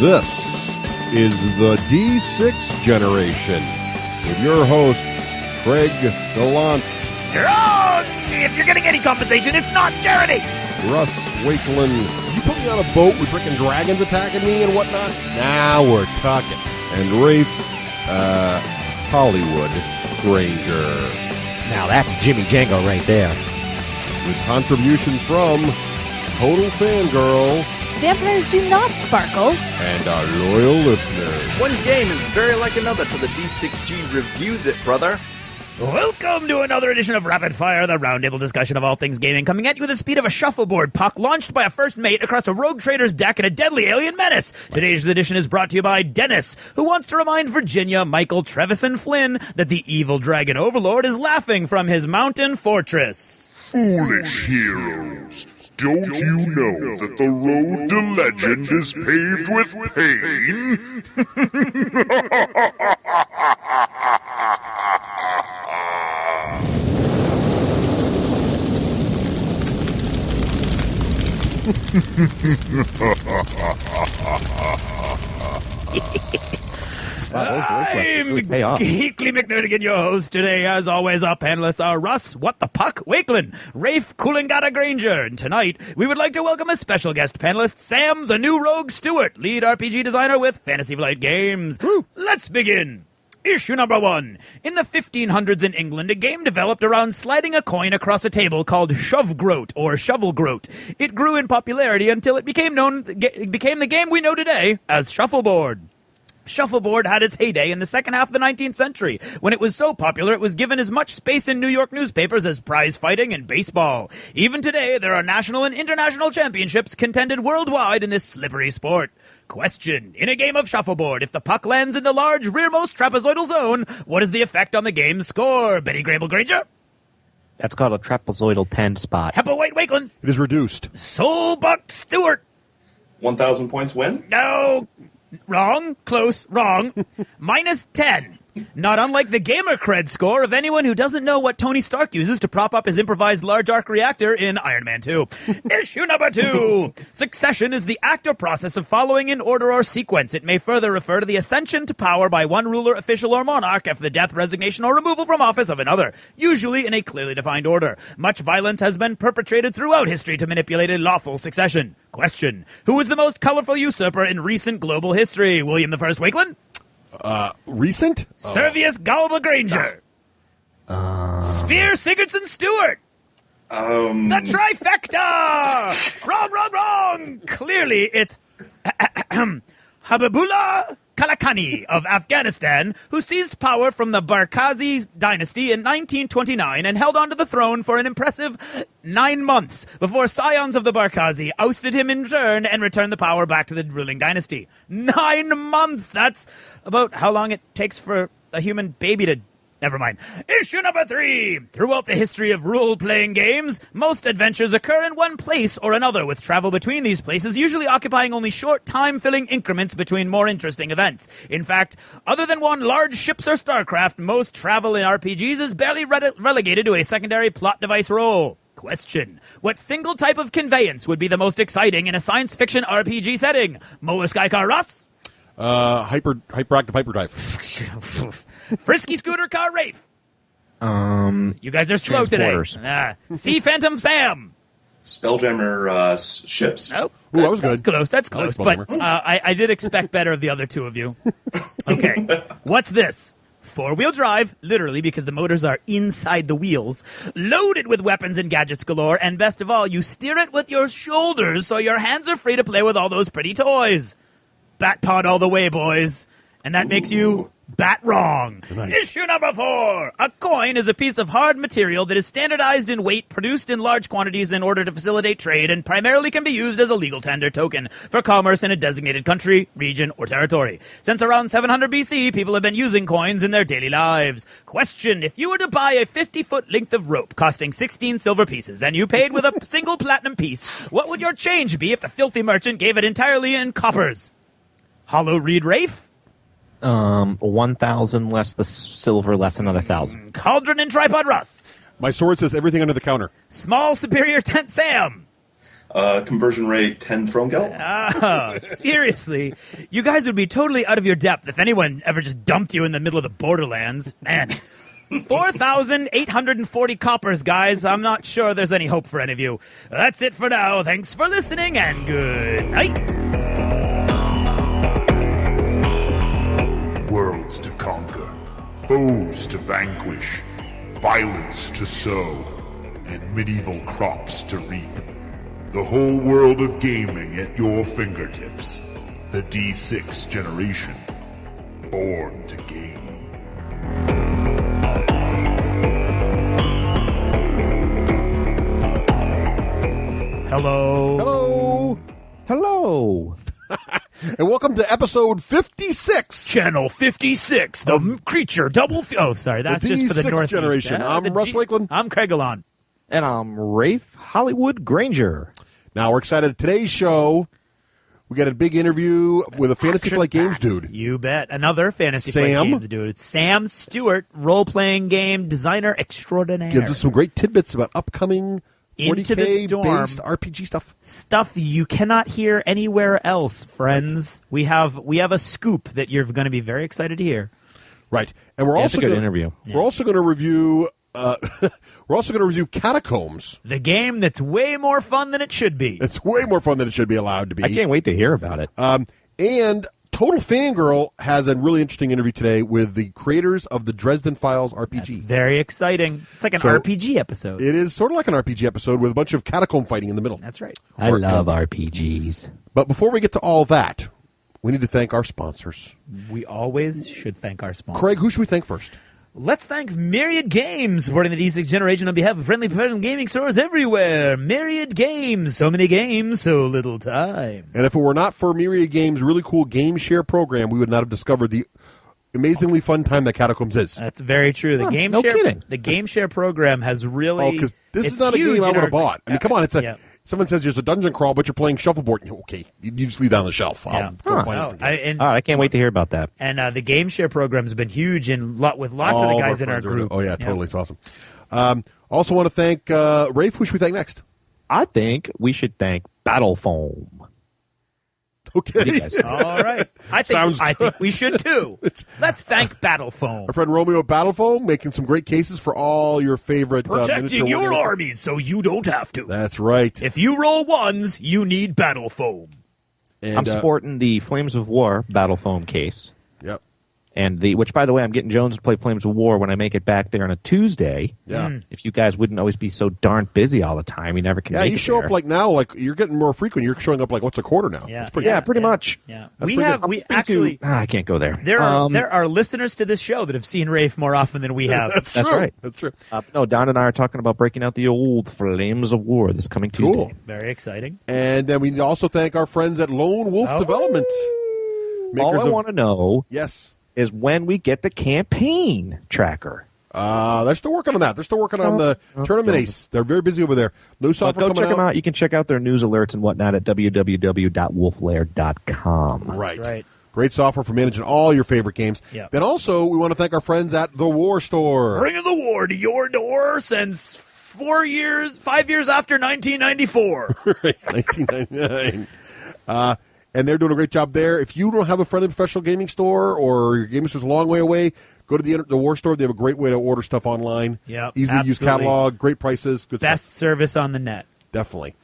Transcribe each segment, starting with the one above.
This is the D6 generation with your hosts, Craig Gallant. Wrong! If you're getting any compensation, it's not charity! Russ Wakelin. You put me on a boat with frickin' dragons attacking me and whatnot? Now we're talking. And Raef, Hollywood Granger. Now that's Jimmy Django right there. With contributions from Total Fangirl. Vampires do not sparkle. And our loyal listeners. One game is very like another till the D6G reviews it, brother. Welcome to another edition of Rapid Fire, the roundtable discussion of all things gaming, coming at you with the speed of a shuffleboard puck launched by a first mate across a rogue trader's deck in a deadly alien menace. Today's edition is brought to you by Dennis, who wants to remind Virginia, Michael, Trevis, and Flynn that the evil dragon overlord is laughing from his mountain fortress. Foolish heroes. Don't you know that the road to legend is paved with pain? I'm Geekly McNerdigan, your host. Today, as always, our panelists are Russ, What the Puck, Wakelin, Raef, Coolingata Granger. And tonight, we would like to welcome a special guest panelist, Sam, the new rogue Stuart, lead RPG designer with Fantasy Flight Games. Woo. Let's begin. Issue number 1. In the 1500s in England, a game developed around sliding a coin across a table called Shovelgroat or Shovelgroat. It grew in popularity until it became the game we know today as Shuffleboard. Shuffleboard had its heyday in the second half of the 19th century. When it was so popular, it was given as much space in New York newspapers as prize fighting and baseball. Even today, there are national and international championships contended worldwide in this slippery sport. Question. In a game of shuffleboard, if the puck lands in the large rearmost trapezoidal zone, what is the effect on the game's score? Betty Grable Granger? That's called a trapezoidal 10 spot. Hepplewhite Wakelin? It is reduced. Soulbuck Stewart? 1,000 points win? No. Wrong. Close. Wrong. Minus 10. Not unlike the gamer cred score of anyone who doesn't know what Tony Stark uses to prop up his improvised large arc reactor in Iron Man 2. Issue number 2. Succession is the act or process of following in order or sequence. It may further refer to the ascension to power by one ruler, official, or monarch after the death, resignation, or removal from office of another, usually in a clearly defined order. Much violence has been perpetrated throughout history to manipulate a lawful succession. Question. Who was the most colorful usurper in recent global history? William I Wakelin? Recent? Servius Galba Granger. Sphere Sigurdsson Stewart. The trifecta! Wrong! Clearly, it's Habibullah Kalakani of Afghanistan, who seized power from the Barkazi dynasty in 1929 and held onto the throne for an impressive 9 months before scions of the Barkazi ousted him in turn and returned the power back to the ruling dynasty. 9 months! That's about how long it takes for a human baby to... Never mind. Issue number 3. Throughout the history of role-playing games, most adventures occur in one place or another, with travel between these places usually occupying only short time-filling increments between more interesting events. In fact, other than one large ships or starcraft, most travel in RPGs is barely relegated to a secondary plot device role. Question. What single type of conveyance would be the most exciting in a science fiction RPG setting? Molar Skycar Russ? Hyperactive hyperdrive. Frisky scooter car Raef. You guys are slow today. Sea Phantom Sam. Spelljammer ships. Nope. Ooh, that was good. That's close. But I did expect better of the other two of you. Okay. What's this? 4-wheel drive, literally because the motors are inside the wheels, loaded with weapons and gadgets galore, and best of all, you steer it with your shoulders so your hands are free to play with all those pretty toys. Batpod all the way, boys. And that makes you bat wrong. Nice. Issue number 4. A coin is a piece of hard material that is standardized in weight, produced in large quantities in order to facilitate trade, and primarily can be used as a legal tender token for commerce in a designated country, region, or territory. Since around 700 BC, people have been using coins in their daily lives. Question. If you were to buy a 50-foot length of rope costing 16 silver pieces, and you paid with a single platinum piece, what would your change be if the filthy merchant gave it entirely in coppers? Hollow Reed Raef? 1,000 less the silver, less another 1,000. Cauldron and Tripod Russ? My sword says everything under the counter. Small Superior Tent Sam? Conversion rate 10 throne gelt. Oh, seriously? You guys would be totally out of your depth if anyone ever just dumped you in the middle of the borderlands. Man, 4,840 coppers, guys. I'm not sure there's any hope for any of you. That's it for now. Thanks for listening, and good night. Worlds to conquer, foes to vanquish, violence to sow, and medieval crops to reap. The whole world of gaming at your fingertips. The D6 generation, born to game. Hello. Hello. Hello. And welcome to episode 56. Channel 56, the creature double... Oh, sorry, that's The just for the D6 Northeast. generation. I'm the Russ Wakeland. I'm Craig Alon. And I'm Raef Hollywood Granger. Now, we're excited. Today's show, we got a big interview with a Fantasy Flight Games dude. You bet. Another Fantasy Flight Sam. Games dude. Sam Stuart, role-playing game designer extraordinaire. Gives us some great tidbits about upcoming Into the 40K Storm. based RPG stuff. Stuff you cannot hear anywhere else, friends. Right. We have a scoop that you're going to be very excited to hear. Right. And we're also a good gonna, interview. We're also going to review Catacombs. The game that's way more fun than it should be. It's way more fun than it should be allowed to be. I can't wait to hear about it. And Total Fangirl has a really interesting interview today with the creators of the Dresden Files RPG. That's very exciting. It's like an RPG episode. It is sort of like an RPG episode with a bunch of catacomb fighting in the middle. That's right. I love RPGs. But before we get to all that, we need to thank our sponsors. We always should thank our sponsors. Craig, who should we thank first? Let's thank Myriad Games, supporting the D6 generation on behalf of friendly professional gaming stores everywhere. Myriad Games. So many games, so little time. And if it were not for Myriad Games' really cool game share program, we would not have discovered the amazingly fun time that Catacombs is. That's very true. The no kidding. The game share program has really... Because this it's is not a huge game I in would our- have bought. I mean, come on. It's a... Yeah. Someone says there's a dungeon crawl, but you're playing shuffleboard. Okay, you just leave that on the shelf. I'll go find it. For you. I can't wait to hear about that. And the game share program has been huge with lots of the guys in our group. Oh, yeah, totally. It's awesome. Also want to thank Raef. Who should we thank next? I think we should thank Battle Foam. Okay. What do you guys think? All right. I think we should, too. Let's thank Battle Foam. Our friend Romeo at Battle Foam making some great cases for all your favorite Protecting your miniature armies so you don't have to. That's right. If you roll ones, you need Battle Foam. And, I'm sporting the Flames of War Battle Foam case. Yep. And which, by the way, I'm getting Jones to play Flames of War when I make it back there on a Tuesday. Yeah. If you guys wouldn't always be so darn busy all the time, you never can Yeah, make you it show there. up like now, like you're getting more frequent. You're showing up like once a quarter now. Yeah. It's pretty pretty much. Yeah. That's We actually... I can't go there. There are listeners to this show that have seen Raef more often than we have. That's That's true. right. That's true. No, Don and I are talking about breaking out the old Flames of War this coming Tuesday. Cool. Very exciting. And then we also thank our friends at Lone Wolf Development. All I want to know Yes. is when we get the campaign tracker. They're still working on that. They're still working on the Tournament Ace. They're very busy over there. No software Go coming check them out. You can check out their news alerts and whatnot at www.wolflair.com. Right. Great software for managing all your favorite games. Yep. Then also, we want to thank our friends at The War Store. Bringing the war to your door since 5 years after 1994. 1999. And they're doing a great job there. If you don't have a friendly professional gaming store or your gaming store's a long way away, go to the War Store. They have a great way to order stuff online. Yep, Easy to use absolutely. catalog, great prices, good Best stuff. service on the net. Definitely.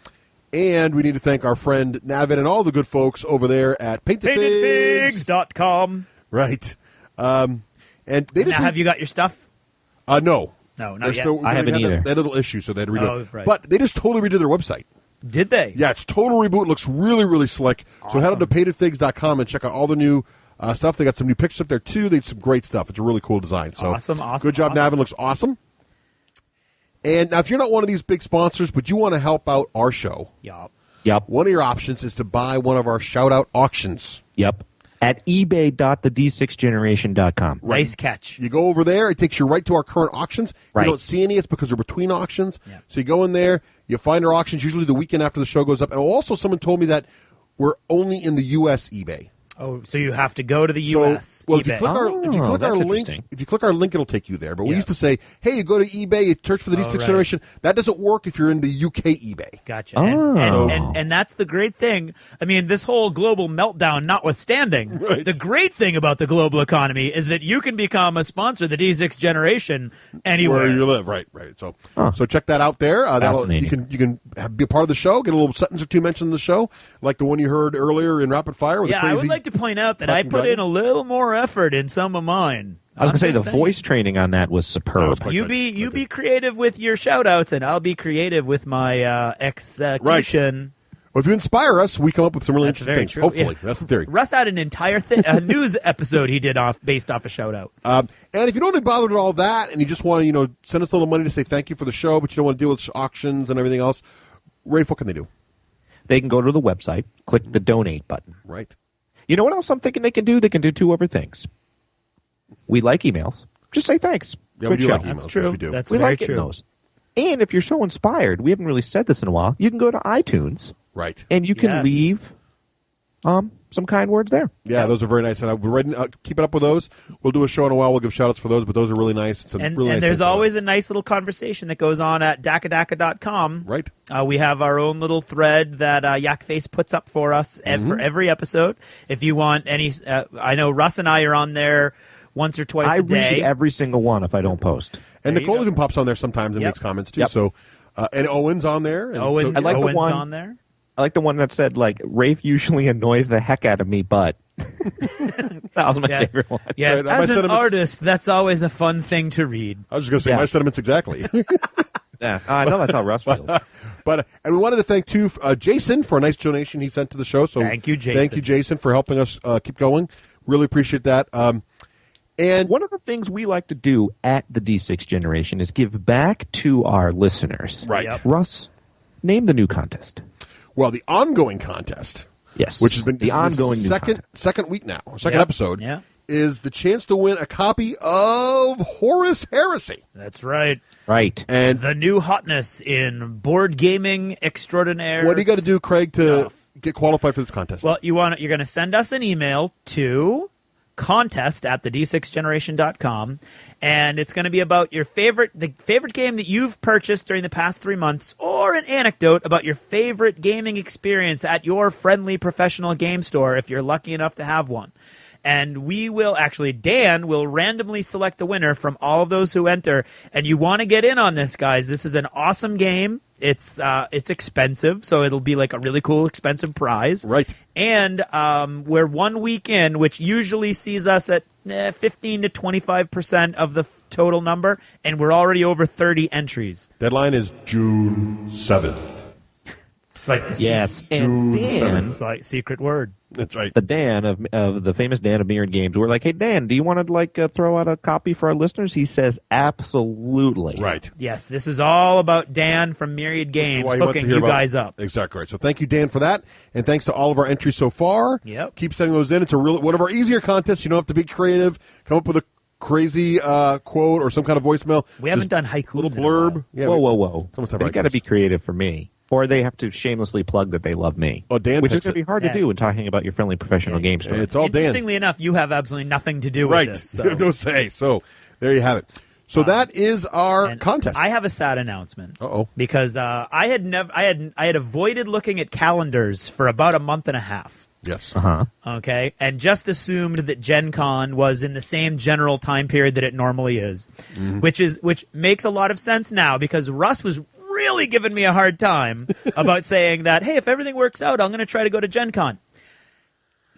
And we need to thank our friend Navin and all the good folks over there at PaintedFigs.com. Right. And they just Now, have you got your stuff? No. No, not They're yet. still, I haven't they had either. that little issue, so they had to redo Oh, it. right. But they just totally redid their website. Did they? Yeah, it's total reboot. It looks really, really slick. So head on to paintedfigs.com and check out all the new stuff. They got some new pictures up there, too. They have some great stuff. It's a really cool design. So Awesome. Good job, Navin. Looks awesome. And now, if you're not one of these big sponsors, but you want to help out our show, Yup. Yep. one of your options is to buy one of our shout-out auctions. Yep. At ebay.the d6generation.com. Nice catch. You go over there. It takes you right to our current auctions. If Right. you don't see any, it's because they're between auctions. Yeah. So you go in there. You find our auctions usually the weekend after the show goes up. And also someone told me that we're only in the U.S. eBay. Oh, so you have to go to the So, U.S. well, eBay. if you click that's our link, interesting. if you click our link, it'll take you there. But we Yeah. used to say, "Hey, you go to eBay, you search for the D6 right. generation." That doesn't work if you're in the UK eBay. Gotcha. Oh. And that's the great thing. I mean, this whole global meltdown notwithstanding, Right. the great thing about the global economy is that you can become a sponsor of the D6 generation anywhere. Where you live, right. So, so check that out there. Fascinating. You can be a part of the show, get a little sentence or two mentioned in the show, like the one you heard earlier in Rapid Fire. With the Yeah, I would crazy like to point out that I fucking put in dragon. a little more effort in some of mine. I was going to say I'm the just saying. voice training on that was superb. quite You good. be creative with your shout outs, and I'll be creative with my execution. Well, if you inspire us, we come up with some really That's interesting very things. true. Hopefully, Yeah. that's the theory. Russ had an entire news episode he did based off a shout out. And if you don't want to bother with all that, and you just want to, send us a little money to say thank you for the show, but you don't want to deal with auctions and everything else, Raef, what can they do? They can go to the website, click the donate button. Right. You know what else I'm thinking they can do? They can do two other things. We like emails. Just say thanks. Yeah, we Good do show. like emails. That's Yes, true. we do. That's We very like getting true. those. And if you're so inspired, we haven't really said this in a while, you can go to iTunes Right. and you can Yes. leave some kind words there. Yeah, those are very nice. And we're keeping up with those. We'll do a show in a while. We'll give shout-outs for those, but those are really nice. It's a And, really nice and there's thing to always do. a nice little conversation that goes on at dakadaka.com. Right. We have our own little thread that Yakface puts up for us for every episode. If you want any, I know Russ and I are on there once or twice I a day. read every single one if I don't post. And There you Nicole go. even pops on there sometimes and Yep. makes comments, too. Yep. So, and Owen's on there. And Owen, so- I like the Owen's one- on there. I like the one that said, Rafe usually annoys the heck out of me, but that was my Yes. favorite one. Yes, Right, my as an sentiments- artist, that's always a fun thing to read. I was just going to say Yeah. my sentiments exactly. Yeah, I know that's how Russ feels. But and we wanted to thank too Jason for a nice donation he sent to the show. So Thank you, Jason. Thank you, Jason, for helping us keep going. Really appreciate that. And One of the things we like to do at the D6 Generation is give back to our listeners. Right. Yep. Russ, name the new contest. well, the ongoing contest, Yes. which has been the this is ongoing new second contest. week now, or second Yep. episode, Yeah. is the chance to win a copy of Horus Heresy. That's right. Right. And The new hotness in board gaming extraordinaire. what do you got to do, Craig, to stuff. get qualified for this contest? Well, you're going to send us an email to contest@the d6generation.com, and it's going to be about the favorite game that you've purchased during the past 3 months, or an anecdote about your favorite gaming experience at your friendly professional game store if you're lucky enough to have one. And Dan will randomly select the winner from all of those who enter. And you want to get in on this, guys. This is an awesome game. It's expensive, so it'll be like a really cool, expensive prize. Right. And we're 1 week in, which usually sees us at 15 to 25% of the total number, and we're already over 30 entries. Deadline is June 7th. It's like the Yes. And June Dan, It's like secret word. That's right. the Dan of the famous Dan of Myriad Games, we're like, hey, Dan, do you want to throw out a copy for our listeners? He says, absolutely. Right. Yes, this is all about Dan from Myriad Games Why he wants to hooking hear you about- guys up. Exactly right. So thank you, Dan, for that, and thanks to all of our entries so far. Yep. Keep sending those in. It's one of our easier contests. You don't have to be creative. Come up with a crazy quote or some kind of voicemail. We haven't Just done haikus little in a while. blurb. Yeah, Whoa. Someone's have They've got to haikus. be creative for me. Or they have to shamelessly plug that they love me. Oh, Dan which is picks going to it. be hard Yeah. to do when talking about your friendly professional game store. And it's all Dan. Interestingly enough, you have absolutely nothing to do Right. with this. So. You have no say. So there you have it. So that is our And contest. I have a sad announcement. Uh-oh. Because I had avoided looking at calendars for about a month and a half. Yes. Okay, and just assumed that Gen Con was in the same general time period that it normally is, which makes a lot of sense now because Russ was really giving me a hard time about saying that, hey, if everything works out, I'm going to try to go to Gen Con.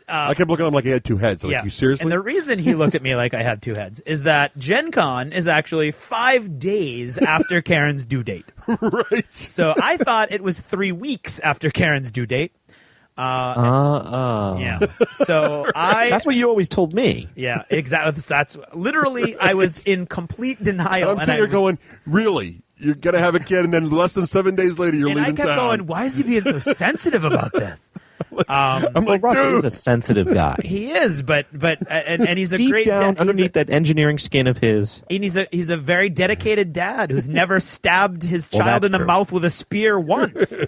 I kept looking at him like he had two heads. Like, you seriously? And the reason he looked at me like I had two heads is that Gen Con is actually 5 days after Karen's due date. Right. So I thought it was 3 weeks after Karen's due date. Yeah. So That's what you always told me. Yeah, exactly. That's literally, I was in complete denial. I'm sitting here going, really? You're going to have a kid, and then less than 7 days later, you're and I leaving kept town. going, why is he being so sensitive about this? I'm like, Russ dude. is a sensitive guy. He is, but he's a Deep great down, dad. underneath that engineering skin of his. And he's a very dedicated dad who's never stabbed his child that's in the true. mouth with a spear once.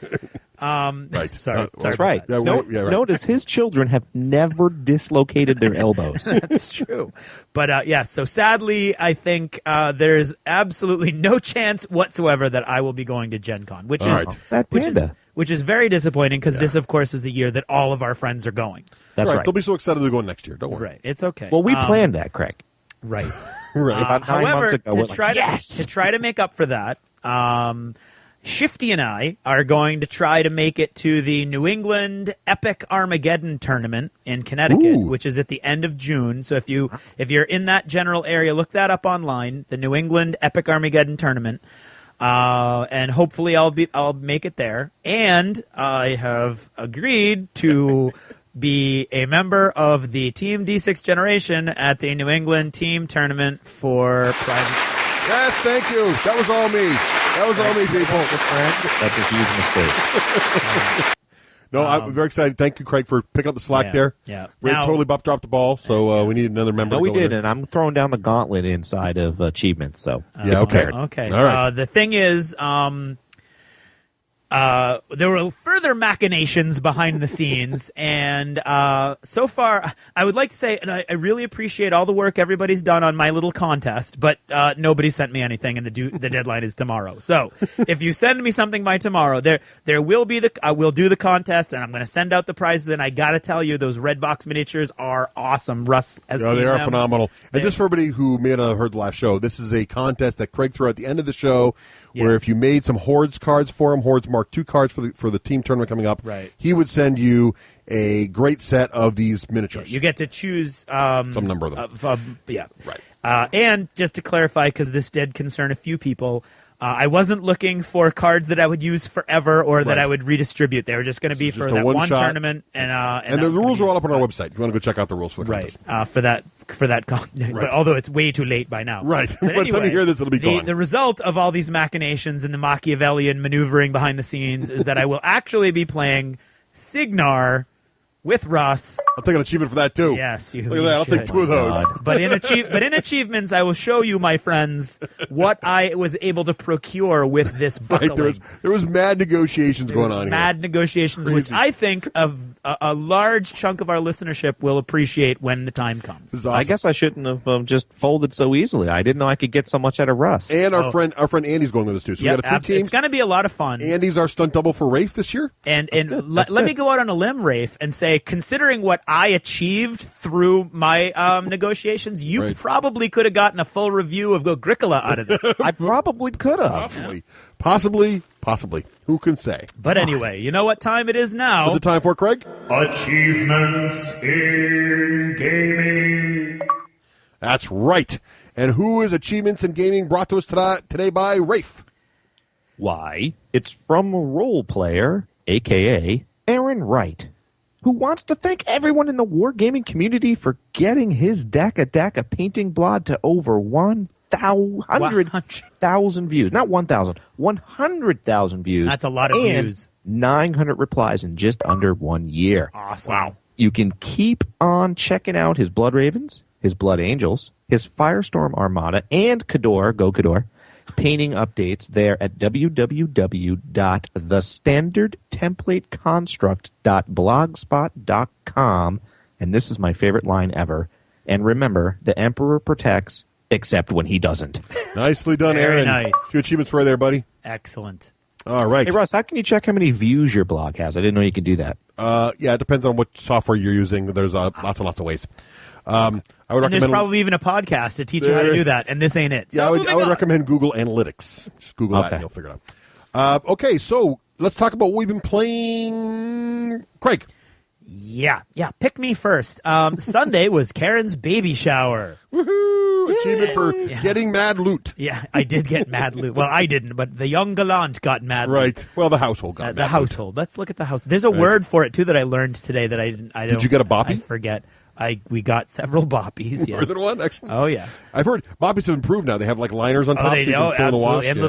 Right. Sorry. That's right. Yeah, right. Notice his children have never dislocated their elbows. That's true. But so sadly, I think there's absolutely no chance whatsoever that I will be going to Gen Con, which is very disappointing because this, of course, is the year that all of our friends are going. That's right. They'll be so excited they're going next year. Don't worry. Right. It's okay. Well, we planned that, Craig. Right. Right. About 9 However, months ago, to try to make up for that, Shifty and I are going to try to make it to the New England Epic Armageddon tournament in Connecticut, which is at the end of June. So if you're in that general area, look that up online. The New England Epic Armageddon tournament, and hopefully I'll make it there. And I have agreed to be a member of the Team D6 Generation at the New England Team Tournament for private. Yes, thank you. That was all me. That was all me, people. That's a huge mistake. No, I'm very excited. Thank you, Craig, for picking up the slack there. Yeah. Ray totally dropped the ball, so we need another member. No, we did, there. and I'm throwing down the gauntlet inside of achievements. So yeah, okay. Okay. All right. The thing is, there were further machinations behind the scenes, and so far, I would like to say, and I really appreciate all the work everybody's done on my little contest, but nobody sent me anything, and the deadline is tomorrow. So if you send me something by tomorrow, there will be I will do the contest, and I'm going to send out the prizes, and I got to tell you, those red box miniatures are awesome. Russ has seen they are them. phenomenal. And just for everybody who may not have heard the last show, this is a contest that Craig threw at the end of the show, where if you made some Hordes cards for him, Hordes Mark II cards for the team tournament coming up, he would send you a great set of these miniatures. You get to choose some number of them. Right. And just to clarify, because this did concern a few people, I wasn't looking for cards that I would use forever or that I would redistribute. They were just going to be for that one tournament, and the rules are all up on our website. You want to go check out the rules for the contest. For that but although it's way too late by now. Right. But by the time you hear this, it'll be gone. The result of all these machinations and the Machiavellian maneuvering behind the scenes is that I will actually be playing Signar with Russ. I'll take an achievement for that too. Yes, look at that. I'll take 2 of those. But in achievements, I will show you, my friends, what I was able to procure with this buckling. Right, there was mad negotiations going on. Mad negotiations, which I think a large chunk of our listenership will appreciate when the time comes. Awesome. I guess I shouldn't have just folded so easily. I didn't know I could get so much out of Russ. And our friend Andy's going with us too. So we got a 3 team. It's going to be a lot of fun. Andy's our stunt double for Raef this year. And let me go out on a limb, Raef, and say, considering what I achieved through my negotiations, you probably could have gotten a full review of Agricola out of this. I probably could have. Possibly. Who can say? But anyway, you know what time it is now? What's it time for, Craig? Achievements in Gaming. That's right. And who is Achievements in Gaming brought to us today by Raef? Why, it's from a role player, a.k.a. Aaron Wright, who wants to thank everyone in the wargaming community for getting his Daka Painting Blog to over 100,000 views. Not 1,000, 100,000 views. That's a lot of views. 900 replies in just under 1 year. Awesome. Wow. You can keep on checking out his Blood Ravens, his Blood Angels, his Firestorm Armada, and Cador painting updates there at www.thestandardtemplateconstruct.blogspot.com. And this is my favorite line ever. And remember, the Emperor protects, except when he doesn't. Nicely done, Very Aaron. nice. 2 achievements for you there, buddy. Excellent. All right. Hey, Russ, how can you check how many views your blog has? I didn't know you could do that. Yeah, it depends on what software you're using. There's lots and lots of ways. I would recommend. There's probably even a podcast to teach you how to do that, and this ain't it. So I would recommend Google Analytics. Just Google that and you'll figure it out. Okay, so let's talk about what we've been playing. Craig. Yeah. Pick me first. Sunday was Karen's baby shower. Woohoo! Achievement for getting mad loot. Yeah, I did get mad loot. Well, I didn't, but the young gallant got mad loot. Right. Well, the household got mad the household. Let's look at the house. There's a word for it too that I learned today that I didn't. Did you get a boppy? I forget. We got several boppies. More Yes. than one? Excellent. Oh yes. I've heard boppies have improved now. They have like liners on top. They so you know can throw in the wash. absolutely, and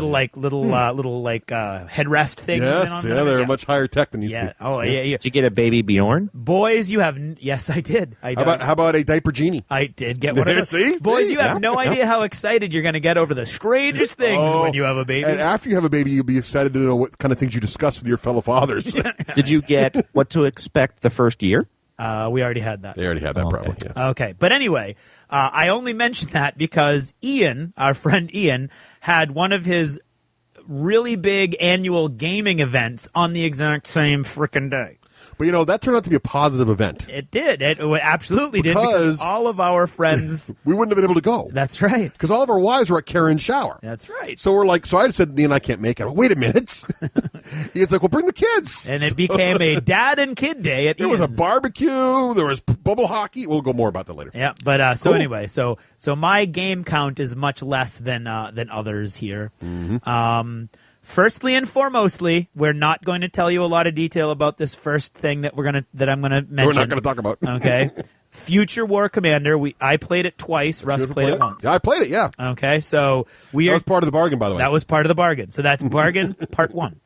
little headrest things. Yes, in on yeah, them. they're much higher tech than used to Yeah. be. Oh yeah. Did you get a baby Bjorn? Boys, you have yes, I did. How about a diaper genie? I did get one of those. See? Boys, See? you have no idea how excited you're going to get over the strangest things when you have a baby. And after you have a baby, you'll be excited to know what kind of things you discuss with your fellow fathers. Did you get what to expect the first year? We already had that. They already had that probably. Yeah. Okay, but anyway, I only mentioned that because Ian, our friend Ian, had one of his really big annual gaming events on the exact same frickin' day. But, that turned out to be a positive event. It did. It absolutely did because all of our friends... we wouldn't have been able to go. That's right. Because all of our wives were at Karen's shower. That's right. So I said, Ian, I can't make it. Wait a minute. Ian's like, well, bring the kids. And it became a dad and kid day at Ian's. There was a barbecue. There was bubble hockey. We'll go more about that later. Yeah, but so anyway, so my game count is much less than others here. Mm-hmm. Firstly and foremostly, we're not going to tell you a lot of detail about this first thing that I'm going to mention. We're not going to talk about. Okay. Future War Commander. I played it twice. Russ played it once. Yeah, I played it. Yeah. Okay, so that was part of the bargain, by the way. That was part of the bargain. So that's bargain part 1.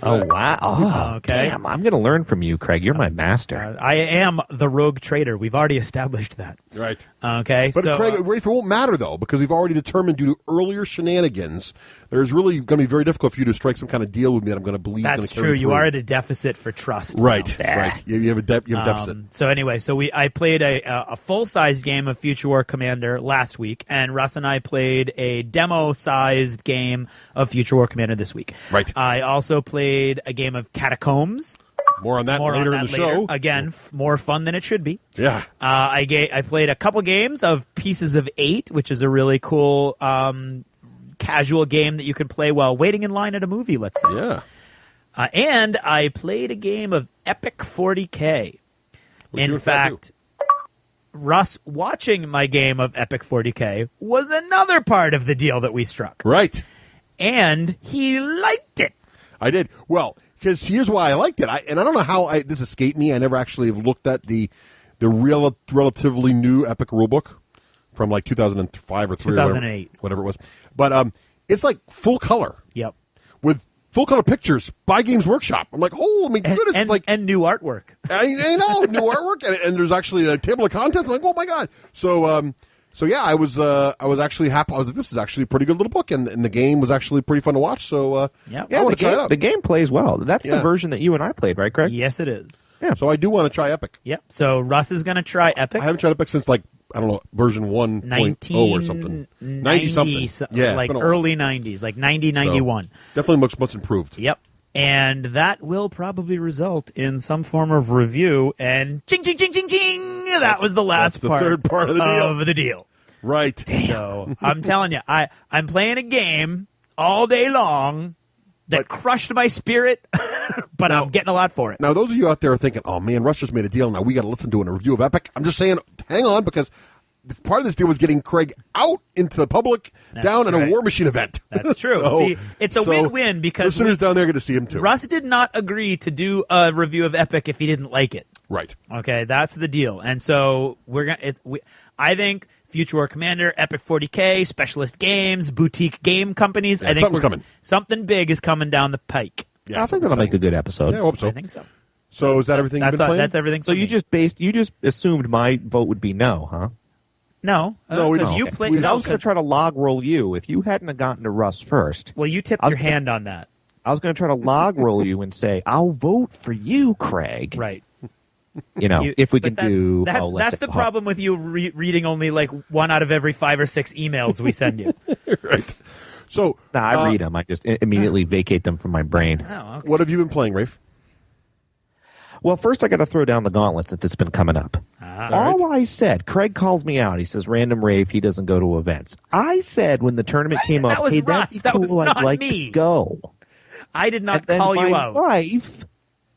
Oh, wow. Oh, okay. Damn, I'm going to learn from you, Craig. You're my master. I am the rogue trader. We've already established that. Right. Okay. But so, Craig, it won't matter, though, because we've already determined due to earlier shenanigans, there's really going to be very difficult for you to strike some kind of deal with me that I'm going to believe. That's true. You are at a deficit for trust. Right. Right. You have a deficit. So anyway, I played a full-sized game of Future War Commander last week, and Russ and I played a demo-sized game of Future War Commander this week. Right. I also played a game of Catacombs. More on that later in the show. Again, more fun than it should be. Yeah. I played a couple games of Pieces of 8, which is a really cool casual game that you can play while waiting in line at a movie, let's say. Yeah. And I played a game of Epic 40K. In fact, Russ watching my game of Epic 40K was another part of the deal that we struck. Right. And he liked it. I did. Well, because here's why I liked it. I don't know how this escaped me. I never actually have looked at the relatively new Epic rulebook from like 2005 or 3 2008. Or whatever it was. But it's like full color. Yep. With full color pictures by Games Workshop. I'm like, oh my goodness. And new artwork. I know, new artwork. And there's actually a table of contents. I'm like, oh my God. So yeah, I was actually happy. I was like, this is actually a pretty good little book, and the game was actually pretty fun to watch. So I want to try it out. The game plays well. That's the version that you and I played, right, Craig? Yes, it is. Yeah. So I do want to try Epic. Yep. So Russ is going to try Epic. I haven't tried Epic since version 1.0 or something. 90 something. Yeah, like early 90s, like 90, 91. So definitely looks much improved. Yep. And that will probably result in some form of review. And ching, ching, ching, ching, ching. That was the last part. Third part of the deal. Right. So I'm telling you, I'm playing a game all day long that crushed my spirit, but I'm getting a lot for it. Now, those of you out there are thinking, oh, man, Russ just made a deal. Now we got to listen to a review of Epic. I'm just saying, hang on, because part of this deal was getting Craig out into the public at a War Machine event. That's true. See, it's a win-win because listeners down there are going to see him too. Russ did not agree to do a review of Epic if he didn't like it. Right. Okay, that's the deal. And so I think Future War Commander, Epic 40K, Specialist Games, boutique game companies. Yeah, I think something's coming. Something big is coming down the pike. Yeah, I think that'll make a good episode. Yeah, I hope so. I think so. So is that everything you've been playing? That's everything. So you just assumed my vote would be no, huh? No, we didn't. You played. I was going to try to log roll you if you hadn't have gotten to Russ first. Well, you tipped your hand on that. I was going to try to log roll you and say I'll vote for you, Craig. Right. If we can do. That's the problem with you reading only like 1 out of every 5 or 6 emails we send you. Right. So I read them. I just immediately vacate them from my brain. Oh, okay. What have you been playing, Raef? Well, first I got to throw down the gauntlet since it's been coming up. All I said, Craig calls me out. He says, "Random Raef, he doesn't go to events." I said when the tournament came up, was "Hey, Russ. that's That cool. was not I'd like me. to go." I did not And then call you my out. wife,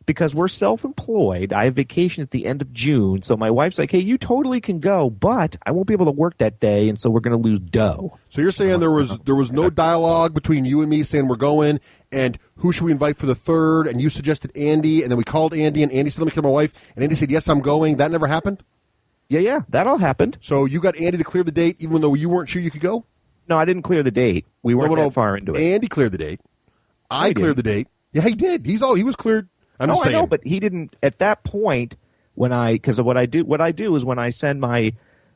because we're self-employed, I have vacation at the end of June, so my wife's like, "Hey, you totally can go, but I won't be able to work that day, and so we're going to lose dough." So you're saying there was no dialogue between you and me saying we're going, and who should we invite for the third? And you suggested Andy, and then we called Andy, and Andy said, "Let me call my wife," and Andy said, "Yes, I'm going." That never happened. Yeah, that all happened. So you got Andy to clear the date, even though you weren't sure you could go? No, I didn't clear the date. We weren't that far into it. Andy cleared the date. I cleared the date. Yeah, he did. He was cleared. I know, but he didn't at that point because what I do is when I send my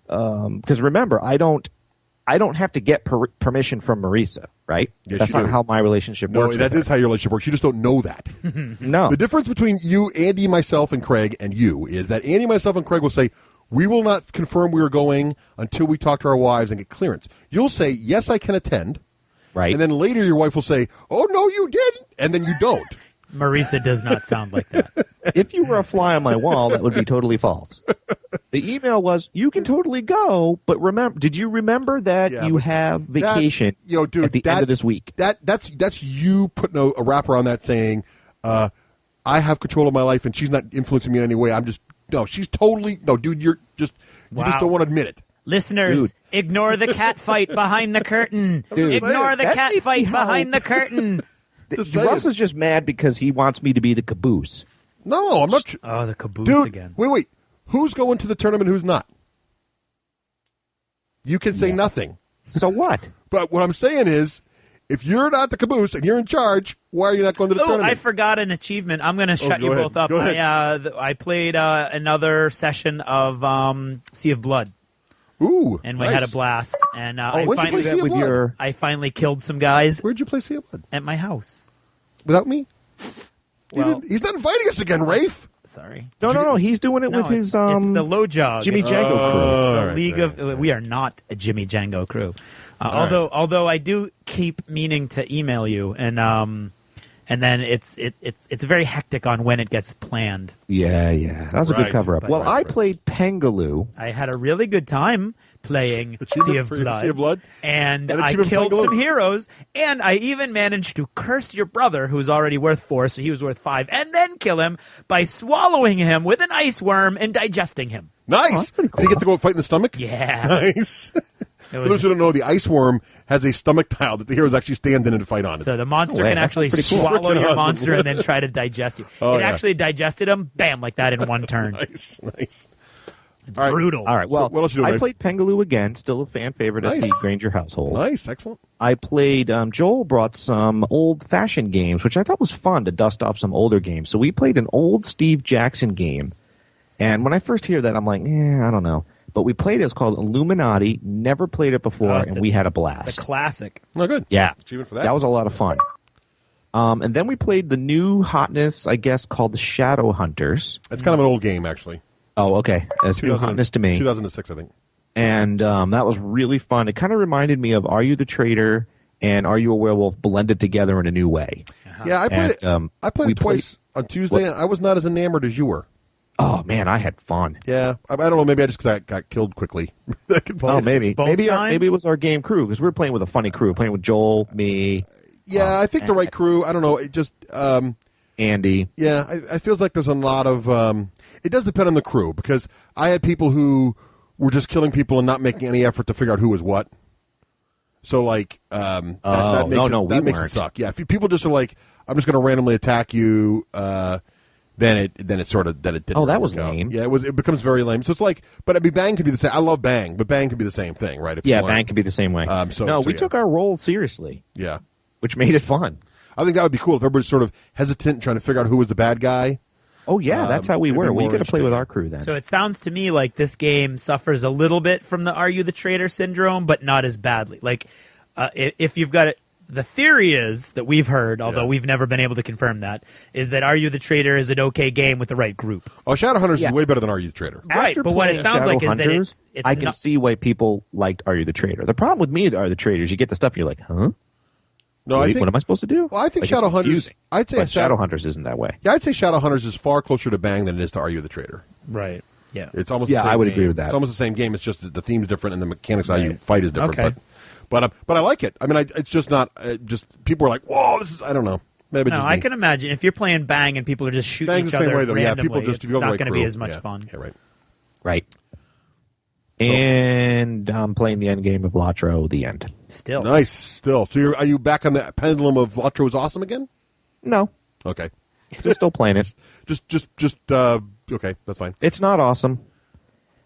because remember I don't have to get permission from Marisa, right? Yes, that's not how my relationship works. No, that is how your relationship works. You just don't know that. No. The difference between you, Andy, myself, and Craig, and you is that Andy, myself, and Craig will say, we will not confirm we are going until we talk to our wives and get clearance. You'll say, yes, I can attend. Right. And then later your wife will say, oh, no, you didn't. And then you don't. Marisa does not sound like that. If you were a fly on my wall, that would be totally false. The email was, you can totally go, but did you remember that you have vacation at the end of this week? That's you putting a wrapper on that saying, I have control of my life and she's not influencing me in any way. She's totally, dude, you just don't want to admit it. Listeners, ignore the cat fight behind the curtain. Ignore the cat fight behind the curtain. Russ is just mad because he wants me to be the caboose. No, I'm not. Oh, the caboose Dude, again. Wait. Who's going to the tournament? Who's not? You can say nothing. So what? But what I'm saying is, if you're not the caboose and you're in charge, why are you not going to the tournament? I forgot an achievement. I'm going to shut you both up. Go ahead. I played another session of Sea of Blood. Ooh, and we nice. had a blast. And where'd you play Sea of Blood? I finally killed some guys. Where'd you play Sea of Blood? At my house. Without me? Well, he's not inviting us again, Raef. Sorry. No. He's doing it with his it's the low jog. Jimmy Django crew. The League of. We are not a Jimmy Django crew. Although I do keep meaning to email you, and then it's very hectic on when it gets planned. Yeah. That was a good cover up. Well, I played Pengaloo. I had a really good time playing Sea of Blood, and I killed some heroes, and I even managed to curse your brother, who's already worth 4, so he was worth 5, and then kill him by swallowing him with an ice worm and digesting him. Nice. Did he get to go fight in the stomach? Yeah. Nice. For those who don't know, the ice worm has a stomach tile that the heroes actually stand in and fight on it. So the monster can actually swallow your monster and then try to digest you. Actually digested him, bam, like that in one turn. Nice. It's brutal. All right, well, what else you doing, I played Pengaloo again, still a fan favorite at the Granger household. Nice, excellent. I played, Joel brought some old-fashioned games, which I thought was fun to dust off some older games. So we played an old Steve Jackson game, and when I first hear that, I'm like, I don't know. But we played it. It's called Illuminati. Never played it before, and we had a blast. It's a classic. Oh, good. Yeah. Achievement for that. That was a lot of fun. And then we played the new hotness, I guess, called the Shadow Hunters. That's kind of an old game, actually. Oh, okay. That's new hotness to me. 2006, I think. And that was really fun. It kind of reminded me of Are You the Traitor and Are You a Werewolf blended together in a new way. Yeah, I played it. I played it twice on Tuesday, and I was not as enamored as you were. Oh, man, I had fun. Yeah. I don't know. Maybe I just got killed quickly. Maybe. Maybe it was our game crew, because we were playing with a funny crew. Playing with Joel, me. Yeah, I think the right crew. I don't know. It just... Andy. Yeah, it feels like there's a lot of... it does depend on the crew, because I had people who were just killing people and not making any effort to figure out who was what. So, like... that makes it suck. Yeah, if people just are like, I'm just going to randomly attack you... Then it didn't. Oh, that was out. lame. Yeah, it becomes very lame. So it's like, but I mean, Bang could be the same. I love Bang, but Bang could be the same thing, right? Bang could be the same way. We took our role seriously. Yeah, which made it fun. I think that would be cool if everybody's sort of hesitant, trying to figure out who was the bad guy. Oh yeah, that's how we were. We could have played with our crew then. So it sounds to me like this game suffers a little bit from the "Are you the traitor" syndrome, but not as badly. Like if you've got it. The theory is that we've heard, although we've never been able to confirm that, is that Are You the Traitor is an okay game with the right group. Oh, Shadowhunters is way better than Are You the Traitor. Right, but what it sounds like is that it's I can see why people liked Are You the Traitor. The problem with me Are the Traitors, you get the stuff and you're like, huh? No, Wait, what am I supposed to do? Well, I think Shadowhunters... I'd say Shadowhunters isn't that way. Yeah, I'd say Shadowhunters is far closer to Bang than it is to Are You the Traitor. Right. Yeah. It's almost the same I would game. agree with that. It's almost the same game. It's just that the theme's different and the mechanics how you fight is different. Okay. But I like it. I mean, it's just not just people are like, whoa, this is, I don't know. Maybe no, I can imagine if you're playing Bang and people are just shooting Bang's each other way, though. randomly, It's not going to be as much fun. Yeah, right. And I'm playing the end game of Latro, the end. Still. Nice, still. So are you back on the pendulum of Latro is awesome again? No. Okay. Just still playing it. Just okay, that's fine. It's not awesome.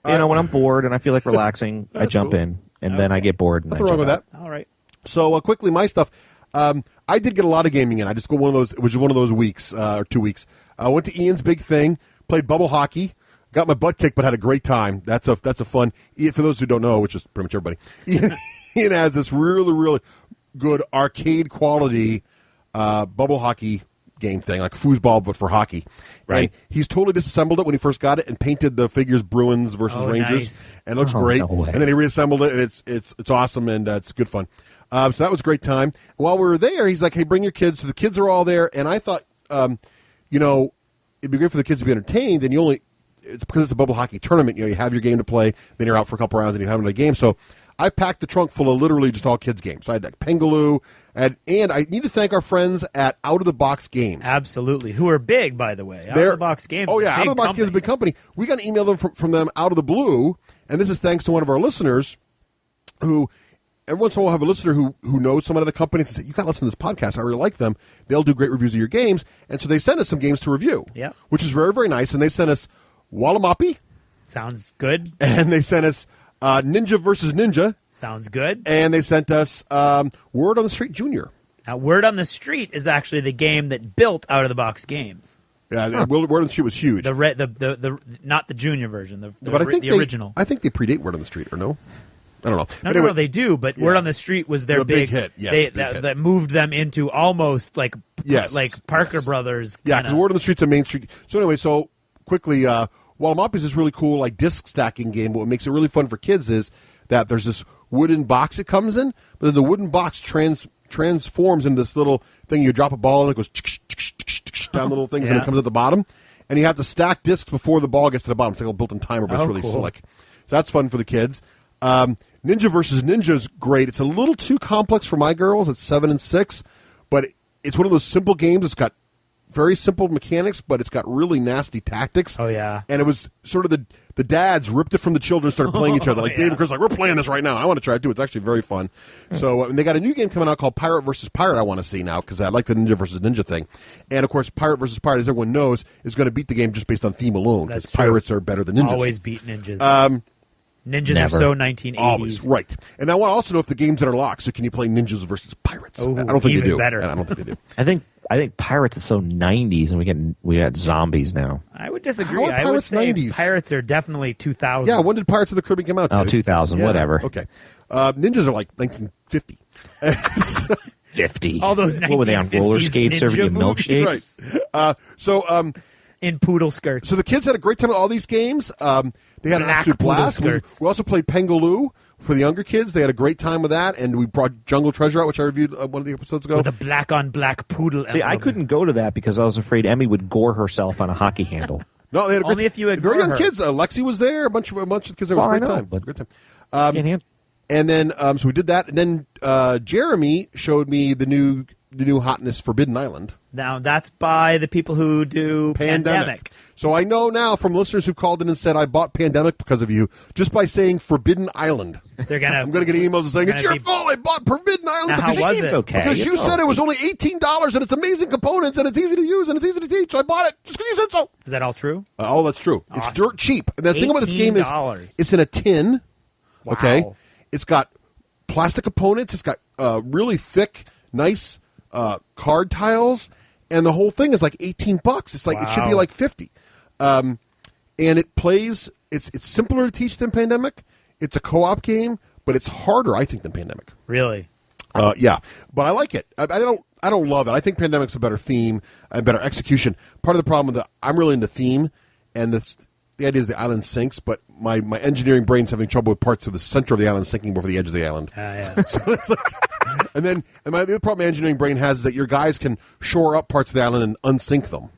when I'm bored and I feel like relaxing, I jump in, and then I get bored. And Nothing wrong with that. All right. So quickly, my stuff. I did get a lot of gaming in. I just got one of those. It was one of those weeks or 2 weeks. I went to Ian's big thing, played bubble hockey, got my butt kicked, but had a great time. That's a fun. For those who don't know, which is pretty much everybody, Ian has this really, really good arcade quality bubble hockey game thing, like foosball but for hockey. Right. And he's totally disassembled it when he first got it and painted the figures Bruins versus Rangers, nice. and it looks great. No way. And then he reassembled it, and it's awesome, and it's good fun. So that was a great time. While we were there, he's like, "Hey, bring your kids." So the kids are all there, and I thought, it'd be great for the kids to be entertained. And it's because it's a bubble hockey tournament. You have your game to play, then you're out for a couple rounds, and you have another game. So I packed the trunk full of literally just all kids games. So I had like Pengaloo, and I need to thank our friends at Out of the Box Games. Absolutely, who are big, by the way. Out of the Box Games. Oh yeah, Out of the Box Games is a big company. We got an email from them out of the blue, and this is thanks to one of our listeners who. Every once in a while, we'll have a listener who knows someone at a company and says, "You got to listen to this podcast. I really like them. They'll do great reviews of your games." And so they sent us some games to review, which is very, very nice. And they sent us Wallamapi. Sounds good. And they sent us Ninja versus Ninja. Sounds good. And they sent us Word on the Street Junior. Now, Word on the Street is actually the game that built Out of the Box Games. Yeah, Word on the Street was huge. The not the junior version, the original. I think they predate Word on the Street, or no? I don't know. No, anyway, no, they do. But Word on the Street was their big hit. Yes, that moved them into almost like Parker Brothers. Yeah, because Word on the Street's a main street. So anyway, quickly, Wallamapi is this really cool like disc stacking game. But what makes it really fun for kids is that there's this wooden box it comes in, but then the wooden box transforms into this little thing. You drop a ball and it goes down the little things, and it comes at the bottom. And you have to stack discs before the ball gets to the bottom. It's like a built-in timer, but it's really slick. So that's fun for the kids. Ninja versus Ninja is great. It's a little too complex for my girls. It's 7 and 6, but it's one of those simple games. It's got very simple mechanics, but it's got really nasty tactics. Oh yeah, and it was sort of the dads ripped it from the children and started playing each other. Like Dave and Chris, like, we're playing this right now. I want to try it too. It's actually very fun. So and they got a new game coming out called Pirate versus Pirate. I want to see now because I like the Ninja versus Ninja thing. And of course, Pirate versus Pirate, as everyone knows, is going to beat the game just based on theme alone because pirates are better than ninjas. Always beat ninjas. Ninjas are so 1980s. Always, right. And I want to also know if the game's interlocked. So can you play ninjas versus pirates? Ooh, I don't think even they do. Better. I don't think they do. I think pirates is so 90s, and we got zombies now. I would disagree. How are I would say 90s? Pirates are definitely 2000s. Yeah, when did Pirates of the Caribbean come out? Oh, 2000, whatever. Okay. Ninjas are like 1950. 50. All those 1950s what were they on roller skates serving you movies? milkshakes? In poodle skirts. So the kids had a great time with all these games. They had an absolute blast. We also played Pengaloo for the younger kids. They had a great time with that, and we brought Jungle Treasure out, which I reviewed one of the episodes ago. With a black-on-black poodle. See, I couldn't go to that because I was afraid Emmy would gore herself on a hockey handle. No, they had a only if you had very young her. kids. Lexi was there. A bunch of kids. There was a great time. But great time. And then so we did that, and then Jeremy showed me the new hotness Forbidden Island. Now that's by the people who do Pandemic. So I know now from listeners who called in and said I bought Pandemic because of you, just by saying Forbidden Island. I'm gonna get emails saying it's your fault. I bought Forbidden Island. Now, how was it? Okay. Because you said it was only $18 and it's amazing components and it's easy to use and it's easy to teach. So I bought it just because you said so. Is that all true? Oh, that's true. Awesome. It's dirt cheap. And the thing about this game is $18. it's in a tin. Wow. Okay. It's got plastic components. It's got really thick, nice card tiles, and the whole thing is like $18. It's like it should be like $50. And it plays. It's simpler to teach than Pandemic. It's a co-op game, but it's harder, I think, than Pandemic. Really? Yeah, but I like it. I don't love it. I think Pandemic's a better theme and better execution. Part of the problem with that, I'm really into theme, and the idea is the island sinks, but my engineering brain's having trouble with parts of the center of the island sinking before the edge of the island. Yeah. So it's like, and the other problem my engineering brain has is that your guys can shore up parts of the island and unsink them.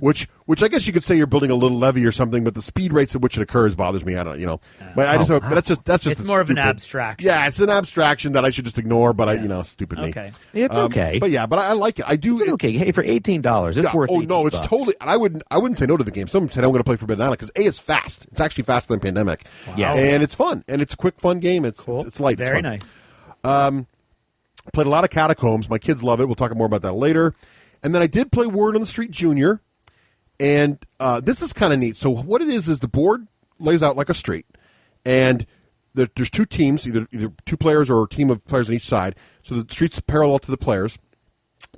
Which I guess you could say you're building a little levee or something, but the speed rates at which it occurs bothers me. I don't, but I just, but that's just it's more of an abstraction. Yeah, it's an abstraction that I should just ignore. But stupid me. Okay, it's okay. But yeah, but I like it. I do. It's okay. Hey, for $18, it's worth. Oh no, it's totally. And I wouldn't say no to the game. Someone said I'm going to play Forbidden Island because it's fast. It's actually faster than Pandemic. Wow. Yeah, and it's fun and it's a quick, fun game. It's cool. It's light. Very nice. nice. Played a lot of Catacombs. My kids love it. We'll talk more about that later. And then I did play Word on the Street Junior. And this is kind of neat. So what it is the board lays out like a street, and there's two teams, either 2 players or a team of players on each side. So the street's parallel to the players.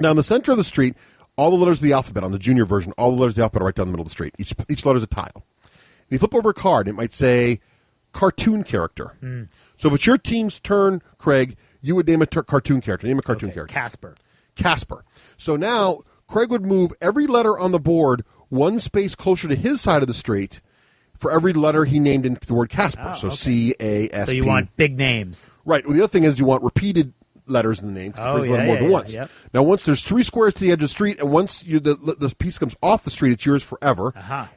Now, in the center of the street, all the letters of the alphabet, on the junior version, all the letters of the alphabet are right down the middle of the street. Each letter is a tile. And you flip over a card, it might say cartoon character. So if it's your team's turn, Craig, you would name a cartoon character. Name a cartoon character. Casper. So now, Craig would move every letter on the board one space closer to his side of the street for every letter he named in the word Casper. So C-A-S-P. So you want big names. Right. Well, the other thing is you want repeated letters in the name, because it brings more than once. Yep. Now, once there's 3 squares to the edge of the street, and once the piece comes off the street, it's yours forever.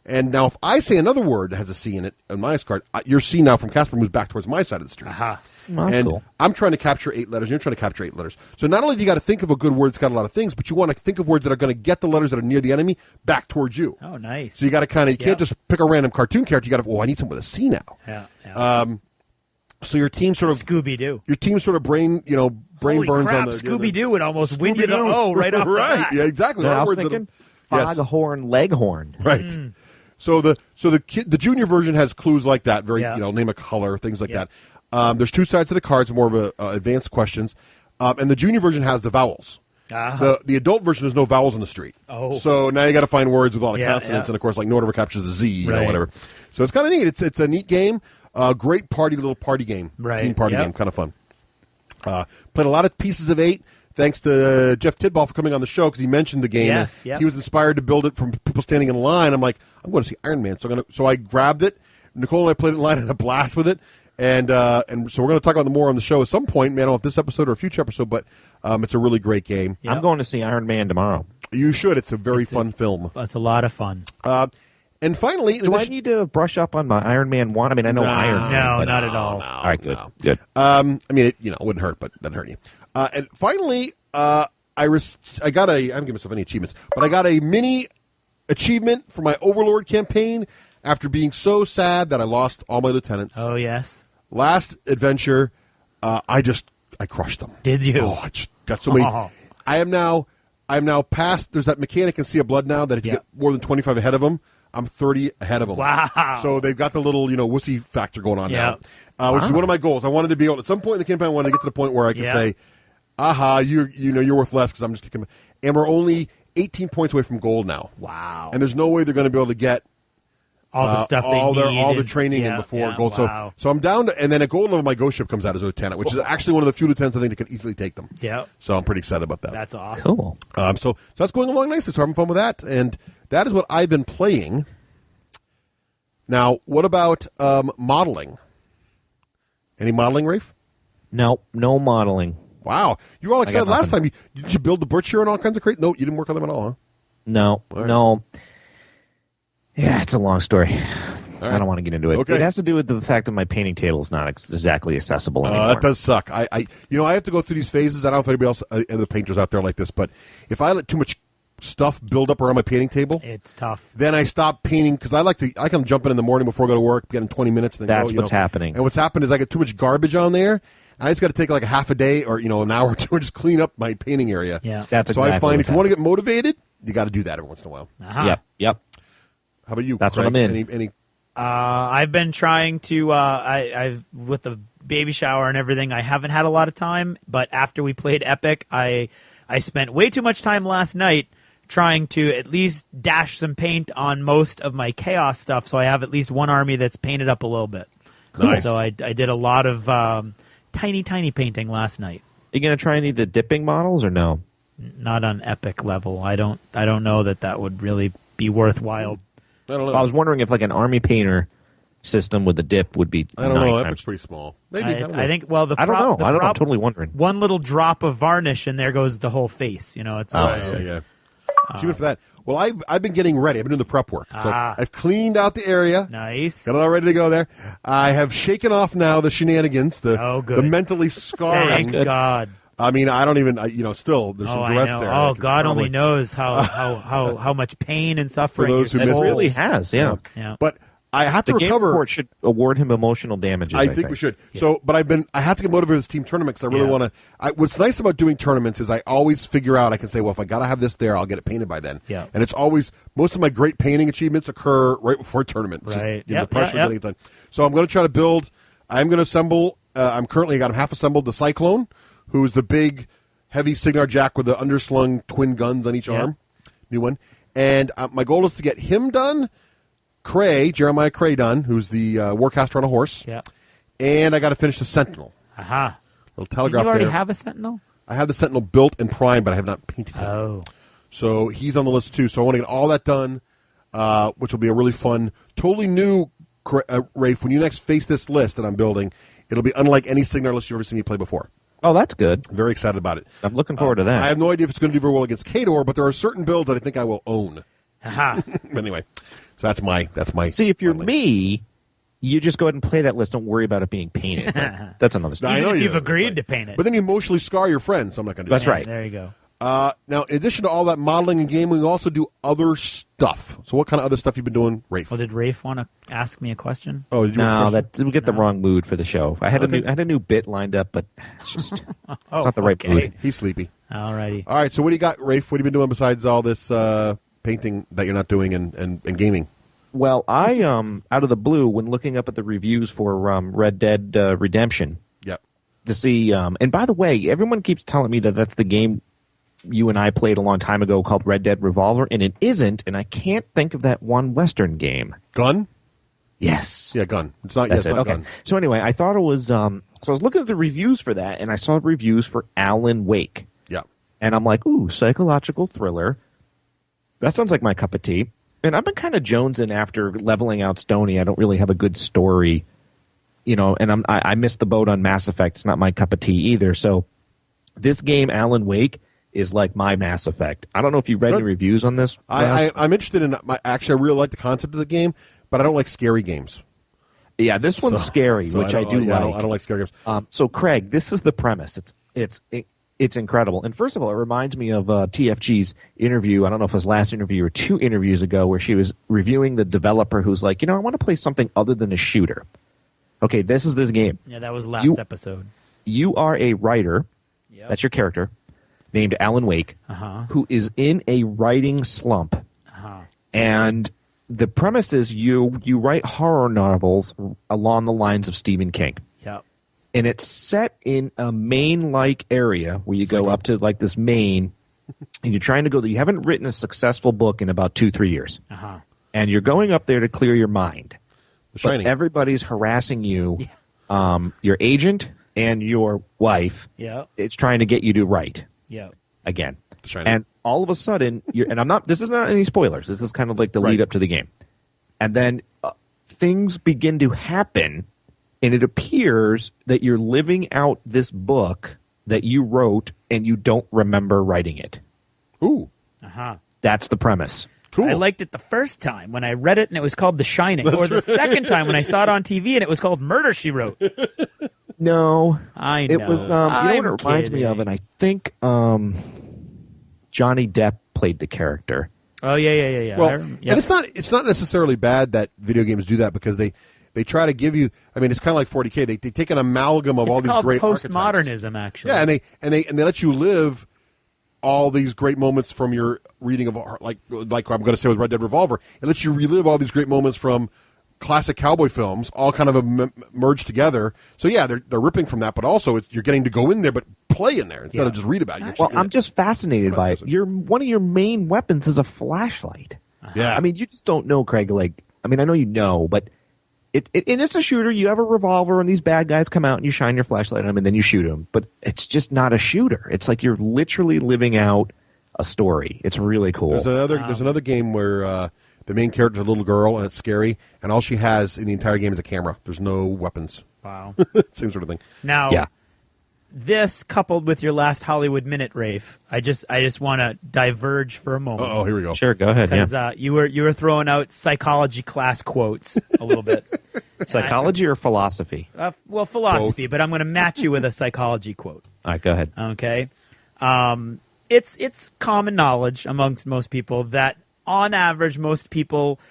And now, if I say another word that has a C in it on my card, your C now from Casper moves back towards my side of the street. That's cool. I'm trying to capture 8 letters, and you're trying to capture 8 letters. So not only do you got to think of a good word that's got a lot of things, but you want to think of words that are going to get the letters that are near the enemy back towards you. Oh, nice. So you got to you can't just pick a random cartoon character. You got to, I need something with a C now. So your team sort of Scooby-Doo. Your team sort of brain Holy burns crap, on the Scooby-Doo would almost win you the O right off the bat. Yeah, exactly. I was thinking foghorn leghorn. Right. So the junior version has clues like that, name a color, things like that. There's 2 sides to the cards, more of advanced questions, and the junior version has the vowels. The adult version has no vowels in the street. So now you got to find words with all the consonants, and of course, like no one ever captures the Z, whatever. So it's kind of neat. It's a neat game. Great little party game, team party game, kind of fun. Played a lot of pieces of 8. Thanks to Jeff Tidball for coming on the show, because he mentioned the game. Yes, He was inspired to build it from people standing in line. I'm like, I'm going to see Iron Man, so I grabbed it. Nicole and I played it in line and had a blast with it. And so we're going to talk about more on the show at some point. Man, I don't know if this episode or a future episode, but it's a really great game. I'm going to see Iron Man tomorrow. You should. It's a very fun film. It's a lot of fun. And finally, do I need to brush up on my Iron Man 1? I mean, I know Iron Man. No, not at all. All right, good. Good. I mean, it wouldn't hurt, but it doesn't hurt you. And finally, I haven't given myself any achievements, but I got a mini achievement for my Overlord campaign after being so sad that I lost all my lieutenants. Oh, yes. Last adventure, I crushed them. Did you? Oh, I just got so many. I am now past. There's that mechanic in Sea of Blood now that if you get more than 25 ahead of them, I'm 30 ahead of them. Wow. So they've got the little, wussy factor going on now, which is one of my goals. I wanted to be able, at some point in the campaign, I wanted to get to the point where I can say, aha, you're worth less because I'm just kicking. And we're only 18 points away from gold now. Wow. And there's no way they're going to be able to get all the stuff they need. All the training in before gold. Wow. So I'm down to, and then at gold level, my ghost ship comes out as a lieutenant, which is actually one of the few lieutenants I think that can easily take them. Yeah. So I'm pretty excited about that. That's awesome. Cool. So that's going along nicely. So I'm having fun with that, and that is what I've been playing. Now, what about modeling? Any modeling, Raef? No modeling. Wow. You were all excited last time. Did you build the butcher and all kinds of crazy? No, you didn't work on them at all, huh? No. Right. No. Yeah, it's a long story. Right. I don't want to get into it. Okay. It has to do with the fact that my painting table is not exactly accessible anymore. That does suck. I have to go through these phases. I don't know if anybody else, any of the painters out there like this, but if I let too much stuff build up around my painting table, it's tough. Then I stop painting because I can jump in the morning before I go to work, get in 20 minutes. And then That's what's happening. And what's happened is I get too much garbage on there. I just got to take like a half a day or an hour or two and just clean up my painting area. Yeah, that's so exactly I find if you want to get motivated, you got to do that every once in a while. Yep. How about you? That's Craig? what I'm in. Any I've been trying to. I've with the baby shower and everything. I haven't had a lot of time, but after we played Epic, I spent way too much time last night trying to at least dash some paint on most of my chaos stuff, so I have at least one army that's painted up a little bit. Nice. So I did a lot of tiny painting last night. Are you going to try any of the dipping models or no? Not on Epic level. I don't know that would really be worthwhile. I don't know. I was wondering if like an army painter system with a dip would be. I don't know. Epic's pretty small. Maybe. I think. Well, I don't know. I'm totally wondering. One little drop of varnish and there goes the whole face. It's. Yeah. Achievement for that. Well, I've been getting ready. I've been doing the prep work. So I've cleaned out the area. Nice. Got it all ready to go there. I have shaken off now the shenanigans, the mentally scarring. Thank God. I mean, I don't even, still, there's some duress there. Oh, God only knows how much pain and suffering for those who it really has, yeah. But I have to recover. recover. Game Report should award him emotional damages. I think we should. Yeah. So, but I have to get motivated for this team tournament because I really want to. What's nice about doing tournaments is I always figure out. I can say, well, if I got to have this there, I'll get it painted by then. Yeah. And it's always most of my great painting achievements occur right before a tournament. Right. The pressure of getting it done. So I'm going to try to build. I'm going to assemble. I got him half assembled. The Cyclone, who is the big, heavy Signar Jack with the underslung twin guns on each arm. New one. And my goal is to get him done. Jeremiah Cray done, who's the Warcaster on a horse. Yeah. And I got to finish the Sentinel. Aha. Little telegraph. Did you already there. have a Sentinel? I have the Sentinel built and primed, but I have not painted it. Oh. So he's on the list too. So I want to get all that done, which will be a really fun, totally new, Raef, when you next face this list that I'm building, it'll be unlike any Signar list you've ever seen me play before. Oh, that's good. I'm very excited about it. I'm looking forward to that. I have no idea if it's going to do very well against Khador, but there are certain builds that I think I will own. Aha. But anyway, so that's my. See, if you're me, you just go ahead and play that list. Don't worry about it being painted. That's another story. Even if you've agreed to paint it. But then you emotionally scar your friends, so I'm not going to do that. That's right. There you go. Now, in addition to all that modeling and gaming, we also do other stuff. So what kind of other stuff you been doing, Raef? Well, did Raef want to ask me a question? Oh, did you? No, we get the wrong mood for the show. I had a new bit lined up, but it's just it's not the right mood. He's sleepy. All righty. All right, so what do you got, Raef? What have you been doing besides all this painting that you're not doing and gaming? Well, I out of the blue, when looking up at the reviews for Red Dead Redemption, to see, and by the way, everyone keeps telling me that that's the game you and I played a long time ago called Red Dead Revolver, and it isn't, and I can't think of that one Western game. Gun? Yes. Yeah, Gun. It's not That's yet. it. Okay. Gun. So anyway, I thought it was, so I was looking at the reviews for that, and I saw reviews for Alan Wake. Yeah. And I'm like, ooh, psychological thriller. That sounds like my cup of tea. And I've been kind of jonesing after leveling out Stoney. I don't really have a good story, and I missed the boat on Mass Effect. It's not my cup of tea either. So this game, Alan Wake, is like my Mass Effect. I don't know if you read any reviews on this. I'm interested in actually, I really like the concept of the game, but I don't like scary games. Yeah, this one's scary, which I do like. I don't like scary games. So, Craig, this is the premise. It's incredible. And first of all, it reminds me of TFG's interview. I don't know if it was last interview or 2 interviews ago, where she was reviewing the developer who's like, I want to play something other than a shooter. Okay, this is this game. Yeah, that was last episode. You are a writer. Yep. That's your character, named Alan Wake, who is in a writing slump. And the premise is you write horror novels along the lines of Stephen King. Yep. And it's set in a Maine-like area where you go up to like this Maine, and you're trying to go there. You haven't written a successful book in about 2-3 years. And you're going up there to clear your mind. But everybody's harassing you, your agent and your wife. Yeah. It's trying to get you to write. Yeah. Again. And all of a sudden, this is not any spoilers. This is kind of like the lead up to the game. And then things begin to happen, and it appears that you're living out this book that you wrote and you don't remember writing it. Ooh. That's the premise. Cool. I liked it the first time when I read it and it was called The Shining, or the second time when I saw it on TV and it was called Murder, She Wrote. No. I know. It was, you know what it reminds me of, and I think Johnny Depp played the character. Oh, yeah. Well, and it's not necessarily bad that video games do that, because they try to give you, I mean, it's kind of like 40K. They take an amalgam of all these great archetypes. It's called postmodernism, actually. Yeah, and they let you live all these great moments from your reading of, like I'm going to say with Red Dead Revolver. It lets you relive all these great moments from classic cowboy films, all kind of merged together. So yeah, they're ripping from that, but also you're getting to go in there, but play in there instead of just read about it. Well, I'm just fascinated by it. One of your main weapons is a flashlight. Yeah, I mean, you just don't know, Craig. Like, I mean, I know you know, but it's a shooter. You have a revolver, and these bad guys come out, and you shine your flashlight on them, and then you shoot them. But it's just not a shooter. It's like you're literally living out a story. It's really cool. There's another game where the main character's a little girl, and it's scary, and all she has in the entire game is a camera. There's no weapons. Wow. Same sort of thing. Now, this coupled with your last Hollywood Minute, Raef, I just want to diverge for a moment. Oh, here we go. Sure, go ahead. Because you were throwing out psychology class quotes a little bit. Psychology or philosophy? Well, philosophy, Both. but I'm going to match you with a psychology quote. All right, go ahead. Okay. It's common knowledge amongst most people that on average, most people,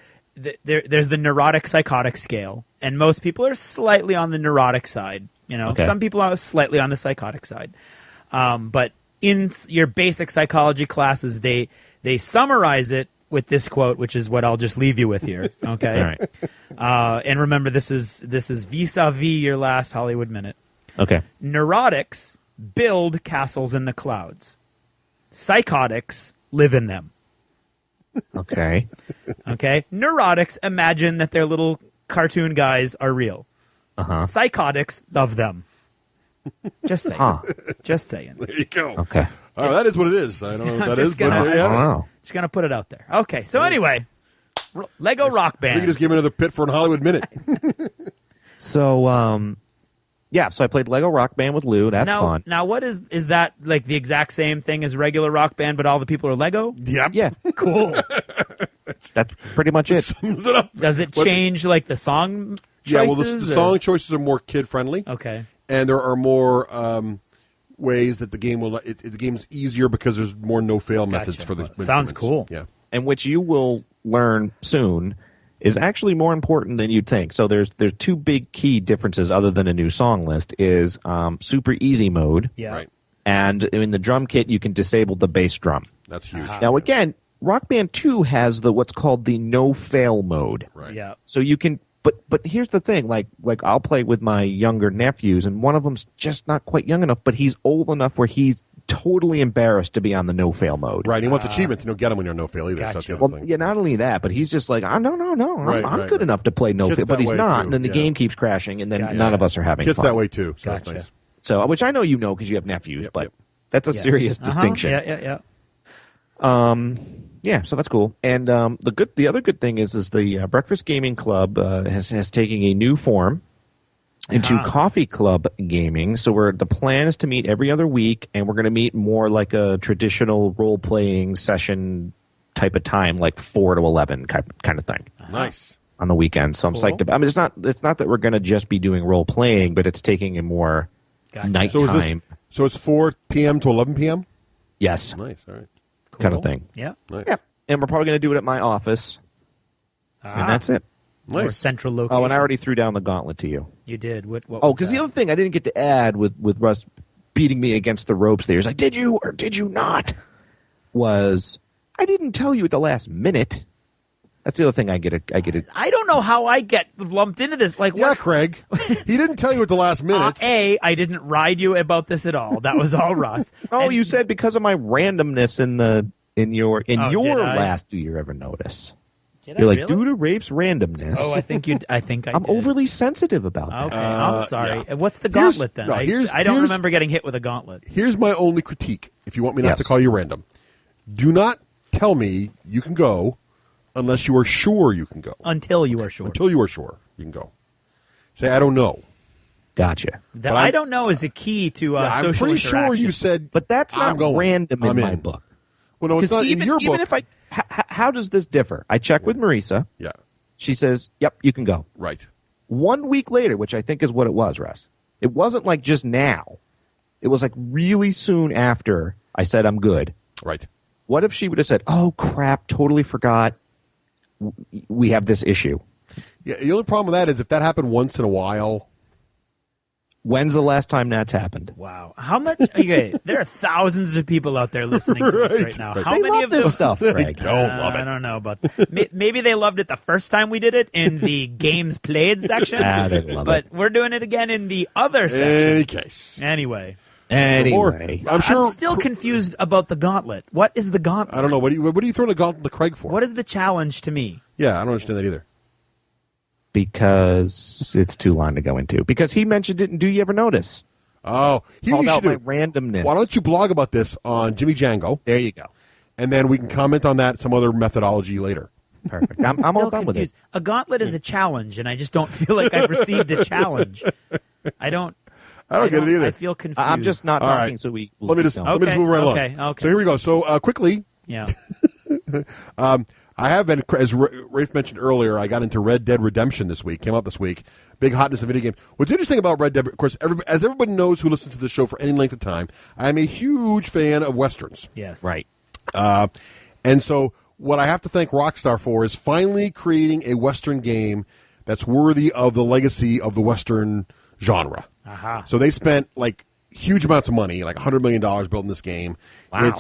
there's the neurotic psychotic scale, and most people are slightly on the neurotic side. Some people are slightly on the psychotic side. But in your basic psychology classes, they summarize it with this quote, which is what I'll just leave you with here. Okay. All right. And remember, this is vis-a-vis your last Hollywood Minute. Okay. Neurotics build castles in the clouds. Psychotics live in them. Okay. Okay. Neurotics imagine that their little cartoon guys are real. Uh-huh. Psychotics love them. Just saying. Huh. Just saying. There you go. Okay. All right, that is what it is. I don't know what that is, but I there you don't have it. know. Just gonna put it out there. Okay. So anyway, Lego Rock We can Band. just give him another pit for a Hollywood Minute. So, so I played Lego Rock Band with Lou. That's fun. Now, what is that like the exact same thing as regular Rock Band, but all the people are Lego? Yep. Yeah. Cool. That's pretty much it. Sums it up. Does it change like the song Yeah, choices? well, the or- song choices are more kid-friendly. Okay. And there are more ways that the game will. The game's easier because there's more no-fail methods Gotcha. for the. Sounds instruments. cool. Yeah. And which you will learn soon is actually more important than you'd think. So there's two big key differences other than a new song list is super easy mode. Yeah. Right. And in the drum kit, you can disable the bass drum. That's huge. Now, again, Rock Band 2 has what's called the no-fail mode. Right. Yeah. So you can, but here's the thing, like I'll play with my younger nephews, and one of them's just not quite young enough, but he's old enough where he's totally embarrassed to be on the no-fail mode. Right. And he wants achievements. You don't get them when you're no-fail either. So that's the other Well, thing. yeah, not only that, but he's just like, no, Right, I'm right, good right. enough to play no-fail, Kids but that he's way, not, too. and then the Yeah. game keeps crashing, and then Gotcha. none of us are having Kids fun. that way too. So Gotcha. that's nice. So, which I know you know because you have nephews, Yep, but yep. that's a serious distinction. Yeah. Yeah, so that's cool. And the other good thing is the Breakfast Gaming Club has taken a new form into Coffee Club Gaming. So the plan is to meet every other week, and we're going to meet more like a traditional role playing session type of time, like 4 to 11 kind of thing. Nice. On the weekends. So I'm Cool. psyched about. I mean, it's not that we're going to just be doing role playing, but it's taking a more Gotcha. nighttime. So it's 4 p.m. to 11 p.m. Yes, Nice. All right. kind of Cool. thing. Yeah. Nice. Yeah, and we're probably going to do it at my office, and that's it. More Nice. central location. Oh, and I already threw down the gauntlet to you. You did. What Oh, was because that? the other thing I didn't get to add with Russ beating me against the ropes there is like, did you or did you not? Was I didn't tell you at the last minute. That's the other thing I get it. I don't know how I get lumped into this. Like, Yeah, what? Craig. He didn't tell you at the last minute. I didn't ride you about this at all. That was all Russ. Oh, And- you said because of my randomness in your did I? last Do You Ever Notice? Did You're I like, really? due to Rafe's randomness. Oh, I think I did. I'm overly sensitive about that. Okay, I'm sorry. yeah. What's the gauntlet then? no, I here's- don't here's- remember getting hit with a gauntlet. Here's my only critique. If you want me not Yes. to call you random, do not tell me you can go unless you are sure you can go. Until you are sure. Until you are sure you can go. Say, I don't know. Gotcha. That But I I'm- don't know is a key to Yeah, I'm social pretty sure interaction. you said, But that's I'm not going. random in I'm my in. book. Well, no, it's Because not in your even book. if how does this differ? I check with Marisa. Yeah, She says, "Yep, you can go." right. 1 week later, which I think is what it was, Russ. It wasn't like just now. It was like really soon after I said I'm good. Right. What if she would have said, "Oh crap, totally forgot. We have this issue." Yeah, the only problem with that is if that happened once in a while. When's the last time that's happened? Wow. How much? Okay, there are thousands of people out there listening to this right now. Right. How They many love of this them? stuff, Craig. Don't love it. I don't know about that. Maybe they loved it the first time we did it in the games played section. They love but it. we're doing it again in the other In section. any case. Anyway. Anyway, I'm sure. I'm still confused about the gauntlet. What is the gauntlet? I don't know. What are you throwing the gauntlet to Craig for? What is the challenge to me? Yeah, I don't understand that either. because it's too long to go into. Because he mentioned it in Do You Ever Notice? Oh, here Called you out should my do. randomness. Why don't you blog about this on Jimmy Django, There you go. and then we can comment on that some other methodology later. Perfect. I'm Still all done with it. confused. A gauntlet is a challenge, and I just don't feel like I've received a challenge. I don't get it either. I feel confused. I'm just not All talking, right. so we. Let me just no. let me just Okay, move right okay, along. okay. So here we go. So quickly, Yeah. I have been, as Raef mentioned earlier, I got into Red Dead Redemption this week. Came out this week. Big hotness of video games. What's interesting about Red Dead, of course, as everybody knows who listens to the show for any length of time, I'm a huge fan of westerns. Yes. Right. And so what I have to thank Rockstar for is finally creating a Western game that's worthy of the legacy of the Western genre. Uh-huh. So they spent like huge amounts of money, like $100 million building this game. Wow.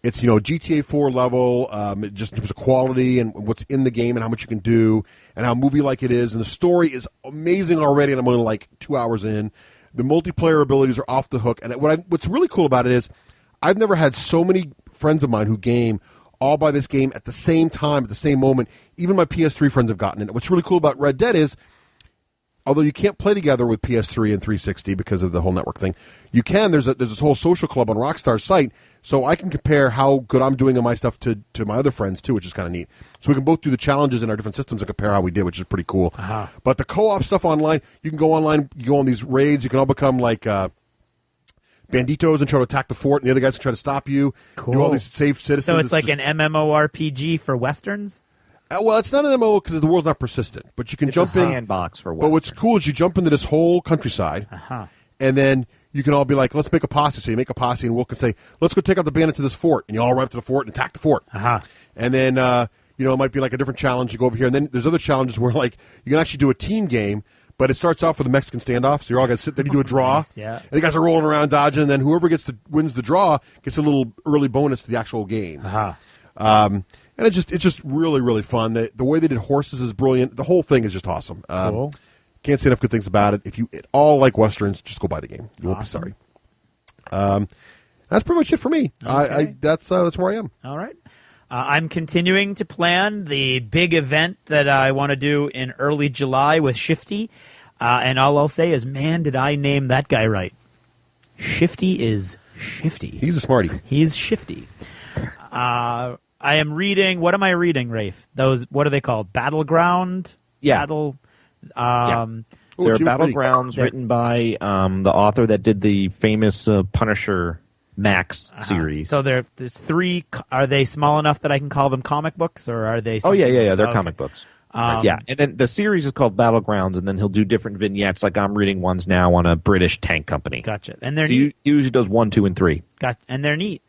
It's GTA 4 level, just in terms of quality and what's in the game and how much you can do and how movie-like it is. And the story is amazing already, and I'm only like 2 hours in. The multiplayer abilities are off the hook. And what's really cool about it is I've never had so many friends of mine who game all buy this game at the same time, at the same moment. Even my PS3 friends have gotten it. What's really cool about Red Dead is, although you can't play together with PS3 and 360 because of the whole network thing, you can. There's this whole social club on Rockstar's site, so I can compare how good I'm doing on my stuff to my other friends, too, which is kind of neat. So we can both do the challenges in our different systems and compare how we did, which is pretty cool. Uh-huh. But the co-op stuff online, you can go online, you go on these raids, you can all become like banditos and try to attack the fort, and the other guys can try to stop you. Cool. Do all these safe citizens. So it's like an MMORPG for Westerns? Well, it's not an MMO because the world's not persistent, but you can jump in. It's a sandbox for Western. But what's cool is you jump into this whole countryside, and then you can all be like, let's make a posse. So you make a posse, and Will can say, let's go take out the bandits to this fort. And you all run up to the fort and attack the fort. And then, it might be like a different challenge. You go over here, and then there's other challenges where, like, you can actually do a team game, but it starts off with a Mexican standoff. So you're all going to sit there, you do a draw. Nice, yeah. And the guys are rolling around, dodging, and then whoever wins the draw gets a little early bonus to the actual game. And it's just really, really fun. The way they did horses is brilliant. The whole thing is just awesome. Cool. Can't say enough good things about it. If you at all like Westerns, just go buy the game. You won't be sorry. That's pretty much it for me. Okay. That's where I am. All right. I'm continuing to plan the big event that I want to do in early July with Shifty. And all I'll say is, man, did I name that guy right. Shifty is shifty. He's a smarty. He's shifty. I am reading. What am I reading, Raef? What are they called? Battleground? Yeah. Battle. They're Battlegrounds written by the author that did the famous Punisher Max series. So there's three. Are they small enough that I can call them comic books, or are they? Oh yeah. They're okay. comic books. Yeah, and then the series is called Battlegrounds, and then he'll do different vignettes. Like I'm reading ones now on a British tank company. Gotcha. And they're neat. He usually does 1, 2, and 3. And they're neat.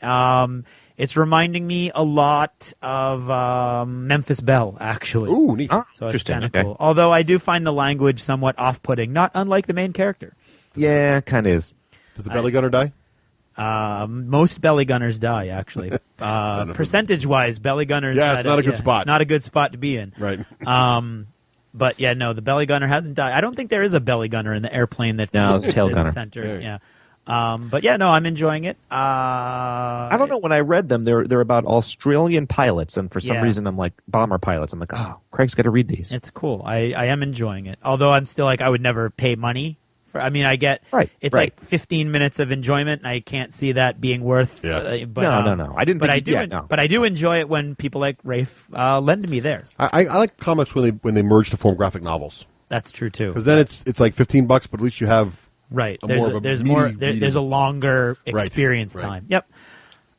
It's reminding me a lot of Memphis Belle, actually. Ooh, neat. So interesting. It's kind of cool. Although I do find the language somewhat off-putting, not unlike the main character. Yeah, kind of is. Does the belly gunner die? Most belly gunners die, actually. Percentage-wise, belly gunners... Yeah, it's not a good spot. It's not a good spot to be in. Right. But, yeah, no, the belly gunner hasn't died. I don't think there is a belly gunner in the airplane that... No, it's a tail gunner. Center. Yeah. But, yeah, no, I'm enjoying it. I don't know. When I read them, they're about Australian pilots, and for some reason I'm like, bomber pilots. I'm like, oh, Craig's got to read these. It's cool. I am enjoying it. Although I'm still like, I would never pay money. I get it's like 15 minutes of enjoyment, and I can't see that being worth. Yeah. No. I didn't. But But I do enjoy it when people like Raef lend me theirs. I like comics when they merge to form graphic novels. That's true too. Because then it's like $15, but at least you have there's a longer experience time. Yep.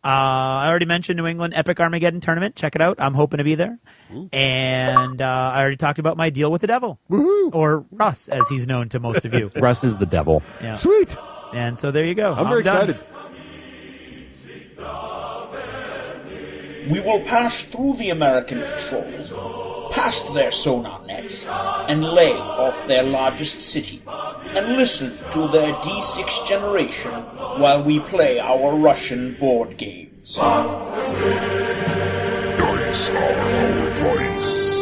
I already mentioned New England Epic Armageddon Tournament. Check it out. I'm hoping to be there. Ooh. And I already talked about my deal with the devil. Woohoo! Or Russ, as he's known to most of you. Russ is the devil. Yeah. Sweet. And so there you go. I'm very excited. We will pass through the American patrols, past their sonar nets, and lay off their largest city, and listen to their D6 generation while we play our Russian board games. Dice are our voice.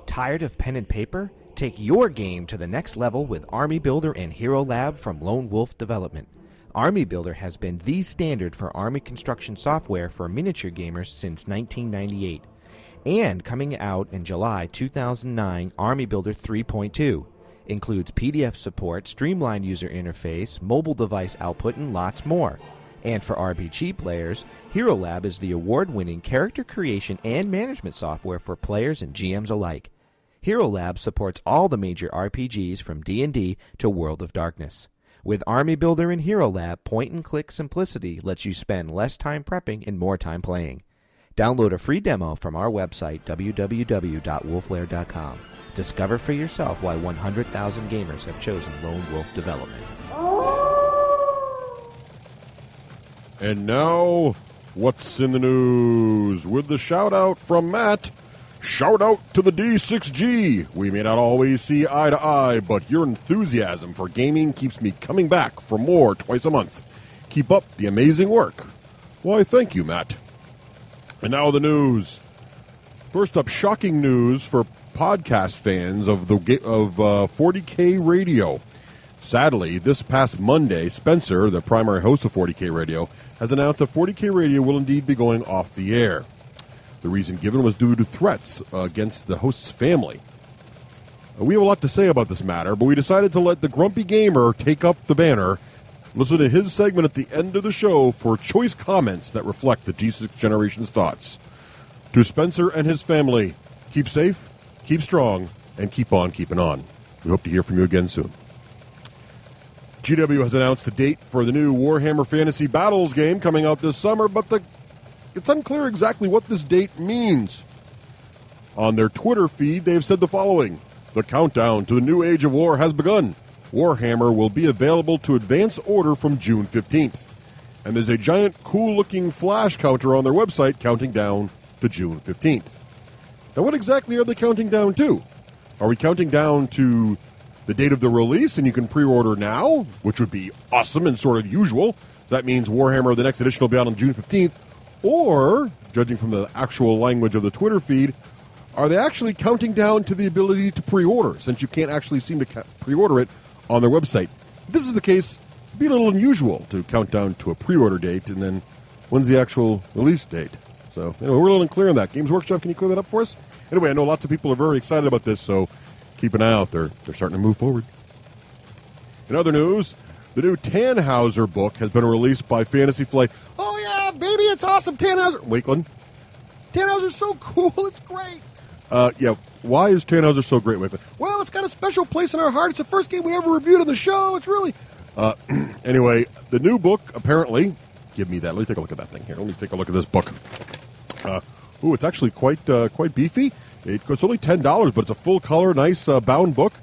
Tired of pen and paper? Take your game to the next level with Army Builder and Hero Lab from Lone Wolf Development. Army Builder has been the standard for Army construction software for miniature gamers since 1998. And coming out in July 2009, Army Builder 3.2 includes PDF support, streamlined user interface, mobile device output, and lots more. And for RPG players, Hero Lab is the award-winning character creation and management software for players and GMs alike. Hero Lab supports all the major RPGs from D&D to World of Darkness. With Army Builder and Hero Lab, point-and-click simplicity lets you spend less time prepping and more time playing. Download a free demo from our website, www.wolflair.com. Discover for yourself why 100,000 gamers have chosen Lone Wolf Development. And now, what's in the news? With the shout-out from Matt, shout out to the D6G. We may not always see eye to eye, but your enthusiasm for gaming keeps me coming back for more twice a month. Keep up the amazing work. Why, thank you, Matt. And now the news. First up, shocking news for podcast fans of 40K Radio. Sadly, this past Monday, Spencer, the primary host of 40K Radio, has announced that 40K Radio will indeed be going off the air. The reason given was due to threats against the host's family. We have a lot to say about this matter, but we decided to let the Grumpy Gamer take up the banner. Listen to his segment at the end of the show for choice comments that reflect the G6 generation's thoughts. To Spencer and his family, keep safe, keep strong, and keep on keeping on. We hope to hear from you again soon. GW has announced the date for the new Warhammer Fantasy Battles game coming out this summer, but it's unclear exactly what this date means. On their Twitter feed, they've said the following: the countdown to the new age of war has begun. Warhammer will be available to advance order from June 15th. And there's a giant cool-looking flash counter on their website counting down to June 15th. Now, what exactly are they counting down to? Are we counting down to the date of the release and you can pre-order now, which would be awesome and sort of usual? So that means Warhammer, the next edition, will be out on June 15th. Or, judging from the actual language of the Twitter feed, are they actually counting down to the ability to pre-order, since you can't actually seem to pre-order it on their website? If this is the case, it'd be a little unusual to count down to a pre-order date, and then when's the actual release date? So, anyway, we're a little unclear on that. Games Workshop, can you clear that up for us? Anyway, I know lots of people are very excited about this, so keep an eye out. They're starting to move forward. In other news, the new Tannhauser book has been released by Fantasy Flight. Oh, yeah, baby, it's awesome, Tannhauser. Wakeland. Tannhauser's so cool, it's great. Why is Tannhauser so great, Wakeland? Well, it's got a special place in our heart. It's the first game we ever reviewed on the show. It's really... Anyway, the new book, apparently... Give me that. Let me take a look at that thing here. Let me take a look at this book. It's actually quite beefy. It's only $10, but it's a full-color, nice bound book.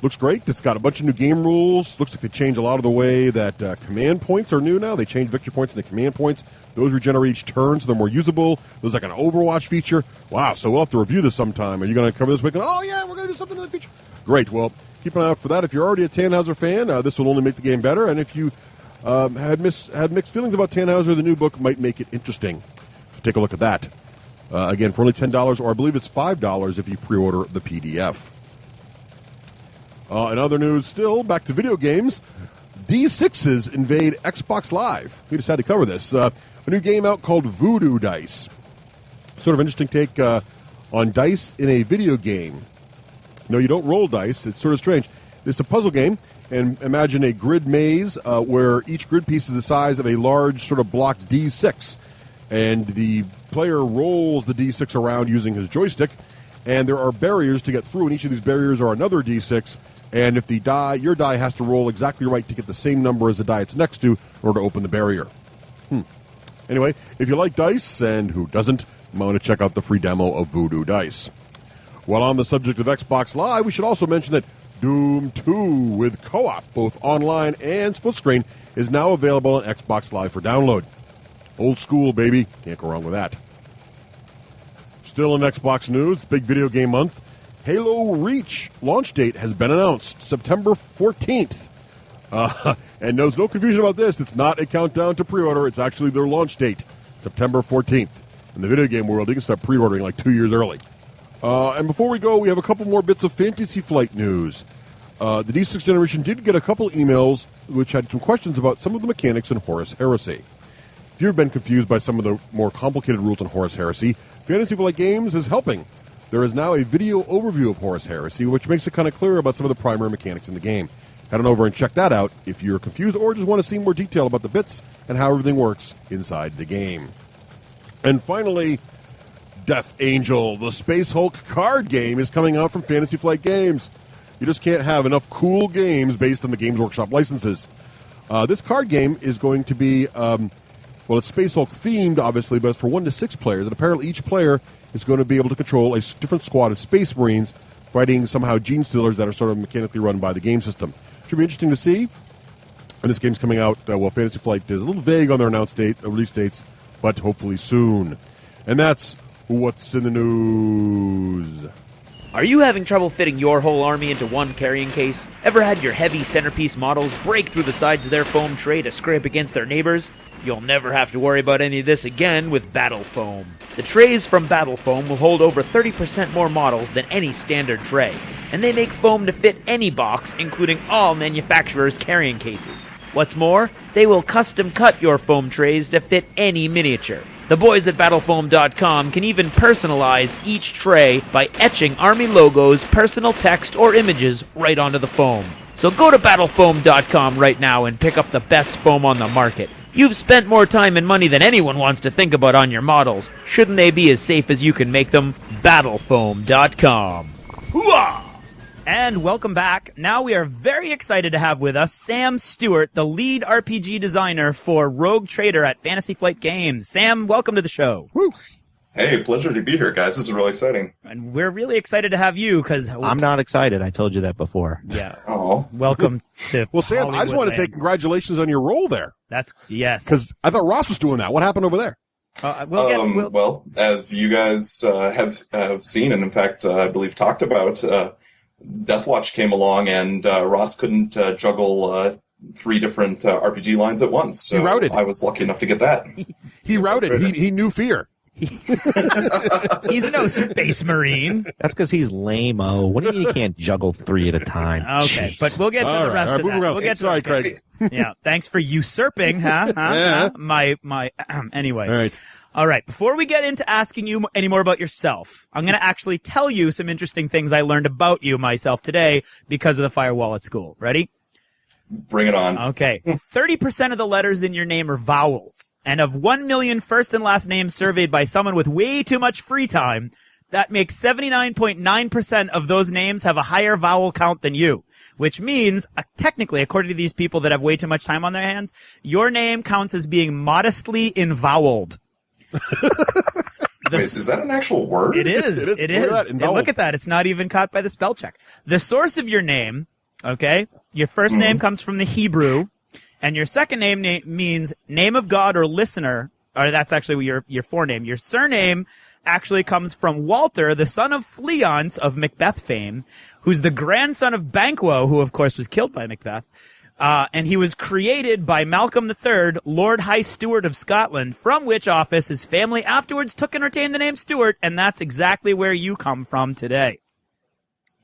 Looks great. It's got a bunch of new game rules. Looks like they changed a lot of the way that command points are new now. They changed victory points into command points. Those regenerate each turn, so they're more usable. There's like an Overwatch feature. Wow, so we'll have to review this sometime. Are you going to cover this week? Oh, yeah, we're going to do something in the future. Great. Well, keep an eye out for that. If you're already a Tannhauser fan, this will only make the game better. And if you had mixed feelings about Tannhauser, the new book might make it interesting. So take a look at that. Again, for only $10, or I believe it's $5 if you pre-order the PDF. In other news still, back to video games, D6s invade Xbox Live. We just had to cover this. A new game out called Voodoo Dice. Sort of interesting take on dice in a video game. No, you don't roll dice. It's sort of strange. It's a puzzle game, and imagine a grid maze where each grid piece is the size of a large sort of block D6. And the player rolls the D6 around using his joystick, and there are barriers to get through, and each of these barriers are another D6. And if your die has to roll exactly right to get the same number as the die it's next to in order to open the barrier. Anyway, if you like dice, and who doesn't, you might want to check out the free demo of Voodoo Dice. While on the subject of Xbox Live, we should also mention that Doom 2 with co-op, both online and split screen, is now available on Xbox Live for download. Old school, baby. Can't go wrong with that. Still in Xbox news, big video game month. Halo Reach launch date has been announced, September 14th. And there's no confusion about this. It's not a countdown to pre-order. It's actually their launch date, September 14th. In the video game world, you can start pre-ordering like 2 years early. And before we go, we have a couple more bits of Fantasy Flight news. The D6 generation did get a couple emails which had some questions about some of the mechanics in Horus Heresy. If you've been confused by some of the more complicated rules in Horus Heresy, Fantasy Flight Games is helping. There is now a video overview of Horus Heresy, which makes it kind of clear about some of the primary mechanics in the game. Head on over and check that out if you're confused or just want to see more detail about the bits and how everything works inside the game. And finally, Death Angel, the Space Hulk card game, is coming out from Fantasy Flight Games. You just can't have enough cool games based on the Games Workshop licenses. This card game is going to be, it's Space Hulk themed, obviously, but it's for 1 to 6 players, and apparently each player is going to be able to control a different squad of Space Marines fighting somehow gene stealers that are sort of mechanically run by the game system. Should be interesting to see. And this game's coming out, Fantasy Flight is a little vague on their release dates, but hopefully soon. And that's what's in the news. Are you having trouble fitting your whole army into one carrying case? Ever had your heavy centerpiece models break through the sides of their foam tray to scrape against their neighbors? You'll never have to worry about any of this again with Battle Foam. The trays from Battle Foam will hold over 30% more models than any standard tray, and they make foam to fit any box, including all manufacturers' carrying cases. What's more, they will custom cut your foam trays to fit any miniature. The boys at BattleFoam.com can even personalize each tray by etching Army logos, personal text, or images right onto the foam. So go to BattleFoam.com right now and pick up the best foam on the market. You've spent more time and money than anyone wants to think about on your models. Shouldn't they be as safe as you can make them? BattleFoam.com. Hooah! And welcome back. Now we are very excited to have with us Sam Stuart, the lead RPG designer for Rogue Trader at Fantasy Flight Games. Sam, welcome to the show. Woo. Hey, pleasure to be here, guys. This is really exciting. And we're really excited to have you because I'm not excited. I told you that before. Yeah. Oh. Welcome to Well, Sam, I just want to say congratulations on your role there. Yes. Because I thought Ross was doing that. What happened over there? Well, as you guys have seen, and in fact, I believe talked about, Deathwatch came along, and Ross couldn't juggle 3 different RPG lines at once. So he routed. I was lucky enough to get that. He routed. He knew fear. He's no Space Marine. That's because he's lame-o. What do you mean you can't juggle 3 at a time? Okay, Jeez. but we'll get to the rest of that. We'll get to Sorry, Craig. Yeah, thanks for usurping, Yeah. my anyway. All right. All right, before we get into asking you any more about yourself, I'm going to actually tell you some interesting things I learned about you myself today because of the firewall at school. Ready? Bring it on. Okay. 30% of the letters in your name are vowels. And of 1 million first and last names surveyed by someone with way too much free time, that makes 79.9% of those names have a higher vowel count than you. Which means, technically, according to these people that have way too much time on their hands, your name counts as being modestly invoweled. Wait, is that an actual word? It is. It is. And look at that. It's not even caught by the spell check. The source of your name, okay, your first name comes from the Hebrew, and your second name means name of God or listener, or that's actually your forename. Your surname actually comes from Walter, the son of Fleance of Macbeth fame, who's the grandson of Banquo, who of course was killed by Macbeth. And he was created by Malcolm III, Lord High Steward of Scotland, from which office his family afterwards took and retained the name Stuart, and that's exactly where you come from today.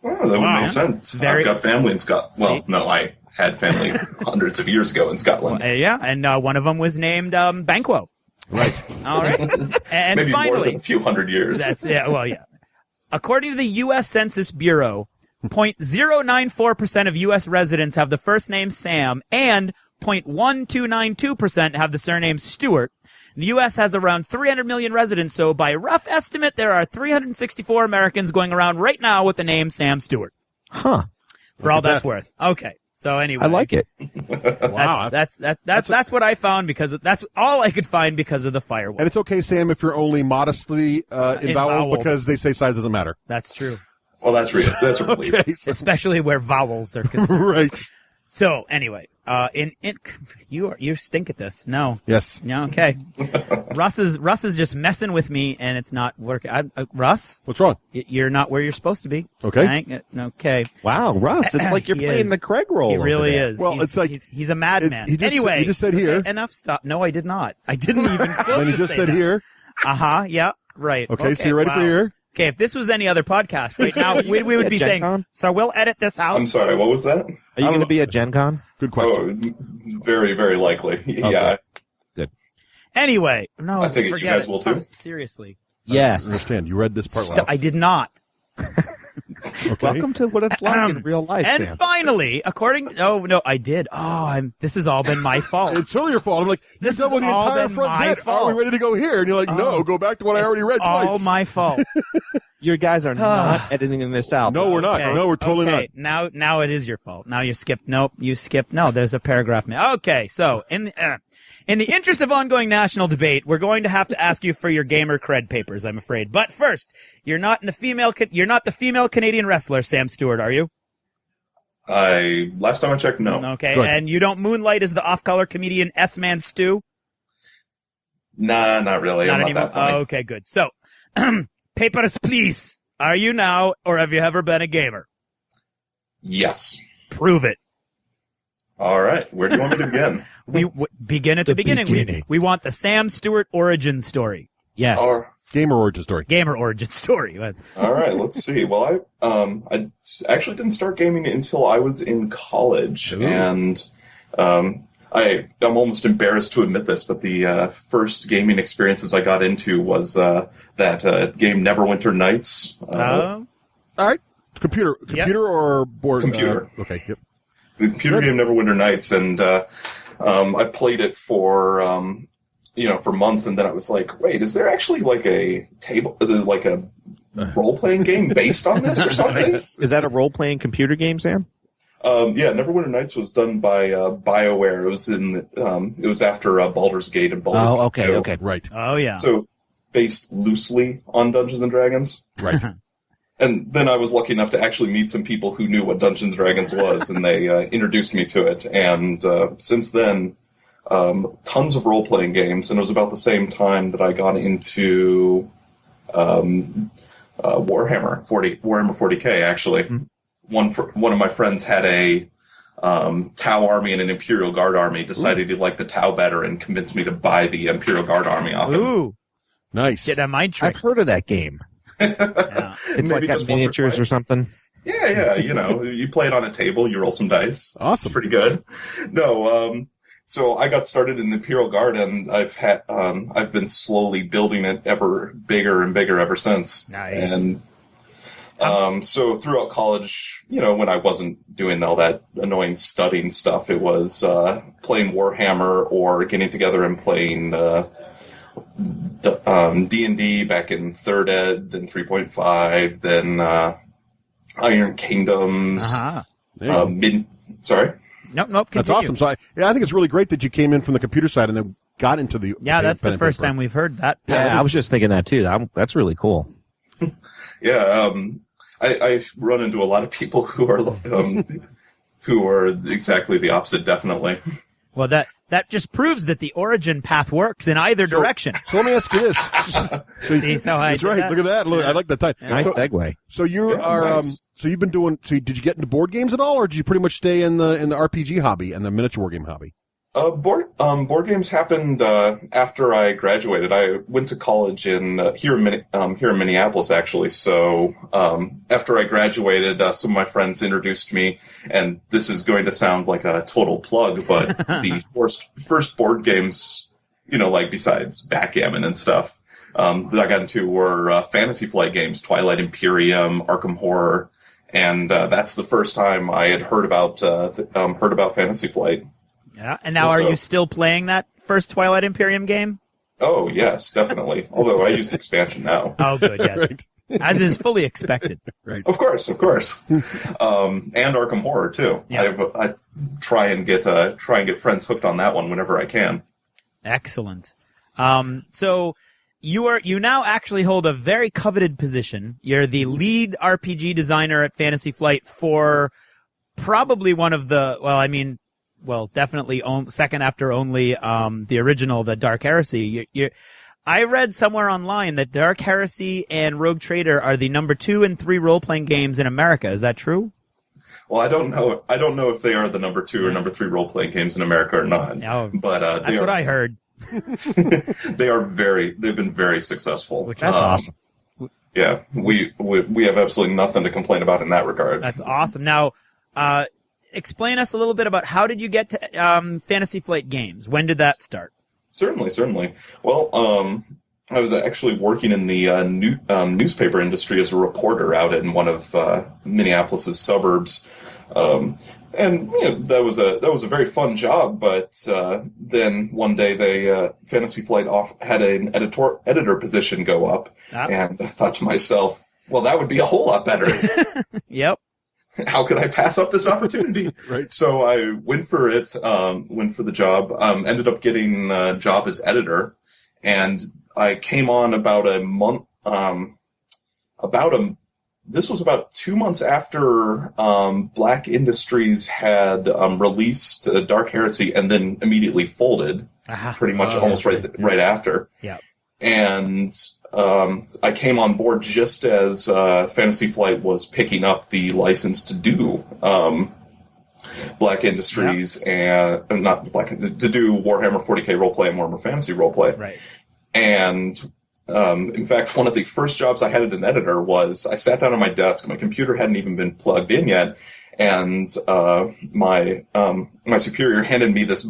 Oh, that would make sense. I've got family in Scotland. Well, no, I had family hundreds of years ago in Scotland. Yeah, and one of them was named Banquo. Right. All right. And maybe finally, more than a few hundred years. Yeah. According to the U.S. Census Bureau, 0.094% of U.S. residents have the first name Sam, and 0.1292% have the surname Stuart. The U.S. has around 300 million residents, so by rough estimate, there are 364 Americans going around right now with the name Sam Stuart. Huh. For all that's worth. Okay. So anyway. I like it. Wow. That's what I found that's all I could find because of the firewall. And it's okay, Sam, if you're only modestly invoweled because they say size doesn't matter. That's true. Well, that's real. That's a relief. Okay, especially where vowels are concerned. Right. So anyway, you stink at this. No. Yes. No. Okay. Russ is just messing with me, and it's not working. Russ, what's wrong? You're not where you're supposed to be. Okay. Okay. Wow, Russ, it's like you're playing the Craig role. He really there. is. Well, it's like he's a madman. Anyway, he just said here. Enough. Stop. No, I did not. I didn't even. Then he just said here. Yeah. Right. Okay. So you're ready for here. Okay, if this was any other podcast right now, we would be saying, so we'll edit this out. I'm sorry, what was that? Are you going to be at Gen Con? Good question. Oh, very, very likely. Okay. Yeah. Good. Anyway, no, I take it you guys will too? Seriously. Yes. I understand. You read this part loud. I did not. Okay. Welcome to what it's like in real life, And Sam. finally, no, I did. This has all been my fault. It's totally your fault. I'm like, this has all the entire been front my bit. fault. Are we ready to go here? And you're like, no, go back to what I already read twice. All my fault. You guys are not editing this out. No, we're not. Okay. No, we're totally not. Now it is your fault. Now you skipped. Nope, you skipped. No, there's a paragraph. Okay, so in In the interest of ongoing national debate, we're going to have to ask you for your gamer cred papers, I'm afraid. But first, you're not the female Canadian wrestler, Sam Stuart, are you? Last time I checked, no. Okay, and you don't moonlight as the off-color comedian S-Man Stu? Nah, not really. I'm not that funny. Okay, good. So, papers, please. Are you now, or have you ever been a gamer? Yes. Prove it. All right. Where do you want me to begin? We begin at the beginning. We want the Sam Stewart origin story. Yes. Gamer origin story. Gamer origin story. All right. Let's see. Well, I actually didn't start gaming until I was in college. Ooh. And I'm almost embarrassed to admit this, but the first gaming experiences I got into was that game Neverwinter Nights. All right. Computer or board? Computer. Okay, yep. The computer game Neverwinter Nights, and I played it for for months, and then I was like, wait, is there actually like a role-playing game based on this or something? Is that a role-playing computer game, Sam? Yeah, Neverwinter Nights was done by BioWare. It was after Baldur's Gate and Baldur's Gate 2. Okay, right. Oh yeah. So based loosely on Dungeons and Dragons, right. And then I was lucky enough to actually meet some people who knew what Dungeons & Dragons was, and they introduced me to it. And since then, tons of role-playing games, and it was about the same time that I got into Warhammer 40K, actually. Mm-hmm. One of my friends had a Tau army and an Imperial Guard army, decided he liked the Tau better, and convinced me to buy the Imperial Guard army off him. Ooh. Nice. Get that mind trick. I've heard of that game. Yeah. It's like got miniatures or something. Yeah, you play it on a table, you roll some dice. Awesome. It's pretty good. No, so I got started in the Imperial Guard, and I've been slowly building it ever bigger and bigger ever since. Nice. And so throughout college, when I wasn't doing all that annoying studying stuff, it was playing Warhammer or getting together and playing D&D back in 3rd ed, then 3.5, then Iron Kingdoms. Sorry? Nope, continue. That's awesome. So I think it's really great that you came in from the computer side and then got into the... Yeah, that's the first time we've heard that. Yeah, I was just thinking that too. That's really cool. Yeah, I run into a lot of people who are exactly the opposite, definitely. Well, that just proves that the origin path works in either direction. So let me ask you this. See how I That's right. that? Look at that. Look, I like that title. Nice segue. So nice. So you've been doing. So did you get into board games at all, or did you pretty much stay in the RPG hobby and the miniature war game hobby? Board games happened after I graduated. I went to college here in Minneapolis, actually. So after I graduated, some of my friends introduced me, and this is going to sound like a total plug, but the first board games, like besides backgammon and stuff, that I got into were Fantasy Flight games, Twilight Imperium, Arkham Horror, and that's the first time I had heard about Fantasy Flight. Yeah, and now are you still playing that first Twilight Imperium game? Oh, yes, definitely. Although I use the expansion now. Oh, good, yes. Right. As is fully expected. Right. Of course. And Arkham Horror, too. Yeah. I try and get friends hooked on that one whenever I can. Excellent. So you now actually hold a very coveted position. You're the lead RPG designer at Fantasy Flight for probably one of the, definitely second after only the original, the Dark Heresy. I read somewhere online that Dark Heresy and Rogue Trader are the number 2 and 3 role-playing games in America. Is that true? Well, I don't know if they are the number 2 or number 3 role-playing games in America or not. No, but that's what I heard. They've been very successful. Which that's awesome. Yeah, we have absolutely nothing to complain about in that regard. That's awesome. Now, explain us a little bit about how did you get to Fantasy Flight Games? When did that start? Certainly. Well, I was actually working in the newspaper industry as a reporter out in one of Minneapolis's suburbs, and that was a very fun job. But then one day Fantasy Flight had an editor position go up, and I thought to myself, well, that would be a whole lot better. Yep. how could I pass up this opportunity? Right. So I went for it, went for the job, ended up getting a job as editor, and I came on about a month, this was about 2 months after Black Industries had released Dark Heresy and then immediately folded, pretty much almost right after. Yeah. And I came on board just as Fantasy Flight was picking up the license to do Black Industries and to do Warhammer 40k roleplay and Warhammer Fantasy roleplay. Right. And in fact, one of the first jobs I had as an editor was I sat down at my desk. My computer hadn't even been plugged in yet, and my superior handed me this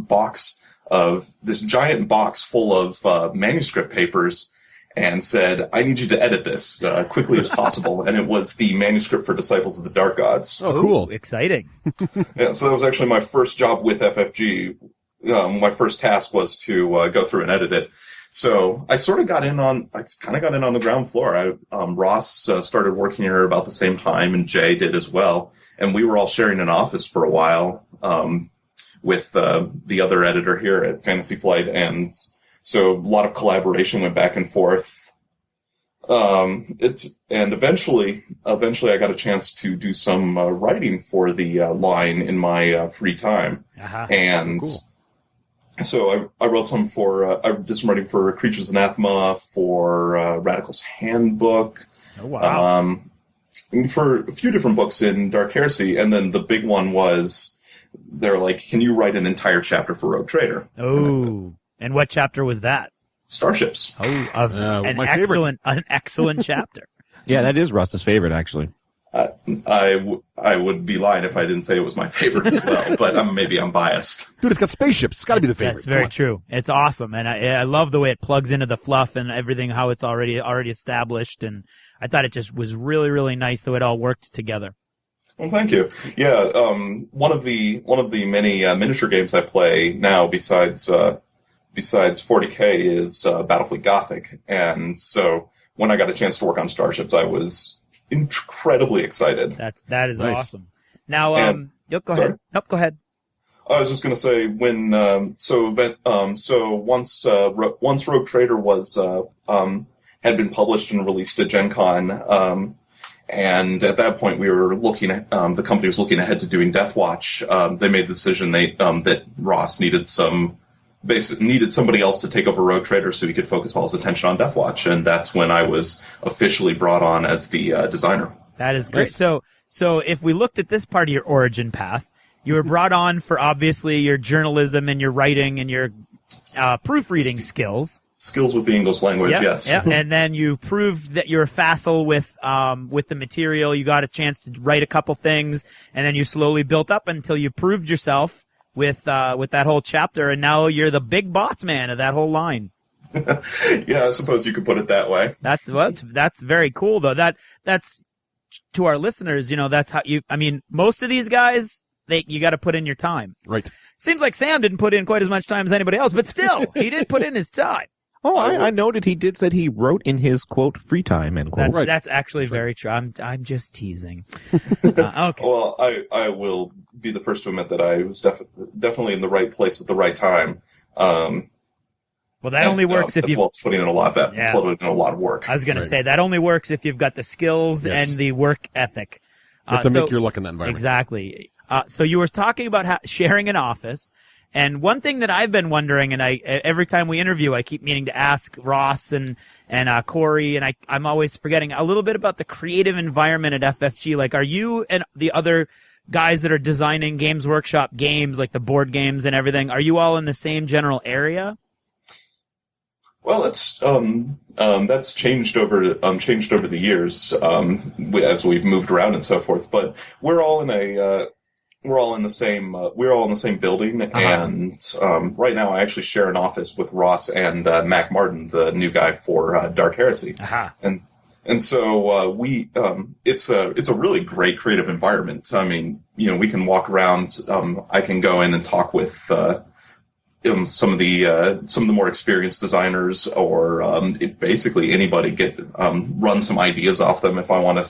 giant box full of manuscript papers, and said, "I need you to edit this quickly as possible." And it was the manuscript for Disciples of the Dark Gods. Oh, cool! Exciting. Yeah, so that was actually my first job with FFG. My first task was to go through and edit it. So I kind of got in on the ground floor. Ross started working here about the same time, and Jay did as well. And we were all sharing an office for a while with the other editor here at Fantasy Flight. And so a lot of collaboration went back and forth. And eventually I got a chance to do some writing for the line in my free time. And cool. So I wrote some I did some writing for Creatures Anathema, for Radical's Handbook. Oh, wow. For a few different books in Dark Heresy. And then the big one was, they're like, can you write an entire chapter for Rogue Trader? Oh, and what chapter was that? Starships. Oh, an excellent chapter. Yeah, that is Russ's favorite, actually. I would be lying if I didn't say it was my favorite as well, but maybe I'm biased. Dude, it's got spaceships. It's got to be the favorite. That's very true. It's awesome, and I love the way it plugs into the fluff and everything, how it's already established, and I thought it just was really, really nice the way it all worked together. Well, thank you. Yeah, one of the many miniature games I play now besides 40K is Battlefleet Gothic, and so when I got a chance to work on Starships, I was incredibly excited. That is nice. Awesome. Now, go ahead. Nope, go ahead. I was just going to say once Rogue Trader was had been published and released at Gen Con, and at that point we were looking at the company was looking ahead to doing Death Watch. They made the decision that Ross needed somebody else to take over Rogue Trader so he could focus all his attention on Death Watch, and that's when I was officially brought on as the designer. That is great. So if we looked at this part of your origin path, you were brought on for obviously your journalism and your writing and your proofreading skills. Skills with the English language, yep, yes. Yep. And then you proved that you're facile with the material. You got a chance to write a couple things, and then you slowly built up until you proved yourself with that whole chapter, and now you're the big boss man of that whole line. Yeah, I suppose you could put it that way. That's very cool, though. That's to our listeners, that's how most of these guys, you got to put in your time. Right. Seems like Sam didn't put in quite as much time as anybody else, but still, he did put in his time. Oh, I noted he did said he wrote in his, quote, free time, end quote. That's actually very true. I'm just teasing. Okay. Well, I will be the first to admit that I was definitely in the right place at the right time. Well, that only works if you've putting in a lot of work. I was going to say that only works if you've got the skills and the work ethic. You have to make your luck in that environment. Exactly. So you were talking about sharing an office. And one thing that I've been wondering, and every time we interview, I keep meaning to ask Ross and Corey, and I'm always forgetting a little bit about the creative environment at FFG. Like, are you and the other guys that are designing Games Workshop games, like the board games and everything, are you all in the same general area? Well, that's changed over the years as we've moved around and so forth. But we're all in the same building, and right now I actually share an office with Ross and Mac Martin, the new guy for Dark Heresy, and so it's a really great creative environment. I mean, we can walk around. I can go in and talk with some of the more experienced designers, or basically anybody, run some ideas off them if I want to.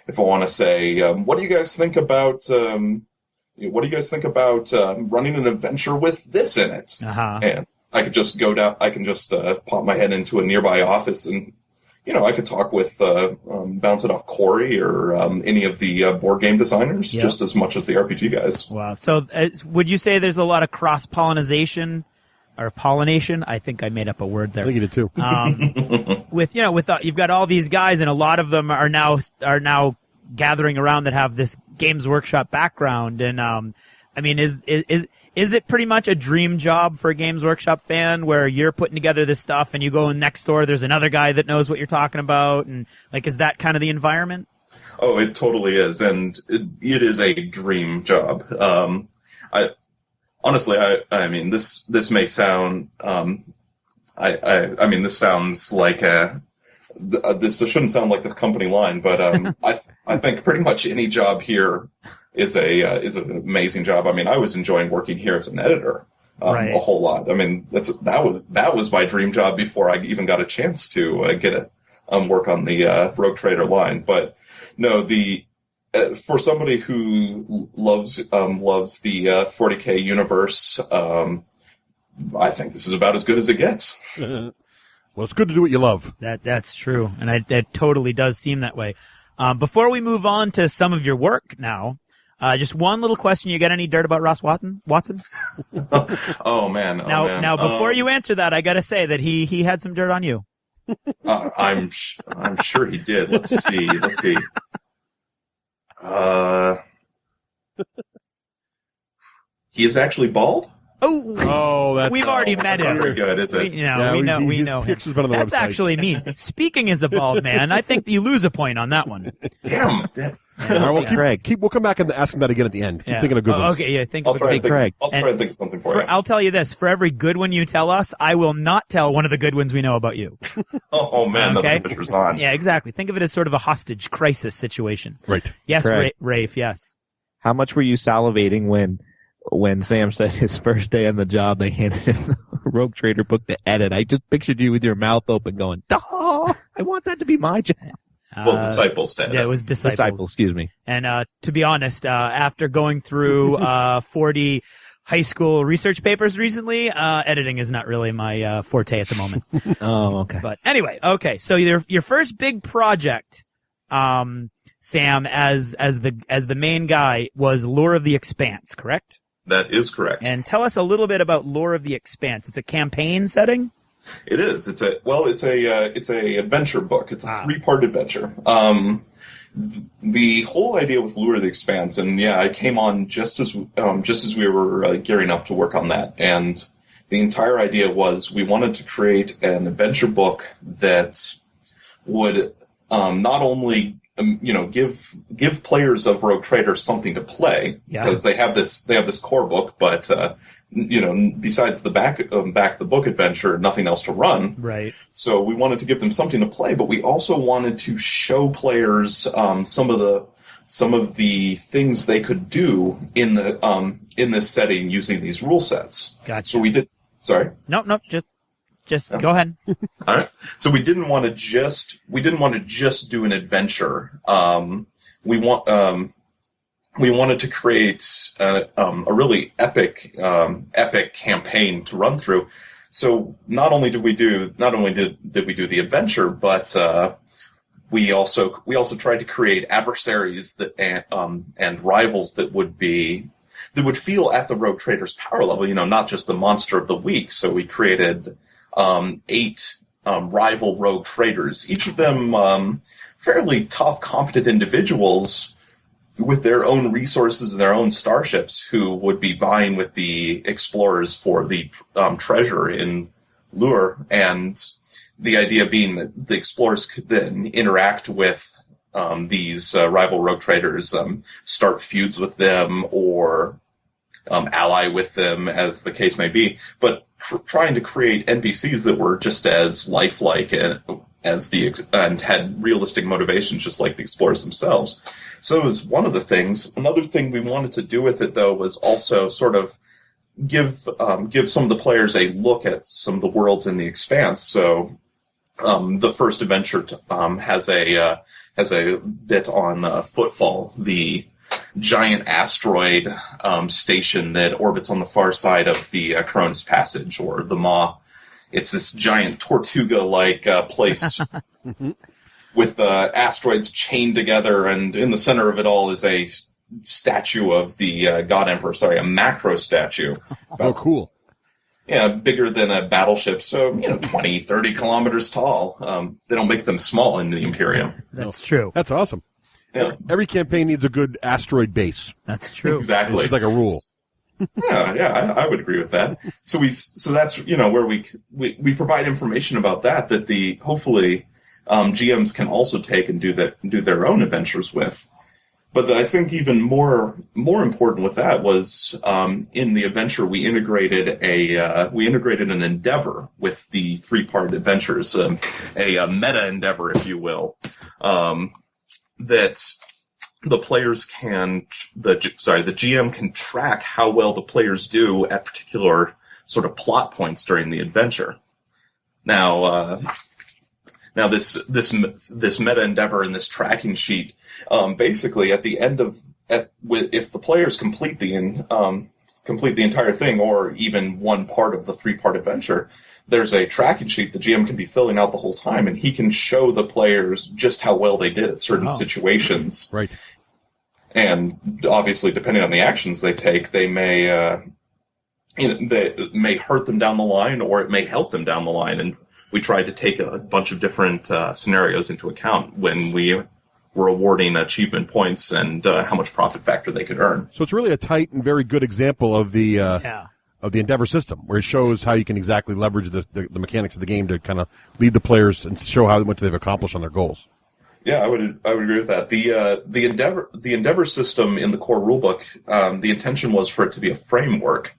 if I want to say, what do you guys think about running an adventure with this in it? And I could just go down. I can just pop my head into a nearby office, and I could talk with bounce it off Corey or any of the board game designers just as much as the RPG guys. Wow. So, would you say there's a lot of cross pollination? Or pollination. I think I made up a word there. I think you did too. You've got all these guys, and a lot of them are now gathering around that have this Games Workshop background. And I mean, is it pretty much a dream job for a Games Workshop fan, where you're putting together this stuff, and you go in next door, there's another guy that knows what you're talking about, and is that kind of the environment? Oh, it totally is, and it is a dream job. Honestly, I mean, this may sound, I mean, this sounds like this shouldn't sound like the company line, but I think pretty much any job here is an amazing job. I mean, I was enjoying working here as an editor a whole lot. I mean, that was my dream job before I even got a chance to get work on the Rogue Trader line. But no, for somebody who loves the 40K universe, I think this is about as good as it gets. Well, it's good to do what you love. That's true, and that totally does seem that way. Before we move on to some of your work now, just one little question: you got any dirt about Ross Watson? Oh man! Now, before you answer that, I got to say that he had some dirt on you. I'm sure he did. Let's see. He is actually bald. Oh, we've already met him. Very good, is it? We know him. That's actually mean. Speaking as a bald man, I think you lose a point on that one. Damn. All right, we'll come back and ask him that again at the end. Keep thinking of good ones. Okay, yeah, I'll try and think of something for you. I'll tell you this: for every good one you tell us, I will not tell one of the good ones we know about you. Oh man, okay? The pressure's on. Yeah, exactly. Think of it as sort of a hostage crisis situation. Right. Yes, Raef. Yes. How much were you salivating when Sam said his first day on the job, they handed him the Rogue Trader book to edit? I just pictured you with your mouth open going, "Oh, I want that to be my job." Well, Disciples did. Yeah, it was Disciples. Excuse me. And to be honest, after going through 40 high school research papers recently, editing is not really my forte at the moment. Oh, okay. But anyway, okay. So your first big project, Sam, as the main guy, was Lore of the Expanse, correct? That is correct. And tell us a little bit about Lore of the Expanse. It's a campaign setting? It is. It's a adventure book. It's a 3-part adventure. The whole idea with Lure of the Expanse, and I came on just as we were gearing up to work on that, and the entire idea was we wanted to create an adventure book that would not only give players of Rogue Trader something to play, because they have this core book, but besides the back of the book adventure, nothing else to run. Right. So we wanted to give them something to play, but we also wanted to show players some of the things they could do in this setting using these rule sets. Gotcha. So we did. Sorry. No, just go ahead. All right. So we didn't want to just do an adventure. We wanted to create a really epic campaign to run through. So not only did we do the adventure, but we also tried to create adversaries and rivals that would feel at the Rogue Trader's power level. Not just the monster of the week. So we created 8 rival Rogue Traders, each of them fairly tough, competent individuals with their own resources and their own starships, who would be vying with the explorers for the treasure in Lure. And the idea being that the explorers could then interact with these rival Rogue Traders, start feuds with them, or ally with them, as the case may be, but trying to create NPCs that were just as lifelike and had realistic motivations, just like the explorers themselves. So it was one of the things. Another thing we wanted to do with it, though, was also sort of give some of the players a look at some of the worlds in the Expanse. So The first adventure has a bit on Footfall, the giant asteroid station that orbits on the far side of the Cronus Passage, or the Maw. It's this giant Tortuga-like place with asteroids chained together, and in the center of it all is a statue of the God Emperor. Sorry, a macro statue. Oh, cool. Yeah, bigger than a battleship, so, 20, 30 kilometers tall. They don't make them small in the Imperium. That's true. That's awesome. Yeah. Every campaign needs a good asteroid base. That's true. Exactly. It's just like a rule. Yeah, I would agree with that. So that's, where we provide information about that hopefully, GMs can also take and do their own adventures with. But I think even more important with that was in the adventure we integrated an endeavor with the 3-part adventures, a meta endeavor, if you will, that the players the GM can track how well the players do at particular sort of plot points during the adventure. Now this meta endeavor and this tracking sheet, basically at the end if the players complete the entire thing, or even one part of the 3-part adventure, there's a tracking sheet the GM can be filling out the whole time, and he can show the players just how well they did at certain situations. Right. And obviously, depending on the actions they take, they may may hurt them down the line, or it may help them down the line. And we tried to take a bunch of different scenarios into account when we were awarding achievement points and how much profit factor they could earn. So it's really a tight and very good example of the Endeavor system, where it shows how you can exactly leverage the mechanics of the game to kind of lead the players and show how much they've accomplished on their goals. Yeah, I would agree with that. The Endeavor system in the core rulebook, the intention was for it to be a framework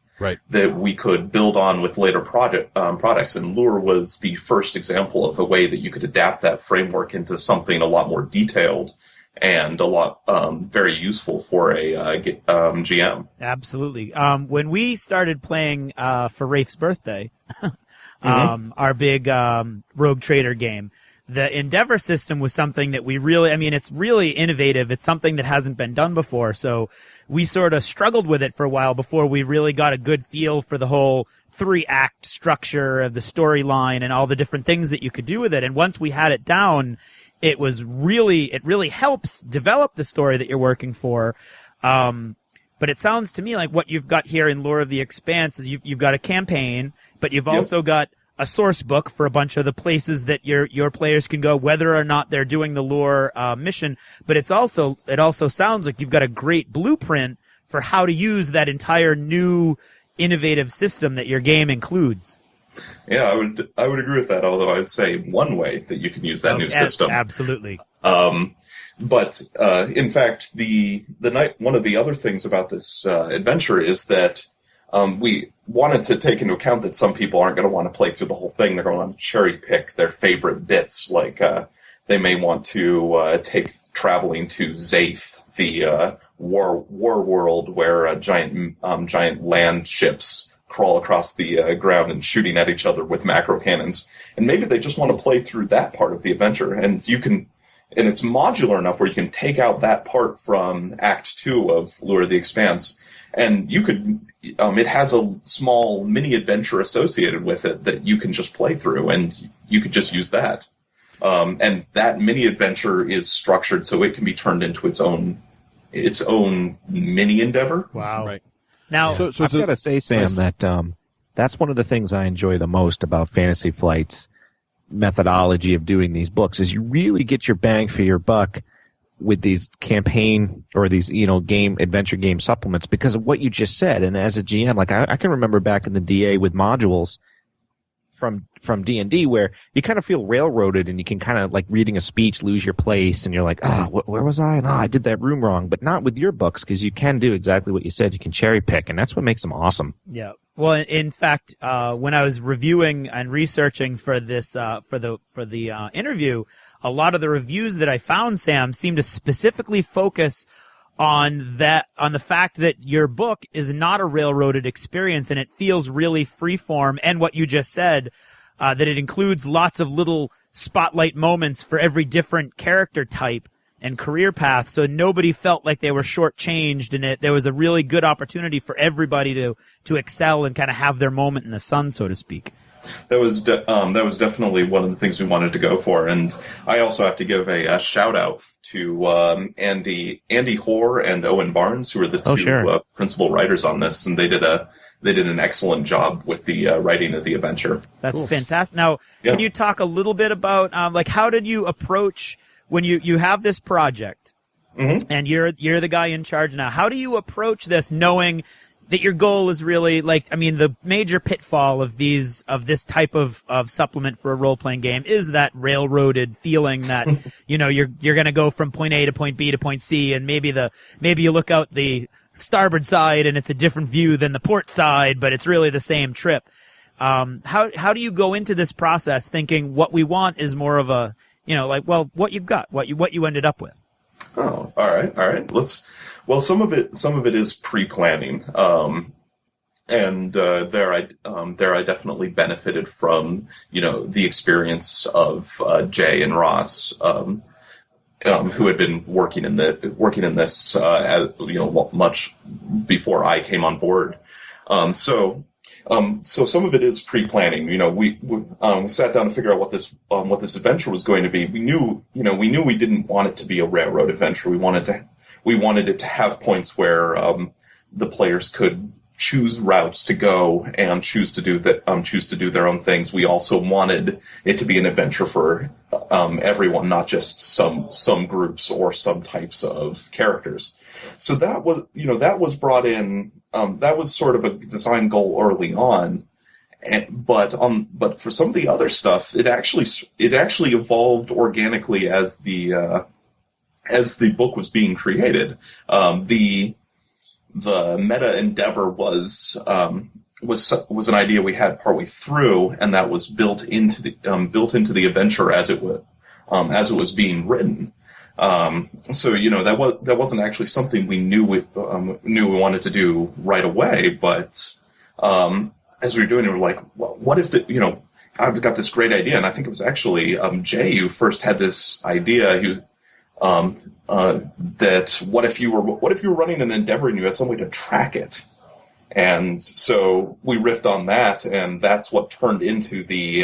that we could build on with later products, and Lure was the first example of a way that you could adapt that framework into something a lot more detailed and a lot very useful for a GM. Absolutely. When we started playing for Raef's birthday, our big Rogue Trader game, the Endeavor system was something that we really, it's really innovative. It's something that hasn't been done before. So we sort of struggled with it for a while before we really got a good feel for the whole 3-act structure of the storyline and all the different things that you could do with it. And once we had it down, it really helps develop the story that you're working for. But it sounds to me like what you've got here in Lore of the Expanse is you've got a campaign, but you've also got a source book for a bunch of the places that your players can go, whether or not they're doing the lore mission. But it also sounds like you've got a great blueprint for how to use that entire new innovative system that your game includes. Yeah, I would agree with that. Although I would say one way that you can use that new system, absolutely. But in fact, one of the other things about this adventure is that we wanted to take into account that some people aren't going to want to play through the whole thing. They're going to want to cherry pick their favorite bits. Like they may want to take traveling to Zaith, the war world where giant land ships crawl across the ground and shooting at each other with macro cannons. And maybe they just want to play through that part of the adventure. And it's modular enough where you can take out that part from Act 2 of Lure of the Expanse. And you could, it has a small mini adventure associated with it that you can just play through, and you could just use that. And that mini adventure is structured so it can be turned into its own mini endeavor. Wow. Right. Now, so I've got to say, Sam, that that's one of the things I enjoy the most about Fantasy Flight's methodology of doing these books is you really get your bang for your buck with these campaign or these, adventure game supplements because of what you just said. And as a GM, like I can remember back in the DA with modules from D&D where you kind of feel railroaded and you can kind of like reading a speech, lose your place and you're like, where was I? And I did that room wrong. But not with your books because you can do exactly what you said. You can cherry pick and that's what makes them awesome. Yeah. Well, in fact, when I was reviewing and researching for this, for the interview, a lot of the reviews that I found, Sam, seem to specifically focus on the fact that your book is not a railroaded experience and it feels really freeform. And what you just said, that it includes lots of little spotlight moments for every different character type and career path, so nobody felt like they were shortchanged in it. There was a really good opportunity for everybody to excel and kind of have their moment in the sun, so to speak. That was definitely one of the things we wanted to go for, and I also have to give a shout out to Andy Hoare and Owen Barnes, who are the two principal writers on this, and they did an excellent job with the writing of the adventure. That's fantastic. Now, can you talk a little bit about like how did you approach when you have this project and you're the guy in charge now? How do you approach this, knowing that your goal is really the major pitfall of this type of supplement for a role-playing game is that railroaded feeling that, you're going to go from point A to point B to point C, and maybe you look out the starboard side and it's a different view than the port side, but it's really the same trip. How do you go into this process thinking what we want is more of a, what you've got, what you ended up with? Oh, all right. Some of it is pre-planning. And there I definitely benefited from, the experience of Jay and Ross, who had been working in this much before I came on board. So some of it is pre-planning. We sat down to figure out what this adventure was going to be. We knew we didn't want it to be a railroad adventure. We wanted it to have points where the players could choose routes to go and choose to do their own things. We also wanted it to be an adventure for everyone, not just some groups or some types of characters. So that was brought in. That was sort of a design goal early on, but for some of the other stuff, it actually evolved organically as the book was being created. The meta endeavor was an idea we had partway through, and that was built into the adventure as it was being written. So that wasn't actually something we knew we wanted to do right away. But as we were doing it, we were like, well, what if I've got this great idea, and I think it was actually Jay who first had this idea. That what if you were running an endeavor and you had some way to track it, and so we riffed on that, and that's what turned into the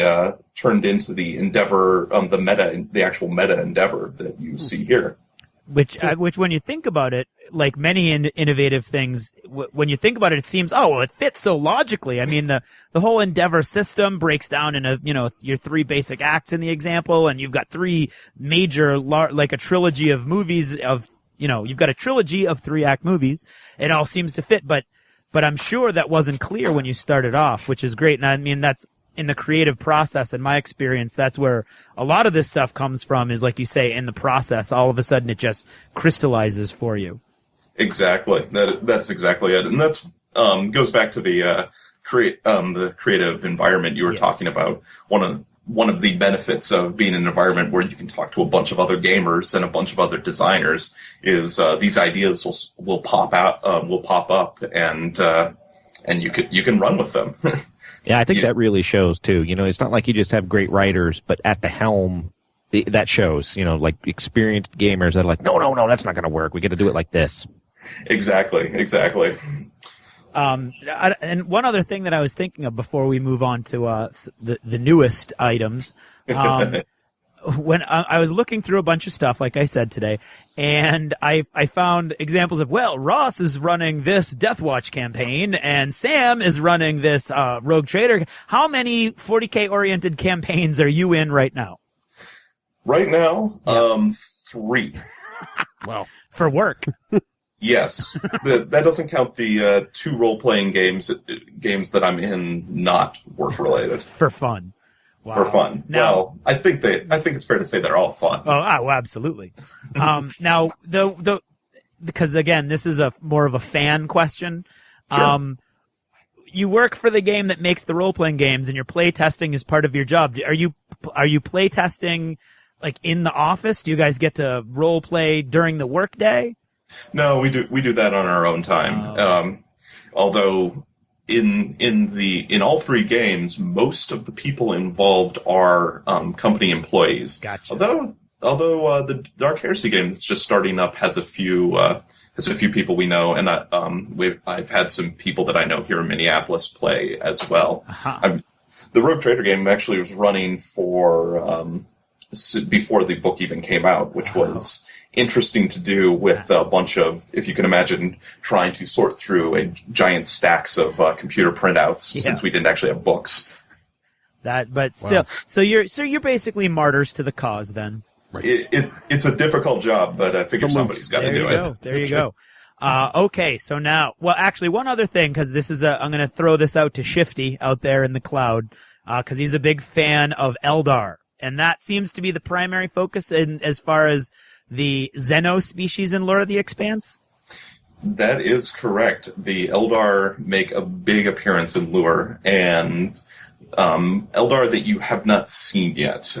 endeavor, the actual meta endeavor that you see here. Which when you think about it, like many innovative things, when you think about it, it seems, it fits so logically. I mean, the whole endeavor system breaks down into, your three basic acts in the example, and you've got three major, like a trilogy of movies you've got a trilogy of 3-act movies. It all seems to fit, but I'm sure that wasn't clear when you started off, which is great. And I mean, that's in the creative process, in my experience, that's where a lot of this stuff comes from, is like you say, in the process, all of a sudden it just crystallizes for you. Exactly. That's exactly it. And that's, goes back to the creative environment you were talking about. One of the benefits of being in an environment where you can talk to a bunch of other gamers and a bunch of other designers is, these ideas will pop up and you can run with them. Yeah, I think that really shows, too. It's not like you just have great writers, but at the helm, that shows, like experienced gamers that are like, no, that's not going to work. We got to do it like this. Exactly. And one other thing that I was thinking of before we move on to the newest items, when I was looking through a bunch of stuff, like I said today, and I found examples of, Ross is running this Deathwatch campaign, and Sam is running this Rogue Trader. How many 40K-oriented campaigns are you in right now? Right now, 3. Well, for work. Yes. That doesn't count the 2 role-playing games that I'm in, not work-related. For fun. Wow. For fun. Now, I think it's fair to say they're all fun. Oh, absolutely. Now, because again, this is more of a fan question. Sure. You work for the game that makes the role-playing games, and your play testing is part of your job. Are you play testing like in the office? Do you guys get to role play during the workday? No, we do that on our own time. Although in all three games, most of the people involved are company employees. Gotcha. Although the Dark Heresy game that's just starting up has a few people we know, and I've had some people that I know here in Minneapolis play as well. Uh-huh. The Rogue Trader game actually was running for before the book even came out, which was interesting to do with a bunch of, if you can imagine, trying to sort through giant stacks of computer printouts since we didn't actually have books. But still, so you're basically martyrs to the cause then. Right. It's a difficult job, but I figure somebody's got to do it. There you go. Okay, so now, well, actually, one other thing, because this is I'm going to throw this out to Shifty out there in the cloud, because he's a big fan of Eldar, and that seems to be the primary focus as far as the Xeno species in Lore of the Expanse. That is correct. The Eldar make a big appearance in Lure, and Eldar that you have not seen yet.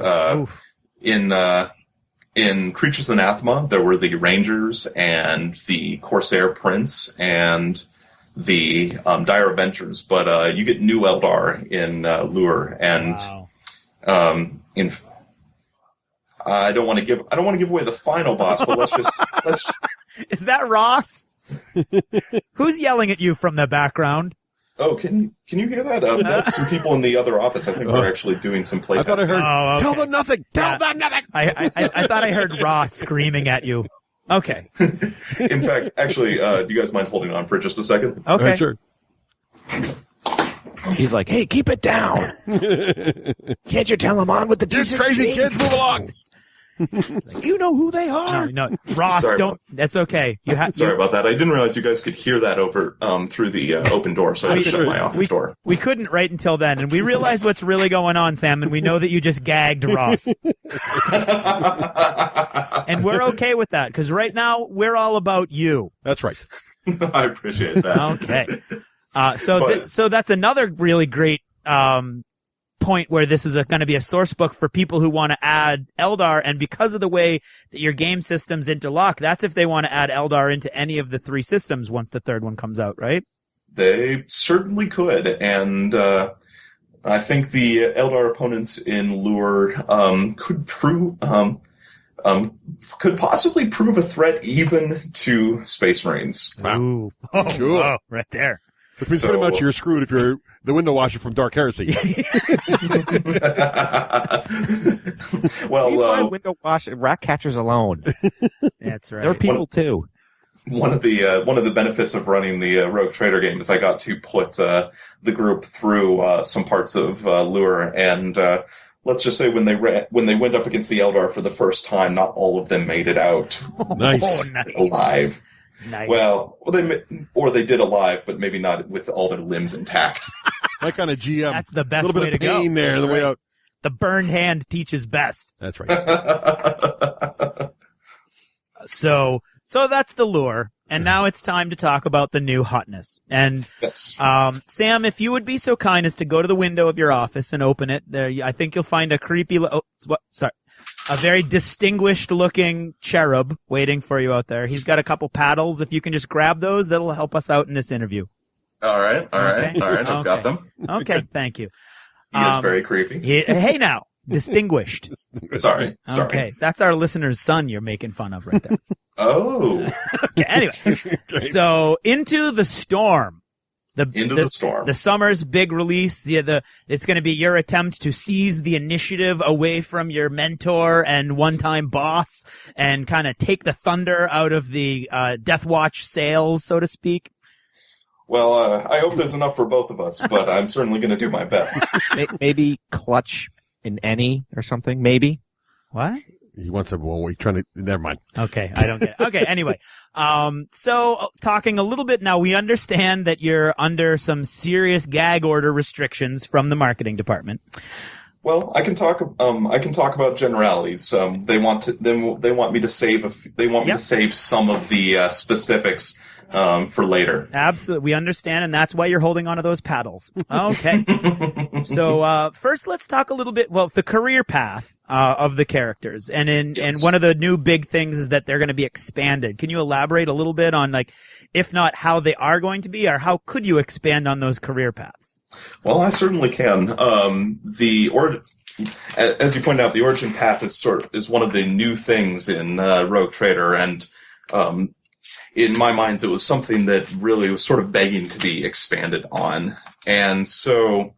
In Creatures Anathema, there were the Rangers and the Corsair Prince and the Dire Avengers, but you get new Eldar in Lure, and I don't want to give away the final boss, but let's. Is that Ross? Who's yelling at you from the background? Oh, can you hear that? That's some people in the other office. I think we're actually doing some playtesting. I thought I heard, okay. Tell them nothing! Tell them nothing! I thought I heard Ross screaming at you. Okay. In fact, actually, do you guys mind holding on for just a second? Okay. Sure. He's like, hey, keep it down. Can't you tell him on with the These D6G? crazy kids, move along! You know who they are. No, Ross, that's okay. Sorry about that. I didn't realize you guys could hear that over through the open door, so I just shut my office door. We couldn't right until then, and we realized what's really going on, Sam, and we know that you just gagged Ross. And we're okay with that, because right now, we're all about you. That's right. I appreciate that. Okay. So that's another really great point where this is going to be a source book for people who want to add Eldar, and because of the way that your game systems interlock, that's if they want to add Eldar into any of the three systems once the third one comes out, right? They certainly could, and I think the Eldar opponents in Lure could possibly prove a threat even to Space Marines. Wow. Ooh. Cool. Oh, right there. Which means pretty much you're screwed if you're the window washer from Dark Heresy. Well, window wash rat catchers alone. That's right. There are people too. One of the benefits of running the Rogue Trader game is I got to put the group through some parts of Lure, and let's just say when they went up against the Eldar for the first time, not all of them made it out. Nice. Alive. Nice. Well, they did alive, but maybe not with all their limbs intact. My kind of GM. That's the best way to go. A little bit of pain there, That's the way right. out. The burned hand teaches best. That's right. So that's the Lure, and now it's time to talk about the new hotness. And yes. Sam, if you would be so kind as to go to the window of your office and open it, there, I think you'll find a creepy. A very distinguished-looking cherub waiting for you out there. He's got a couple paddles. If you can just grab those, that'll help us out in this interview. All right. I've got them. Okay, thank you. He is very creepy. Hey now, distinguished. Sorry. Okay, that's our listener's son you're making fun of right there. Oh. Okay, anyway. So, Into the Storm. The Storm. The summer's big release. It's going to be your attempt to seize the initiative away from your mentor and one-time boss and kind of take the thunder out of the Death Watch sails, so to speak. Well, I hope there's enough for both of us, but I'm certainly going to do my best. Maybe clutch in any or something, maybe. What? He wants to, well, we're trying to, never mind. Okay, I don't get it. Okay, anyway. So talking a little bit now, we understand that you're under some serious gag order restrictions from the marketing department. Well, I can talk about generalities. They want me to save to save some of the specifics for later. Absolutely. We understand, and that's why you're holding onto those paddles. Okay. So first, let's talk a little bit, the career path of the characters. And one of the new big things is that they're going to be expanded. Can you elaborate a little bit on, if not how they are going to be, or how could you expand on those career paths? Well, I certainly can. As you pointed out, the origin path is one of the new things in Rogue Trader, and in my mind, it was something that really was sort of begging to be expanded on. And so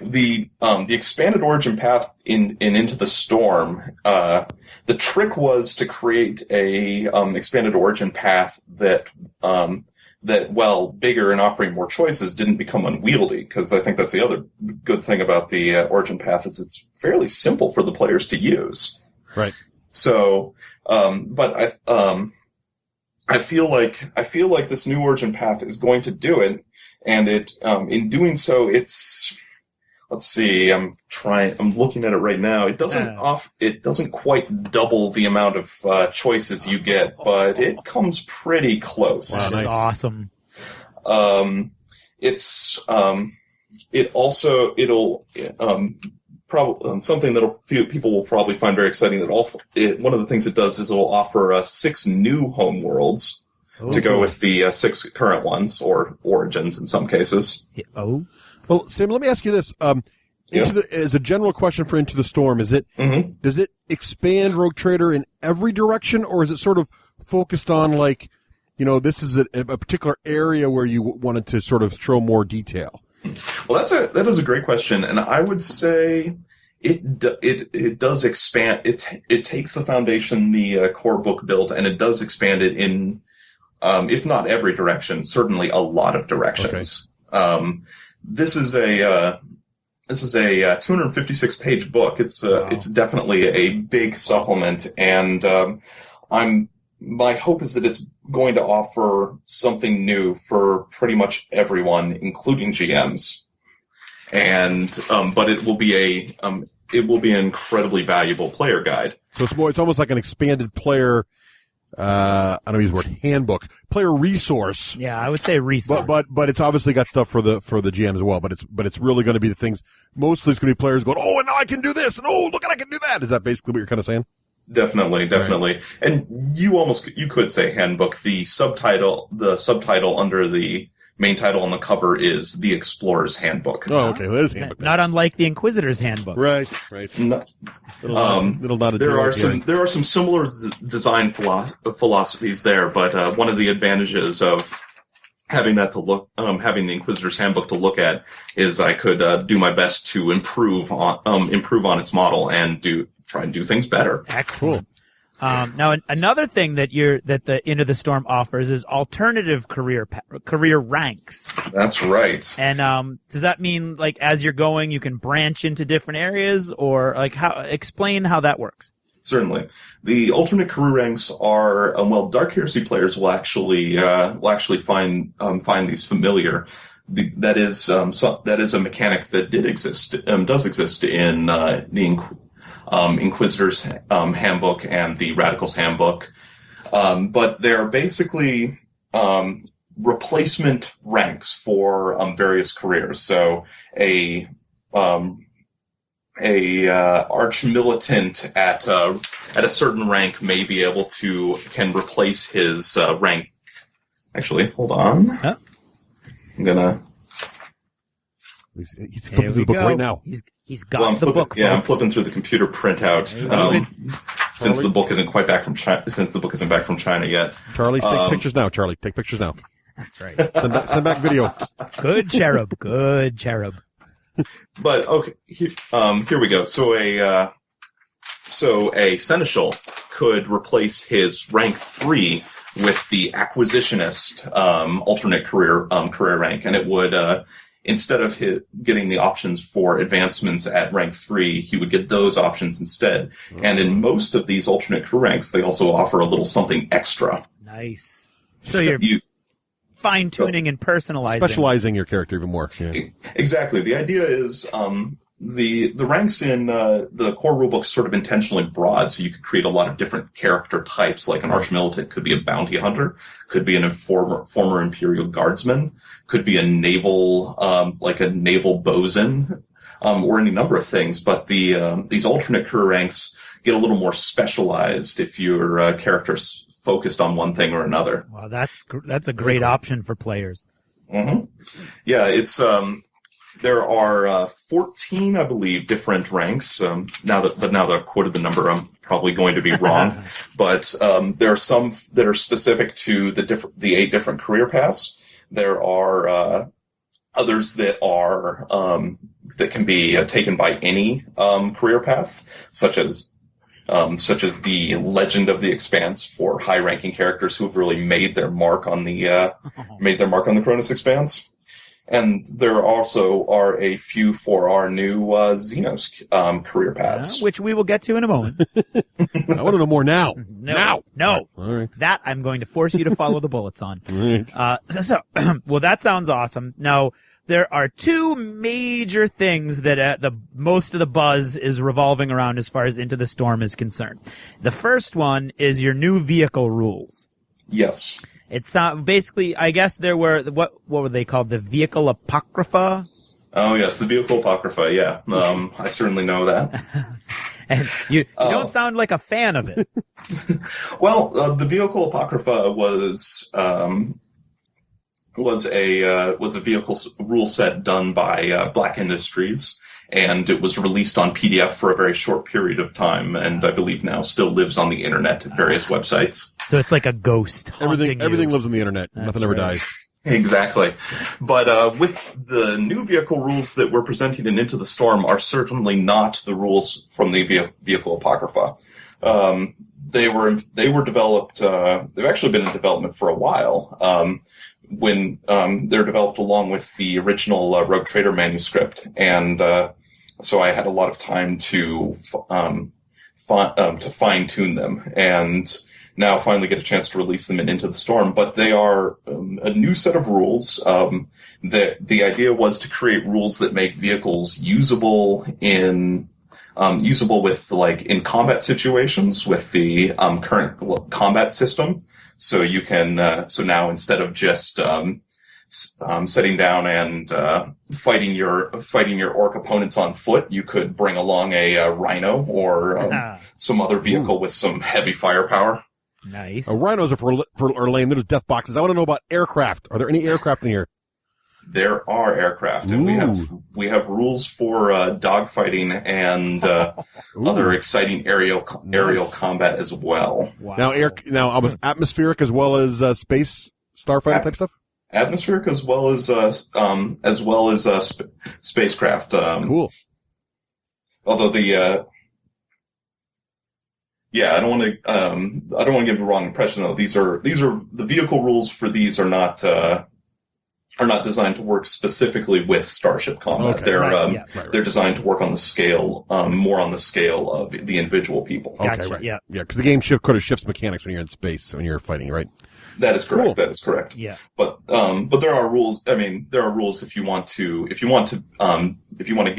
the expanded origin path in Into the Storm, the trick was to create a expanded origin path that while bigger and offering more choices, didn't become unwieldy, because I think that's the other good thing about the origin path is it's fairly simple for the players to use. Right. So, but I feel like this new origin path is going to do it, and in doing so, it's. Let's see. I'm looking at it right now. It doesn't quite double the amount of choices you get, but it comes pretty close. Wow, that's awesome. It'll probably something that people will probably find very exciting. One of the things it does is it will offer 6 new home worlds to go with the 6 current ones, or origins in some cases. Oh. Well, Sam, let me ask you this. As a general question for Into the Storm, does it expand Rogue Trader in every direction, or is it sort of focused on, this is a particular area where you wanted to sort of show more detail? Well, that is a great question, and I would say it does expand. It takes the foundation the core book built, and it does expand it in, if not every direction, certainly a lot of directions. Okay. This is a 256-page book. It's definitely a big supplement, and my hope is that it's going to offer something new for pretty much everyone, including GMs. And but it will be an incredibly valuable player guide. So it's almost like an expanded player. I don't use the word handbook, player resource. Yeah, I would say resource. But it's obviously got stuff for the GM as well. But it's really going to be the things. Mostly it's going to be players going, oh, and now I can do this, and oh, look, I can do that. Is that basically what you're kind of saying? Definitely. Right. And you could say handbook. The subtitle under the main title on the cover is The Explorer's Handbook. Oh, okay. Well, that is handbook. Not unlike the Inquisitor's Handbook. Right. There are some similar design philosophies there, but one of the advantages of having that to look, having the Inquisitor's Handbook to look at is I could do my best to improve on its model and try and do things better. Excellent. Now, another thing that the Into the Storm offers is alternative career ranks. That's right. And does that mean, as you're going, you can branch into different areas, or explain how that works? Certainly, the alternate career ranks are Dark Heresy players will actually find these familiar. That is a mechanic that does exist in the Inquisitor's Handbook and the Radical's Handbook, but they're basically replacement ranks for various careers. So a arch militant at a certain rank may be able can replace his rank. Actually, hold on. Huh? I'm gonna. He's flipping through the book right now. He's got the book. Yeah, I'm flipping through the computer printout since the book isn't quite back from China. Since the book isn't back from China yet. Charlie, take pictures now. Charlie, take pictures now. That's right. Send back video. Good cherub. Good cherub. But okay, here we go. So a seneschal could replace his rank 3 with the acquisitionist alternate career rank, and it would. Instead of getting the options for advancements at rank 3, he would get those options instead. Mm-hmm. And in most of these alternate career ranks, they also offer a little something extra. Nice. So you're fine-tuning and personalizing. Specializing your character even more. Yeah. Exactly. The idea is the ranks in the core rulebook is sort of intentionally broad, so you could create a lot of different character types. Like an archmilitant could be a bounty hunter, could be an former Imperial guardsman, could be a naval bosun, or any number of things. But these alternate career ranks get a little more specialized if your character's focused on one thing or another. Wow, that's a great option for players. Mm-hmm. Yeah, it's there are 14, I believe, different ranks. Now that I've quoted the number, I'm probably going to be wrong. But there are some that are specific to the 8 different career paths. There are others that are that can be taken by any career path, such as the Legend of the Expanse for high-ranking characters who have really made their mark on the Cronus Expanse. And there also are a few for our new Xenos career paths, which we will get to in a moment. I want to know more now. No. All right. That I'm going to force you to follow the bullets on. Right. Well, that sounds awesome. Now, there are 2 major things that the most of the buzz is revolving around as far as Into the Storm is concerned. The first one is your new vehicle rules. Yes. It's basically, I guess there were, what were they called? The vehicle apocrypha? Oh, yes, the vehicle apocrypha, yeah. I certainly know that. And you don't sound like a fan of it. Well, the vehicle apocrypha was a vehicle rule set done by Black Industries, and it was released on PDF for a very short period of time, and I believe now still lives on the internet at various websites. So it's like a ghost. Everything lives on the internet. Nothing ever dies. Exactly. But with the new vehicle rules that we're presenting in Into the Storm are certainly not the rules from the vehicle apocrypha. They were developed. They've actually been in development for a while. When they're developed along with the original Rogue Trader manuscript, and so I had a lot of time to fine tune them, and now finally get a chance to release them Into the Storm. But they are a new set of rules. That the idea was to create rules that make vehicles usable with in combat situations with the current combat system. So you can, so now instead of just, sitting down and, fighting your orc opponents on foot, you could bring along a rhino or, some other vehicle with some heavy firepower. Nice. Rhinos are lame. They're just death boxes. I want to know about aircraft. Are there any aircraft in here? There are aircraft, and we have rules for dogfighting and other exciting aerial combat as well. Wow. Now, atmospheric as well as space starfighter type stuff. Atmospheric as well as spacecraft. Cool. Although I don't want to give a wrong impression though. These are the vehicle rules for these are not designed to work specifically with starship combat. Okay. They're designed to work on the scale, more on the scale of the individual people. Okay, gotcha. Right. Yeah. Yeah, because the game could have shifts mechanics when you're in space, when you're fighting, right? That is correct. Cool. That is correct. Yeah. But there are rules. I mean, there are rules if you want to get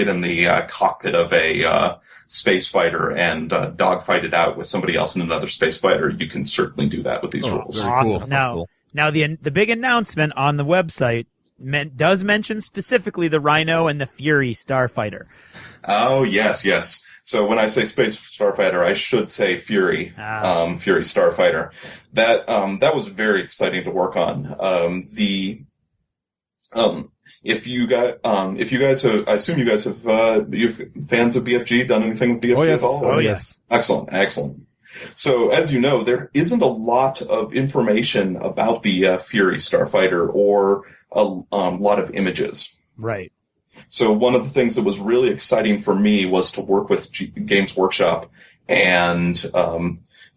in the cockpit of a space fighter and dogfight it out with somebody else in another space fighter, you can certainly do that with these rules. Awesome. Cool. Now the big announcement on the website does mention specifically the Rhino and the Fury starfighter. Oh, yes. So when I say Space Starfighter, I should say Fury, Fury Starfighter. That was very exciting to work on. If you guys have, I assume you guys have, you're fans of BFG, done anything with BFG at all? Oh, yes. Excellent. So, as you know, there isn't a lot of information about the Fury Starfighter or a lot of images. Right. So one of the things that was really exciting for me was to work with Games Workshop and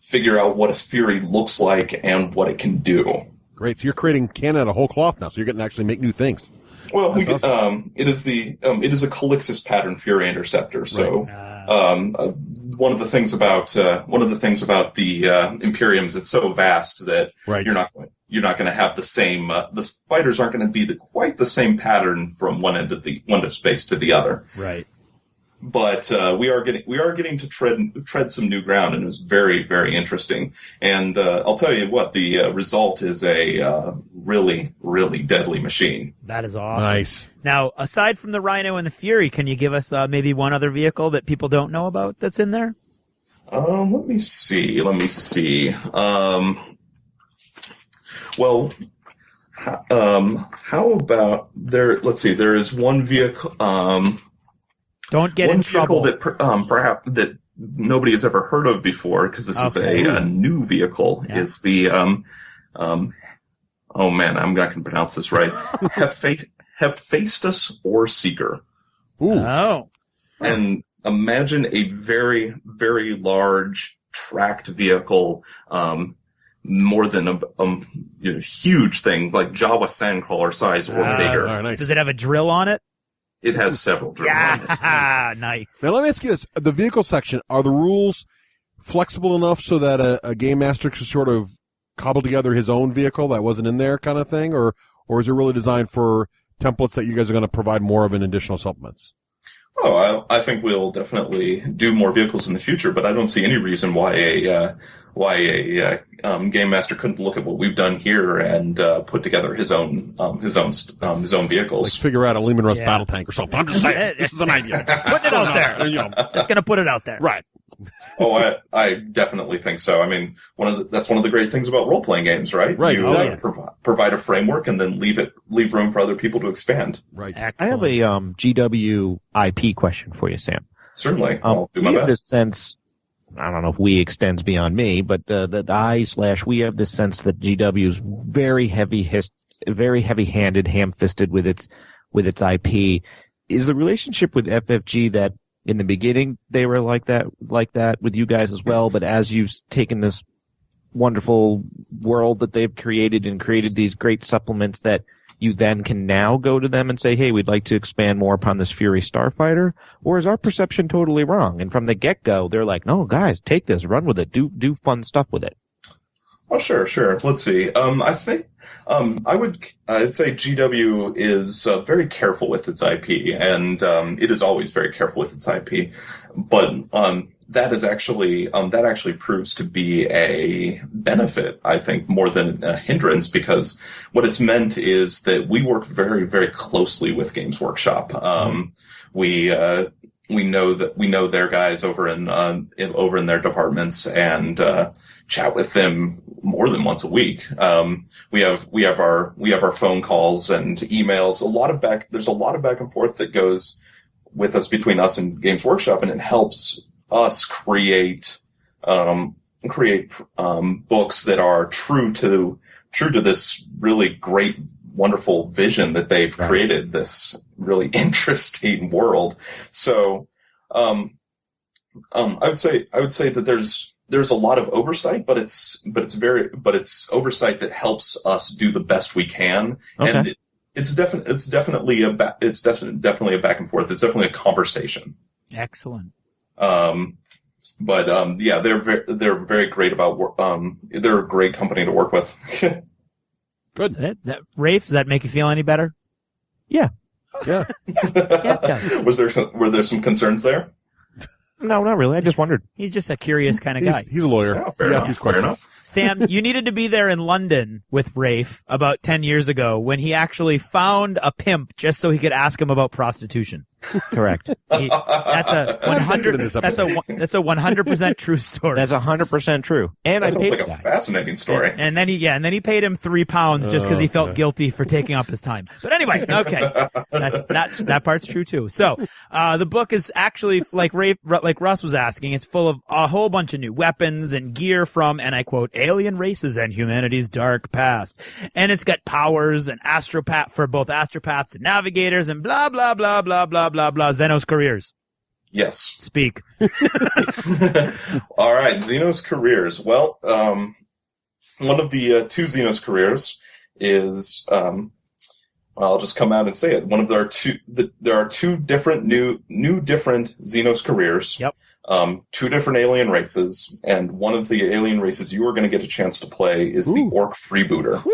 figure out what a Fury looks like and what it can do. Great. So you're creating canon out of whole cloth now, so you're getting to actually make new things. Well, it is a Calixis pattern Fury interceptor. So, one of the things about the Imperiums, it's so vast that you're not going to have the same. The fighters aren't going to be quite the same pattern from one end of space to the other. Right. But we are getting to tread some new ground, and it was very, very interesting. And I'll tell you what, the result is a really, really deadly machine. That is awesome. Nice. Now, aside from the Rhino and the Fury, can you give us maybe one other vehicle that people don't know about that's in there? Let me see. Well, how about there? Let's see. There is one vehicle. Don't get in trouble. That perhaps that nobody has ever heard of before, because this is a new vehicle. Yeah. Is the oh man, I'm not going to pronounce this right. Hephaestus or Seeker. Ooh. Oh. And imagine a very, very large tracked vehicle, more than a huge thing, like Jawa Sandcrawler size or bigger. Nice. Does it have a drill on it? It has several drills on it. Nice. Now let me ask you this: the vehicle section, are the rules flexible enough so that a game master could sort of cobble together his own vehicle that wasn't in there, kind of thing, or is it really designed for templates that you guys are going to provide more of in additional supplements? Oh, I think we'll definitely do more vehicles in the future, but I don't see any reason why a game master couldn't look at what we've done here and put together his own vehicles. Like figure out a Lehman Russ battle tank or something. I'm just saying, this is an idea. Putting it out there. Just gonna put it out there. Right. Oh, I definitely think so. I mean, that's one of the great things about role-playing games, right? Right. You provide a framework and then leave room for other people to expand. Right. Excellent. I have a GW IP question for you, Sam. Certainly. I'll do my best. This sense, I don't know if we extends beyond me, but we have this sense that GW is very heavy-handed, ham-fisted with its IP. Is the relationship with FFG that in the beginning they were like that with you guys as well, but as you've taken this wonderful world that they've created and created these great supplements, that you then can now go to them and say, hey, we'd like to expand more upon this Fury Starfighter? Or is our perception totally wrong? And from the get-go, they're like, no, guys, take this, run with it, do fun stuff with it. Oh, sure. Let's see. I think I'd say GW is very careful with its IP, and it is always very careful with its IP. But that actually proves to be a benefit, I think, more than a hindrance, because what it's meant is that we work very, very closely with Games Workshop. We know their guys over in their departments and chat with them more than once a week. We have our phone calls and emails. There's a lot of back and forth that goes with us, between us and Games Workshop, and it helps us create books that are true to this really great, wonderful vision that they've created, this really interesting world. So I would say that there's a lot of oversight, but it's oversight that helps us do the best we can. Okay. And it's definitely a back and forth. It's definitely a conversation. Excellent. But they're very great about they're a great company to work with. Good. Raef, does that make you feel any better? Yeah. Yeah, it does. Were there some concerns there? No, not really. I just wondered. He's just a curious kind of guy. He's a lawyer. Oh, fair enough. Sam, you needed to be there in London with Raef about 10 years ago when he actually found a pimp just so he could ask him about prostitution. Correct. That's a 100% true story. That's 100% true. And that sounds like a fascinating story. And then he paid him £3 just because he felt guilty for taking up his time. But anyway, okay, that part's true too. So the book is actually like Russ was asking. It's full of a whole bunch of new weapons and gear from, and I quote, alien races and humanity's dark past. And it's got powers and astropath for both astropaths and navigators and blah blah blah blah blah blah blah. Xenos careers. Yes. Speak. All right, Xenos careers. Well, one of the two Xenos careers is, I'll just come out and say it. There are two different new different Xenos careers. Yep. Two different alien races, and one of the alien races you are going to get a chance to play is the Orc Freebooter.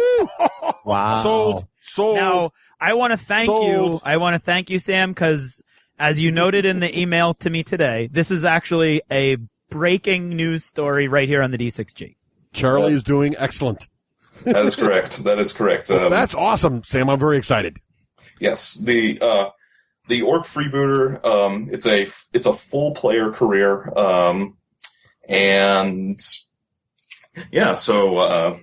Wow. Sold. Now, I want to thank you. I want to thank you, Sam, because as you noted in the email to me today, this is actually a breaking news story right here on the D6G. Charlie is doing excellent. That is correct. That's awesome, Sam. I'm very excited. Yes, the Orc Freebooter. It's a full player career, and yeah. So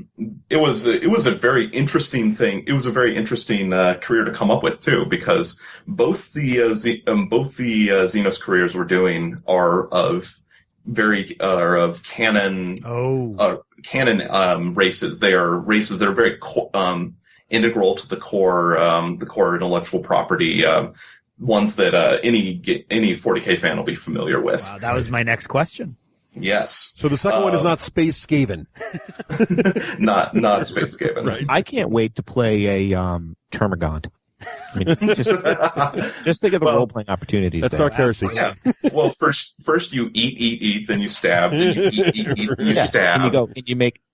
it was a very interesting thing. It was a very interesting career to come up with too, because both the Xenos careers we're doing are of canon. Canon races. They are races that are very integral to the core intellectual property. Ones that any 40K fan will be familiar with. Wow, that was my next question. Yes. So the second one is not Space Skaven. not Space Skaven. Right. I can't wait to play a Termagant. I mean, just think of the role-playing opportunities. That's Dark Heresy. Yeah. Well, first you eat, then you stab, then you eat, then you stab. And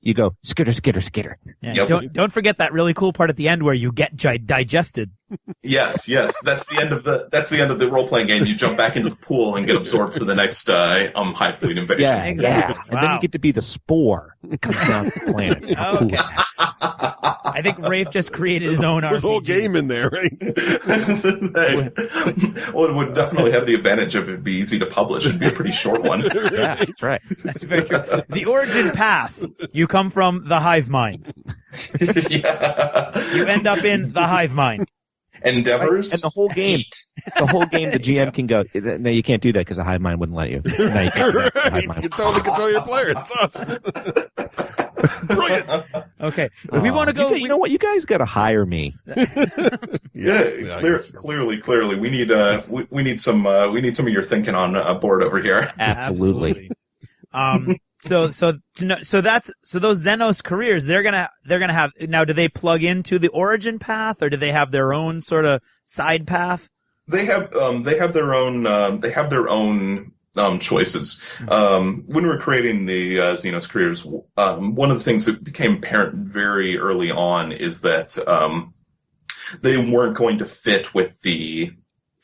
you go skitter. Yeah, yep. Don't forget that really cool part at the end where you get digested. Yes. That's the end of the role-playing game. You jump back into the pool and get absorbed for the next Hive Fleet invasion. Yeah, exactly. Yeah. And then you get to be the spore that comes down to the planet. Okay. I think Raef just created his own RPG. There's a whole game in there, right? Well, it would definitely have the advantage of it be easy to publish. It'd be a pretty short one. Yeah, that's right. That's very true. The origin path. You come from the hive mind. Yeah. You end up in the hive mind. Endeavors. And the whole game, the GM can go, no, you can't do that because the hive mind wouldn't let you. No, you can't do that. You can totally control your players. It's awesome. Brilliant. Okay. We want to go. You know what? You guys got to hire me. Clearly. We need some of your thinking on board over here. Absolutely. So those Xenos careers, they're gonna have now. Do they plug into the origin path, or do they have their own sort of side path? They have their own choices. When we were creating the Xenos careers, one of the things that became apparent very early on is that they weren't going to fit with the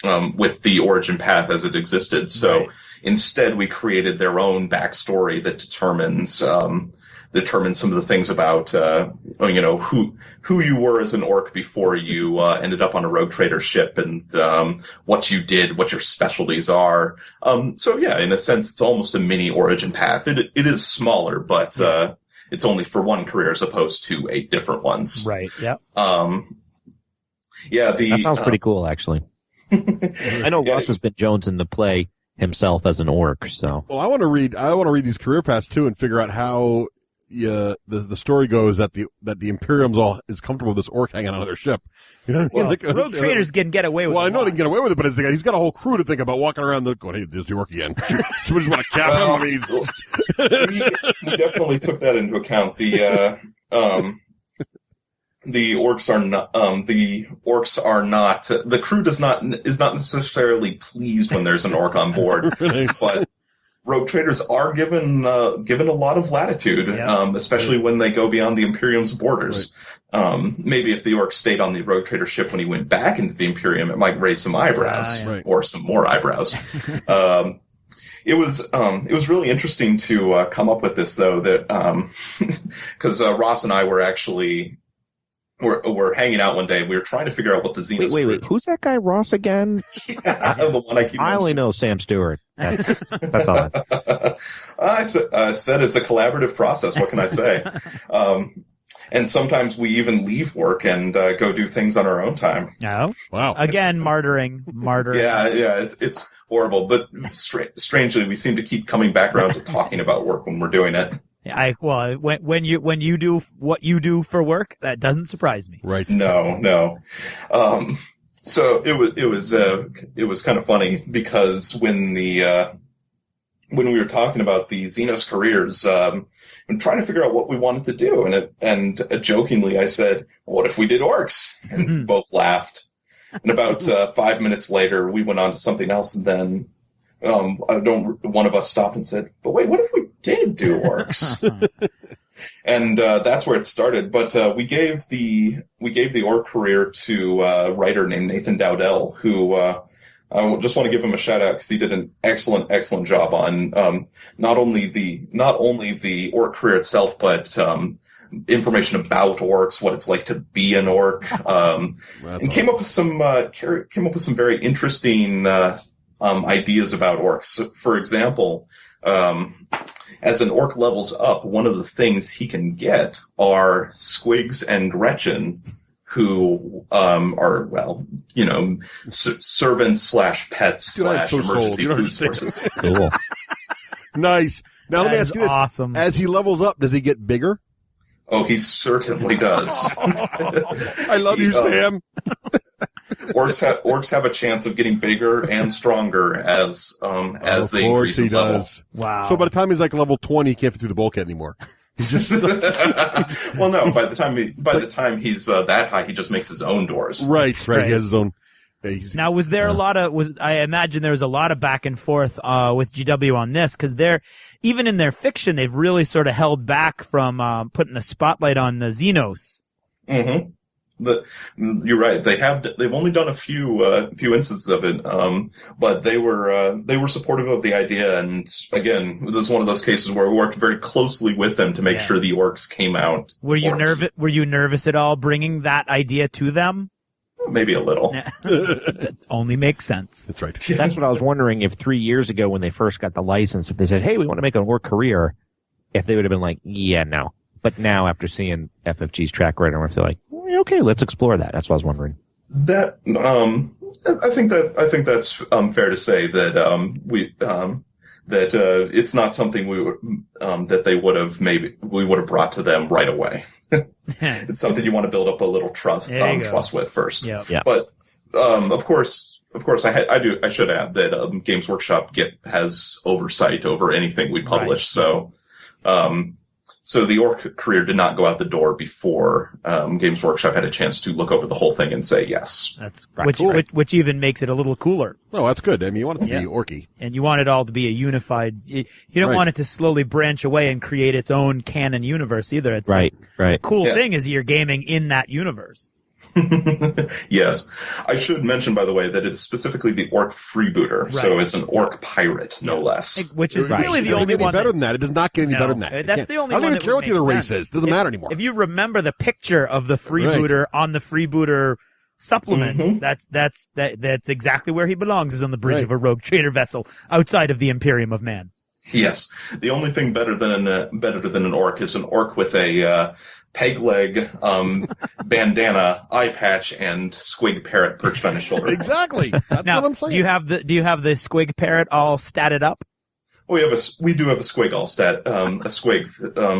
origin path as it existed. So. Right. Instead, we created their own backstory that determines some of the things about who you were as an orc before you ended up on a rogue trader ship, and what you did, what your specialties are. So yeah, in a sense, it's almost a mini origin path. It is smaller, but it's only for one career as opposed to 8 different ones. Right. Yep. That sounds pretty cool, actually. I know Ross has been jonesing to play himself as an orc, so. Well, I want to read these career paths too and figure out how the story goes that the Imperium's is comfortable with this orc hanging out on their ship. You know, well, rogue traders can get away with it. Well, I know they can get away with it, but he's got a whole crew to think about walking around going, hey, there's the orc again. So we just want to cap him. I mean, we definitely took that into account. The orcs are not. The crew is not necessarily pleased when there's an orc on board, but rogue traders are given a lot of latitude, especially when they go beyond the Imperium's borders. Right. Maybe if the orc stayed on the rogue trader ship when he went back into the Imperium, it might raise some eyebrows or some more eyebrows. It was really interesting to come up with this, though, that because Ross and I were actually. We're hanging out one day. We were trying to figure out what the Xenos. Wait. Who's that guy, Ross, again? Yeah, the one I keep. I only know Sam Stuart. That's all. I said it's a collaborative process. What can I say? And sometimes we even leave work and go do things on our own time. Oh, wow! Again, martyring. Yeah. It's horrible, but strangely, we seem to keep coming back around to talking about work when we're doing it. When you do what you do for work, that doesn't surprise me. Right? No. So it was kind of funny because when we were talking about the Xenos careers, and trying to figure out what we wanted to do, and jokingly I said, "What if we did orcs?" And both laughed. And about 5 minutes later, we went on to something else, and then. One of us stopped and said, "But wait, what if we did do orcs?" And that's where it started. But we gave the orc career to a writer named Nathan Dowdell, who I just want to give him a shout out because he did an excellent job on not only the orc career itself, but information about orcs, what it's like to be an orc, and came up with some very interesting ideas about orcs. For example, as an orc levels up, one of the things he can get are squigs and Gretchen, who are, well, you know, servants / pets / emergency food sources. Cool. Nice. Now let me ask you this: awesome. As he levels up, does he get bigger? Oh, he certainly does. I love you, Sam. Orcs have a chance of getting bigger and stronger as they increase in level. Wow. So by the time he's like level 20, he can't fit through the bulkhead anymore. He's just well, no. By the time he's that high, he just makes his own doors. Right. He has his own. Now, was there a lot of? I imagine there was a lot of back and forth with GW on this, because even in their fiction, they've really sort of held back from putting the spotlight on the Xenos. Mm-hmm. You're right. They've only done a few instances of it, but they were supportive of the idea. And again, this is one of those cases where we worked very closely with them to make sure the orcs came out. Were you nervous? Were you nervous at all bringing that idea to them? Maybe a little. That only makes sense. That's right. That's what I was wondering, if 3 years ago when they first got the license, if they said, hey, we want to make an orc career, if they would have been like, yeah, no. But now, after seeing FFG's track record, they're like, okay, let's explore that. That's what I was wondering. That I think that's fair to say that it's not something that we would have brought to them right away. It's something you want to build up a little trust with first. Yep. Yeah. But of course, I should add that Games Workshop has oversight over anything we publish. Right. So the orc career did not go out the door before Games Workshop had a chance to look over the whole thing and say yes. That's right. Which even makes it a little cooler. Oh, that's good. I mean, you want it to be orky. And you want it all to be a unified. You don't want it to slowly branch away and create its own canon universe either. It's right. The cool thing is you're gaming in that universe. Yes. I should mention, by the way, that it is specifically the orc freebooter. Right. So it's an orc pirate, no less. Which is really the only one. Better than that. It does not get any better than that. That's the only one. I don't even care what the other race is. It doesn't matter anymore. If you remember the picture of the freebooter on the freebooter supplement, that's exactly where he belongs, is on the bridge of a rogue trader vessel outside of the Imperium of Man. Yes. The only thing better than an orc is an orc with a peg leg, bandana, eye patch, and squig parrot perched on his shoulder. Exactly. That's what I'm saying. Do you have the squig parrot all statted up? We do have a squig all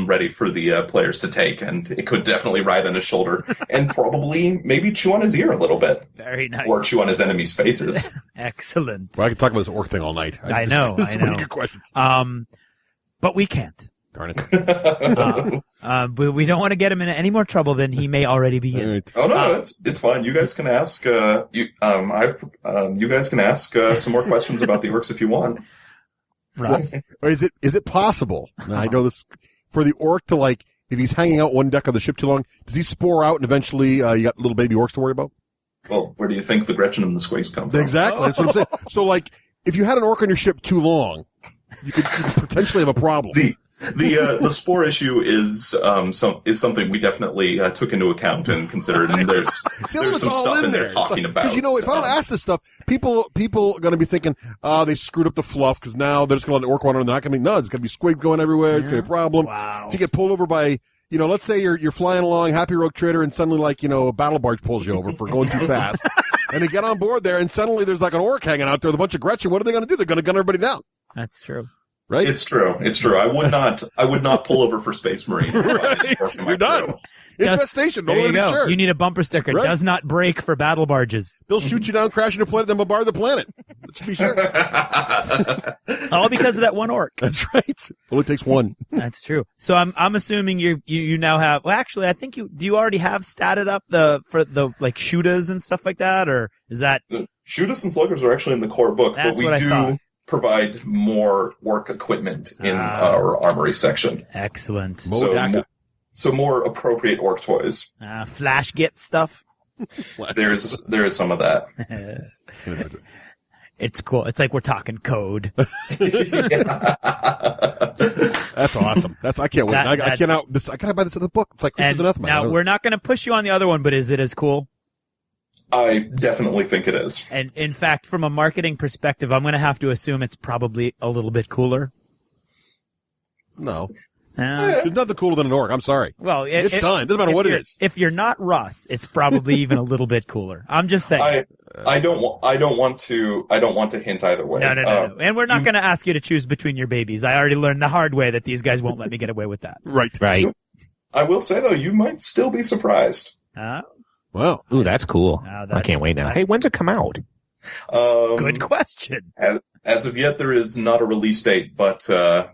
ready for the players to take, and it could definitely ride on his shoulder and probably maybe chew on his ear a little bit. Very nice. Or chew on his enemies' faces. Excellent. Well, I can talk about this orc thing all night. I know. Many good questions. But we can't. Darn it. But we don't want to get him into any more trouble than he may already be in. Oh no, it's fine. You guys can ask. You guys can ask some more questions about the orcs if you want. Russ, is it possible? Now, I know this for the orc to, like, if he's hanging out one deck of the ship too long, does he spore out and eventually you got little baby orcs to worry about? Well, where do you think the Gretchen and the squigs come from? Exactly. That's what I'm saying. So, like, if you had an orc on your ship too long, you could potentially have a problem. The spore issue is something we definitely took into account and considered, and there's some stuff in there talking about. Because if I don't ask this stuff, people are going to be thinking, they screwed up the fluff because now they're just going to let the orc wander and they're not going to be nuts. It's going to be squig going everywhere. It's going to be a problem. Wow. If you get pulled over by, let's say you're flying along, happy rogue trader, and suddenly a battle barge pulls you over for going too fast, and they get on board there, and suddenly there's like an orc hanging out there with a bunch of Gretchen. What are they going to do? They're going to gun everybody down. That's true. Right? It's true. I would not pull over for Space Marines. Right. You're done. Infestation. There you go. Sure. You need a bumper sticker. Right. Does not break for battle barges. They'll shoot you down, crash into a planet, then bombard the planet. Let's be sure. All because of that one orc. That's right. Only takes one. That's true. So I'm assuming you now have. Well, actually, I think do you already have statted up for the like shooters and stuff like that, or is that shooters and sluggers are actually in the core book, That's but we do provide more work equipment in our armory section. Excellent. So more appropriate orc toys. Flash get stuff. There is some of that. It's cool. It's like we're talking code. That's awesome. I can't wait. I gotta buy this other book. It's like Creatures of Anathema. Now we're not going to push you on the other one, but is it as cool? I definitely think it is. And in fact, from a marketing perspective, I'm going to have to assume it's probably a little bit cooler. No. There's nothing cooler than an orc. I'm sorry. Well, it's done. Doesn't matter what it is. If you're not Russ, it's probably even a little bit cooler. I'm just saying. I don't want to hint either way. No. And we're not going to ask you to choose between your babies. I already learned the hard way that these guys won't let me get away with that. Right. I will say though, you might still be surprised. Wow. Ooh, that's cool. I can't wait now. Hey, when's it come out? Good question. As of yet, there is not a release date, but I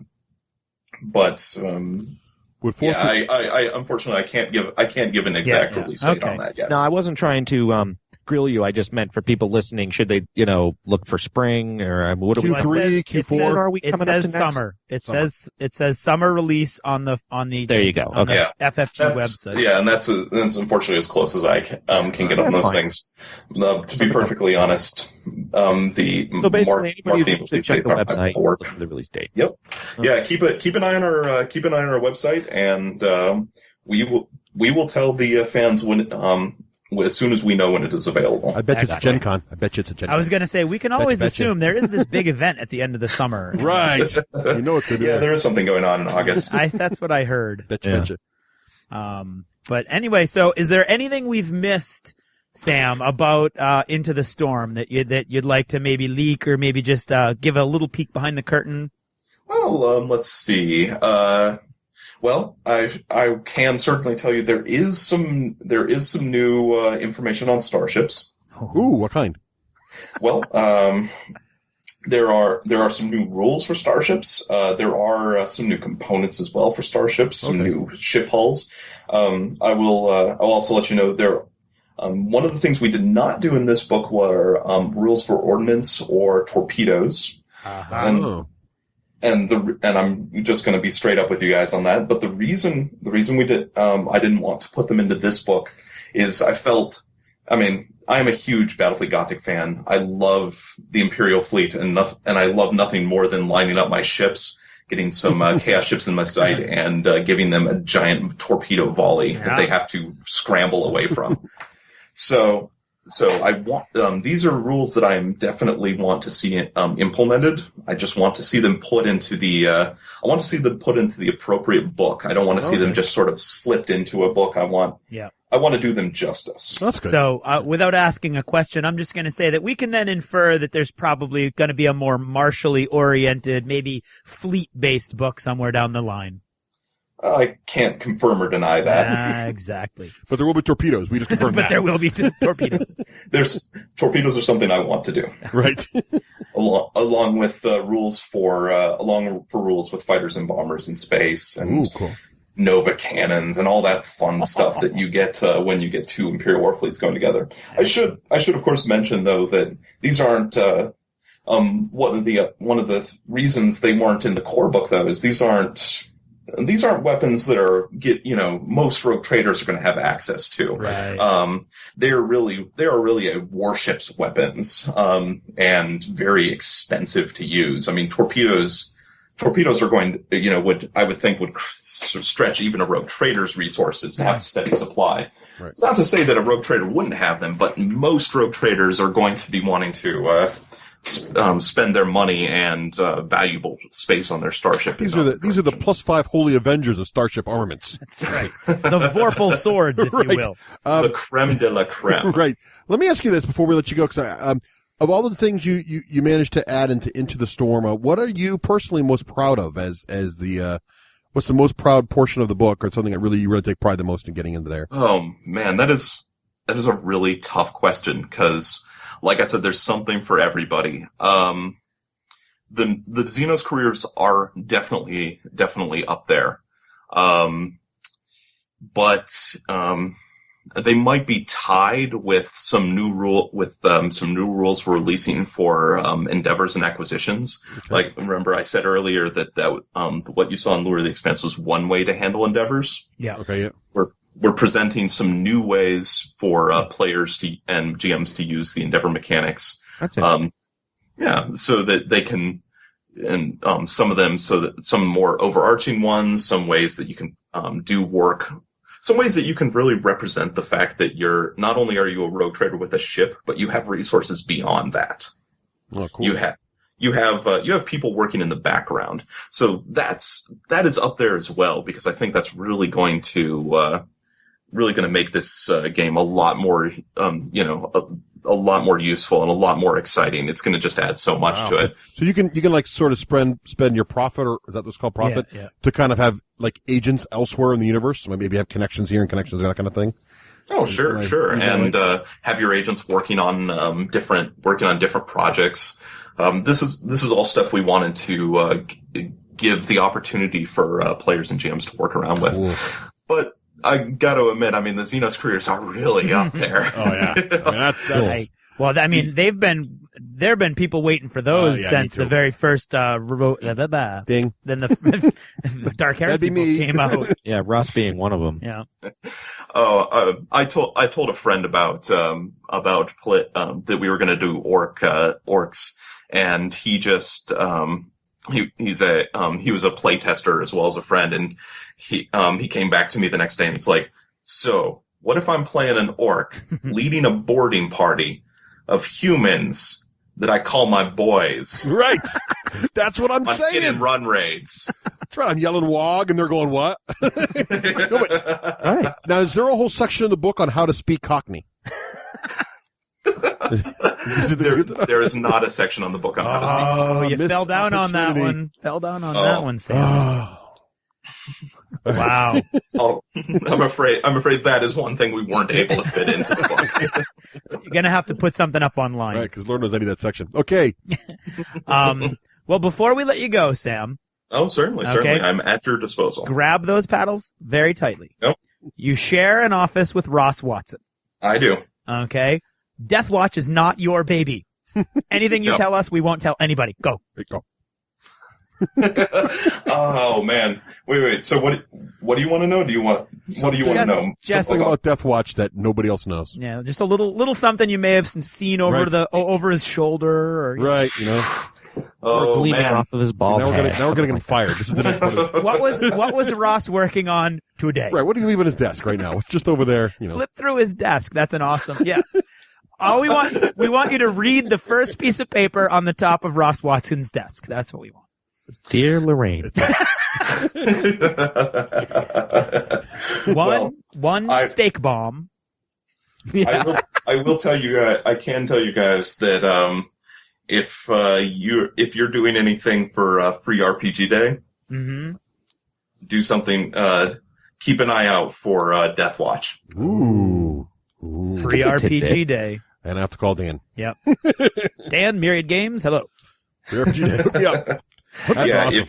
unfortunately I can't give an exact release date on that yet. No, I wasn't trying to grill you. I just meant for people listening, should they, look for spring or what are Q3, Q4? Are we coming up to summer. It says summer release on the there you go. Okay. FFG website. Yeah, and that's unfortunately as close as I can get on those things. To be perfectly honest, the basically anybody release check dates the aren't website, work. look for the release date. Yep. Yeah, keep an eye on our website, and we will tell the fans when as soon as we know when it is available. I bet you it's a Gen Con. I was going to say, we can always assume there is this big event at the end of the summer. Right. You know it's going to be there is something going on in August. That's what I heard. Betcha. But anyway, so is there anything we've missed, Sam, about Into the Storm that you'd like to maybe leak or maybe just give a little peek behind the curtain? Well, let's see. Well, I can certainly tell you there is some new information on starships. Ooh, what kind? Well, there are some new rules for starships. There are some new components as well for starships. Some new ship hulls. I'll also let you know there. One of the things we did not do in this book were rules for ordnance or torpedoes. And I'm just going to be straight up with you guys on that. But the reason we did, I didn't want to put them into this book is I'm a huge Battlefleet Gothic fan. I love the Imperial fleet and I love nothing more than lining up my ships, getting some chaos ships in my sight and giving them a giant torpedo volley that they have to scramble away from. So I want these are rules that I definitely want to see implemented. I just want to see them put into the appropriate book. I don't want to see them just sort of slipped into a book. I want to do them justice. That's good. So without asking a question, I'm just going to say that we can then infer that there's probably going to be a more martially oriented, maybe fleet-based book somewhere down the line. I can't confirm or deny that. Exactly. But there will be torpedoes. We just confirmed that. But there will be torpedoes. Torpedoes are something I want to do. Right. along with rules for rules with fighters and bombers in space and Nova cannons and all that fun stuff that you get when you get two Imperial war fleets going together. I should of course mention though that these aren't one of the reasons they weren't in the core book though is these aren't weapons that most rogue traders are going to have access to. Right. They are really a warship's weapons, and very expensive to use. I mean, torpedoes are going to, would stretch even a rogue trader's resources to have a steady supply. Right. It's not to say that a rogue trader wouldn't have them, but most rogue traders are going to be wanting to, spend their money and valuable space on their starship. These are the +5 holy avengers of starship armaments. That's right. The Vorpal swords, if you will. The creme de la creme. Right. Let me ask you this before we let you go, because of all the things you managed to add into the Storm, what are you personally most proud of as the what's the most proud portion of the book, or something that you really take pride the most in getting into there? Oh man, that is a really tough question because. Like I said, there's something for everybody. The Xenos careers are definitely up there. But they might be tied with some new rules we're releasing for endeavors and acquisitions. Okay. Like, remember I said earlier that what you saw in Lure of the Expanse was one way to handle endeavors. Yeah. Okay. Yeah. We're presenting some new ways for players and GMs to use the Endeavor mechanics. That's it. Yeah, so that they can, and some of them, so that some more overarching ones, some ways that you can do work, some ways that you can really represent the fact that you're not only are you a rogue trader with a ship, but you have resources beyond that. Oh, cool. You have people working in the background, so that is up there as well, because I think that's really going to make this game a lot more a lot more useful and a lot more exciting. It's going to just add so much to it. So you can like sort of spend your profit, or is that what's called profit, to kind of have like agents elsewhere in the universe. So maybe have connections here and connections there, that kind of thing. Oh, sure. And have your agents working on different projects. This is all stuff we wanted to give the opportunity for players and GMs to work around with. Cool. But I got to admit, I mean, the Xenos careers are really up there. Oh yeah. I mean, that's well, I mean, there have been people waiting for those since the very first Ding. Then the Dark Heresy book came out. Yeah, Ross being one of them. Yeah. I told a friend about that we were going to do orcs, and he just he was a play tester as well as a friend, and he came back to me the next day and it's like, so what if I'm playing an orc leading a boarding party of humans that I call my boys? Right. That's what I'm saying. In run raids. That's right. I'm yelling WOG and they're going, what? Right. Now, is there a whole section in the book on how to speak Cockney? There is not a section on the book on how to speak. Oh, you fell down on that one. That one, Sam. Wow. I'm afraid that is one thing we weren't able to fit into the book. You're gonna have to put something up online, right? Because Lord knows I need that section. Okay. Well, before we let you go, Sam. Oh, certainly. I'm at your disposal. Grab those paddles very tightly. Nope. You share an office with Ross Watson. I do. Okay. Death Watch is not your baby. Anything you tell us, we won't tell anybody. Go. Go. Oh man! Wait. So what do you want to know? What do you want to know? Just something about Death Watch that nobody else knows. Yeah, just a little something you may have seen over his shoulder, or right? You know, or gleaming off of his ball. Now we're gonna get him fired. This is the next part. What was Ross working on today? Right. What do you leave on his desk right now? It's just over there. You know, flip through his desk. That's an awesome. Yeah. All we want you to read the first piece of paper on the top of Ross Watson's desk. That's what we want. Dear Lorraine. One steak bomb. Yeah. I will tell you. I can tell you guys that if you're doing anything for free RPG Day, do something. Keep an eye out for Death Watch. Ooh. Free RPG Day. And I have to call Dan. Yep. Dan, Myriad Games. Hello. Free RPG Day. Yep. That's awesome.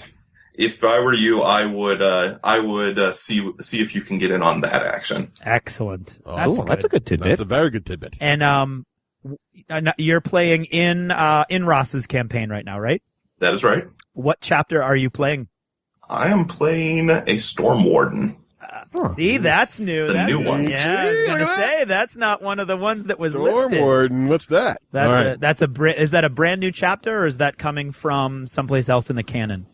If I were you, I would see if you can get in on that action. Excellent. That's a good tidbit. That's a very good tidbit. And you're playing in Ross's campaign right now, right? That is right. What chapter are you playing? I am playing a Storm Warden. See, that's new. The new ones. Yeah, I was going to say, that's not one of the ones that was listed. Storm Warden, what's that? Is that a brand new chapter, or is that coming from someplace else in the canon?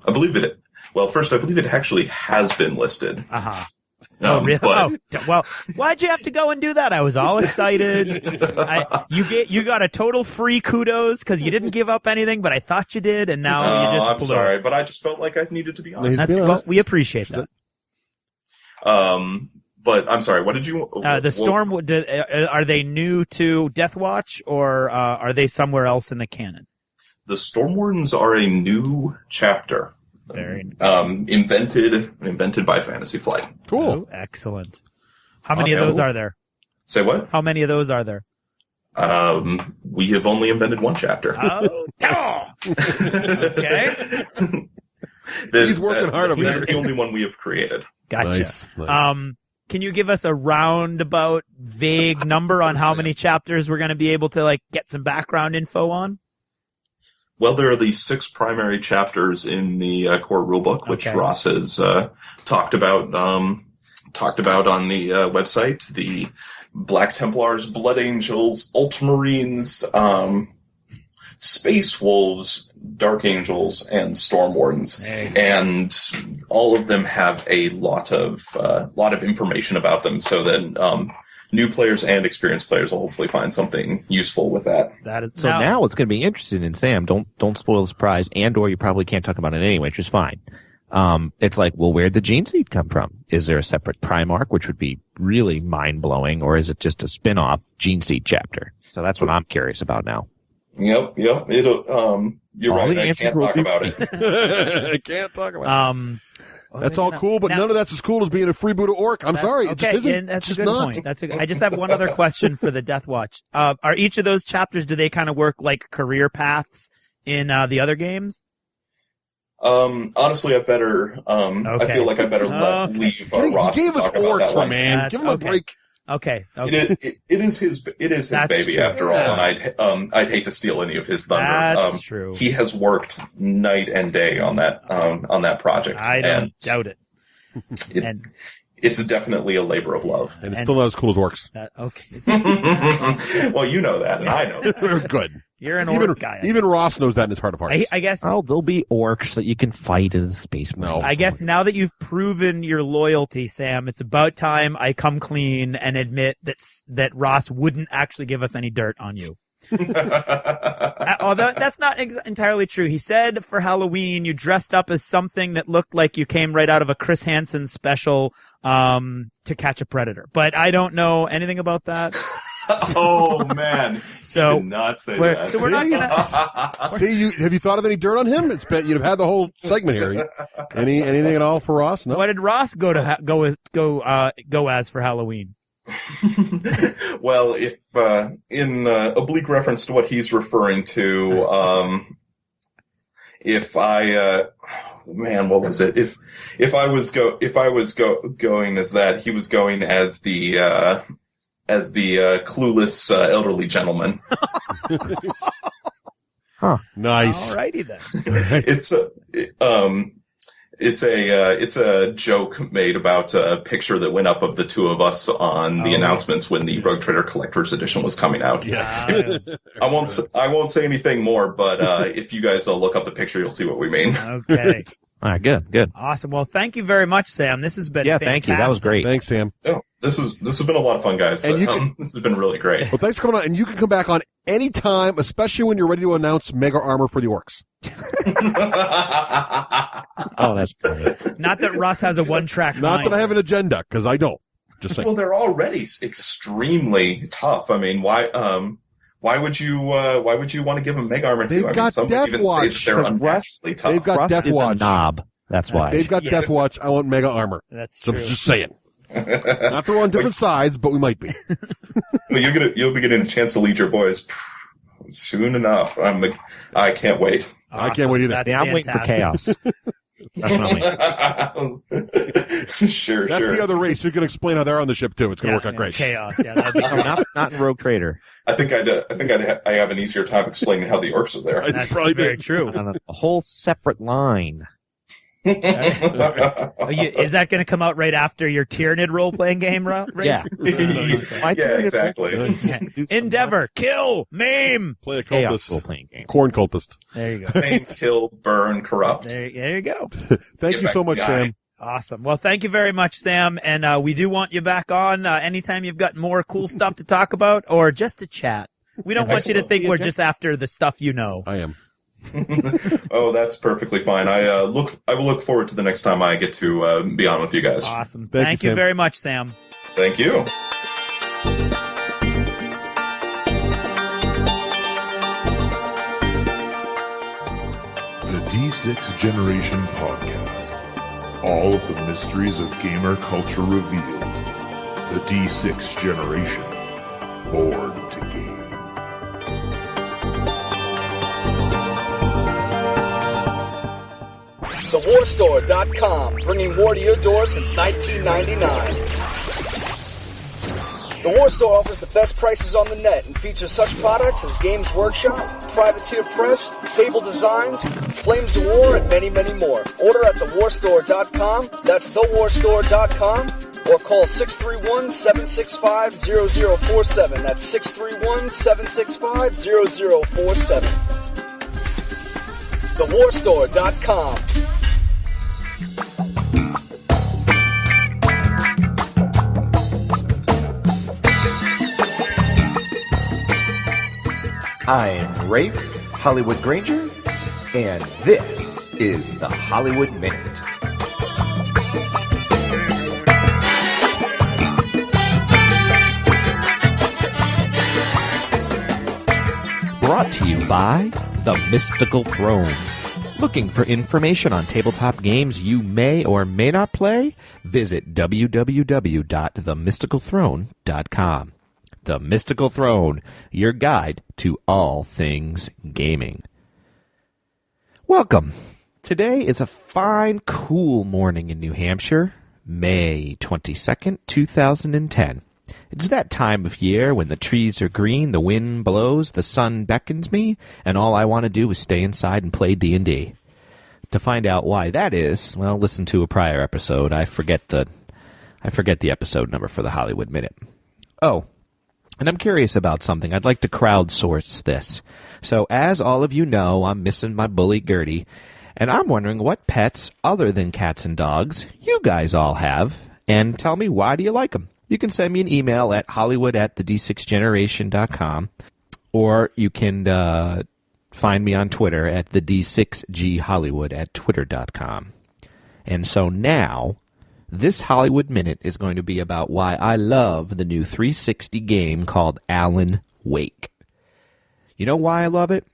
I believe it. Well, first, I believe it actually has been listed. Uh-huh. Oh, really? Well, why'd you have to go and do that? I was all excited. You got a total free kudos because you didn't give up anything, but I thought you did, and now you just blew. I'm sorry, but I just felt like I needed to be honest. Well, we appreciate that. But I'm sorry. What did you? The Storm. Are they new to Death Watch, or are they somewhere else in the canon? The Storm Wardens are a new chapter. Very invented by Fantasy Flight. Cool. Oh, excellent. How many of those are there? Say what? How many of those are there? We have only invented one chapter. Oh, okay. He's working hard over there. This is the only one we have created. Gotcha. Nice. Can you give us a roundabout vague number on how many chapters we're going to be able to get some background info on? Well, there are the 6 primary chapters in the core rulebook, which Ross has talked about on the website. The Black Templars, Blood Angels, Ultramarines, Space Wolves, Dark Angels, and Storm Wardens, and all of them have a lot of information about them, so that new players and experienced players will hopefully find something useful with that. That is so now it's going to be interesting. And Sam, don't spoil the surprise, and/or you probably can't talk about it anyway, which is fine. It's like, well, where'd the gene seed come from? Is there a separate Primarch, which would be really mind-blowing, or is it just a spin-off gene seed chapter? So that's what I'm curious about now. Yep. It'll, you're right. I can't talk about it. I can't talk about it. That's all cool, but none of that's as cool as being a freebooter orc. I'm sorry. It just isn't. That's just a good not. point. I just have one other question for the Death Watch. Are each of those chapters, do they kind of work like career paths in the other games? Honestly, I better. I feel like I better leave Ross. He gave us orcs, man. Give him a break. Okay. It is his baby after all, and I'd hate to steal any of his thunder. That's true. He has worked night and day on that project. I don't doubt it. It's definitely a labor of love, and it's still not as cool as orcs. Well, you know that, and I know that. We're good. You're an orc guy. Even Ross knows that in his heart of hearts. I guess. Oh, there'll be orcs that you can fight in the space. No. I guess now that you've proven your loyalty, Sam, it's about time I come clean and admit that Ross wouldn't actually give us any dirt on you. Although that's not entirely true. He said for Halloween you dressed up as something that looked like you came right out of a Chris Hansen special to catch a predator. But I don't know anything about that. Oh man! So did not say that. So we're not gonna. Have you thoud of any dirt on him? You'd have had the whole segment here. Anything at all for Ross? No. What did Ross go as for Halloween? Well, if in oblique reference to what he's referring to, if I what was it? If I was going as that, he was going as the clueless elderly gentleman. Huh. Nice. Alrighty then. It's a joke made about a picture that went up of the two of us on the announcements when the Rogue Trader Collector's Edition was coming out. Yes. I won't say anything more, but if you guys look up the picture, you'll see what we mean. Okay. All right, good. Awesome. Well, thank you very much, Sam. This has been fantastic. Thank you. That was great. Thanks, Sam. Oh, this has been a lot of fun, guys. And this has been really great. Well, thanks for coming on, and you can come back on any time, especially when you're ready to announce mega armor for the orcs. Oh, that's funny. Not that Russ has a one-track mind. Not that I have an agenda, because I don't. Just saying. Well, they're already extremely tough. I mean, why would you want to give them mega armor? They've got Death Watch. They're unnaturally tough. They've got Death Watch. A knob. That's why. They've got Death Watch. I want mega armor. That's true. So just saying. Not that we're on different sides, but we might be. Well, you'll be getting a chance to lead your boys soon enough. I can't wait. Awesome. I can't wait either. I'm waiting for chaos. Sure. That's the other race. You can explain how they're on the ship too. It's going to work out great. Chaos. Yeah, that'd be not in Rogue Trader. I think I have an easier time explaining how the orcs are there. That's probably very true. On a whole separate line. Is that going to come out right after your Tyranid role-playing game, Raef? Yeah. Exactly. Endeavor, kill, maim. Play a cultist. Role-playing game. Corn cultist. There you go. Maim, kill, burn, corrupt. There you go. Thank you so much, Sam. Awesome. Well, thank you very much, Sam. And we do want you back on anytime you've got more cool stuff to talk about or just to chat. We don't want you to think we're just after the stuff you know. I am. Oh, that's perfectly fine. I will look forward to the next time I get to be on with you guys. Awesome. Thank you very much, Sam. Thank you. The D6 Generation Podcast. All of the mysteries of gamer culture revealed. The D6 Generation. Born to game. TheWarStore.com, bringing war to your door since 1999. The War Store offers the best prices on the net and features such products as Games Workshop, Privateer Press, Sable Designs, Flames of War, and many, many more. Order at TheWarStore.com, that's TheWarStore.com, or call 631-765-0047. That's 631-765-0047. thewarstore.com. I'm Raef, Hollywood Granger, and this is the Hollywood Minute. Brought to you by The Mystical Throne. Looking for information on tabletop games you may or may not play? Visit www.themysticalthrone.com. The Mystical Throne, your guide to all things gaming. Welcome. Today is a fine, cool morning in New Hampshire, May 22nd, 2010. It's that time of year when the trees are green, the wind blows, the sun beckons me, and all I want to do is stay inside and play D&D. To find out why that is, well, listen to a prior episode. I forget the episode number for the Hollywood Minute. Oh, and I'm curious about something. I'd like to crowdsource this. So, as all of you know, I'm missing my bully Gertie, and I'm wondering what pets other than cats and dogs you guys all have, and tell me, why do you like them? You can send me an email at hollywood@the d6generation.com, or you can find me on Twitter at the D6G Hollywood at twitter.com. And so now, this Hollywood Minute is going to be about why I love the new 360 game called Alan Wake. You know why I love it?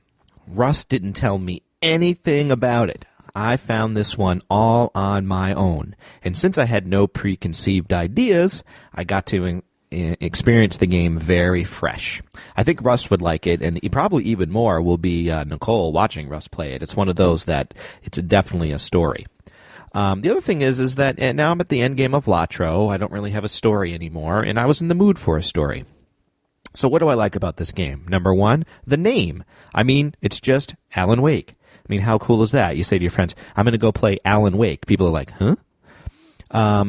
Russ didn't tell me anything about it. I found this one all on my own. And since I had no preconceived ideas, I got to experience the game very fresh. I think Russ would like it, and probably even more will be Nicole watching Russ play it. It's one of those that it's definitely a story. The other thing is that now I'm at the end game of Latro. I don't really have a story anymore, and I was in the mood for a story. So what do I like about this game? Number one, the name. I mean, it's just Alan Wake. I mean, how cool is that? You say to your friends, I'm going to go play Alan Wake. People are like, huh?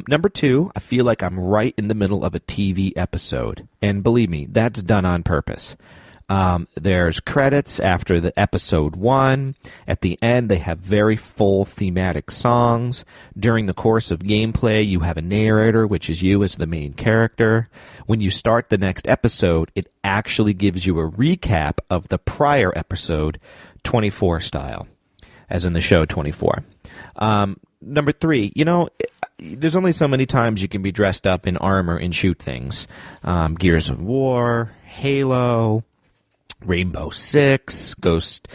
Number two, I feel like I'm right in the middle of a TV episode. And believe me, that's done on purpose. There's credits after the episode 1. At the end, they have very full thematic songs. During the course of gameplay, you have a narrator, which is you as the main character. When you start the next episode, it actually gives you a recap of the prior episode, 24 style, as in the show 24. Number 3, there's only so many times you can be dressed up in armor and shoot things. Gears of War, Halo, Rainbow Six, Ghost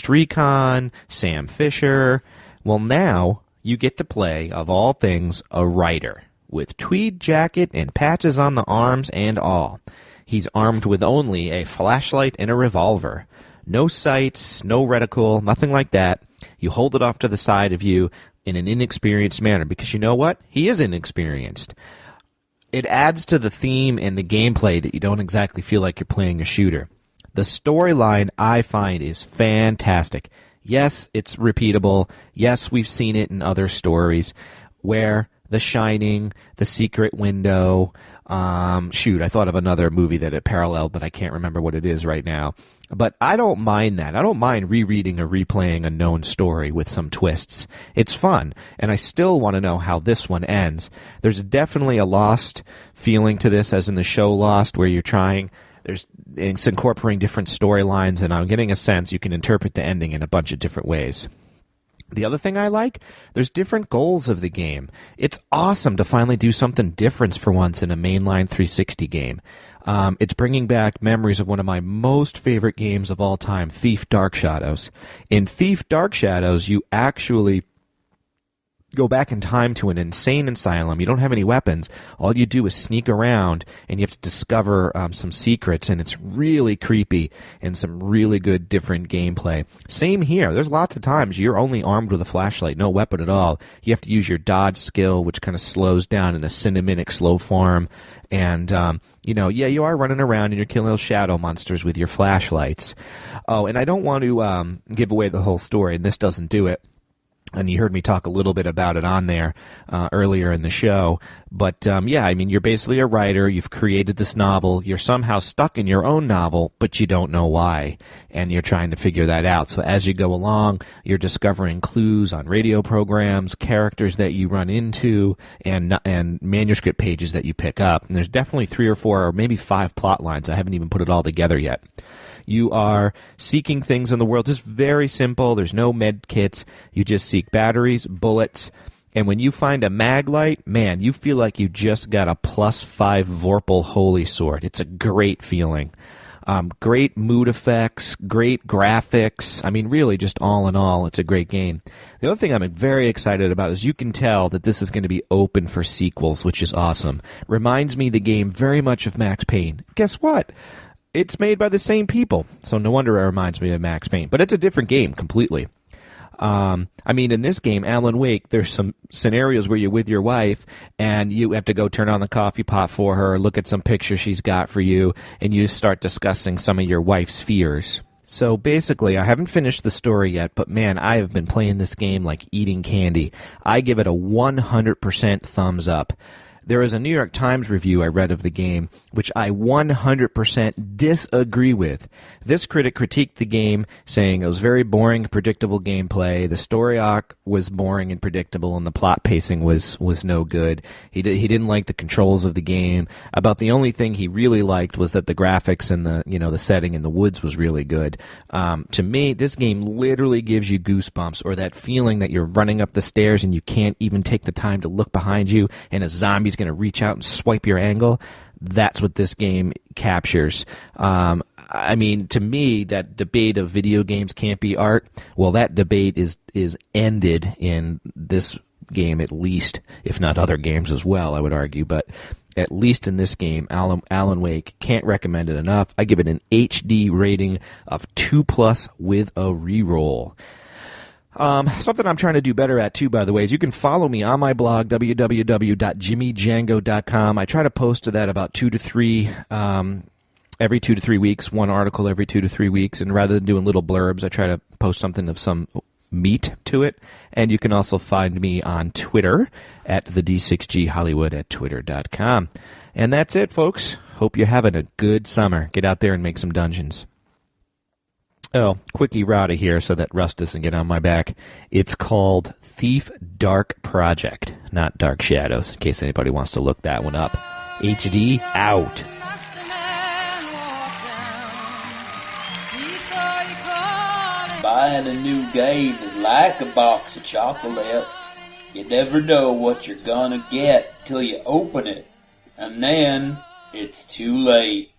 Recon, Sam Fisher. Well, now you get to play, of all things, a writer with tweed jacket and patches on the arms and all. He's armed with only a flashlight and a revolver. No sights, no reticle, nothing like that. You hold it off to the side of you in an inexperienced manner, because you know what? He is inexperienced. It adds to the theme and the gameplay that you don't exactly feel like you're playing a shooter. The storyline, I find, is fantastic. Yes, it's repeatable. Yes, we've seen it in other stories where The Shining, The Secret Window, I thought of another movie that it paralleled, but I can't remember what it is right now. But I don't mind that. I don't mind rereading or replaying a known story with some twists. It's fun, and I still want to know how this one ends. There's definitely a Lost feeling to this, as in the show Lost, where it's incorporating different storylines, and I'm getting a sense you can interpret the ending in a bunch of different ways. The other thing I like, there's different goals of the game. It's awesome to finally do something different for once in a mainline 360 game. It's bringing back memories of one of my most favorite games of all time, Thief Dark Shadows. In Thief Dark Shadows, you actually go back in time to an insane asylum. You don't have any weapons. All you do is sneak around, and you have to discover some secrets, and it's really creepy and some really good different gameplay. Same here. There's lots of times you're only armed with a flashlight, no weapon at all. You have to use your dodge skill, which kind of slows down in a cinematic slow form. And, you are running around and you're killing those shadow monsters with your flashlights. Oh, and I don't want to give away the whole story, and this doesn't do it. And you heard me talk a little bit about it on there earlier in the show. But, yeah, I mean, you're basically a writer. You've created this novel. You're somehow stuck in your own novel, but you don't know why. And you're trying to figure that out. So as you go along, you're discovering clues on radio programs, characters that you run into, and manuscript pages that you pick up. And there's definitely 3 or 4 or maybe 5 plot lines. I haven't even put it all together yet. You are seeking things in the world, just very simple. There's no med kits. You just seek batteries, bullets, and when you find a mag light, man, you feel like you just got a +5 Vorpal Holy Sword. It's a great feeling. Great mood effects, great graphics. I mean, really, just all in all, it's a great game. The other thing I'm very excited about is you can tell that this is going to be open for sequels, which is awesome. Reminds me the game very much of Max Payne. Guess what? It's made by the same people, so no wonder it reminds me of Max Payne. But it's a different game completely. I mean, in this game, Alan Wake, there's some scenarios where you're with your wife, and you have to go turn on the coffee pot for her, look at some pictures she's got for you, and you start discussing some of your wife's fears. So basically, I haven't finished the story yet, but man, I have been playing this game like eating candy. I give it a 100% thumbs up. There is a New York Times review I read of the game, which I 100% disagree with. This critic critiqued the game, saying it was very boring, predictable gameplay. The story arc was boring and predictable, and the plot pacing was no good. He didn't like the controls of the game. About the only thing he really liked was that the graphics and the setting in the woods was really good. To me, this game literally gives you goosebumps, or that feeling that you're running up the stairs and you can't even take the time to look behind you, and a zombie's going to reach out and swipe your angle. That's what this game captures. I mean, to me, that debate of video games can't be art, well, that debate is ended in this game at least, if not other games as well, I would argue. But at least in this game, Alan Wake, can't recommend it enough. I give it an HD rating of 2+ with a reroll. Something I'm trying to do better at, too, by the way, is you can follow me on my blog, www.jimmydjango.com. I try to post to that about 2 to 3, every 2 to 3 weeks, one article every 2 to 3 weeks. And rather than doing little blurbs, I try to post something of some meat to it. And you can also find me on Twitter at the D6G Hollywood at twitter.com. And that's it, folks. Hope you're having a good summer. Get out there and make some dungeons. Oh, quick errata here so that Russ doesn't get on my back. It's called Thief Dark Project, not Dark Shadows, in case anybody wants to look that one up. HD out. Buying a new game is like a box of chocolates. You never know what you're gonna get till you open it, and then it's too late.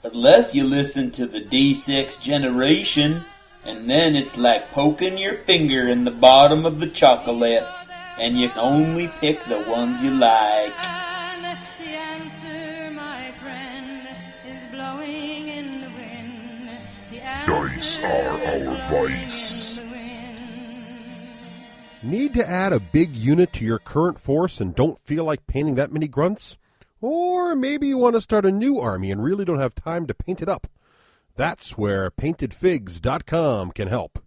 Unless you listen to the D6 generation, and then it's like poking your finger in the bottom of the chocolates, and you can only pick the ones you like. And if the answer, my friend, is blowing in the wind, the Dice are our vice. Need to add a big unit to your current force and don't feel like painting that many grunts? Or maybe you want to start a new army and really don't have time to paint it up. That's where PaintedFigs.com can help.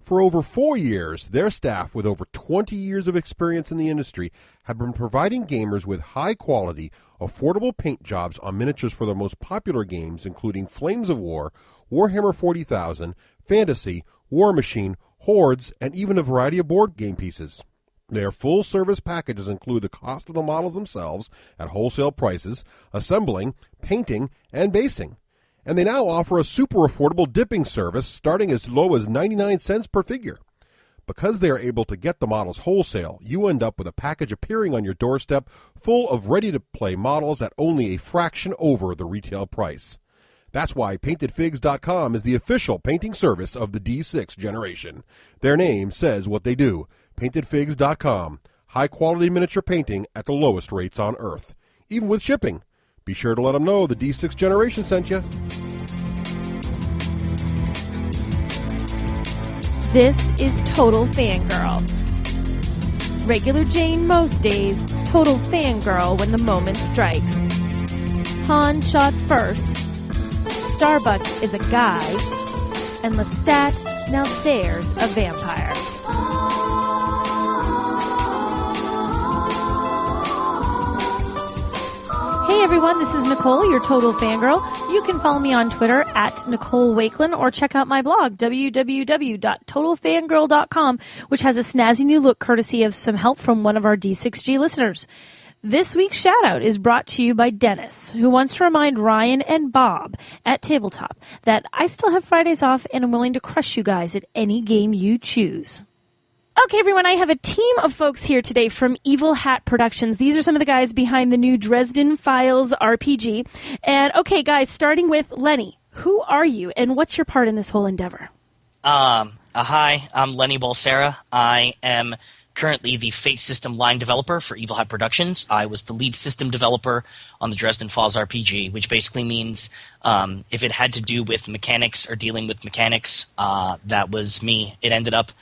For over 4 years, their staff with over 20 years of experience in the industry have been providing gamers with high-quality, affordable paint jobs on miniatures for their most popular games, including Flames of War, Warhammer 40,000, Fantasy, War Machine, Hordes, and even a variety of board game pieces. Their full-service packages include the cost of the models themselves at wholesale prices, assembling, painting, and basing. And they now offer a super affordable dipping service starting as low as 99 cents per figure. Because they are able to get the models wholesale, you end up with a package appearing on your doorstep full of ready-to-play models at only a fraction over the retail price. That's why PaintedFigs.com is the official painting service of the D6 generation. Their name says what they do. PaintedFigs.com. High-quality miniature painting at the lowest rates on Earth, even with shipping. Be sure to let them know the D6 generation sent you. This is Total Fangirl. Regular Jane most days, total fangirl when the moment strikes. Han shot first. Starbuck is a guy. And Lestat, now there's a vampire. everyone, this is Nicole, your total fangirl. You can follow me on Twitter at Nicole Wakelin or check out my blog, www.totalfangirl.com, which has a snazzy new look courtesy of some help from one of our D6G listeners. This week's shout-out is brought to you by Dennis, who wants to remind Ryan and Bob at Tabletop that I still have Fridays off and I'm willing to crush you guys at any game you choose. Okay, everyone, I have a team of folks here today from Evil Hat Productions. These are some of the guys behind the new Dresden Files RPG. And, okay, guys, starting with Lenny, who are you and what's your part in this whole endeavor? Hi, I'm Lenny Balsera. I am currently the Fate System line developer for Evil Hat Productions. I was the lead system developer on the Dresden Files RPG, which basically means if it had to do with mechanics or dealing with mechanics, that was me. It ended up...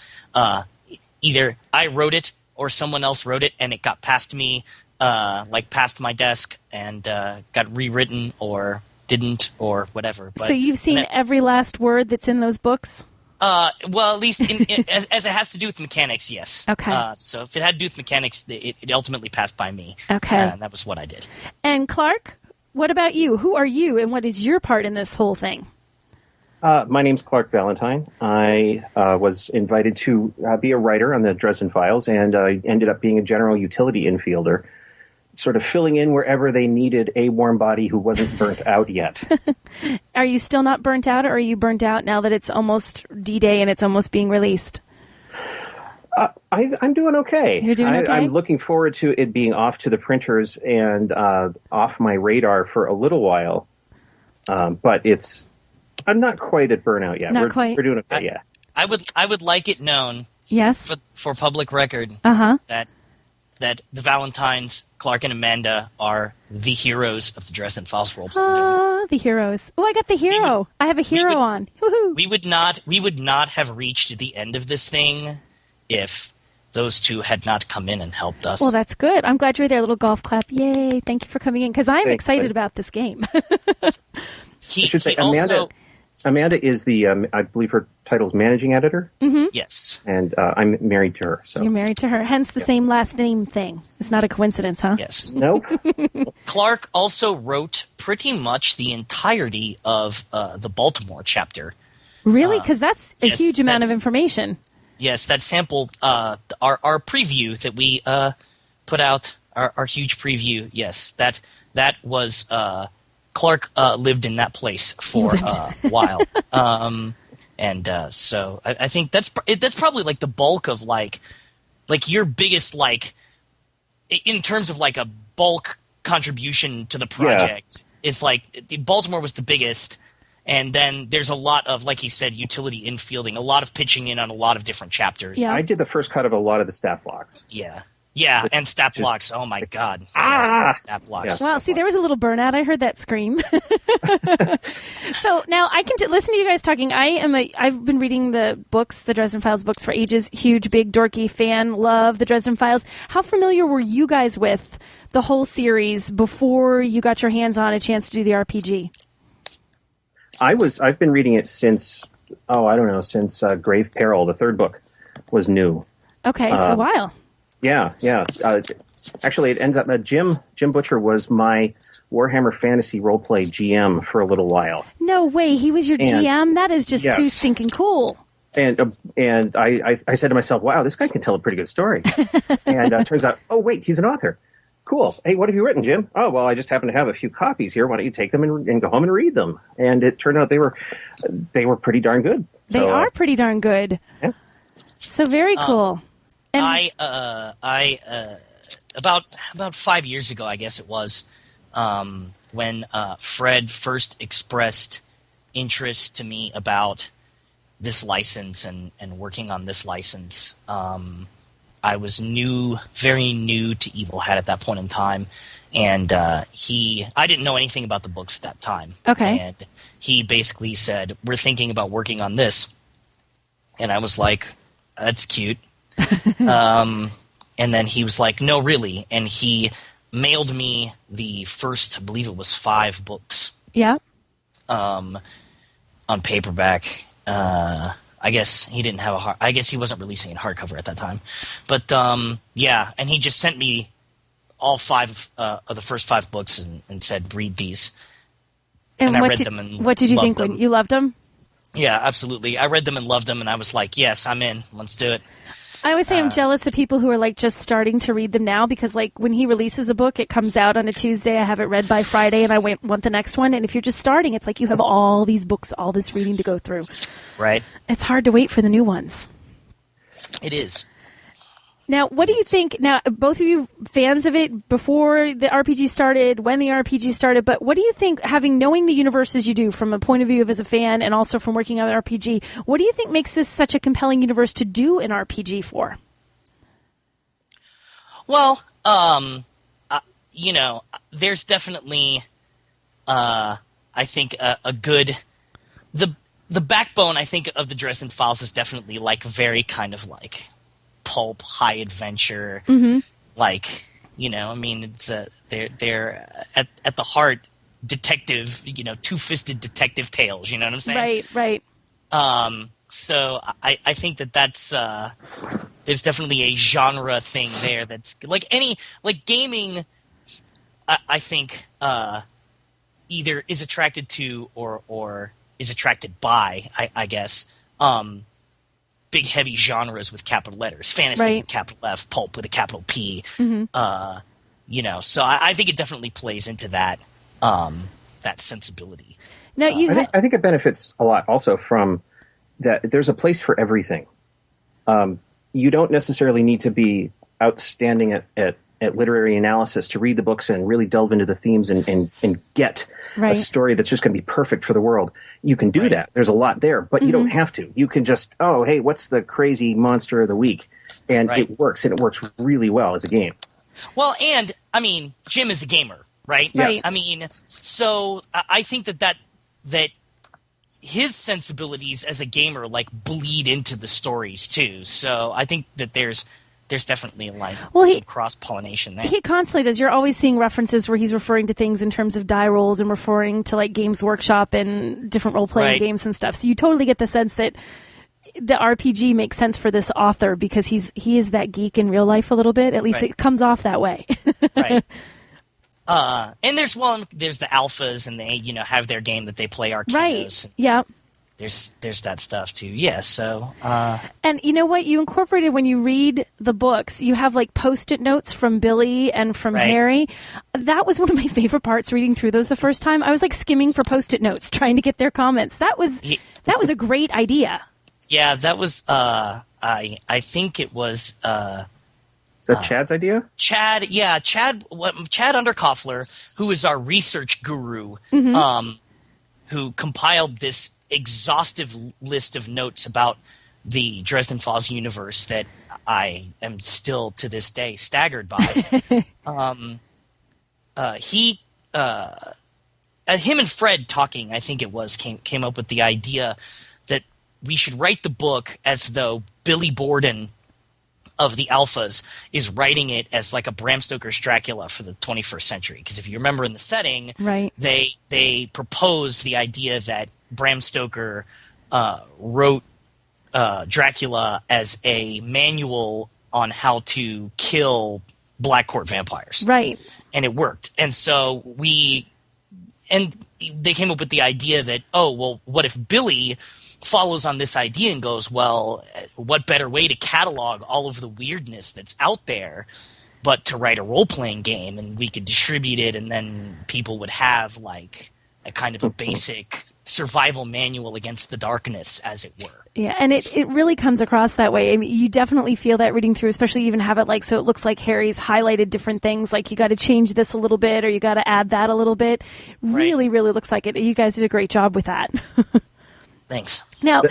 either I wrote it or someone else wrote it and it got past me, past my desk and got rewritten or didn't or whatever. But, so you've seen every last word that's in those books? Well, at least as it has to do with mechanics, yes. Okay. So if it had to do with mechanics, it ultimately passed by me. Okay. And that was what I did. And Clark, what about you? Who are you and what is your part in this whole thing? My name's Clark Valentine. I was invited to be a writer on the Dresden Files, and I ended up being a general utility infielder, sort of filling in wherever they needed a warm body who wasn't burnt out yet. Are you still not burnt out, or are you burnt out now that it's almost D-Day and it's almost being released? I'm doing okay. You're doing okay? I'm looking forward to it being off to the printers and off my radar for a little while, but I'm not quite at burnout yet. Not quite. We're doing okay, yeah. I would like it known, yes, for public record, that the Valentines, Clark and Amanda, are the heroes of the Dresden Files world. The heroes. Oh, I got the hero. I have a hero on. Woohoo! We would not have reached the end of this thing if those two had not come in and helped us. Well, that's good. I'm glad you're there. A little golf clap. Yay! Thank you for coming in because I'm excited about this game. I should say, Amanda is the, I believe her title is managing editor. Mm-hmm. Yes. And I'm married to her. So. You're married to her, hence the same last name thing. It's not a coincidence, huh? Yes. Nope. Clark also wrote pretty much the entirety of the Baltimore chapter. Really? Because that's a huge amount of information. Yes, that sample, our preview that we put out, our huge preview, yes, that was... Clark lived in that place for a while, so I think that's probably like the bulk of like your biggest in terms of like a bulk contribution to the project is like Baltimore was the biggest, and then there's a lot of, like he said, utility infielding, a lot of pitching in on a lot of different chapters. Yeah, I did the first cut of a lot of the stat blocks. Yeah, and stat blocks. Oh my God! Yes, stat blocks. Well, see, there was a little burnout. I heard that scream. So now I can listen to you guys talking. I've been reading the books, the Dresden Files books, for ages. Huge, big, dorky fan. Love the Dresden Files. How familiar were you guys with the whole series before you got your hands on a chance to do the RPG? I've been reading it since Grave Peril, the third book, was new. Okay, so a while. Yeah. Actually, it ends up Jim Butcher was my Warhammer Fantasy roleplay GM for a little while. No way, he was your GM? That is just too stinking cool. And I said to myself, wow, this guy can tell a pretty good story. And turns out, oh wait, he's an author. Cool. Hey, what have you written, Jim? Oh, well, I just happen to have a few copies here. Why don't you take them and go home and read them? And it turned out they were pretty darn good. They are pretty darn good. Yeah. So very cool. And about 5 years ago, I guess it was, when Fred first expressed interest to me about this license and working on this license. I was very new to Evil Hat at that point in time, and I didn't know anything about the books at that time. Okay. And he basically said, "We're thinking about working on this," and I was like, "That's cute." And then he was like, "No, really," and he mailed me the first, I believe it was 5 books. Yeah. On paperback. I guess he didn't have I guess he wasn't releasing in hardcover at that time. But, yeah, and he just sent me all 5 of the first 5 books and said, read these. And I read them and what did you think them. when you loved them? Yeah, absolutely. I read them and loved them, and I was like, yes, I'm in. Let's do it. I always say I'm jealous of people who are like just starting to read them now, because like when he releases a book, it comes out on a Tuesday. I have it read by Friday, and I want the next one. And if you're just starting, it's like you have all these books, all this reading to go through. Right. It's hard to wait for the new ones. It is. Now, what do you think? Now, both of you fans of it before the RPG started, when the RPG started, but what do you think, knowing the universe as you do from a point of view of as a fan and also from working on the RPG, what do you think makes this such a compelling universe to do an RPG for? Well, there's definitely, I think, a good... The backbone, I think, of the Dresden Files is definitely, like, very kind of, like... pulp, high adventure, like, it's they're at the heart detective, two-fisted detective tales, you know what I'm saying? Right. So I think that's there's definitely a genre thing there that's like gaming. I think either is attracted to or is attracted by, I guess. Big heavy genres with capital letters, fantasy with a capital F, pulp with a capital P. So I think it definitely plays into that that sensibility. Now I think it benefits a lot also from that. There's a place for everything. You don't necessarily need to be outstanding at literary analysis to read the books and really delve into the themes and get a story that's just going to be perfect for the world. You can do that. There's a lot there, but you don't have to. You can just, hey, what's the crazy monster of the week? And it works, and it works really well as a game. Well, and, Jim is a gamer, right? Yes. So I think that his sensibilities as a gamer, like, bleed into the stories, too. So I think that there's definitely some cross-pollination there. He constantly does. You're always seeing references where he's referring to things in terms of die rolls and referring to like Games Workshop and different role-playing games and stuff. So you totally get the sense that the RPG makes sense for this author because he is that geek in real life a little bit. At least it comes off that way. Right. And there's the alphas, and they have their game that they play Arcanos. Right. Yeah. There's that stuff too. Yeah. So. And you know what? You incorporated when you read the books, you have like Post-it notes from Billy and from Harry. That was one of my favorite parts reading through those the first time. I was like skimming for Post-it notes, trying to get their comments. That was a great idea. Yeah, that was. I think it was. Is that Chad's idea? Chad Underkoffler, who is our research guru, who compiled this exhaustive list of notes about the Dresden Files universe that I am still to this day staggered by. Him and Fred talking, I think it was, came up with the idea that we should write the book as though Billy Borden of the Alphas is writing it as like a Bram Stoker's Dracula for the 21st century. Because if you remember in the setting, they proposed the idea that Bram Stoker wrote Dracula as a manual on how to kill Black Court vampires. Right. And it worked. And so they came up with the idea that, what if Billy follows on this idea and goes, well, what better way to catalog all of the weirdness that's out there but to write a role-playing game, and we could distribute it, and then people would have like a kind of a basic survival manual against the darkness, as it were. Yeah, and it really comes across that way. I mean, you definitely feel that reading through, especially even have it like, so it looks like Harry's highlighted different things, like you got to change this a little bit or you got to add that a little bit. Really, really looks like it. You guys did a great job with that. Thanks. Now,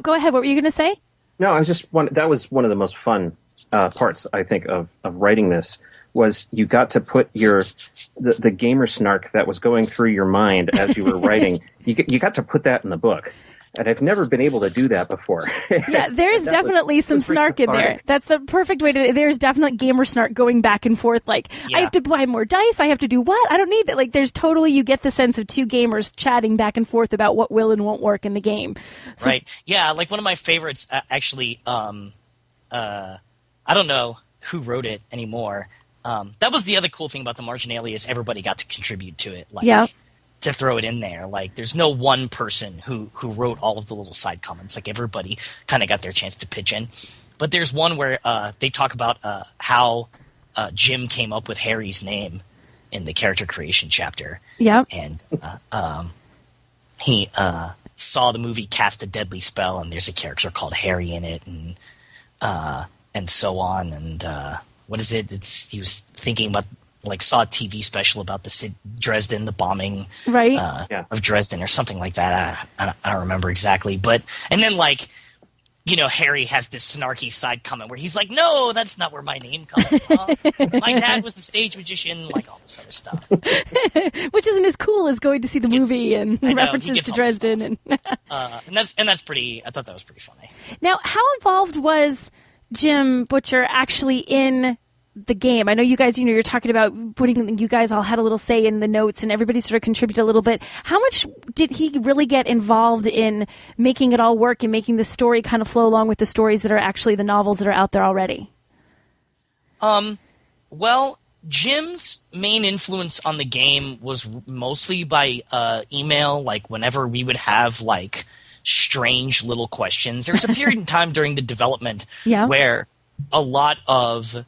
go ahead. What were you going to say? No, that was one of the most fun parts, I think, of writing this, was you got to put the gamer snark that was going through your mind as you were writing, you got to put that in the book. And I've never been able to do that before. Yeah, there's definitely some snark in there. That's the perfect way to... There's definitely gamer snark going back and forth. Like, I have to buy more dice. I have to do what? I don't need that. Like, there's totally... You get the sense of two gamers chatting back and forth about what will and won't work in the game. So, right. Yeah, like one of my favorites, actually... I don't know who wrote it anymore, that was the other cool thing about the marginalia is everybody got to contribute to it. Like, to throw it in there. Like, there's no one person who wrote all of the little side comments. Like, everybody kind of got their chance to pitch in. But there's one where they talk about how Jim came up with Harry's name in the character creation chapter. Yeah. And he saw the movie Cast a Deadly Spell, and there's a character called Harry in it, and so on. And what is it? He was thinking about, like, saw a TV special about the Dresden, the bombing of Dresden or something like that. I don't remember exactly. But, and then, like, you know, Harry has this snarky side comment where he's like, no, that's not where my name comes from. My dad was a stage magician, like all this other stuff. Which isn't as cool as going to see the movie and references to Dresden. And that's pretty, I thought that was pretty funny. Now, how involved was Jim Butcher actually in the game? I know you guys, you're talking about you guys all had a little say in the notes and everybody sort of contributed a little bit. How much did he really get involved in making it all work and making the story kind of flow along with the stories that are actually the novels that are out there already? Well, Jim's main influence on the game was mostly by email. Like, whenever we would have, like, strange little questions. There was a period in time during the development where a lot of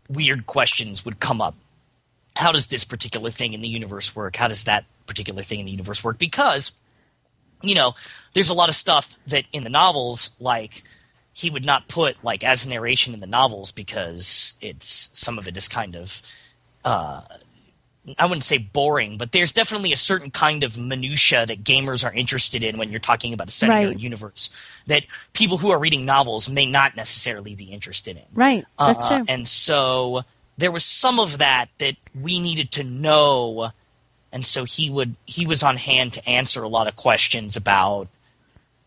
weird questions would come up. How does this particular thing in the universe work? How does that particular thing in the universe work? Because, you know, there's a lot of stuff that in the novels, like, he would not put, like, as narration in the novels because some of it is kind of, I wouldn't say boring, but there's definitely a certain kind of minutia that gamers are interested in when you're talking about a setting or a universe that people who are reading novels may not necessarily be interested in. Right, that's true. And so there was some of that we needed to know, and so he was on hand to answer a lot of questions about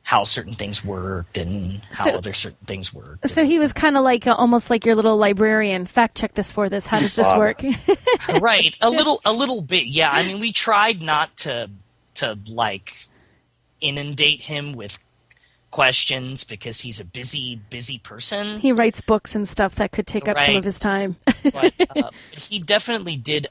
how certain things worked and how other certain things worked. So he was kind of like almost like your little librarian. Fact check this for this. How does this work? Right, a little bit. Yeah, I mean, we tried not to like inundate him with questions because he's a busy person. He writes books and stuff that could take up some of his time. But he definitely did,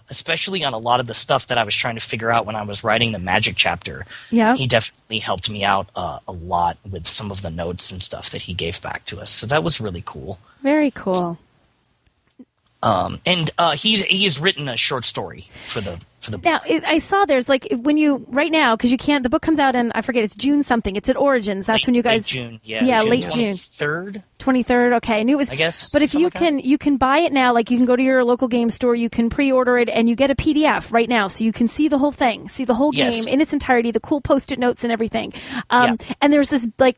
especially on a lot of the stuff that I was trying to figure out when I was writing the Magic chapter. Yeah. He definitely helped me out a lot with some of the notes and stuff that he gave back to us. So that was really cool. Very cool. And he has written a short story for the book. Now, I saw there's like when you right now because you can't. The book comes out in I forget it's June something. It's at Origins. That's when you guys. Late June, late June. 23rd. Okay, I knew it was. I guess. But if you can buy it now. Like you can go to your local game store. You can pre-order it, and you get a PDF right now, so you can see the whole thing, see the whole game in its entirety, the cool Post-it notes and everything. And there's this like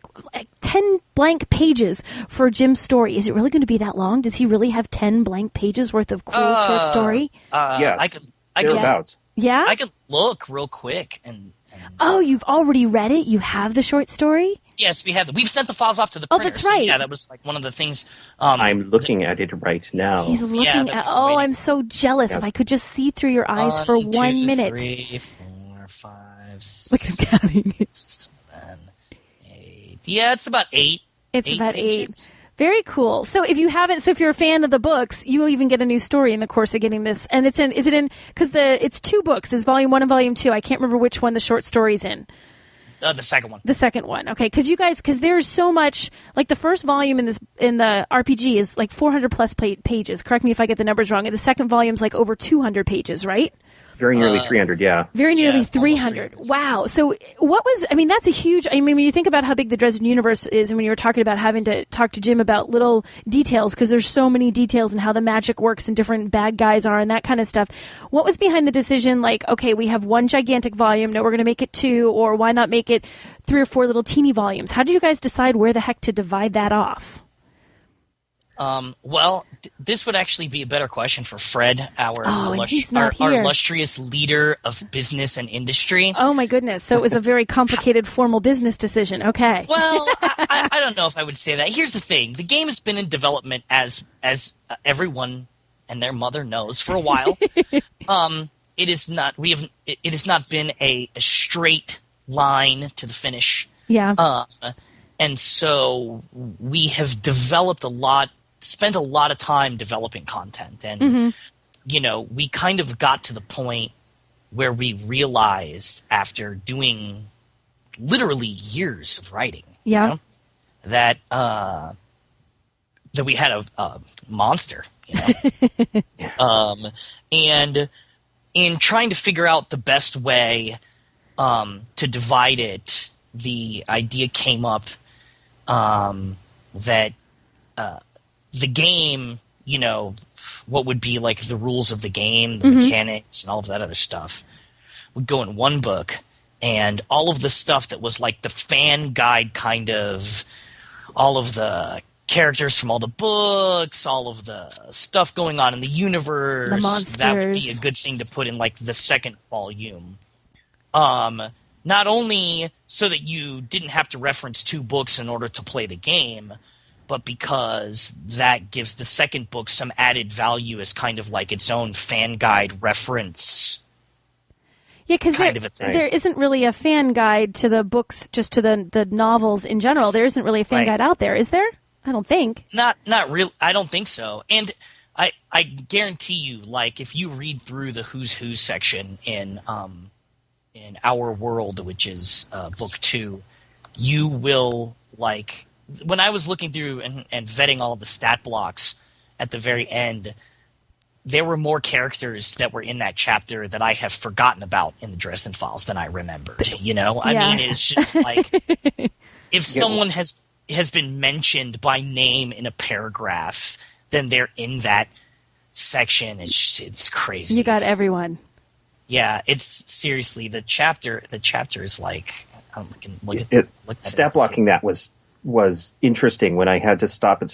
10 blank pages for Jim's story. Is it really going to be that long? Does he really have 10 blank pages worth of cool short story? Yes. I could, yeah? I could look real quick and Oh, you've already read it? You have the short story? Yes, we have. We've sent the files off to the printer. Oh, that's right. So, yeah, that was like one of the things. I'm looking at it right now. He's looking at. Oh, I'm so jealous. If I could just see through your eyes for 1 minute. 3, 4, 5, 6. Look, I'm counting. 7, 8. Yeah, it's about 8. It's about pages. 8. Very cool. So if you're a fan of the books, you will even get a new story in the course of getting this. And it's it's 2 books. It's volume 1 and volume 2. I can't remember which one the short story's in. The second one. The second one. Okay. Because there's so much, like the first volume in the RPG is like 400 plus pages. Correct me if I get the numbers wrong. And the second volume's like over 200 pages, right? Very nearly 300, yeah. Very nearly 300. Wow. So that's a huge, when you think about how big the Dresden universe is and when you were talking about having to talk to Jim about little details, because there's so many details and how the magic works and different bad guys are and that kind of stuff. What was behind the decision, like, okay, we have 1 gigantic volume, no, we're going to make it 2, or why not make it 3 or 4 little teeny volumes? How did you guys decide where the heck to divide that off? This would actually be a better question for Fred, our illustrious leader of business and industry. Oh my goodness! So it was a very complicated, formal business decision. Okay. Well, I don't know if I would say that. Here's the thing: the game has been in development, as everyone and their mother knows, for a while. It has not been a straight line to the finish. Yeah. And so we have developed a lot spent a lot of time developing content, and we kind of got to the point where we realized, after doing literally years of writing, that we had a monster, and in trying to figure out the best way to divide it, the idea came up that the game, what would be like the rules of the game, the mechanics, and all of that other stuff would go in one book, and all of the stuff that was like the fan guide kind of, all of the characters from all the books, all of the stuff going on in the universe, the monsters, that would be a good thing to put in like the second volume. Not only so that you didn't have to reference 2 books in order to play the game, but because that gives the second book some added value as kind of like its own fan guide reference. Yeah, because there isn't really a fan guide to the books, just to the novels in general. There isn't really a fan guide out there, is there? I don't think. Not real. I don't think so. And I guarantee you, like, if you read through the Who's Who section in Our World, which is book 2, you will, like, when I was looking through and vetting all the stat blocks at the very end, there were more characters that were in that chapter that I have forgotten about in the Dresden Files than I remembered. I mean, it's just like, if someone has been mentioned by name in a paragraph, then they're in that section. It's crazy. You got everyone. Yeah, it's seriously, the chapter is like, look at stat blocking that was interesting when I had to stop and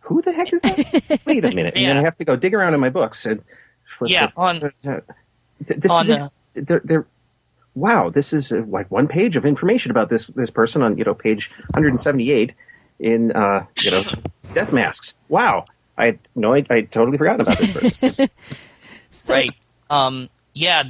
who the heck is that? Wait a minute. And then I have to go dig around in my books and wow, this is like one page of information about this person on page 178 in Death Masks. Wow, I totally forgot about this person. Right.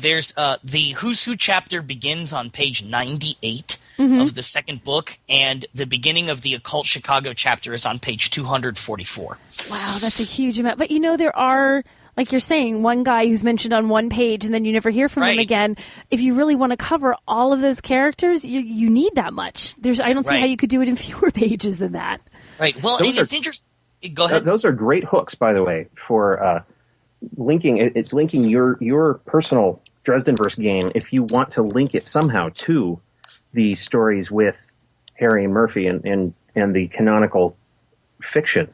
There's the Who's Who chapter begins on page 98 of the second book, and the beginning of the Occult Chicago chapter is on page 244. Wow, that's a huge amount. But there are, like you're saying, one guy who's mentioned on one page and then you never hear from him again. If you really want to cover all of those characters, you need that much. I don't see how you could do it in fewer pages than that. Right. Well, it's interesting. Go ahead. Those are great hooks, by the way, for linking. It's linking your personal Dresdenverse game, if you want to link it somehow to the stories with Harry and Murphy and the canonical fiction.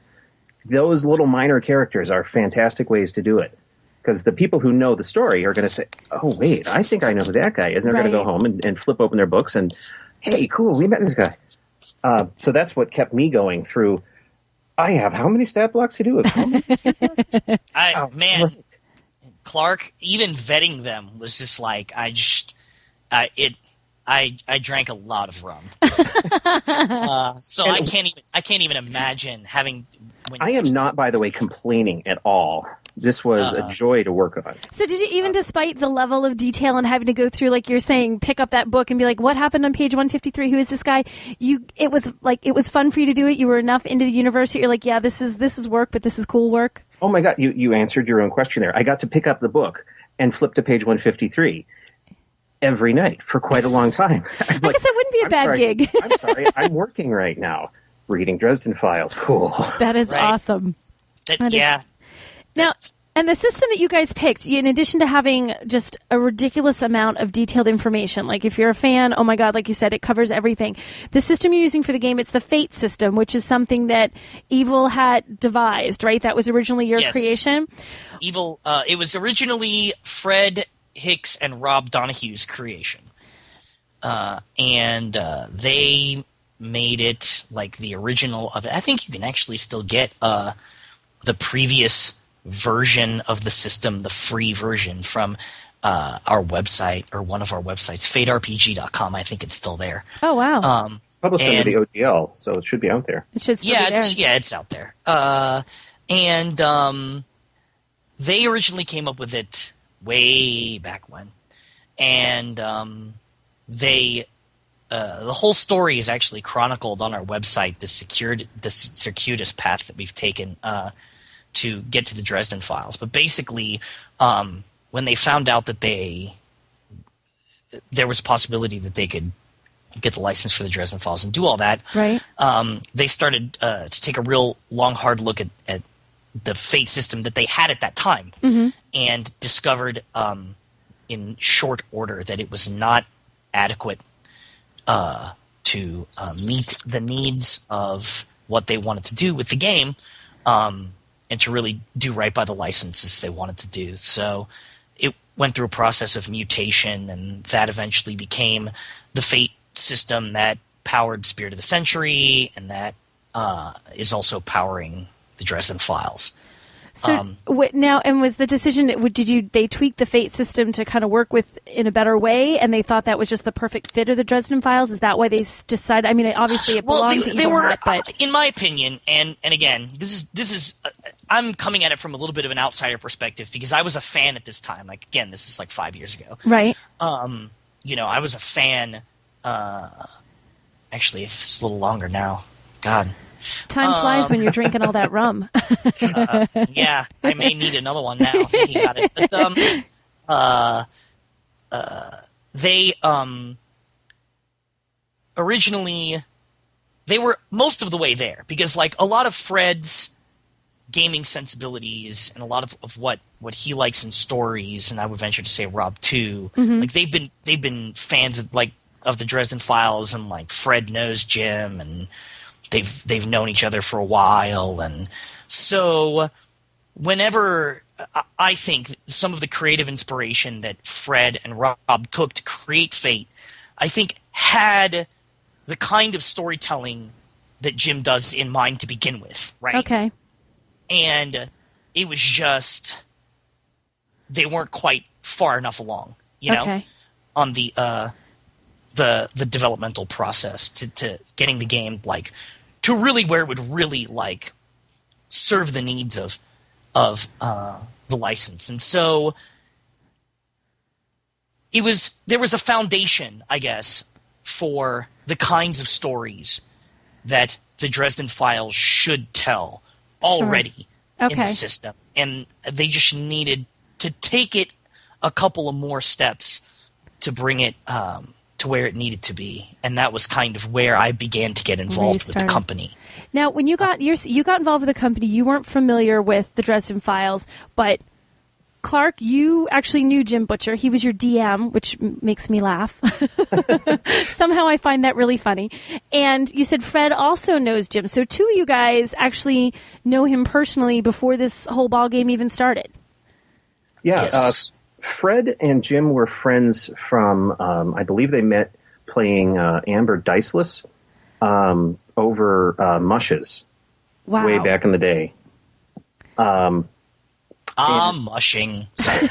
Those little minor characters are fantastic ways to do it, because the people who know the story are going to say, oh, wait, I think I know who that guy is. And they're going to go home and flip open their books and, hey, cool, we met this guy. So that's what kept me going through. I have how many stat blocks to do? Clark, even vetting them was just like, I drank a lot of rum, so I can't even imagine having. I am not, by the way, complaining at all. This was a joy to work on. So did you, even despite the level of detail and having to go through, like you're saying, pick up that book and be like, what happened on page 153? Who is this guy? It was fun for you to do it. You were enough into the universe that you're like, yeah, this is work, but this is cool work. Oh my God, you answered your own question there. I got to pick up the book and flip to page 153 every night for quite a long time. I guess that wouldn't be a bad gig. I'm sorry, I'm working right now, reading Dresden Files. Cool. That is awesome. Now, and the system that you guys picked, in addition to having just a ridiculous amount of detailed information, like if you're a fan, oh my God, like you said, it covers everything. The system you're using for the game, it's the Fate system, which is something that Evil had devised, right? That was originally your creation? Evil, it was originally Fred Hicks and Rob Donahue's creation. And they made it like the original of it. I think you can actually still get the previous version of the system, the free version, from our website, or one of our websites, faterpg.com. I think it's still there. Oh, wow. It's published under the OGL, so it should be out there. It should still be there. It's out there. And they originally came up with it way back when. And they the whole story is actually chronicled on our website. The circuitous path that we've taken to get to the Dresden Files. But basically, when they found out that there was a possibility that they could get the license for the Dresden Files and do all that, right? They started to take a real long, hard look at the fate system that they had at that time, and discovered in short order that it was not adequate to meet the needs of what they wanted to do with the game, and to really do right by the licenses they wanted to do. So it went through a process of mutation, and that eventually became the fate system that powered Spirit of the Century, and that is also powering the Dresden Files. So now, and was the decision? They tweak the fate system to kind of work with in a better way, and they thought that was just the perfect fit of the Dresden Files? Is that why they decided? I mean, obviously it belonged to Evil Hat, but in my opinion, and again, this is I'm coming at it from a little bit of an outsider perspective because I was a fan at this time. Like again, this is like 5 years ago, right? I was a fan. Actually, it's a little longer now. God. Time flies when you're drinking all that rum. Yeah, I may need another one now thinking about it. But they originally they were most of the way there because like a lot of Fred's gaming sensibilities and a lot of what he likes in stories, and I would venture to say Rob too, like they've been fans of the Dresden Files, and like Fred knows Jim, and they've known each other for a while, and so whenever I think some of the creative inspiration that Fred and Rob took to create Fate, I think had the kind of storytelling that Jim does in mind to begin with, right? Okay. And it was just they weren't quite far enough along, on the developmental process to getting the game to really where it would really serve the needs of the license. And so there was a foundation, I guess, for the kinds of stories that the Dresden Files should tell already in the system. And they just needed to take it a couple of more steps to bring it to where it needed to be, and that was kind of where I began to get involved with the company. Now, when you got involved with the company, you weren't familiar with the Dresden Files, but Clark, you actually knew Jim Butcher. He was your DM, which makes me laugh. Somehow I find that really funny. And you said Fred also knows Jim, so two of you guys actually know him personally before this whole ball game even started. Yeah. Yes. Fred and Jim were friends from, I believe they met playing Amber Diceless over Mushes way back in the day. Mushing. Sorry.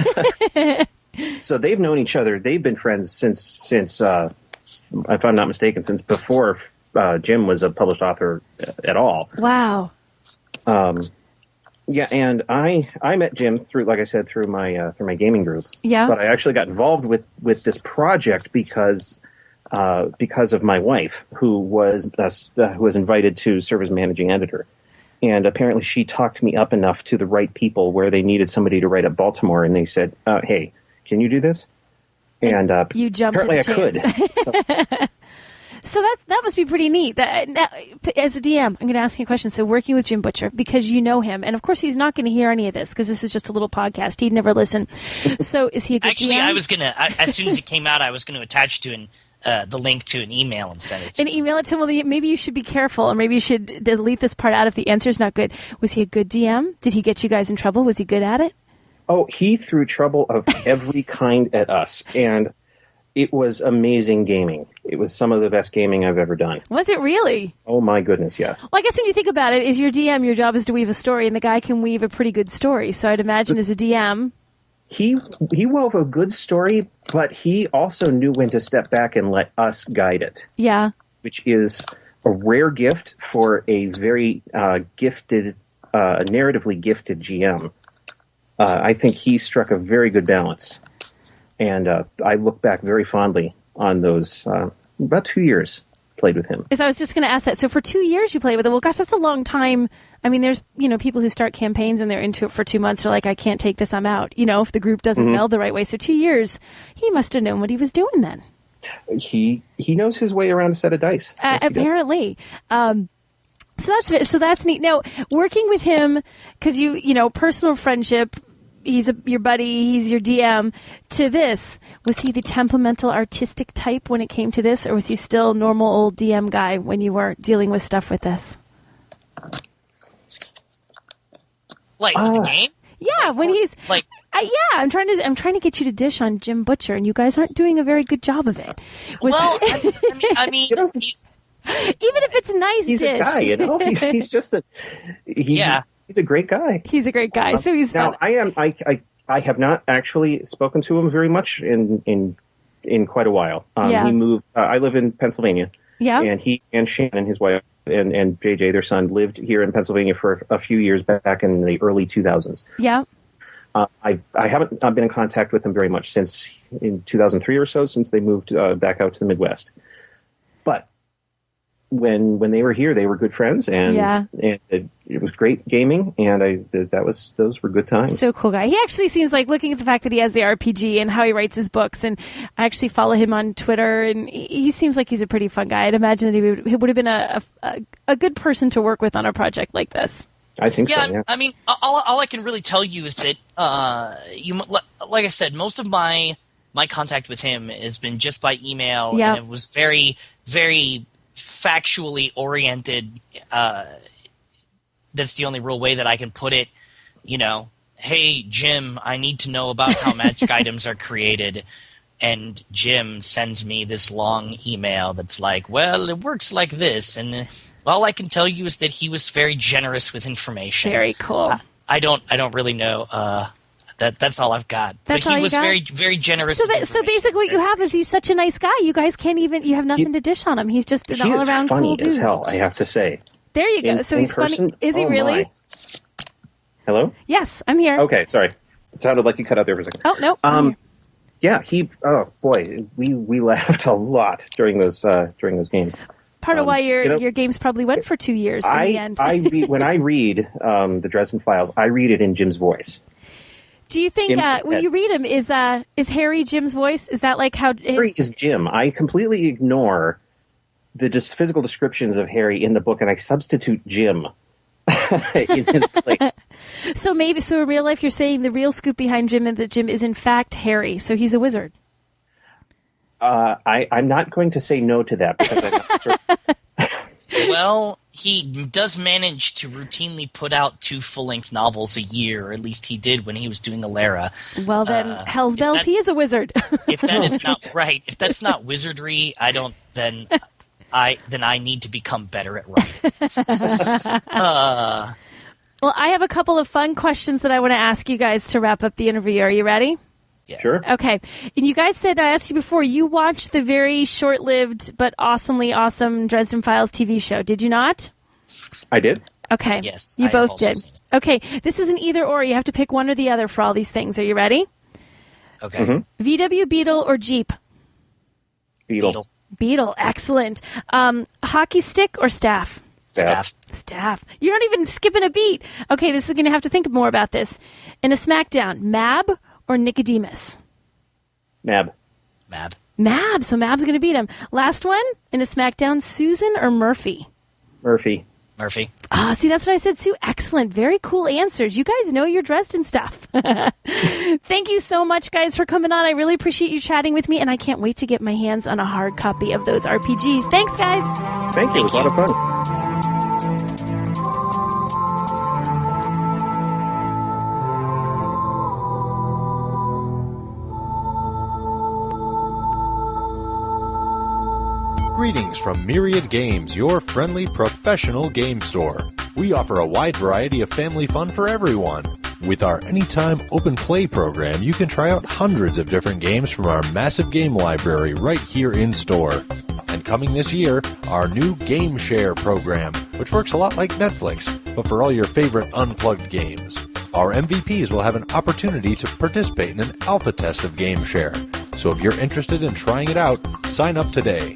So they've known each other. They've been friends since if I'm not mistaken, since before Jim was a published author at all. Wow. Yeah, and I met Jim through my gaming group. Yeah. But I actually got involved with this project because of my wife, who was invited to serve as managing editor, and apparently she talked me up enough to the right people where they needed somebody to write up Baltimore, and they said, "Hey, can you do this?" And you jumped. Apparently, I could. So that must be pretty neat. As a DM, I'm going to ask you a question. So working with Jim Butcher, because you know him, and of course he's not going to hear any of this because this is just a little podcast. He'd never listen. So is he a good Actually, DM? I was going to, as soon as it came out, I was going to attach to the link to an email and send it to him. And email it to him. Well, maybe you should be careful, or maybe you should delete this part out if the answer's not good. Was he a good DM? Did he get you guys in trouble? Was he good at it? Oh, he threw trouble of every kind at us, and it was amazing gaming. It was some of the best gaming I've ever done. Was it really? Oh, my goodness, yes. Well, I guess when you think about it, as your DM, your job is to weave a story, and the guy can weave a pretty good story. So I'd imagine as a DM... He wove a good story, but he also knew when to step back and let us guide it. Yeah. Which is a rare gift for a very narratively gifted GM. I think he struck a very good balance. And I look back very fondly on those about 2 years played with him. I was just going to ask that. So for 2 years you played with him. Well, gosh, that's a long time. I mean, there's, people who start campaigns and they're into it for 2 months. They're like, I can't take this, I'm out. If the group doesn't meld the right way. So 2 years, he must have known what he was doing then. He knows his way around a set of dice. Yes, apparently. So that's neat. Now, working with him, because personal friendship, he's your buddy, he's your DM. To this, was he the temperamental, artistic type when it came to this, or was he still normal old DM guy when you were dealing with stuff with this? Like with the game? Yeah, when he's like. I'm trying to get you to dish on Jim Butcher, and you guys aren't doing a very good job of it. I mean, even if it's nice, he's dish. a guy, he's just a he's a great guy. He's a great guy, so he's now, fun. I have not actually spoken to him very much in quite a while. He moved. I live in Pennsylvania. Yeah, and he and Shannon, his wife, and JJ, their son, lived here in Pennsylvania for a few years back in the early 2000s. Yeah. I haven't been in contact with them very much since in 2003 or so, since they moved back out to the Midwest. But when they were here, they were good friends, and it was great gaming, and those were good times. So cool guy. He actually seems like, looking at the fact that he has the RPG and how he writes his books, and I actually follow him on Twitter, and he seems like he's a pretty fun guy. I'd imagine that he would have been a good person to work with on a project like this. I think so, yeah. I mean, all I can really tell you is that, like I said, most of my contact with him has been just by email, and it was very, very factually oriented. That's the only real way that I can put it. Hey, Jim, I need to know about how magic items are created. And Jim sends me this long email that's like, well, it works like this, and all I can tell you is that he was very generous with information. Very cool. I don't really know. That's all I've got. That's but he all was you got? very, very generous. So basically, what you have is he's such a nice guy. You guys can't even. You have nothing to dish on him. He's just an all around cool dude. He is funny as hell, I have to say. There you go. So he's funny. Is he really? My. Hello? Yes, I'm here. Okay, sorry. It sounded like you cut out there for a second. Oh no. Yeah, oh boy, we laughed a lot during those games. Part of why your games probably went for 2 years in the end. When I read the Dresden Files, I read it in Jim's voice. Do you think when you read him, is Harry Jim's voice? Is that like how Harry is Jim? I completely ignore the physical descriptions of Harry in the book, and I substitute Jim in his place. So in real life, you're saying the real scoop behind Jim, and that Jim is in fact Harry, so he's a wizard. I'm not going to say no to that because I'm not certain. Well, he does manage to routinely put out 2 full-length novels a year, or at least he did when he was doing Alera. Well, then, hell's bells, he is a wizard. If that is not right, if that's not wizardry, then I need to become better at writing. Well, I have a couple of fun questions that I want to ask you guys to wrap up the interview. Are you ready? Yeah. Sure. Okay. And you guys said, I asked you before, you watched the very short-lived but awesomely awesome Dresden Files TV show. Did you not? I did. Okay. Yes. You both did. Okay. This is an either or. You have to pick one or the other for all these things. Are you ready? Okay. Mm-hmm. VW, Beetle, or Jeep? Beetle. Beetle. Excellent. Hockey stick or staff? Staff. You're not even skipping a beat. Okay, this is going to have to think more about this. In a SmackDown, Mab or Nicodemus? Mab. So Mab's going to beat him. Last one, in a SmackDown, Susan or Murphy? Murphy. See, that's what I said, Sue. Excellent. Very cool answers. You guys know your Dresden stuff. Thank you so much, guys, for coming on. I really appreciate you chatting with me, and I can't wait to get my hands on a hard copy of those RPGs. Thanks, guys. Thank you. It was a lot of fun. Greetings from Myriad Games, your friendly professional game store. We offer a wide variety of family fun for everyone. With our Anytime Open Play program, you can try out hundreds of different games from our massive game library right here in store. And coming this year, our new Game Share program, which works a lot like Netflix, but for all your favorite unplugged games. Our MVPs will have an opportunity to participate in an alpha test of Game Share. So if you're interested in trying it out, sign up today.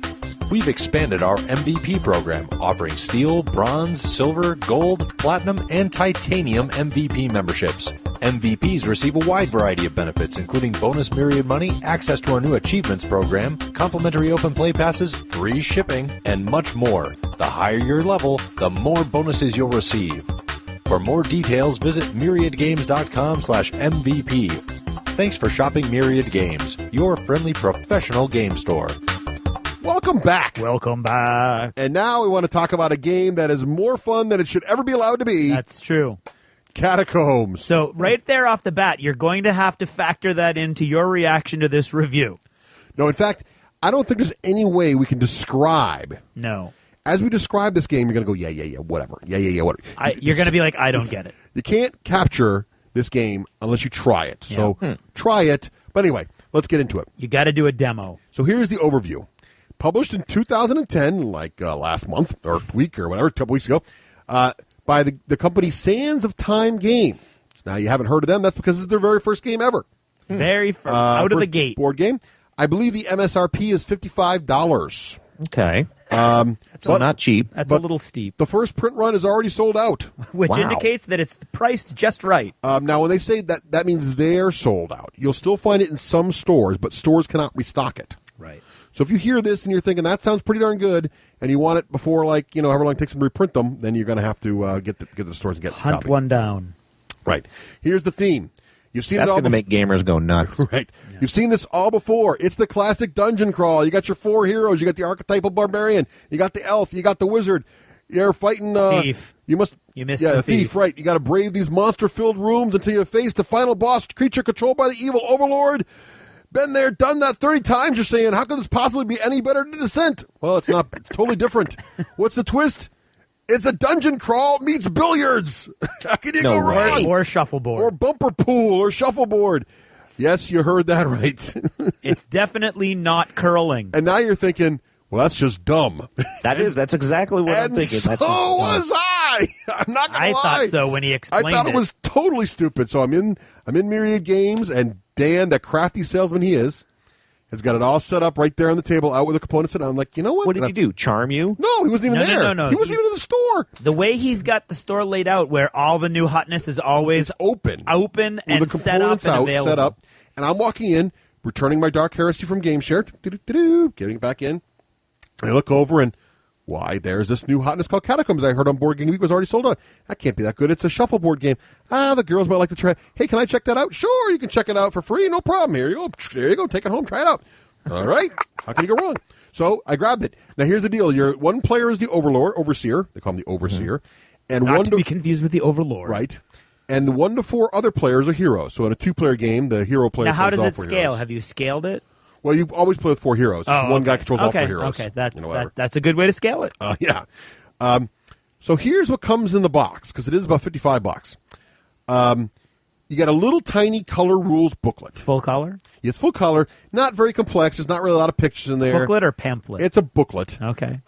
We've expanded our MVP program, offering steel, bronze, silver, gold, platinum, and titanium MVP memberships. MVPs receive a wide variety of benefits, including bonus Myriad money, access to our new achievements program, complimentary open play passes, free shipping, and much more. The higher your level, the more bonuses you'll receive. For more details, visit myriadgames.com/MVP. Thanks for shopping Myriad Games, your friendly professional game store. Welcome back. Welcome back. And now we want to talk about a game that is more fun than it should ever be allowed to be. That's true. Catacombs. So right there off the bat, you're going to have to factor that into your reaction to this review. No, in fact, I don't think there's any way we can describe. No. As we describe this game, you're going to go, yeah, whatever. Yeah, whatever. You're going to be like, I don't get it. You can't capture this game unless you try it. So try it. But anyway, let's get into it. You got to do a demo. So here's the overview. Published in 2010, like last month or week or whatever, a couple weeks ago, by the company Sands of Time Games. Now, you haven't heard of them. That's because it's their very first game ever. Very first, out of the gate. Board game. I believe the MSRP is $55. Okay. So not cheap. That's a little steep. The first print run is already sold out. Which indicates that it's priced just right. Now, when they say that means they're sold out. You'll still find it in some stores, but stores cannot restock it. Right. So if you hear this and you're thinking, that sounds pretty darn good, and you want it before, however long it takes them to reprint them, then you're going to have to get to the stores and get Hunt a copy. one down. Right. Here's the theme. You've seen That's it all going to make gamers go nuts. Right. Yeah. You've seen this all before. It's the classic dungeon crawl. You got your 4 heroes. You got the archetypal barbarian. You got the elf. You got the wizard. You're fighting... thief. You missed the thief. Right. You got to brave these monster-filled rooms until you face the final boss creature controlled by the evil overlord. Been there, done that 30 times. You're saying, how could this possibly be any better than Descent? Well, it's not. It's totally different. What's the twist? It's a dungeon crawl meets billiards. How can you go wrong? Or shuffleboard. Or bumper pool or shuffleboard. Yes, you heard that right. It's definitely not curling. And now you're thinking, well, that's just dumb. That's exactly what I'm thinking. So was I. I'm not going to lie. I thought so when he explained it. I thought it was totally stupid. So I'm in Myriad Games, and Dan, that crafty salesman he is, has got it all set up right there on the table, out with the components. And I'm like, you know what? What did he do? Charm you? No, he wasn't even there. No. He wasn't even in the store. The way he's got the store laid out, where all the new hotness is always open and set up and available. Set up. And I'm walking in, returning my Dark Heresy from GameShare, getting it back in. And I look over and, why, there's this new hotness called Catacombs I heard on Board Game Week was already sold out. That can't be that good. It's a shuffleboard game. The girls might like to try it. Hey, can I check that out? Sure, you can check it out for free. No problem. Here you go. There you go. Take it home. Try it out. All right. How can you go wrong? So I grabbed it. Now, here's the deal. One player is the overseer. They call him the overseer. And Not to be confused with the overlord. Right. And the 1 to 4 other players are heroes. So in a 2-player game, the hero player Now, how does it scale? Heroes. Have you scaled it? Well, you always play with 4 heroes. One guy controls all 4 heroes. Okay, that's a good way to scale it. Yeah. So here's what comes in the box, because it is about $55. You got a little tiny color rules booklet. Full color? Yeah, it's full color. Not very complex. There's not really a lot of pictures in there. Booklet or pamphlet? It's a booklet. Okay.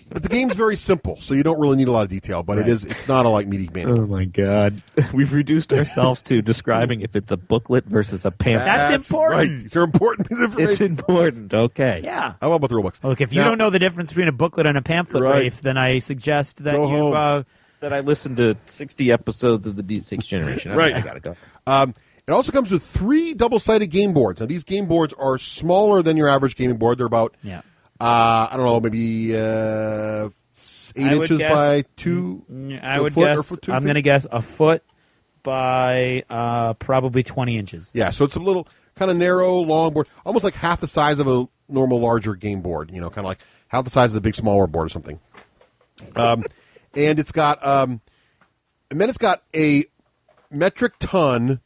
But the game's very simple, so you don't really need a lot of detail. But it's not a meaty manual. Oh my God, we've reduced ourselves to describing if it's a booklet versus a pamphlet. That's important. Right. It's an important piece of information. It's important. Okay. Yeah. How about the rulebooks? Look, if you don't know the difference between a booklet and a pamphlet, Raef, then I suggest that that I listened to 60 episodes of the D6 generation. Right. I gotta go. It also comes with 3 double-sided game boards. Now, these game boards are smaller than your average gaming board. They're about, I don't know, maybe 8 inches by 2. I would guess. I'm going to guess a foot by probably 20 inches. Yeah, so it's a little kind of narrow, long board, almost like half the size of a normal, larger game board. Kind of like half the size of the big, smaller board or something. And it's got, a metric ton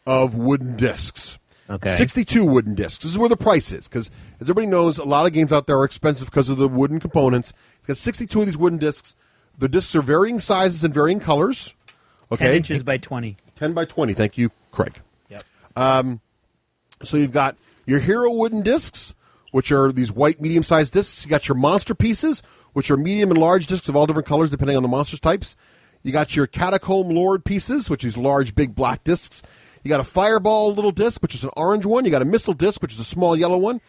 of wooden discs. Okay. 62 wooden discs. This is where the price is, because as everybody knows, a lot of games out there are expensive because of the wooden components. It's got 62 of these wooden discs. The discs are varying sizes and varying colors. Okay. 10 inches by 20. 10 by 20. Thank you, Craig. Yep. So you've got your hero wooden discs, which are these white, medium-sized discs. You got your monster pieces, which are medium and large discs of all different colors depending on the monster's types. You got your Catacomb Lord pieces, which is large, big black discs. You got a fireball little disc, which is an orange one. You got a missile disc, which is a small yellow one.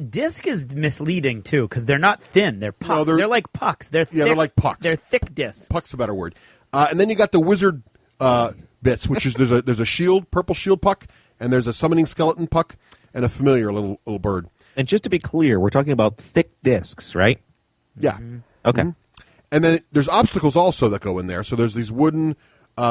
Disc is misleading, too, because they're not thin. They're pucks. No, they're like pucks. They're thick. Yeah, they're like pucks. They're thick discs. Puck's a better word. And then you got the wizard bits, which is there's a shield, purple shield puck, and there's a summoning skeleton puck, and a familiar little bird. And just to be clear, we're talking about thick discs, right? Yeah. Mm-hmm. Okay. Mm-hmm. And then there's obstacles also that go in there. So there's these wooden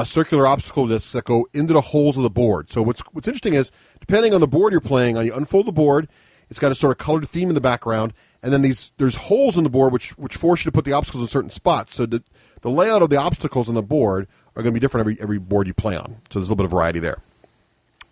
circular obstacle discs that go into the holes of the board. So what's interesting is, depending on the board you're playing on, you unfold the board, it's got a sort of colored theme in the background, and then there's holes in the board which force you to put the obstacles in certain spots. So the layout of the obstacles on the board are going to be different every board you play on. So there's a little bit of variety there.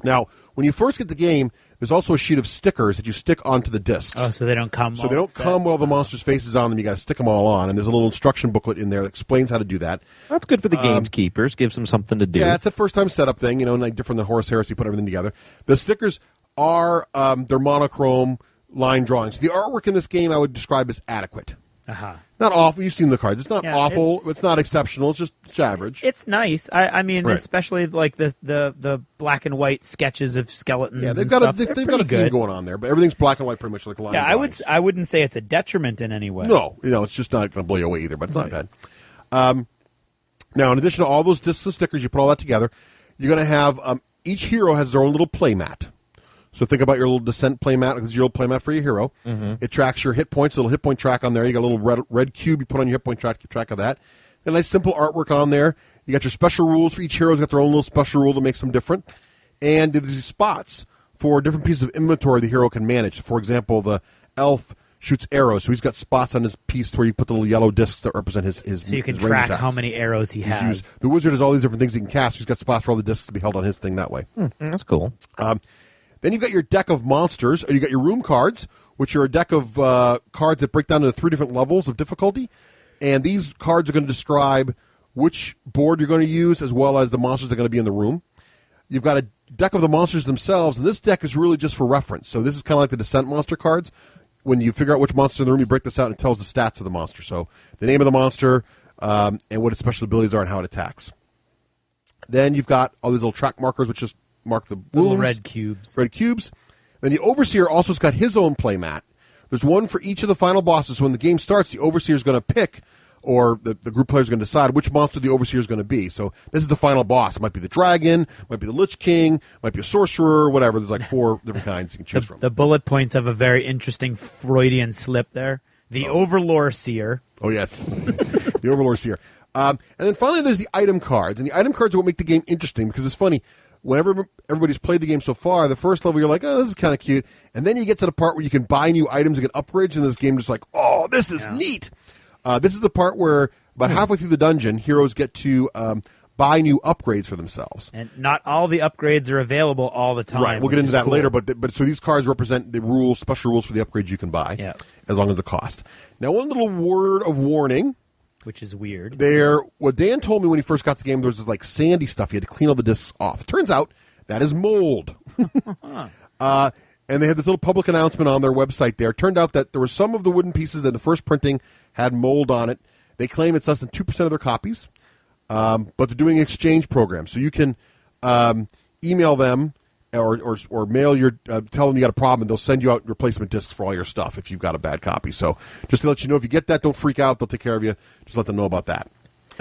Now, when you first get the game, there's also a sheet of stickers that you stick onto the discs. Oh, so they don't come. So they don't come while the monster's face is on them. You got to stick them all on, and there's a little instruction booklet in there that explains how to do that. That's good for the gamekeepers. Gives them something to do. Yeah, it's a first-time setup thing. Like different than Horus Heresy, put everything together. The stickers are they're monochrome line drawings. The artwork in this game I would describe as adequate. Uh-huh. Not awful. You've seen the cards. It's not awful. It's not exceptional. It's just average. It's nice. I mean, right. Especially like the black and white sketches of skeletons. Yeah, they've and got stuff. they've got a theme going on there, but everything's black and white pretty much like a line. Yeah, drawings. I wouldn't say it's a detriment in any way. No, it's just not going to blow you away either, but it's not bad. Now, in addition to all those discs and stickers, you put all that together, you're going to have each hero has their own little play mat. So think about your little Descent playmat. This is your little playmat for your hero. Mm-hmm. It tracks your hit points, a little hit point track on there. You got a little red cube you put on your hit point track, keep track of that. A nice simple artwork on there. You got your special rules for each hero's got their own little special rule that makes them different. And there's these spots for different pieces of inventory the hero can manage. For example, the elf shoots arrows, so he's got spots on his piece where you put the little yellow discs that represent his So you can his track range how attacks. many arrows he has. The wizard has all these different things he can cast. He's got spots for all the discs to be held on his thing that way. That's cool. Then you've got your deck of monsters, or you got your room cards, which are a deck of cards that break down into 3 different levels of difficulty. And these cards are going to describe which board you're going to use, as well as the monsters that are going to be in the room. You've got a deck of the monsters themselves, and this deck is really just for reference. So this is kind of like the Descent monster cards. When you figure out which monster's in the room, you break this out, and it tells the stats of the monster. So the name of the monster, and what its special abilities are and how it attacks. Then you've got all these little track markers, which just mark the Little wounds. red cubes. Red cubes. Then the Overseer also has got his own play mat. There's one for each of the final bosses. So when the game starts, the Overseer is going to pick, or the group player is going to decide which monster the Overseer is going to be. So this is the final boss. It might be the Dragon, might be the Lich King, might be a Sorcerer, whatever. There's like 4 different kinds you can choose from. The bullet points have a very interesting Freudian slip there. The Overlord Seer. Oh, yes. The Overlord Seer. And then finally there's the item cards. And the item cards are what make the game interesting, because it's funny. Whenever everybody's played the game so far, the first level you're like, oh, this is kind of cute. And then you get to the part where you can buy new items and get upgrades, and this game just like, oh, this is neat. This is the part where about halfway through the dungeon, heroes get to buy new upgrades for themselves. And not all the upgrades are available all the time. Right, we'll get into that cool. later, but so these cards represent the rules, special rules for the upgrades you can buy, as long as the cost. Now, one little word of warning. Which is weird. What Dan told me when he first got the game, there was this like sandy stuff. You had to clean all the discs off. It turns out that is mold. And they had this little public announcement on their website there. It turned out that there were some of the wooden pieces in the first printing had mold on it. They claim it's less than 2% of their copies, but they're doing an exchange program. So you can email them or mail tell them you got a problem, and they'll send you out replacement discs for all your stuff if you've got a bad copy. So just to let you know, if you get that, don't freak out. They'll take care of you. Just let them know about that.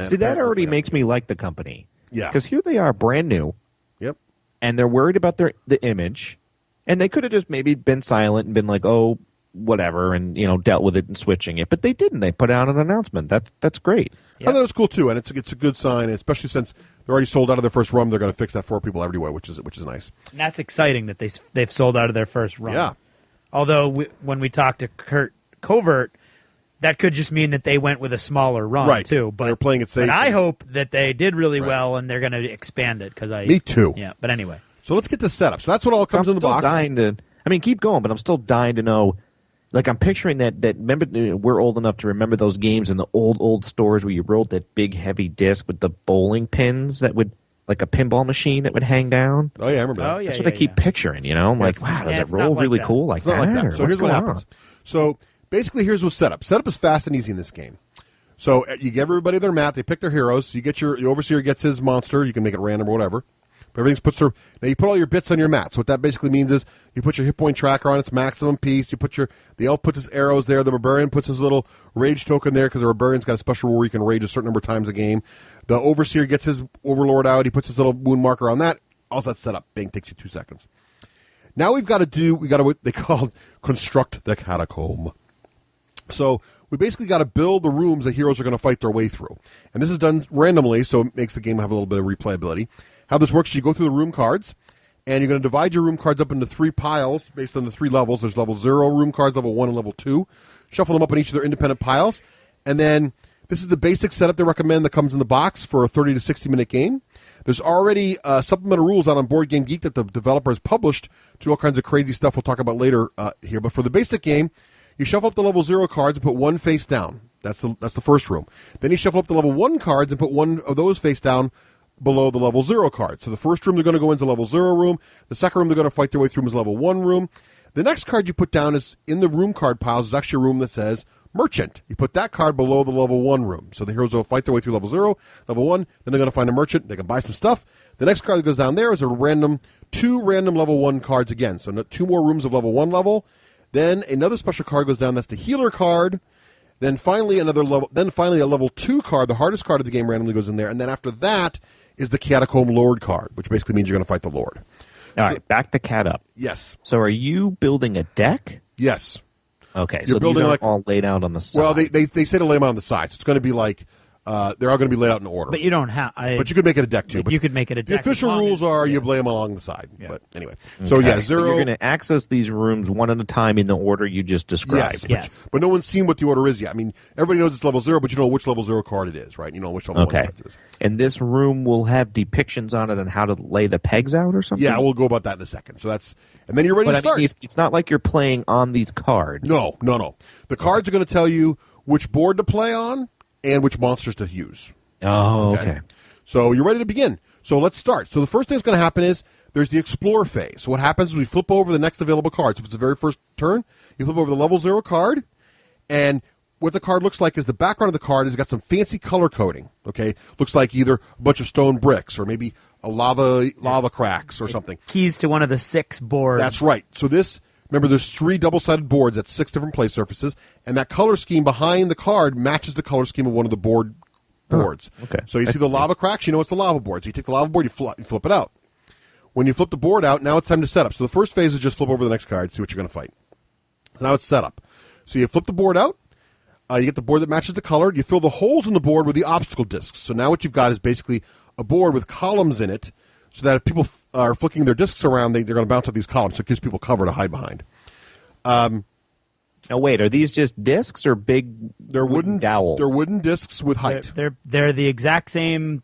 See, that already makes me like the company. Yeah. Because here they are, brand new. Yep. And they're worried about the image. And they could have just maybe been silent and been like, oh, whatever, and dealt with it and switching it. But they didn't. They put out an announcement. That's great. I thought it was cool too, and it's a good sign, especially since they're already sold out of their first run. They're going to fix that for people everywhere, which is nice. And that's exciting that they've sold out of their first run. Yeah. Although when we talked to Kurt Covert, that could just mean that they went with a smaller run too. But they're playing it safe. But I hope that they did really well, and they're going to expand it Me too. Yeah. But ananyway, so let's get to setup. So that's what all comes in the box. Keep going, but I'm still dying to know. Like, I'm picturing that remember, we're old enough to remember those games in the old stores where you rolled that big, heavy disc with the bowling pins that would, like a pinball machine that would hang down. Oh, yeah, I remember that. That's what I keep picturing, I'm like, wow, does it roll really cool like that? Like that. So here's what happens. So basically, here's what's set up. Setup is fast and easy in this game. So you give everybody their mat. They pick their heroes. You get the Overseer gets his monster. You can make it random or whatever. Everything's put through. Now you put all your bits on your mat. So what that basically means is you put your hit point tracker on its maximum piece. You put the elf puts his arrows there. The barbarian puts his little rage token there because the barbarian's got a special rule where you can rage a certain number of times a game. The overseer gets his overlord out. He puts his little wound marker on that. All that's set up. Bang, takes you 2 seconds. Now we got what they call construct the catacomb. So we basically got to build the rooms that heroes are going to fight their way through. And this is done randomly, so it makes the game have a little bit of replayability. How this works is you go through the room cards, and you're going to divide your room cards up into 3 piles based on the 3 levels. There's level 0 room cards, level 1, and level 2. Shuffle them up in each of their independent piles. And then this is the basic setup they recommend that comes in the box for a 30 to 60-minute game. There's already supplemental rules out on Board Game Geek that the developer has published to do all kinds of crazy stuff we'll talk about later here. But for the basic game, you shuffle up the level 0 cards and put 1 face down. That's the first room. Then you shuffle up the level 1 cards and put 1 of those face down below the level 0 cards. So the first room they're going to go into level 0 room. The second room they're going to fight their way through is level 1 room. The next card you put down is in the room card piles is actually a room that says merchant. You put that card below the level 1 room. So the heroes will fight their way through level 0, level 1, then they're going to find a merchant. They can buy some stuff. The next card that goes down there is two random level 1 cards again. So 2 more rooms of level 1 level. Then another special card goes down. That's the healer card. Then finally a level 2 card, the hardest card of the game, randomly goes in there. And then after that is the Catacomb Lord card, which basically means you're going to fight the Lord. All right, back to Cat Up. Yes. So are you building a deck? Yes. Okay, You're so building these aren't all laid out on the side. Well, they say to lay them out on the side. So it's going to be like they're all going to be laid out in order. But you don't have. But you could make it a deck too. But you could make it a deck. The official rules are you lay them along the side. Yeah. But anyway, Okay. so yeah, But 0. you're going to access these rooms one at a time in the order you just described. Yes. But no one's seen what the order is yet. I mean, everybody knows it's level 0, but you know which level 0 card it is, right? You know which level 1 card it is. And this room will have depictions on it on how to lay the pegs out or something? Yeah, we'll go about that in a second. So and then you're ready to start. I mean, it's not like you're playing on these cards. No. The cards are going to tell you which board to play on and which monsters to use. Oh, okay. So you're ready to begin. So let's start. So the first thing that's going to happen is there's the explore phase. So what happens is we flip over the next available card. So if it's the very first turn, you flip over the level 0 card, and what the card looks like is the background of the card has got some fancy color coding. Okay, looks like either a bunch of stone bricks or maybe a lava cracks or something. Keys to one of the 6 boards. That's right. So remember, there's 3 double-sided boards at 6 different play surfaces, and that color scheme behind the card matches the color scheme of one of the boards. Okay. So you see the lava cracks, you know it's the lava board. So you take the lava board, you flip it out. When you flip the board out, now it's time to set up. So the first phase is just flip over the next card, see what you're going to fight. So now it's set up. So you flip the board out. You get the board that matches the color. You fill the holes in the board with the obstacle discs. So now what you've got is basically a board with columns in it, so that if people are flicking their discs around, they're going to bounce off these columns. So it gives people cover to hide behind. Now wait, are these just discs or big? They're wooden dowels. They're wooden discs with height. They're the exact same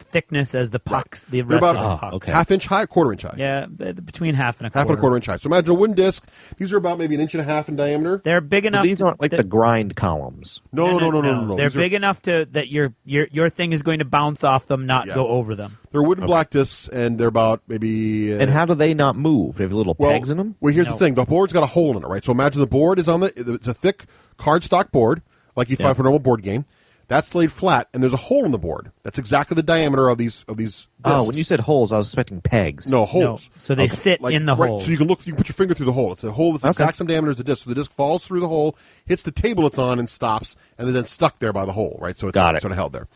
thickness as the pucks. Right. The rest of the pucks. Okay. Half-inch high, quarter-inch high. Yeah, between half and a quarter. Half and a quarter-inch high. So imagine a wooden disc. These are about maybe 1.5 inches in diameter. They're big enough. So these aren't like the grind columns. No. They're big enough that your thing is going to bounce off them, not go over them. They're wooden black discs, and they're about maybe. And how do they not move? They have little pegs in them. Well, here's the thing: the board's got a hole in it, right? So imagine the board is it's a thick cardstock board, like you find for a normal board game. That's laid flat, and there's a hole in the board. That's exactly the diameter of these discs. Oh, when you said holes, I was expecting pegs. No, holes. No. So they sit in the holes. So you can put your finger through the hole. It's a hole that's the exact same diameter as the disc. So the disc falls through the hole, hits the table it's on, and stops, and is then stuck there by the hole, right? So it's sort of held there.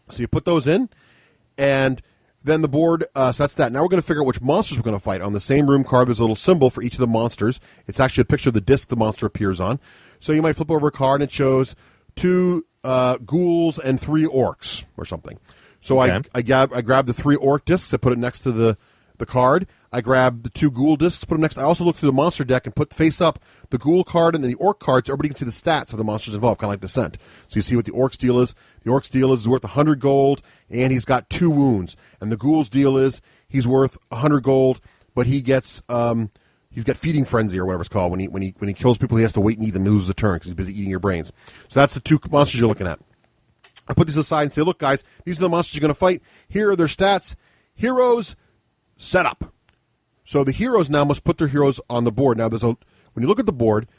So you put those in, and then the board, so that's that. Now we're going to figure out which monsters we're going to fight. On the same room card, there's a little symbol for each of the monsters. It's actually a picture of the disc the monster appears on. So you might flip over a card, and it shows 2 ghouls and 3 orcs or something. So I grab the 3 orc discs, I put it next to the card. I grab the 2 ghoul discs, put them next. I also look through the monster deck and put face up the ghoul card and then the orc card, so everybody can see the stats of the monsters involved, kind of like Descent. So you see what the orc's deal is. The orc's deal is worth 100 gold, and he's got 2 wounds. And the ghoul's deal is he's worth 100 gold, but he gets he's got feeding frenzy or whatever it's called. When he kills people, he has to wait and eat them, loses a turn because he's busy eating your brains. So that's the 2 monsters you're looking at. I put these aside and say, look, guys, these are the monsters you're going to fight. Here are their stats. Heroes, set up. So the heroes now must put their heroes on the board. Now, when you look at the board,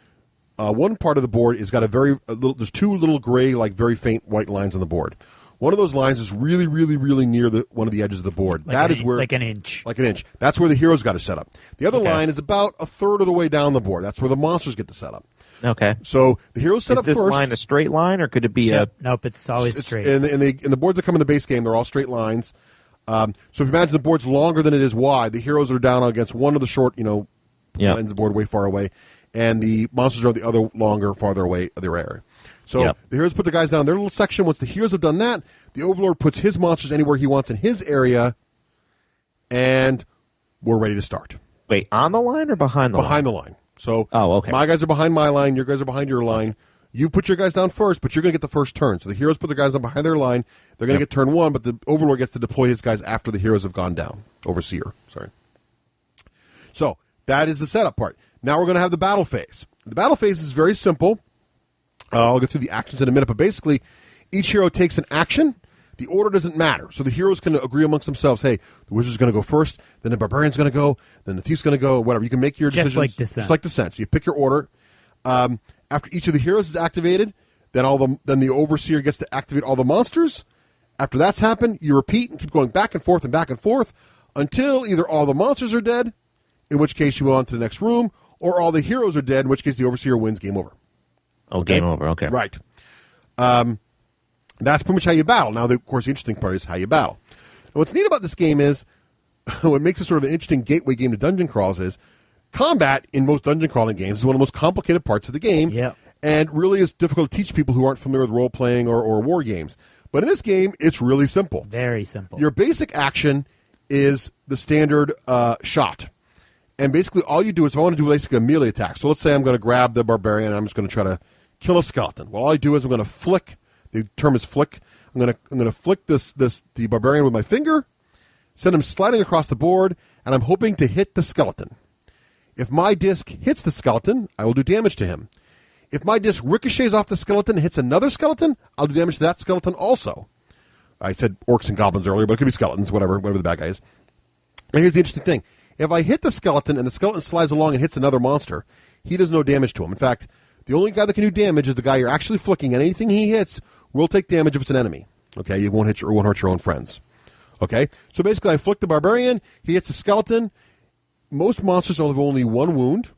one part of the board is got there's 2 little gray, like very faint white lines on the board. One of those lines is really, really, really near one of the edges of the board. That is where like an inch. Like an inch. That's where the heroes got to set up. The other line is about a third of the way down the board. That's where the monsters get to set up. Okay. So the heroes set up first. Is this line a straight line, or could it be a... Nope, it's always straight. And the boards that come in the base game, they're all straight lines. So if you imagine the board's longer than it is wide, the heroes are down against one of the short, ends of the board way far away, and the monsters are the other longer, farther away of their area. So the heroes put the guys down in their little section. Once the heroes have done that, the Overlord puts his monsters anywhere he wants in his area, and we're ready to start. Wait, on the line or behind the line? Behind the line. So okay. My guys are behind my line, your guys are behind your line. You put your guys down first, but you're going to get the first turn. So the heroes put their guys down behind their line. They're going to get turn one, but the Overlord gets to deploy his guys after the heroes have gone down. Overseer, sorry. So that is the setup part. Now we're going to have the battle phase. The battle phase is very simple. I'll go through the actions in a minute, but basically each hero takes an action. The order doesn't matter. So the heroes can agree amongst themselves, hey, the wizard's going to go first, then the barbarian's going to go, then the thief's going to go, whatever. You can make your decisions. Just like Descent. So you pick your order. After each of the heroes is activated, then the Overseer gets to activate all the monsters. After that's happened, you repeat and keep going back and forth until either all the monsters are dead, in which case you go on to the next room, or all the heroes are dead, in which case the Overseer wins, game over. Okay? Game over, okay. Right. That's pretty much how you battle. Now, of course, the interesting part is how you battle. And what's neat about this game is, what makes it sort of an interesting gateway game to dungeon crawls is, combat in most dungeon crawling games is one of the most complicated parts of the game, and really is difficult to teach people who aren't familiar with role-playing or war games. But in this game, it's really simple. Very simple. Your basic action is the standard shot. And basically all you do is, if I want to do basically a melee attack, so let's say I'm going to grab the barbarian and I'm just going to try to kill a skeleton. Well, all I do is I'm going to flick, the term is flick, I'm going to flick the barbarian with my finger, send him sliding across the board, and I'm hoping to hit the skeleton. If my disc hits the skeleton, I will do damage to him. If my disc ricochets off the skeleton and hits another skeleton, I'll do damage to that skeleton also. I said orcs and goblins earlier, but it could be skeletons, whatever the bad guy is. And here's the interesting thing. If I hit the skeleton and the skeleton slides along and hits another monster, he does no damage to him. In fact, the only guy that can do damage is the guy you're actually flicking, and anything he hits will take damage if it's an enemy. Okay, you won't hurt your own friends. Okay, so basically I flick the barbarian, he hits the skeleton. Most monsters have only one wound,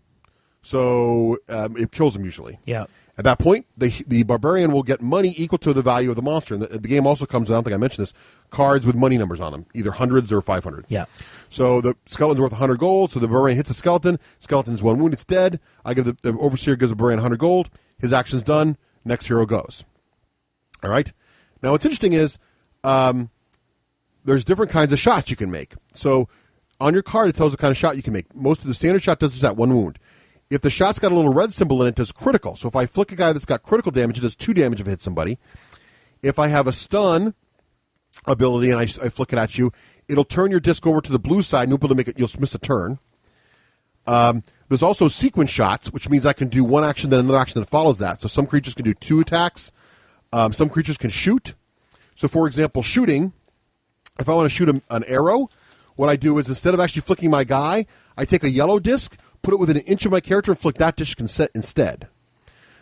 so it kills them usually. Yeah. At that point, the barbarian will get money equal to the value of the monster. And the game also comes, I don't think I mentioned this, cards with money numbers on them, either hundreds or 500. Yeah. So the skeleton's worth 100 gold, so the barbarian hits the skeleton. Skeleton's one wound, it's dead. I give the Overseer gives the barbarian 100 gold. His action's done. Next hero goes. All right? Now, what's interesting is there's different kinds of shots you can make. So on your card, it tells the kind of shot you can make. Most of the standard shot does just that one wound. If the shot's got a little red symbol in it, it does critical. So if I flick a guy that's got critical damage, it does 2 damage if it hits somebody. If I have a stun ability and I flick it at you, it'll turn your disc over to the blue side and you'll miss a turn. There's also sequence shots, which means I can do one action, then another action that follows that. So some creatures can do 2 attacks. Some creatures can shoot. So, for example, shooting, if I want to shoot an arrow, what I do is instead of actually flicking my guy, I take a yellow disc, put it within an inch of my character, and flick that disc instead.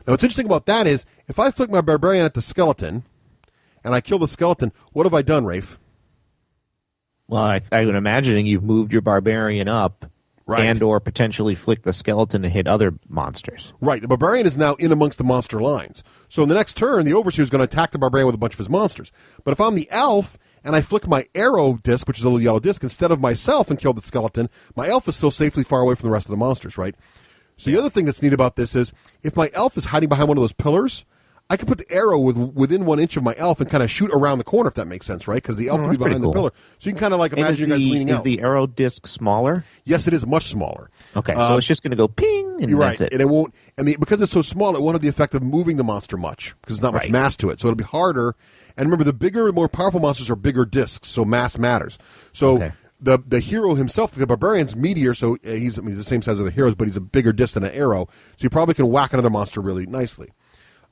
Now, what's interesting about that is, if I flick my barbarian at the skeleton, and I kill the skeleton, what have I done, Raef? Well, I'm imagining you've moved your barbarian up, and or potentially flick the skeleton to hit other monsters. Right. The barbarian is now in amongst the monster lines. So in the next turn, the Overseer is going to attack the barbarian with a bunch of his monsters. But if I'm the elf, and I flick my arrow disc, which is a little yellow disc, instead of myself and kill the skeleton, my elf is still safely far away from the rest of the monsters, right? So the other thing that's neat about this is, if my elf is hiding behind one of those pillars, I can put the arrow within 1 inch of my elf and kind of shoot around the corner, if that makes sense, right? Because the elf can be behind the pillar. So you can kind of like imagine you guys leaning out. Is the arrow disc smaller? Yes, it is much smaller. Okay, so it's just going to go ping, and you're that's right. it. And it won't, because it's so small, it won't have the effect of moving the monster much, because there's not much mass to it. So it'll be harder. And remember, the bigger, more powerful monsters are bigger discs, so mass matters. So the hero himself, the barbarian's meteor, so he's the same size as the heroes, but he's a bigger disc than an arrow. So you probably can whack another monster really nicely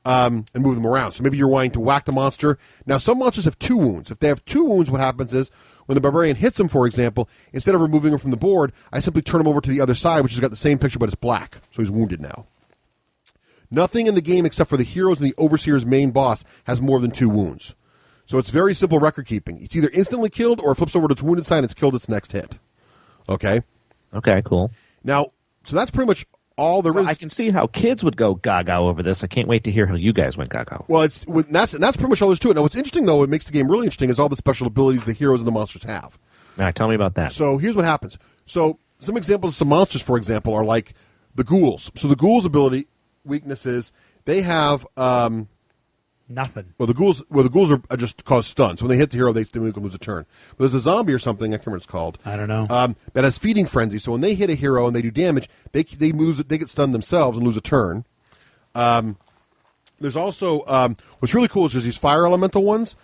and move them around. So maybe you're wanting to whack the monster. Now, some monsters have 2 wounds. If they have 2 wounds, what happens is, when the barbarian hits him, for example, instead of removing him from the board, I simply turn him over to the other side, which has got the same picture, but it's black. So he's wounded now. Nothing in the game except for the heroes and the Overseer's main boss has more than 2 wounds. So it's very simple record keeping. It's either instantly killed or it flips over to its wounded side and it's killed its next hit. Okay? Okay, cool. Now, so that's pretty much all there is. I can see how kids would go gaga over this. I can't wait to hear how you guys went gaga. Well, that's pretty much all there's to it. Now, what's interesting, though, what makes the game really interesting is all the special abilities the heroes and the monsters have. All right, tell me about that. So here's what happens. So some examples of some monsters, for example, are like the ghouls. So the ghouls' ability weakness is they have nothing. Well, the ghouls are just cause stuns. So when they hit the hero, they can lose a turn. But there's a zombie or something, I can't remember what it's called. I don't know. That has feeding frenzy. So when they hit a hero and they do damage, they get stunned themselves and lose a turn. There's also what's really cool is there's these fire elemental ones,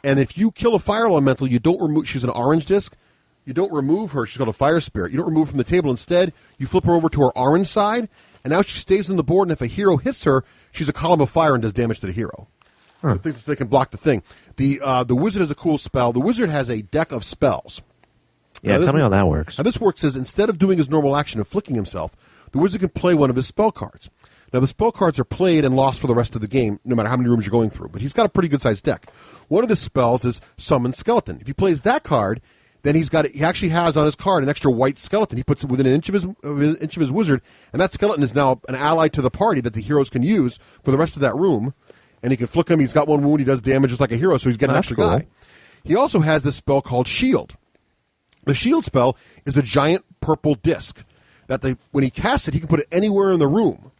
and if you kill a fire elemental, you don't remove. She's an orange disc. You don't remove her. She's called a fire spirit. You don't remove her from the table. Instead, you flip her over to her orange side, and now she stays on the board. And if a hero hits her, she's a column of fire and does damage to the hero. Huh. So they can block the thing. The wizard has a cool spell. The wizard has a deck of spells. Yeah, tell me how that works. How this works is instead of doing his normal action of flicking himself, the wizard can play one of his spell cards. Now, the spell cards are played and lost for the rest of the game, no matter how many rooms you're going through. But he's got a pretty good-sized deck. One of the spells is Summon Skeleton. If he plays that card, then he actually has on his card an extra white skeleton. He puts it within an inch of his wizard, and that skeleton is now an ally to the party that the heroes can use for the rest of that room. And he can flick him. He's got one wound. He does damage just like a hero, so he's getting an extra guy. He also has this spell called Shield. The Shield spell is a giant purple disc that when he casts it, he can put it anywhere in the room.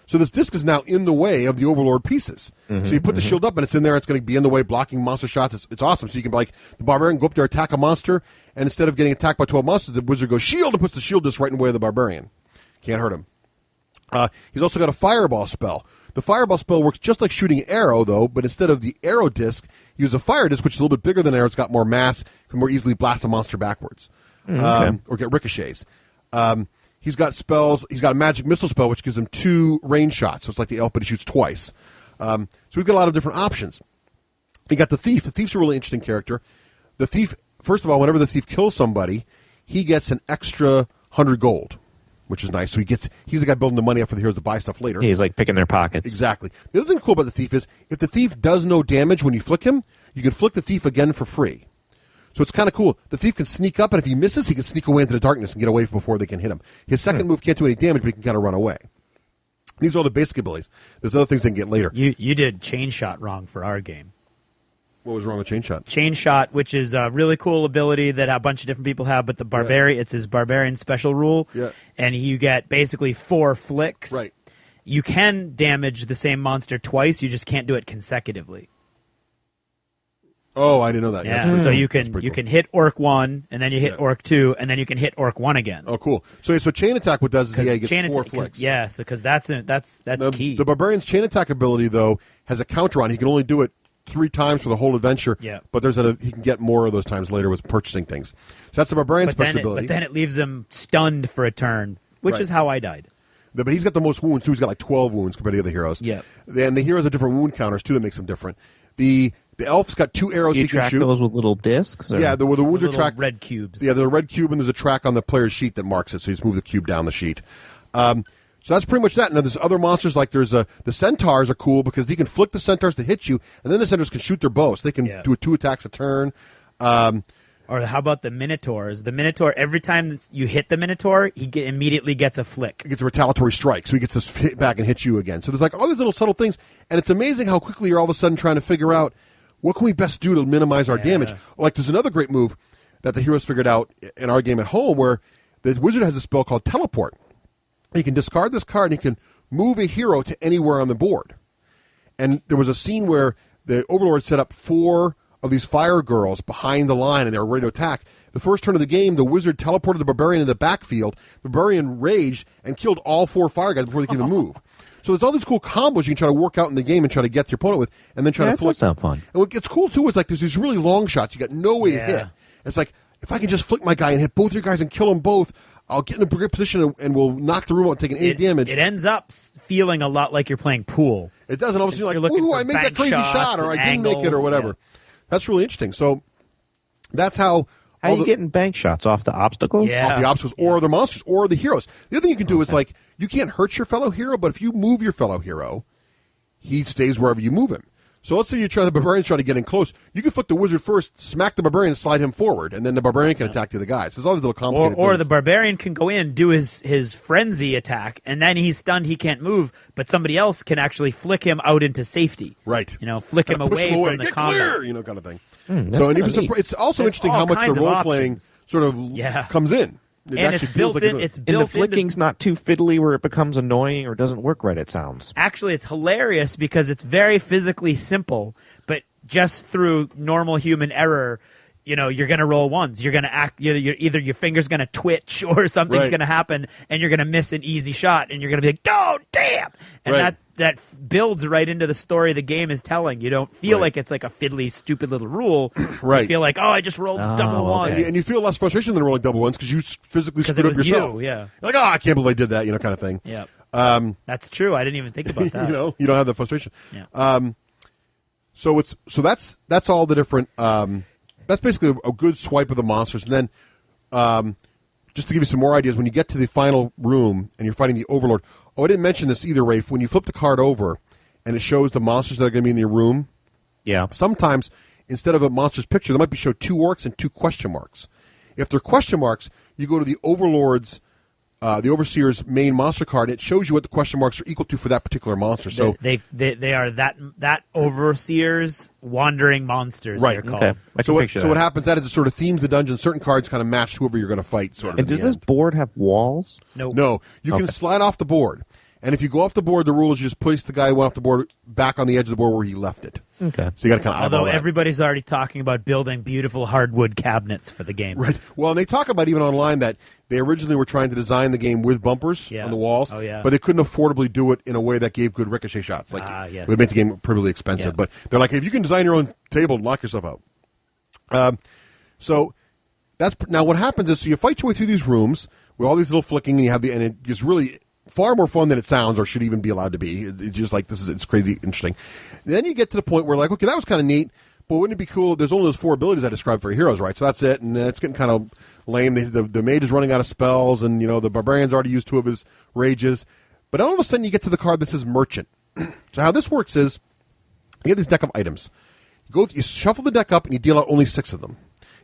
So this disc is now in the way of the Overlord pieces. So you put the shield up, and it's in there. It's going to be in the way, blocking monster shots. It's awesome. So you can, like, the barbarian go up there, attack a monster, and instead of getting attacked by 12 monsters, the wizard goes shield and puts the shield disc right in the way of the barbarian. Can't hurt him. He's also got a fireball spell. The fireball spell works just like shooting an arrow, though, but instead of the arrow disc, you use a fire disc, which is a little bit bigger than an arrow. It's got more mass, can more easily blast a monster backwards, or get ricochets. He's got spells. He's got a magic missile spell, which gives him 2 range shots. So it's like the elf, but he shoots twice. So we've got a lot of different options. You got the thief. The thief's a really interesting character. The thief, first of all, whenever the thief kills somebody, he gets an extra 100 gold, which is nice. So he's the guy building the money up for the heroes to buy stuff later. He's like picking their pockets. Exactly. The other thing cool about the thief is if the thief does no damage when you flick him, you can flick the thief again for free. So it's kind of cool. The thief can sneak up, and if he misses, he can sneak away into the darkness and get away before they can hit him. His second move can't do any damage, but he can kind of run away. These are all the basic abilities. There's other things they can get later. You did Chain Shot wrong for our game. What was wrong with Chain Shot? Chain Shot, which is a really cool ability that a bunch of different people have, but the barbarian, it's his barbarian special rule, and you get basically 4 flicks. Right. You can damage the same monster twice, you just can't do it consecutively. Oh, I didn't know that. Yeah, so you can hit Orc 1, and then you hit Orc 2, and then you can hit Orc 1 again. Oh, cool. So Chain Attack, what does is he gets 4 flicks. Yeah, because that's key. The Barbarian's Chain Attack ability, though, has a counter on. He can only do it 3 times for the whole adventure. Yeah. But he can get more of those times later with purchasing things. So that's the Barbarian's special ability. But then it leaves him stunned for a turn, which is how I died. But he's got the most wounds, too. He's got like 12 wounds compared to the other heroes. Yeah. And the heroes have different wound counters, too, that makes them different. The elf's got 2 arrows he can shoot. Those with little discs? Or? Yeah, the wounds are tracked. Red cubes. Yeah, there's a red cube, and there's a track on the player's sheet that marks it, so you just move the cube down the sheet. So that's pretty much that. Now, there's other monsters, like the centaurs are cool because you can flick the centaurs to hit you, and then the centaurs can shoot their bow, so they can do 2 attacks a turn. Or how about the Minotaurs? The Minotaur, every time you hit the Minotaur, he immediately gets a flick. He gets a retaliatory strike, so he gets to hit back and hit you again. So there's like all these little subtle things, and it's amazing how quickly you're all of a sudden trying to figure out what can we best do to minimize our damage. Like there's another great move that the heroes figured out in our game at home where the wizard has a spell called Teleport. He can discard this card and he can move a hero to anywhere on the board. And there was a scene where the Overlord set up 4 of these fire girls behind the line and they were ready to attack. The first turn of the game, the wizard teleported the barbarian in the backfield. The barbarian raged and killed all 4 fire guys before they could even move. So there's all these cool combos you can try to work out in the game and try to get your opponent with, and then try to flick. That sounds fun. And what gets cool too is like there's these really long shots you got no way to hit. And it's like if I can just flick my guy and hit both your guys and kill them both, I'll get in a great position and we'll knock the room out, taking any damage. It ends up feeling a lot like you're playing pool. It does, and all of a sudden you're like, ooh, I made that crazy shot, or I didn't make it, or whatever. Yeah. That's really interesting. So that's how. How are you getting bank shots off the obstacles? Off the obstacles, or the monsters, or the heroes. The other thing you can do is like you can't hurt your fellow hero, but if you move your fellow hero, he stays wherever you move him. So let's say the barbarian's trying to get in close. You can flick the wizard first, smack the barbarian, slide him forward, and then the barbarian can attack the other guy. So there's always a little complicated Or things. the barbarian can go in, do his frenzy attack, and then he's stunned, he can't move, but somebody else can actually flick him out into safety. Right. Flick him away from the Get combat. clear, kind of thing. That's It's also interesting how much the role-playing sort of comes in. It's built in. It's built and the flicking's not too fiddly where it becomes annoying or doesn't work right, it sounds. Actually, it's hilarious because it's very physically simple, but just through normal human error, you're going to roll ones. You're going to act. You're either your finger's going to twitch or something's going to happen, and you're going to miss an easy shot, and you're going to be like, "Oh, damn!" And that builds right into the story the game is telling. You don't feel like it's like a fiddly, stupid little rule. Right. You feel like, I just rolled double ones. And you feel less frustration than rolling double ones because you physically screwed up yourself. Yeah. You're like, I can't believe I did that, kind of thing. Yeah. That's true. I didn't even think about that. You don't have the frustration. Yeah. So that's all the different. That's basically a good swipe of the monsters, and then just to give you some more ideas, when you get to the final room and you're fighting the Overlord. Oh, I didn't mention this either, Rafe. When you flip the card over and it shows the monsters that are going to be in your room, sometimes instead of a monster's picture, there might be show 2 orcs and 2 question marks. If they're question marks, you go to the Overlord's, the Overseer's main monster card, and it shows you what the question marks are equal to for that particular monster. So they are that Overseer's wandering monsters. Right. They're called. Okay. So what happens? That is it sort of themes the dungeon. Certain cards kind of match whoever you're going to fight. And does this board have walls? No. You can slide off the board. And if you go off the board, the rule is you just place the guy who went off the board back on the edge of the board where he left it. Okay. So you got to kind of Although everybody's already talking about building beautiful hardwood cabinets for the game. Right. Well, and they talk about even online that they originally were trying to design the game with bumpers on the walls, but they couldn't affordably do it in a way that gave good ricochet shots. It would make the game pretty expensive. Yeah. But they're like, if you can design your own table, knock yourself out. So that's now what happens is, so you fight your way through these rooms with all these little flicking, and you have and it gets really far more fun than it sounds or should even be allowed to be. It's just like it's crazy interesting. And then you get to the point where like, okay, that was kind of neat, but wouldn't it be cool? There's only those 4 abilities I described for heroes, right? So that's it, and then it's getting kind of lame. The mage is running out of spells, and the barbarian's already used 2 of his rages. But all of a sudden, you get to the card that says merchant. So how this works is, you get this deck of items. You shuffle the deck up, and you deal out only 6 of them.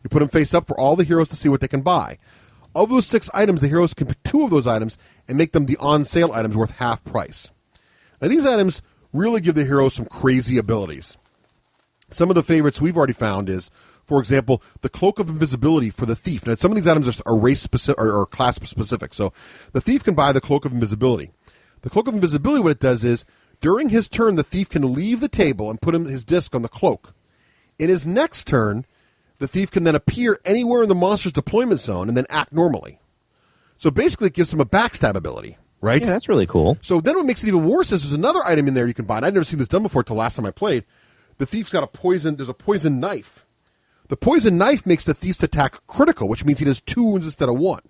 You put them face up for all the heroes to see what they can buy. Of those 6 items, the heroes can pick 2 of those items and make them the on-sale items worth half price. Now, these items really give the heroes some crazy abilities. Some of the favorites we've already found is, for example, the Cloak of Invisibility for the Thief. Now, some of these items are race-specific or class-specific. So the Thief can buy the Cloak of Invisibility. The Cloak of Invisibility, what it does is, during his turn, the Thief can leave the table and put his disc on the cloak. In his next turn, the Thief can then appear anywhere in the monster's deployment zone and then act normally. So basically, it gives him a backstab ability, right? Yeah, that's really cool. So then what makes it even worse is there's another item in there you can buy. And I'd never seen this done before until last time I played. The Thief's got there's a poison knife. The poison knife makes the Thief's attack critical, which means he does 2 wounds instead of 1.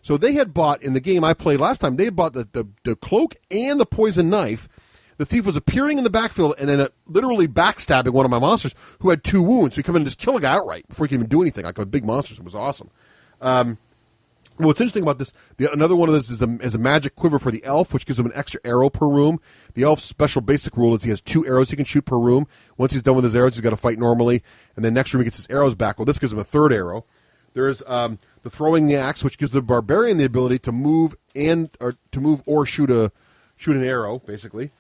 So they had bought, in the game I played last time, they had bought the cloak and the poison knife. The Thief was appearing in the backfield and then literally backstabbing one of my monsters who had 2 wounds. So he come in and just kill a guy outright before he can even do anything, like a big monster. It was awesome. What's interesting about this, another one of this is a magic quiver for the elf, which gives him an extra arrow per room. The elf's special basic rule is he has 2 arrows he can shoot per room. Once he's done with his arrows, he's got to fight normally. And then next room he gets his arrows back. Well, this gives him a 3rd arrow. There's the throwing the axe, which gives the barbarian the ability to move or shoot an arrow, basically.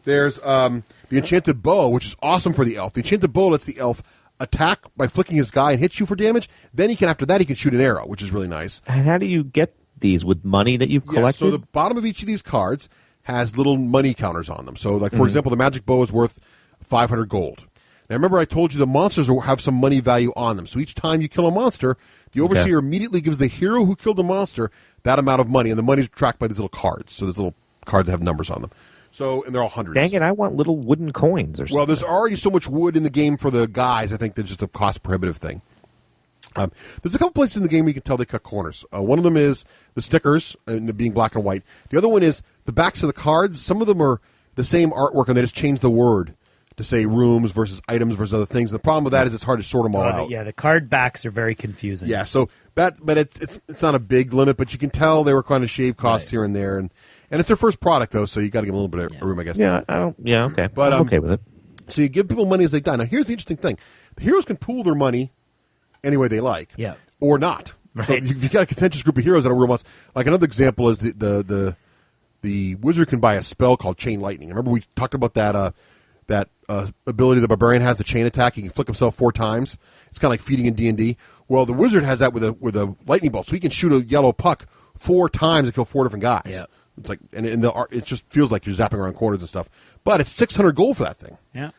There's the enchanted bow, which is awesome for the elf. The enchanted bow lets the elf attack by flicking his guy and hit you for damage. Then after that, he can shoot an arrow, which is really nice. And how do you get these? With money that you've collected? So the bottom of each of these cards has little money counters on them. So, like, for example, the magic bow is worth 500 gold. Now, remember I told you the monsters have some money value on them. So each time you kill a monster, the Overseer immediately gives the hero who killed the monster that amount of money, and the money is tracked by these little cards. So there's little cards that have numbers on them. So, and they're all hundreds. Dang it, I want little wooden coins or something. Well, there's already so much wood in the game for the guys, I think that's just a cost-prohibitive thing. There's a couple places in the game where you can tell they cut corners. One of them is the stickers, being black and white. The other one is the backs of the cards. Some of them are the same artwork, and they just change the word to say rooms versus items versus other things. And the problem with that is it's hard to sort them all out. Yeah, the card backs are very confusing. Yeah, so but it's not a big limit, but you can tell they were kind of shave costs here and there, and it's their first product though, so you got to give them a little bit of room, I guess. Yeah, okay. But I'm okay with it. So you give people money as they die. Now, here's the interesting thing. The heroes can pool their money any way they like. Yeah. Or not. Right. So you've got a contentious group of heroes that are real months. Like another example is the wizard can buy a spell called Chain Lightning. Remember we talked about that ability the barbarian has, the chain attack. He can flick himself 4 times. It's kind of like feeding in D&D. Well, the wizard has that with a lightning bolt, so he can shoot a yellow puck 4 times and kill 4 different guys. Yeah. It's like it just feels like you're zapping around corners and stuff. But it's 600 gold for that thing. Yeah.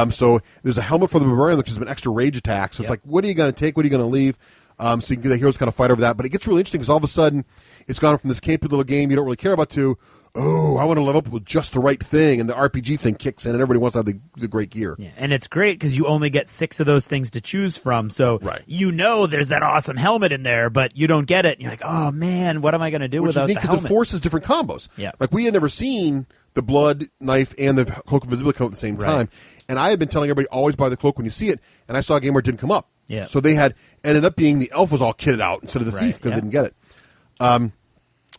So there's a helmet for the barbarian, which is an extra rage attack. So it's like, what are you going to take? What are you going to leave? So you can get the heroes kind of fight over that. But it gets really interesting because all of a sudden it's gone from this campy little game you don't really care about to, I want to level up with just the right thing, and the RPG thing kicks in, and everybody wants to have the great gear. Yeah, and it's great because you only get 6 of those things to choose from, so there's that awesome helmet in there, but you don't get it, and you're like, oh man, what am I going to do without the helmet? Because it forces different combos. Yeah. Like, we had never seen the blood, knife, and the cloak of invisibility come at the same time, and I had been telling everybody, always buy the cloak when you see it, and I saw a game where it didn't come up. Yeah. So they ended up being the elf was all kitted out instead of the thief because they didn't get it.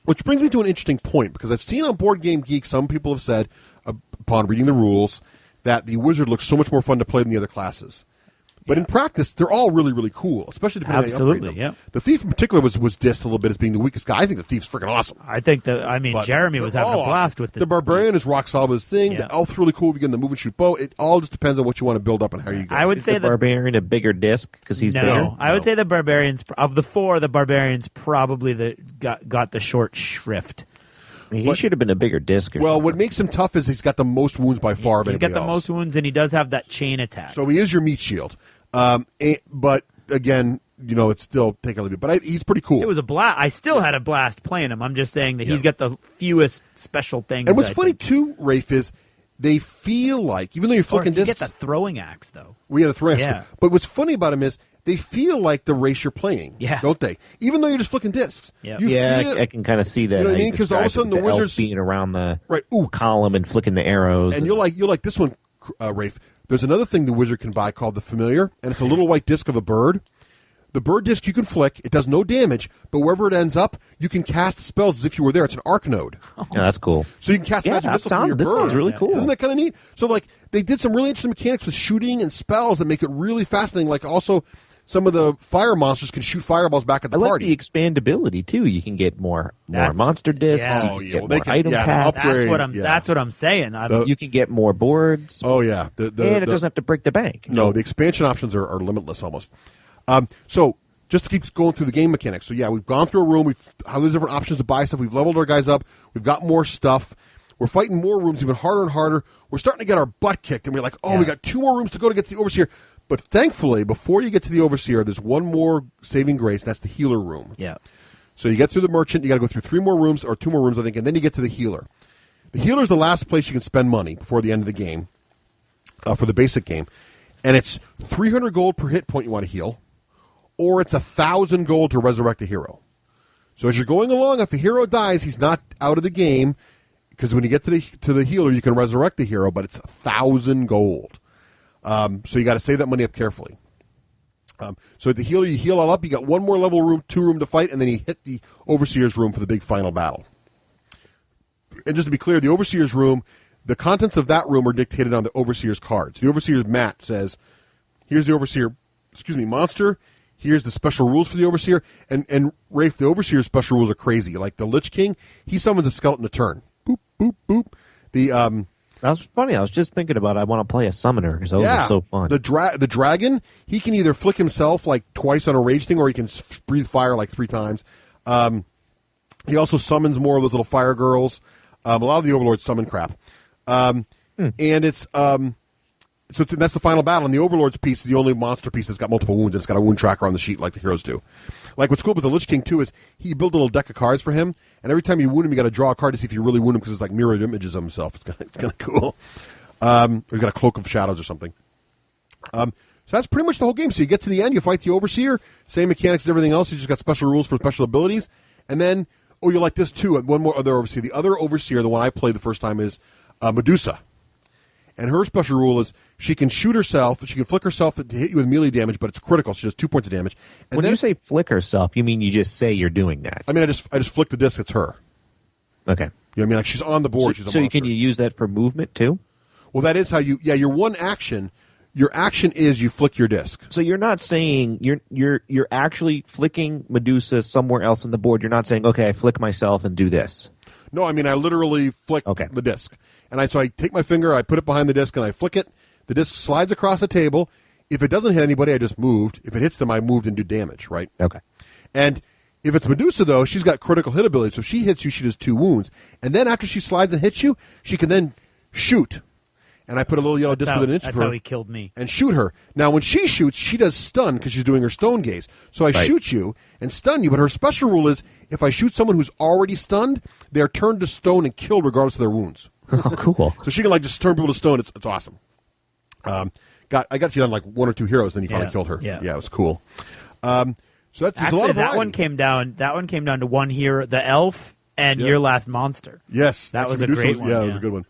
Which brings me to an interesting point, because I've seen on Board Game Geek, some people have said, upon reading the rules, that the wizard looks so much more fun to play than the other classes. But in practice, they're all really, really cool, especially depending on how you upgrade them. Yeah. The thief in particular was dissed a little bit as being the weakest guy. I think the thief's freaking awesome. I think Jeremy was having a blast with it. The barbarian is rock solid with his thing. Yeah. The elf's really cool if you get in the move and shoot bow. It all just depends on what you want to build up and how you go. I would say the barbarian a bigger disc because he's bigger? No, I would say the barbarians, of the 4, the barbarian's probably got the short shrift. He should have been a bigger disc. What makes him tough is he's got the most wounds by far. He's got the most wounds, and he does have that chain attack. So he is your meat shield. But again, it's still take a little bit. But he's pretty cool. It was a blast. I still had a blast playing him. I'm just saying that he's got the fewest special things. And what's funny too, Raef, is they feel like, even though you're flicking discs, you get the throwing axe though. We had the throwing axe. But what's funny about him is they feel like the race you're playing, don't they? Even though you're just flicking discs. I can kind of see that. You know what I mean? Because all of a sudden the wizard's being around the column and flicking the arrows. And you're like this one, Raef. There's another thing the wizard can buy called the Familiar, and it's a little white disc of a bird. The bird disc you can flick. It does no damage, but wherever it ends up, you can cast spells as if you were there. It's an arc node. Yeah, that's cool. So you can cast magic missiles from your bird. This sounds really cool. Isn't that kind of neat? So they did some really interesting mechanics with shooting and spells that make it really fascinating. Like also, some of the fire monsters can shoot fireballs back at the party. I like the expandability too. You can get more monster discs. Yeah. You can get more item packs. That's what I'm saying. You can get more boards. Oh yeah, and it doesn't have to break the bank. No, the expansion options are limitless almost. So just to keep going through the game mechanics. So yeah, we've gone through a room. We've how there's different options to buy stuff. We've leveled our guys up. We've got more stuff. We're fighting more rooms, even harder and harder. We're starting to get our butt kicked, and we're like, we got 2 more rooms to go to get to the overseer. But thankfully, before you get to the overseer, there's one more saving grace, and that's the healer room. Yeah. So you get through the merchant, you got to go through 3 more rooms, or 2 more rooms, I think, and then you get to the healer. The healer is the last place you can spend money before the end of the game, for the basic game. And it's 300 gold per hit point you want to heal, or it's 1,000 gold to resurrect a hero. So as you're going along, if a hero dies, he's not out of the game, because when you get to the healer, you can resurrect the hero, but it's 1,000 gold. So you got to save that money up carefully. So at the healer, you heal all up. You got 1 more level room, 2 room to fight, and then you hit the overseer's room for the big final battle. And just to be clear, the overseer's room, the contents of that room are dictated on the overseer's cards. The overseer's mat says, "Here's the overseer, monster. Here's the special rules for the overseer." And Raef, the overseer's special rules are crazy. Like the Lich King, he summons a skeleton a turn. Boop boop boop. That was funny. I was just thinking about I want to play a summoner because those are so fun. The dragon, he can either flick himself like twice on a rage thing, or he can breathe fire like 3 times. He also summons more of those little fire girls. A lot of the overlords summon crap. And it's so that's the final battle. And the overlord's piece is the only monster piece that's got multiple wounds, and it's got a wound tracker on the sheet like the heroes do. Like what's cool with the Lich King too is he built a little deck of cards for him, and every time you wound him, you got to draw a card to see if you really wound him because it's like mirrored images of himself. It's kind of cool. Or you got a cloak of shadows or something. So that's pretty much the whole game. So you get to the end, you fight the overseer, same mechanics as everything else. You just got special rules for special abilities, and then you like this too. One more other overseer. The other overseer, the one I played the first time, is Medusa. And her special rule is she can shoot herself, she can flick herself to hit you with melee damage, but it's critical. She does 2 points of damage. And when you say flick herself, you mean you just say you're doing that? I mean, I just flick the disc. It's her. Okay. You know what I mean? Like she's on the board. So can you use that for movement too? Well, that is how you. Yeah, your one action. Your action is you flick your disc. So you're not saying you're actually flicking Medusa somewhere else on the board. You're not saying, okay, I flick myself and do this. No, I mean I literally flick the disc, and so I take my finger, I put it behind the disc, and I flick it. The disc slides across the table. If it doesn't hit anybody, I just moved. If it hits them, I moved and do damage. Right? Okay. And if it's Medusa, though, she's got critical hit ability, so she hits you, she does 2 wounds, and then after she slides and hits you, she can then shoot. And I put a little yellow disc with an inch of her. That's how he killed me. And shoot her. Now, when she shoots, she does stun because she's doing her stone gaze. So I shoot you and stun you, but her special rule is if I shoot someone who's already stunned, they're turned to stone and killed regardless of their wounds. Oh, cool. So she can just turn people to stone. It's awesome. I got you on 1 or 2 heroes, then you finally killed her. Yeah, it was cool. So that's actually a lot of that variety. one came down. That one came down to one hero, the elf, and your last monster. Yes, that was a Medusa great one. Yeah, it was a good one.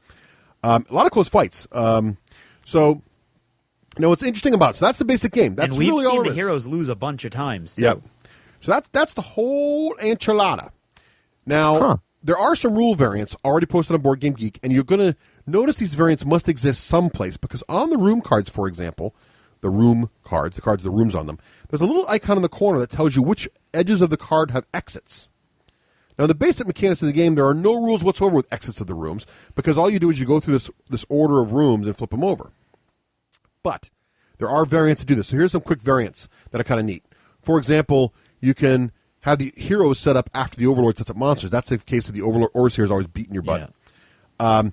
A lot of close fights. So, what's interesting about it, so that's the basic game. That's and we've really all seen it the is. heroes lose a bunch of times, too. Yeah. So that's the whole enchilada. Now, there are some rule variants already posted on Board Game Geek, and you're going to notice these variants must exist someplace, because on the room cards, for example, the room cards, the cards with the rooms on them, there's a little icon in the corner that tells you which edges of the card have exits. Now, the basic mechanics of the game, there are no rules whatsoever with exits of the rooms, because all you do is you go through this order of rooms and flip them over. But there are variants to do this. So here's some quick variants that are kind of neat. For example, you can have the heroes set up after the Overlord sets up monsters. That's the case of the Overseer is always beating your butt. Yeah.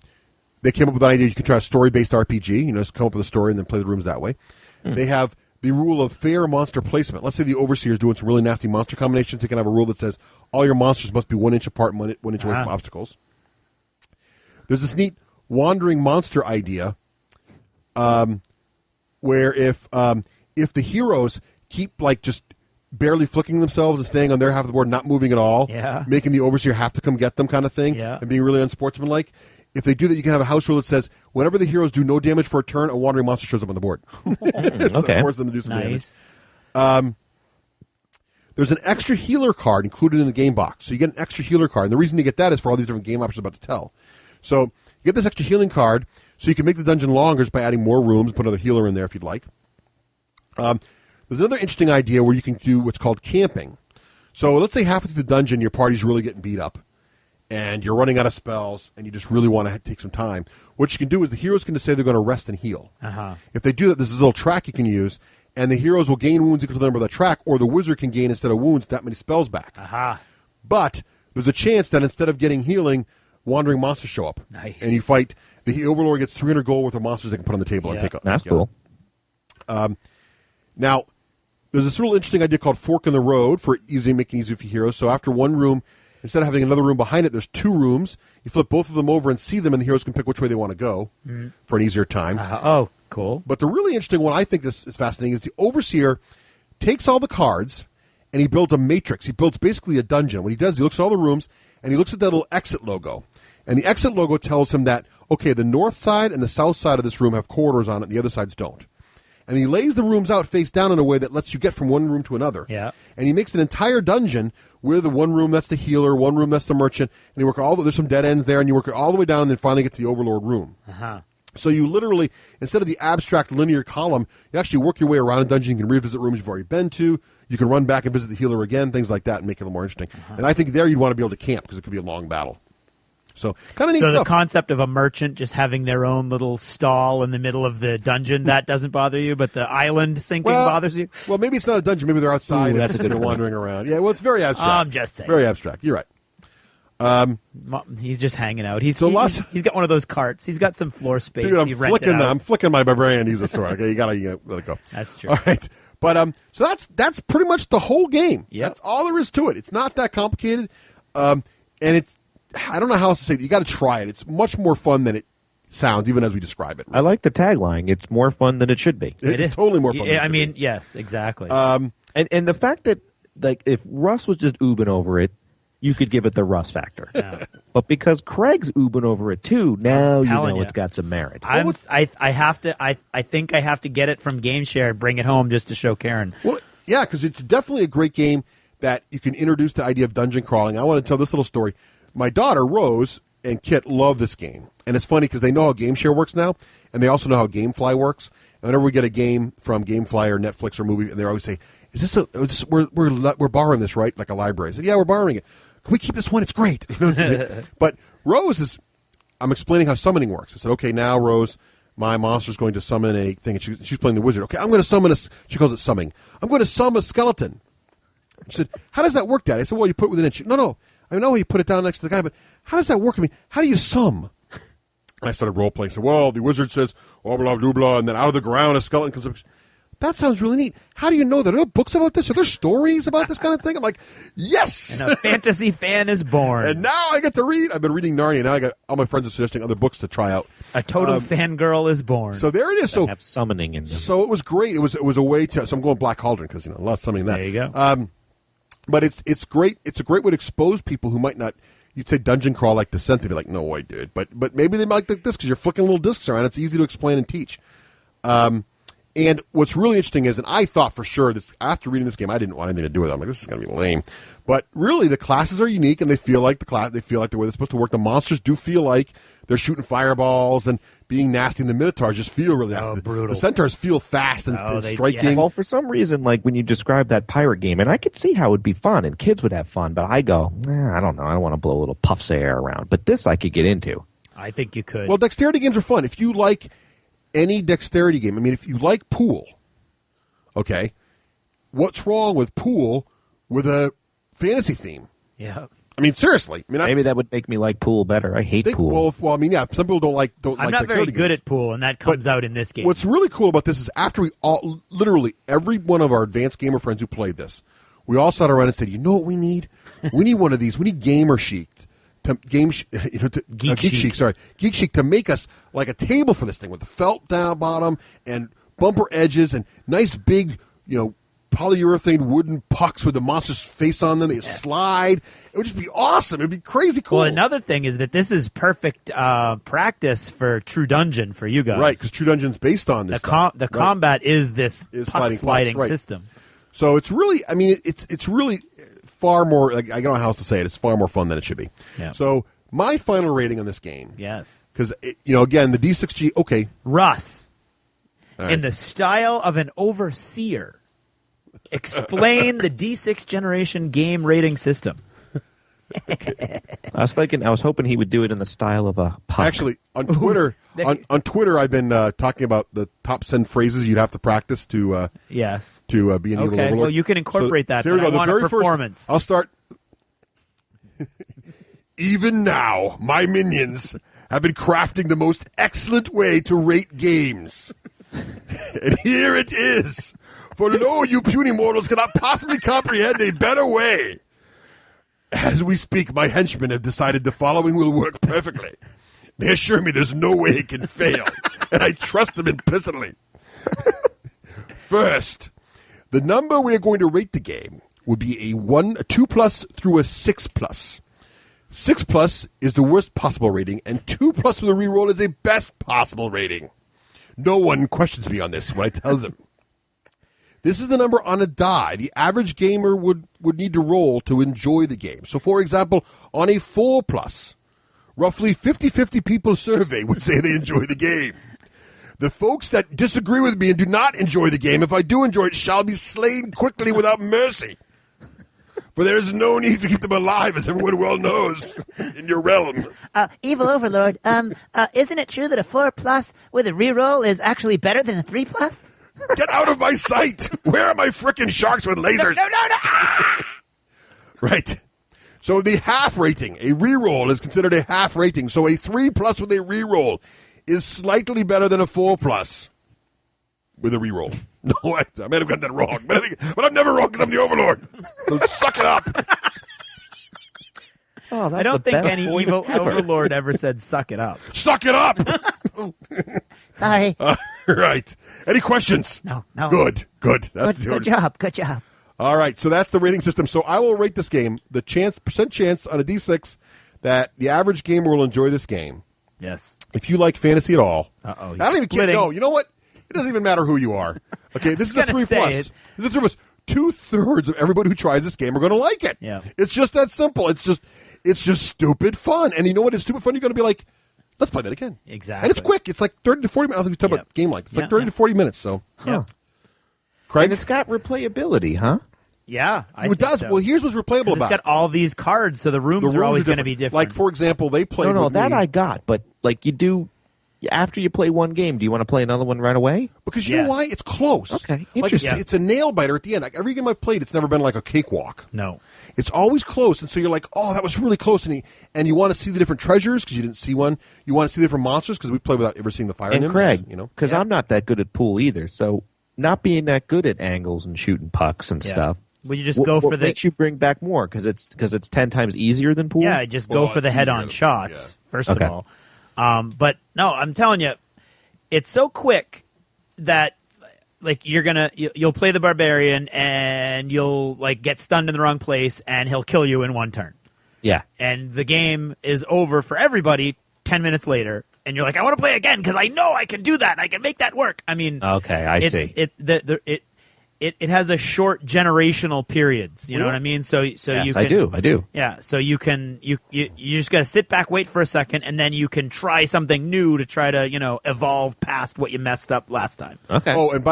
They came up with an idea you can try a story-based RPG. Just come up with a story and then play the rooms that way. They have the rule of fair monster placement. Let's say the Overseer is doing some really nasty monster combinations. They can have a rule that says all your monsters must be 1 inch apart and 1 inch away from obstacles. There's this neat wandering monster idea where if the heroes keep just barely flicking themselves and staying on their half of the board, not moving at all, making the Overseer have to come get them kind of thing, and being really unsportsmanlike, if they do that, you can have a house rule that says whenever the heroes do no damage for a turn, a wandering monster shows up on the board. Okay. Force them to do some damage. There's an extra healer card included in the game box. So you get an extra healer card. And the reason you get that is for all these different game options I'm about to tell. So you get this extra healing card so you can make the dungeon longer just by adding more rooms, put another healer in there if you'd like. There's another interesting idea where you can do what's called camping. So let's say halfway through the dungeon, your party's really getting beat up, and you're running out of spells, and you just really want to take some time. What you can do is the heroes can just say they're going to rest and heal. If they do that, there's this little track you can use, and the heroes will gain wounds equal to the number of the track, or the wizard can gain, instead of wounds, that many spells back. But there's a chance that instead of getting healing, wandering monsters show up. Nice. And you fight. The Overlord gets 300 gold worth of monsters they can put on the table and take up. That's cool. Now, there's this real interesting idea called Fork in the Road for making it easier for heroes. So after one room, instead of having another room behind it, there's 2 rooms. You flip both of them over and see them, and the heroes can pick which way they want to go for an easier time. Oh, cool. But the really interesting one I think is fascinating is the Overseer takes all the cards, and he builds a matrix. He builds basically a dungeon. What he does, he looks at all the rooms, and he looks at that little exit logo. And the exit logo tells him that, okay, the north side and the south side of this room have corridors on it, and the other sides don't. And he lays the rooms out face down in a way that lets you get from one room to another. And he makes an entire dungeon where the one room that's the healer, one room that's the merchant, and you work there's some dead ends there, and you work all the way down and then finally get to the Overlord room. So you literally, instead of the abstract linear column, you actually work your way around a dungeon. You can revisit rooms you've already been to. You can run back and visit the healer again, things like that, and make it a little more interesting. And I think there you'd want to be able to camp because it could be a long battle. So kind of neat stuff. So the concept of a merchant just having their own little stall in the middle of the dungeon, that doesn't bother you, but the island sinking bothers you? Well, maybe it's not a dungeon. Maybe they're outside. Ooh, that's a good they're one. wandering around. Yeah, well, it's very abstract. I'm just saying. Very abstract. You're right. He's just hanging out. He's got one of those carts. He's got some floor space. Dude, I'm I'm flicking my brain. He's a story. Okay, you gotta let it go. That's true. All right, but so that's pretty much the whole game. Yep. That's all there is to it. It's not that complicated, and it's. I don't know how else to say it. You got to try it. It's much more fun than it sounds, even as we describe it. I like the tagline. It's more fun than it should be. It is totally more fun. I mean, yes, exactly. And the fact that if Russ was just oobing over it, you could give it the Russ factor. But because Craig's oobing over it too, now you know it's got some merit. I think I have to get it from GameShare and bring it home just to show Karen. Well, yeah, because it's definitely a great game that you can introduce the idea of dungeon crawling. I want to tell this little story. My daughter, Rose, and Kit love this game. And it's funny because they know how GameShare works now, and they also know how GameFly works. And whenever we get a game from GameFly or Netflix or movie, and they always say, we're borrowing this, right? Like a library. I said, yeah, we're borrowing it. Can we keep this one? It's great. But Rose is, I'm explaining how summoning works. I said, okay, now, Rose, my monster's going to summon a thing, and she's playing the wizard. Okay, I'm going to summon she calls it summing. I'm going to summon a skeleton. She said, how does that work, Dad? I said, well, you put it within an inch. No, I know you put it down next to the guy, but how does that work? I mean, how do you sum? And I started role-playing. I said, well, the wizard says, oh, blah, blah, blah, and then out of the ground a skeleton comes up. That sounds really neat. How do you know that? Are there books about this? Are there stories about this kind of thing? I'm like, yes! And a fantasy fan is born. And now I get to read. I've been reading Narnia. Now I got all my friends are suggesting other books to try out. A total fangirl is born. So there it is. So have summoning in them. So it was great. It was a way to. So I'm going Black Cauldron because a lot of summoning that. There you go. But it's great. It's a great way to expose people who might not. You'd say dungeon crawl like Descent. They'd be like, no way, dude. But maybe they might like this because you're flicking little discs around. It's easy to explain and teach. And what's really interesting is, and I thought for sure this after reading this game, I didn't want anything to do with it. I'm like, this is going to be lame. But really, the classes are unique, and they feel like the class. They feel like the way they're supposed to work. The monsters do feel like they're shooting fireballs and being nasty. And the Minotaurs just feel really nasty. Oh, brutal. The Centaurs feel fast and striking. Yes. Well, for some reason, like when you describe that pirate game, and I could see how it would be fun, and kids would have fun, but I go, I don't know. I don't want to blow little puffs of air around. But this I could get into. I think you could. Well, dexterity games are fun. If you like any dexterity game, I mean, if you like pool, okay, what's wrong with pool with a fantasy theme? Yeah. I mean, seriously. I mean, maybe that would make me like pool better. I hate pool. Well, I mean, yeah, some people don't like I'm not very good at pool, and that comes out in this game. What's really cool about this is after we all, literally every one of our advanced gamer friends who played this, we all sat around and said, you know what we need? We need one of these. We need Gamer Chic. Geek Chic to make us like a table for this thing with the felt down bottom and bumper edges and nice big, polyurethane wooden pucks with the monster's face on them. They slide. It would just be awesome. It would be crazy cool. Well, another thing is that this is perfect practice for True Dungeon for you guys. Right, because True Dungeon's based on this. The combat is this sliding system. So it's really, I mean, it's really far more, like, I don't know how else to say it. It's far more fun than it should be. Yeah. So my final rating on this game. Yes. Because, again, the D6G, okay. Russ, right. In the style of an overseer, explain the D6 generation game rating system. I was hoping he would do it in the style of a puck. Actually, on Twitter, on Twitter, I've been talking about the top 10 phrases you'd have to practice to be an evil overlord. Okay, well, you can incorporate that. Here we go. I want a performance. First, I'll start. Even now, my minions have been crafting the most excellent way to rate games. And here it is. For lo, you puny mortals cannot possibly comprehend a better way. As we speak, my henchmen have decided the following will work perfectly. They assure me there's no way it can fail, and I trust them implicitly. First, the number we are going to rate the game will be a 2+ through a 6+. 6+ is the worst possible rating, and 2+ with a reroll is a best possible rating. No one questions me on this when I tell them. This is the number on a die the average gamer would need to roll to enjoy the game. So, for example, on a 4+, roughly 50-50 people surveyed would say they enjoy the game. The folks that disagree with me and do not enjoy the game, if I do enjoy it, shall be slain quickly without mercy. For there is no need to keep them alive, as everyone well knows, in your realm. Evil Overlord, isn't it true that a 4+ with a reroll is actually better than a 3+? Get out of my sight! Where are my frickin' sharks with lasers? No! Ah! Right. So the half rating, a reroll is considered a half rating. So a 3+ with a reroll is slightly better than a 4+ with a reroll. No, I might have got that wrong. But I'm never wrong because I'm the Overlord. So suck it up. Oh, I don't think any evil overlord ever said suck it up. Suck it up! Sorry. Right. Any questions? No. Good. That's good job. All right, so that's the rating system. So I will rate this game, the percent chance on a D6 that the average gamer will enjoy this game. Yes. If you like fantasy at all. Uh-oh. I don't even care. No, you know what? It doesn't even matter who you are. Okay, this is a 3+. This is a 3+. 2/3 of everybody who tries this game are going to like it. Yeah. It's just that simple. It's just It's just stupid fun. And you know what is stupid fun? You're going to be like, let's play that again. Exactly. And it's quick. It's like 30 to 40 minutes. I don't think we talk about game length. It's like 30 to 40 minutes. So, Craig? And it's got replayability, huh? Yeah, it does. So. Well, here's what's replayable about it. It's got all these cards, so the rooms are always going to be different. Like, for example, they play. No, that I got. But like you do, after you play one game, do you want to play another one right away? Because you know why? It's close. Okay, like it's a nail biter at the end. Like every game I've played, it's never been like a cakewalk. No, it's always close, and so you're like, oh, that was really close, and you want to see the different treasures because you didn't see one. You want to see the different monsters because we play without ever seeing the fire. And Craig, you know, because I'm not that good at pool either, so not being that good at angles and shooting pucks and stuff. Well, you just go for the. Makes you bring back more because it's 10 times easier than pool. Yeah, just go for the head-on shots first of all. But no, I'm telling you, it's so quick that like you'll play the barbarian and you'll like get stunned in the wrong place and he'll kill you in one turn. Yeah, and the game is over for everybody 10 minutes later, and you're like, I want to play again because I know I can do that. I can make that work. I mean, okay, I see. It has a short generational periods. You know what I mean? So yes, you can, I do. Yeah. So you just got to sit back, wait for a second, and then you can try something new to try to evolve past what you messed up last time. Okay. Oh, and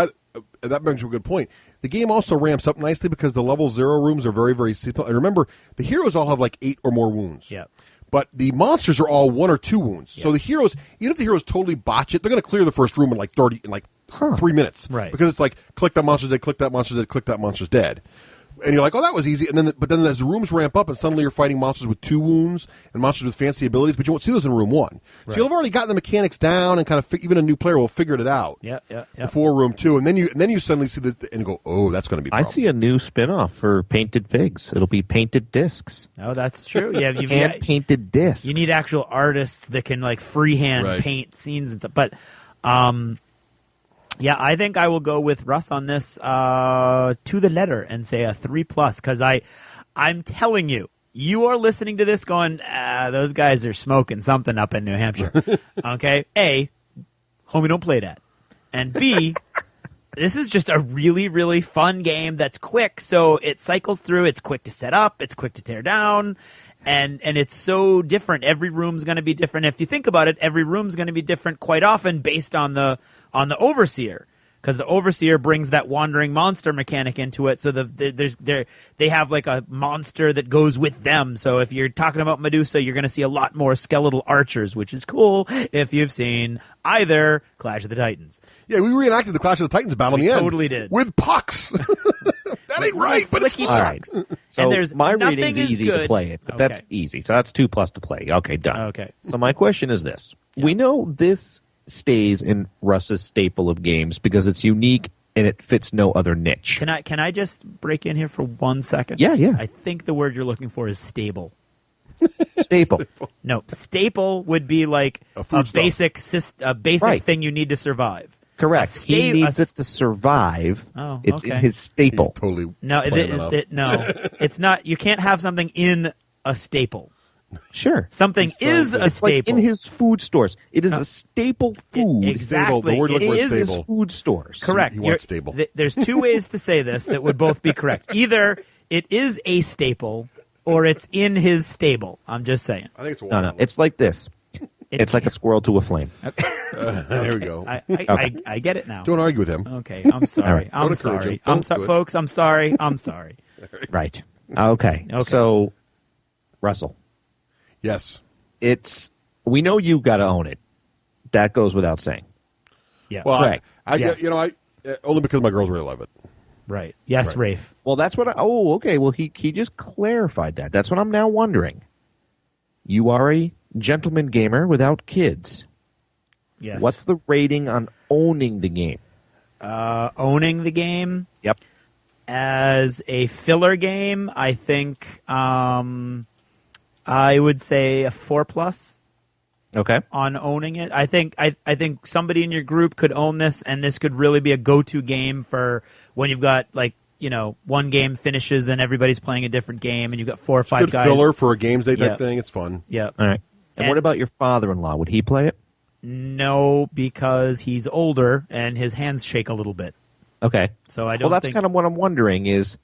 that brings up a good point. The game also ramps up nicely because the level 0 rooms are very, very simple. And remember, the heroes all have like 8 or more wounds. Yeah. But the monsters are all 1 or 2 wounds. Yeah. So the heroes, even if the heroes totally botch it, they're going to clear the first room in like 3 minutes. Right. Because it's like, click that monster's dead, click that monster's dead, click that monster's dead. And you're like, oh, that was easy. But then as the rooms ramp up and suddenly you're fighting monsters with 2 wounds and monsters with fancy abilities, but you won't see those in room 1. So you'll have already gotten the mechanics down and kind of even a new player will figure it out. Yeah. Before room 2. And then you suddenly see and go, oh, that's going to be a problem. I see a new spin-off for painted figs. It'll be painted discs. Oh, that's true. Yeah, hand-painted discs. You need actual artists that can like freehand paint scenes and stuff. But yeah, I think I will go with Russ on this to the letter and say a 3+ because I'm telling you, you are listening to this going, those guys are smoking something up in New Hampshire. Okay, A, homie, don't play that, and B, this is just a really, really fun game that's quick. So it cycles through. It's quick to set up. It's quick to tear down. And it's so different. Every room's going to be different. If you think about it, every room's going to be different quite often based on the overseer, because the overseer brings that wandering monster mechanic into it. So they have like a monster that goes with them. So if you're talking about Medusa, you're going to see a lot more skeletal archers, which is cool if you've seen either Clash of the Titans. Yeah, we reenacted the Clash of the Titans battle in the end. Totally did. With pucks. That ain't right, but it's fun. All right. So and there's my nothing rating's is easy good. to play it, but that's easy. So that's 2+ to play. Okay, done. Okay. So my question is this. Yeah. We know this stays in Russ's staple of games because it's unique and it fits no other niche. Can I just break in here for 1 second? Yeah. I think the word you're looking for is stable. Staple. No, staple would be like a basic thing you need to survive. Correct. He needs it to survive. Oh, it's in his staple. He's totally no, it's not. You can't have something in a staple. Sure. Something is a staple. Like in his food stores. It is a staple food. Exactly. The word it is stable. His food stores. Correct. He wants stable. There's 2 ways to say this that would both be correct. Either it is a staple or it's in his stable. I'm just saying. I think it's No. It's like this. It's like a squirrel to a flame. There we go. I get it now. Don't argue with him. Okay, I'm sorry. I'm sorry. I'm sorry, folks. I'm sorry. I'm sorry. Right. Okay. So, Russell. Yes. We know you got to own it. That goes without saying. Yeah. Well, Correct. I only because my girls really love it. Right. Yes, right. Raef. Well, that's what okay. Well, he just clarified that. That's what I'm now wondering. You are a gentleman gamer without kids. Yes. What's the rating on owning the game? Owning the game? Yep. As a filler game, I think I would say a 4+. Okay. On owning it. I think somebody in your group could own this, and this could really be a go-to game for when you've got one game finishes and everybody's playing a different game, and you've got 4 or 5 guys. Filler for a games day type thing. It's fun. Yeah. All right. And what about your father-in-law? Would he play it? No, because he's older and his hands shake a little bit. Okay. So I don't. Well, that's kind of what I'm wondering is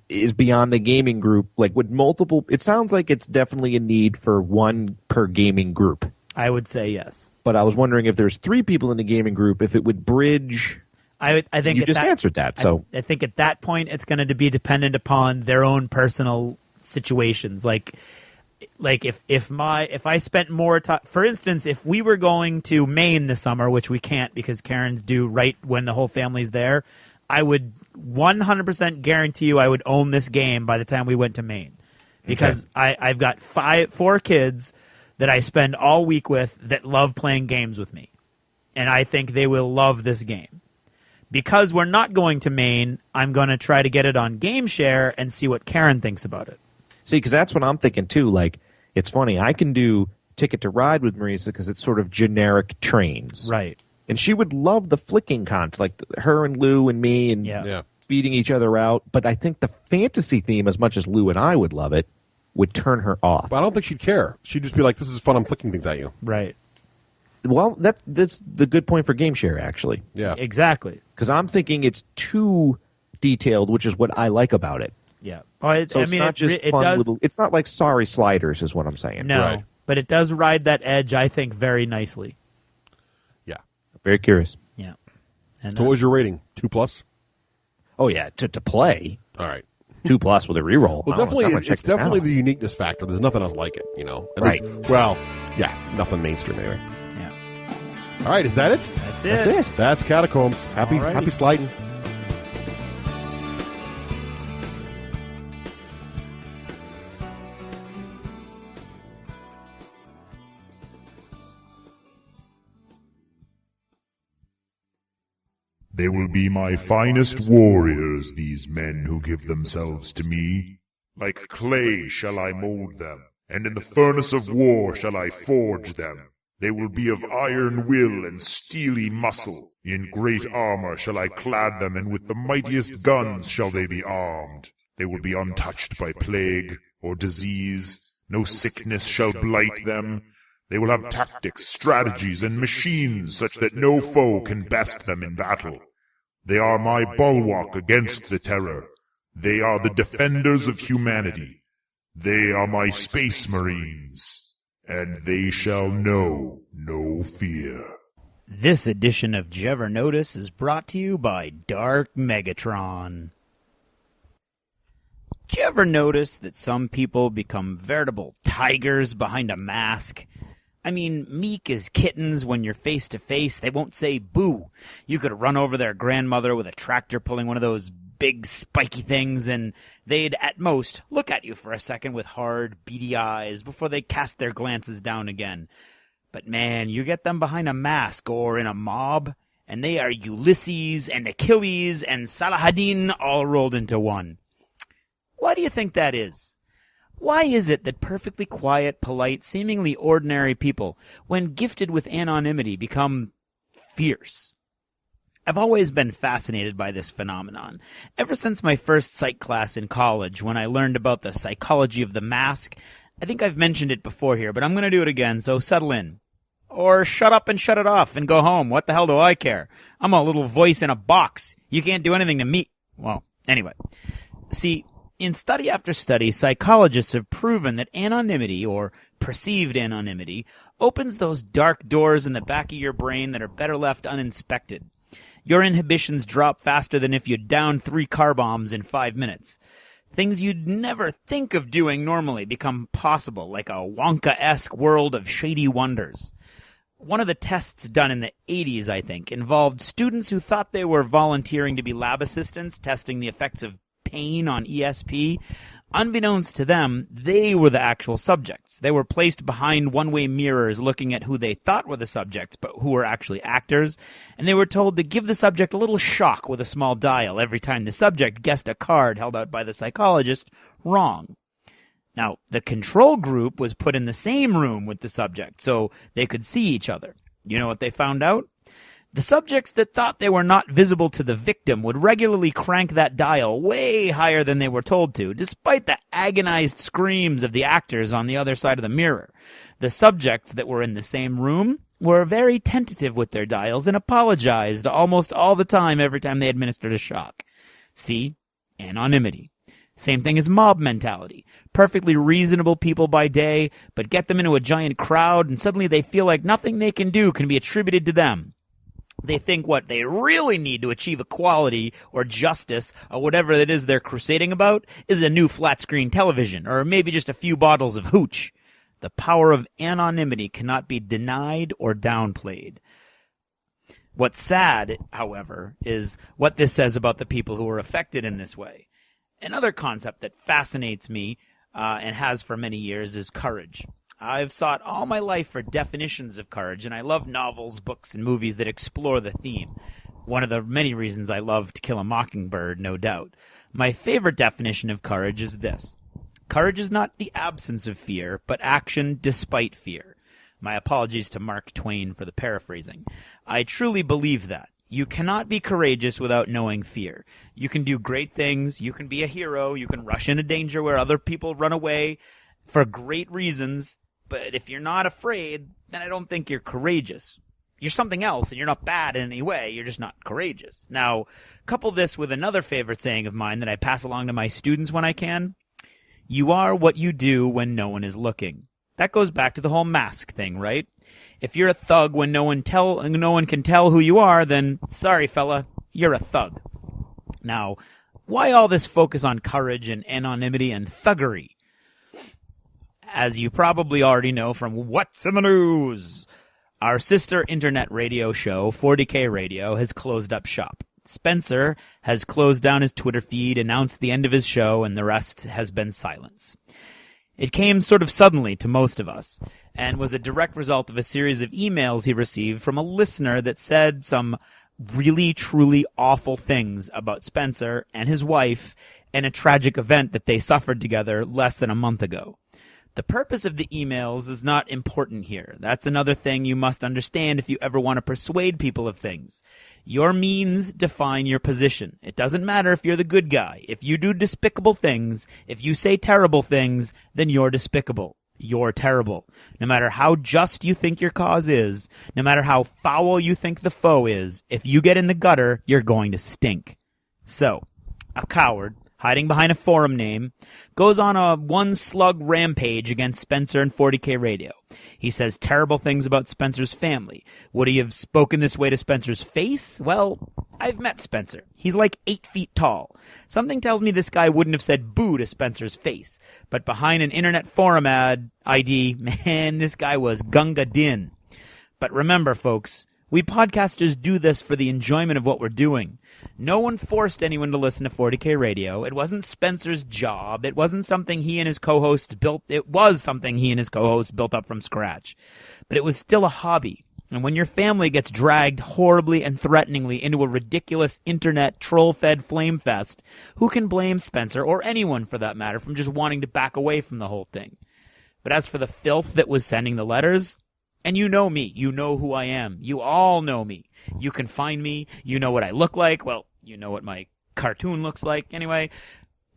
is beyond the gaming group? Like, would multiple? It sounds like it's definitely a need for one per gaming group. I would say yes. But I was wondering if there's 3 people in the gaming group, if it would bridge. I think you just answered that. So I think at that point it's going to be dependent upon their own personal situations. Like if I spent more time, for instance, if we were going to Maine this summer, which we can't because Karen's due right when the whole family's there, I would 100% guarantee you I would own this game by the time we went to Maine, because I've got 4 kids that I spend all week with that love playing games with me, and I think they will love this game. Because we're not going to Maine, I'm going to try to get it on GameShare and see what Karen thinks about it. See, because that's what I'm thinking too. Like, it's funny. I can do Ticket to Ride with Marisa because it's sort of generic trains. Right. And she would love the flicking content, like her and Lou and me and beating each other out. But I think the fantasy theme, as much as Lou and I would love it, would turn her off. But I don't think she'd care. She'd just be like, this is fun, I'm flicking things at you. Right. Well, that's the good point for GameShare, actually. Yeah. Exactly. Because I'm thinking it's too detailed, which is what I like about it. Yeah. So it's not just fun little... It's not like Sorry Sliders is what I'm saying. No, Right. but it does ride that edge, I think, very nicely. Yeah. Very curious. Yeah. And So what was your rating? 2+? Oh, yeah. To play. All right. 2+ with a reroll. Well, it's definitely the uniqueness factor. There's nothing else like it, you know? And Right. Nothing mainstream anyway. Yeah. All right, is that it? That's it. That's Catacombs. Happy sliding. They will be my finest warriors, these men who give themselves to me. Like clay shall I mold them, and in the furnace of war shall I forge them. They will be of iron will and steely muscle. In great armor shall I clad them, and with the mightiest guns shall they be armed. They will be untouched by plague or disease. No sickness shall blight them. They will have tactics, strategies, and machines such that no foe can best them in battle. They are my bulwark against the terror. They are the defenders of humanity. They are my space marines, and they shall know no fear. This edition of Jever Notice is brought to you by Dark Megatron. Did you ever notice that some people become veritable tigers behind a mask? I mean, meek as kittens when you're face to face. They won't say boo. You could run over their grandmother with a tractor pulling one of those big spiky things, and they'd at most look at you for a second with hard, beady eyes before they cast their glances down again. But man, you get them behind a mask or in a mob, and they are Ulysses and Achilles and Salahadin all rolled into one. Why do you think that is? Why is it that perfectly quiet, polite, seemingly ordinary people, when gifted with anonymity, become fierce? I've always been fascinated by this phenomenon. Ever since my first psych class in college, when I learned about the psychology of the mask, I think I've mentioned it before here, but I'm going to do it again, so settle in. Or shut up and shut it off and go home. What the hell do I care? I'm a little voice in a box. You can't do anything to me. Well, anyway. See, in study after study, psychologists have proven that anonymity, or perceived anonymity, opens those dark doors in the back of your brain that are better left uninspected. Your inhibitions drop faster than if you downed 3 car bombs in 5 minutes. Things you'd never think of doing normally become possible, like a Wonka-esque world of shady wonders. One of the tests done in the 80s, I think, involved students who thought they were volunteering to be lab assistants, testing the effects of pain on ESP. Unbeknownst to them, they were the actual subjects. They were placed behind one-way mirrors looking at who they thought were the subjects, but who were actually actors, and they were told to give the subject a little shock with a small dial every time the subject guessed a card held out by the psychologist wrong. Now, the control group was put in the same room with the subject, so they could see each other. You know what they found out? The subjects that thought they were not visible to the victim would regularly crank that dial way higher than they were told to, despite the agonized screams of the actors on the other side of the mirror. The subjects that were in the same room were very tentative with their dials and apologized almost all the time every time they administered a shock. See? Anonymity. Same thing as mob mentality. Perfectly reasonable people by day, but get them into a giant crowd and suddenly they feel like nothing they can do can be attributed to them. They think what they really need to achieve equality or justice or whatever it is they're crusading about is a new flat-screen television or maybe just a few bottles of hooch. The power of anonymity cannot be denied or downplayed. What's sad, however, is what this says about the people who are affected in this way. Another concept that fascinates me and has for many years is courage. I've sought all my life for definitions of courage, and I love novels, books, and movies that explore the theme. One of the many reasons I love To Kill a Mockingbird, no doubt. My favorite definition of courage is this. Courage is not the absence of fear, but action despite fear. My apologies to Mark Twain for the paraphrasing. I truly believe that. You cannot be courageous without knowing fear. You can do great things, you can be a hero, you can rush into danger where other people run away for great reasons, but if you're not afraid, then I don't think you're courageous. You're something else, and you're not bad in any way, you're just not courageous. Now, couple this with another favorite saying of mine that I pass along to my students when I can. You are what you do when no one is looking. That goes back to the whole mask thing, right? If you're a thug when no one can tell who you are, then sorry, fella, you're a thug. Now, why all this focus on courage and anonymity and thuggery? As you probably already know from What's in the News, our sister internet radio show, 40K Radio, has closed up shop. Spencer has closed down his Twitter feed, announced the end of his show, and the rest has been silence. It came sort of suddenly to most of us, and was a direct result of a series of emails he received from a listener that said some really, truly awful things about Spencer and his wife and a tragic event that they suffered together less than a month ago. The purpose of the emails is not important here. That's another thing you must understand if you ever want to persuade people of things. Your means define your position. It doesn't matter if you're the good guy. If you do despicable things, if you say terrible things, then you're despicable. You're terrible. No matter how just you think your cause is, no matter how foul you think the foe is, if you get in the gutter, you're going to stink. So, a coward, hiding behind a forum name, goes on a one-slug rampage against Spencer and 40K Radio. He says terrible things about Spencer's family. Would he have spoken this way to Spencer's face? Well, I've met Spencer. He's like 8 feet tall. Something tells me this guy wouldn't have said boo to Spencer's face. But behind an internet forum ID, man, this guy was Gunga Din. But remember, folks, we podcasters do this for the enjoyment of what we're doing. No one forced anyone to listen to 40K Radio. It wasn't Spencer's job. It wasn't something he and his co-hosts built. It was something he and his co-hosts built up from scratch. But it was still a hobby. And when your family gets dragged horribly and threateningly into a ridiculous internet troll-fed flame fest, who can blame Spencer, or anyone for that matter, from just wanting to back away from the whole thing? But as for the filth that was sending the letters, and you know me. You know who I am. You all know me. You can find me. You know what I look like. Well, you know what my cartoon looks like. Anyway,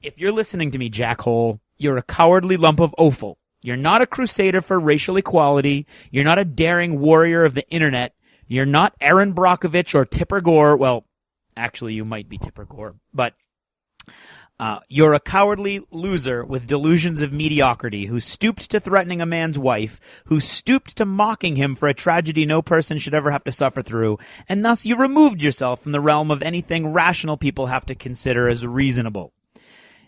if you're listening to me, jackhole, you're a cowardly lump of offal. You're not a crusader for racial equality. You're not a daring warrior of the internet. You're not Aaron Brockovich or Tipper Gore. Well, actually, you might be Tipper Gore, but you're a cowardly loser with delusions of mediocrity who stooped to threatening a man's wife, who stooped to mocking him for a tragedy no person should ever have to suffer through, and thus you removed yourself from the realm of anything rational people have to consider as reasonable.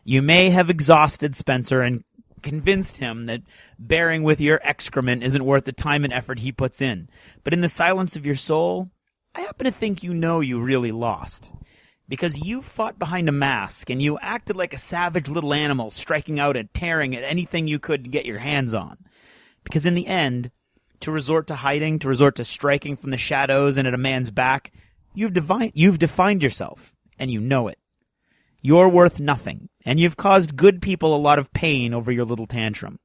You may have exhausted Spencer and convinced him that bearing with your excrement isn't worth the time and effort he puts in, but in the silence of your soul, I happen to think you know you really lost. Because you fought behind a mask, and you acted like a savage little animal, striking out and tearing at anything you could get your hands on. Because in the end, to resort to hiding, to resort to striking from the shadows and at a man's back, you've defined yourself, and you know it. You're worth nothing, and you've caused good people a lot of pain over your little tantrum.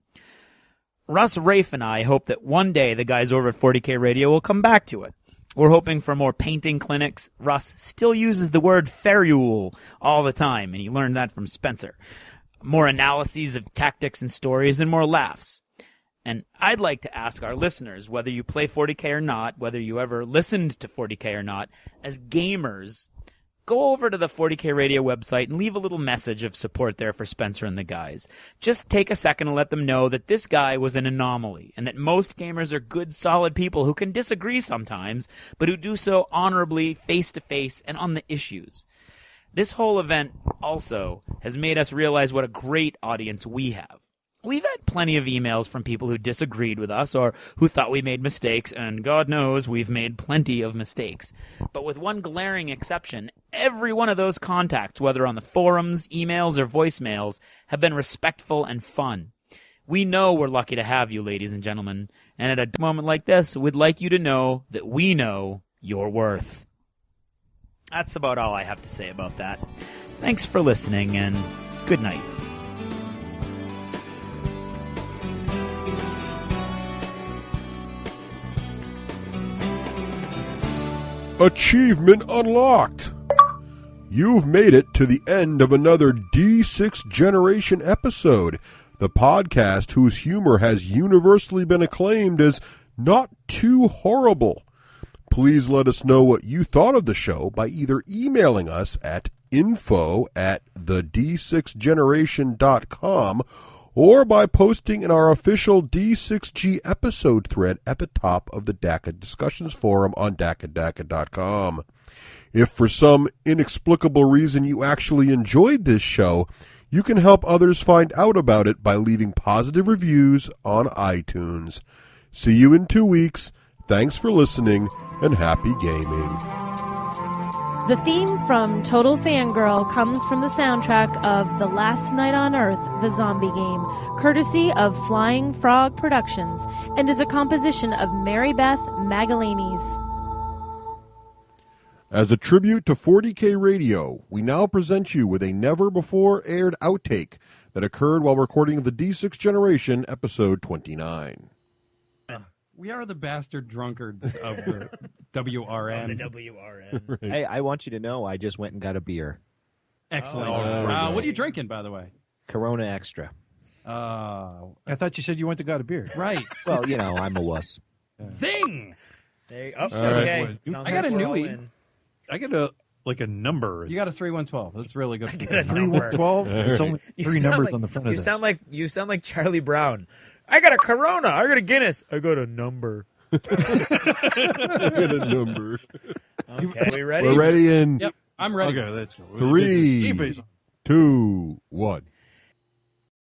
Russ, Raef, and I hope that one day the guys over at 40K Radio will come back to it. We're hoping for more painting clinics. Russ still uses the word ferule all the time, and he learned that from Spencer. More analyses of tactics and stories, and more laughs. And I'd like to ask our listeners, whether you play 40K or not, whether you ever listened to 40K or not, as gamers, go over to the 40K Radio website and leave a little message of support there for Spencer and the guys. Just take a second and let them know that this guy was an anomaly and that most gamers are good, solid people who can disagree sometimes, but who do so honorably, face-to-face, and on the issues. This whole event also has made us realize what a great audience we have. We've had plenty of emails from people who disagreed with us or who thought we made mistakes, and God knows we've made plenty of mistakes. But with one glaring exception, every one of those contacts, whether on the forums, emails, or voicemails, have been respectful and fun. We know we're lucky to have you, ladies and gentlemen, and at a moment like this, we'd like you to know that we know your worth. That's about all I have to say about that. Thanks for listening, and good night. Achievement unlocked! You've made it to the end of another D6 Generation episode, the podcast whose humor has universally been acclaimed as not too horrible. Please let us know what you thought of the show by either emailing us at info@d6generation.com or by posting in our official D6G episode thread at the top of the DACA discussions forum on DACA.com. If for some inexplicable reason you actually enjoyed this show, you can help others find out about it by leaving positive reviews on iTunes. See you in 2 weeks. Thanks for listening, and happy gaming. The theme from Total Fangirl comes from the soundtrack of The Last Night on Earth, the zombie game, courtesy of Flying Frog Productions, and is a composition of Mary Beth Magalanes. As a tribute to 40K Radio, we now present you with a never-before-aired outtake that occurred while recording the D6 Generation episode 29. We are the bastard drunkards of the WRN. Of the WRN. Right. Hey, I want you to know I just went and got a beer. Excellent. Oh, what are you drinking, by the way? Corona Extra. I thought you said you went to got a beer. Right. Well, you know, I'm a wuss. Zing! There you go. All Okay. right. Sounds I got like a we're all newie. in. I get a number. You got a 3112. That's really good. I get a number. 3112. It's only You three sound numbers like- on the front of you this. sound like Charlie Brown. I got a Corona. I got a Guinness. I got a number. I get a number. Okay, we ready? We're ready in Yep, I'm ready. Okay, let's go. 3, 2, 1.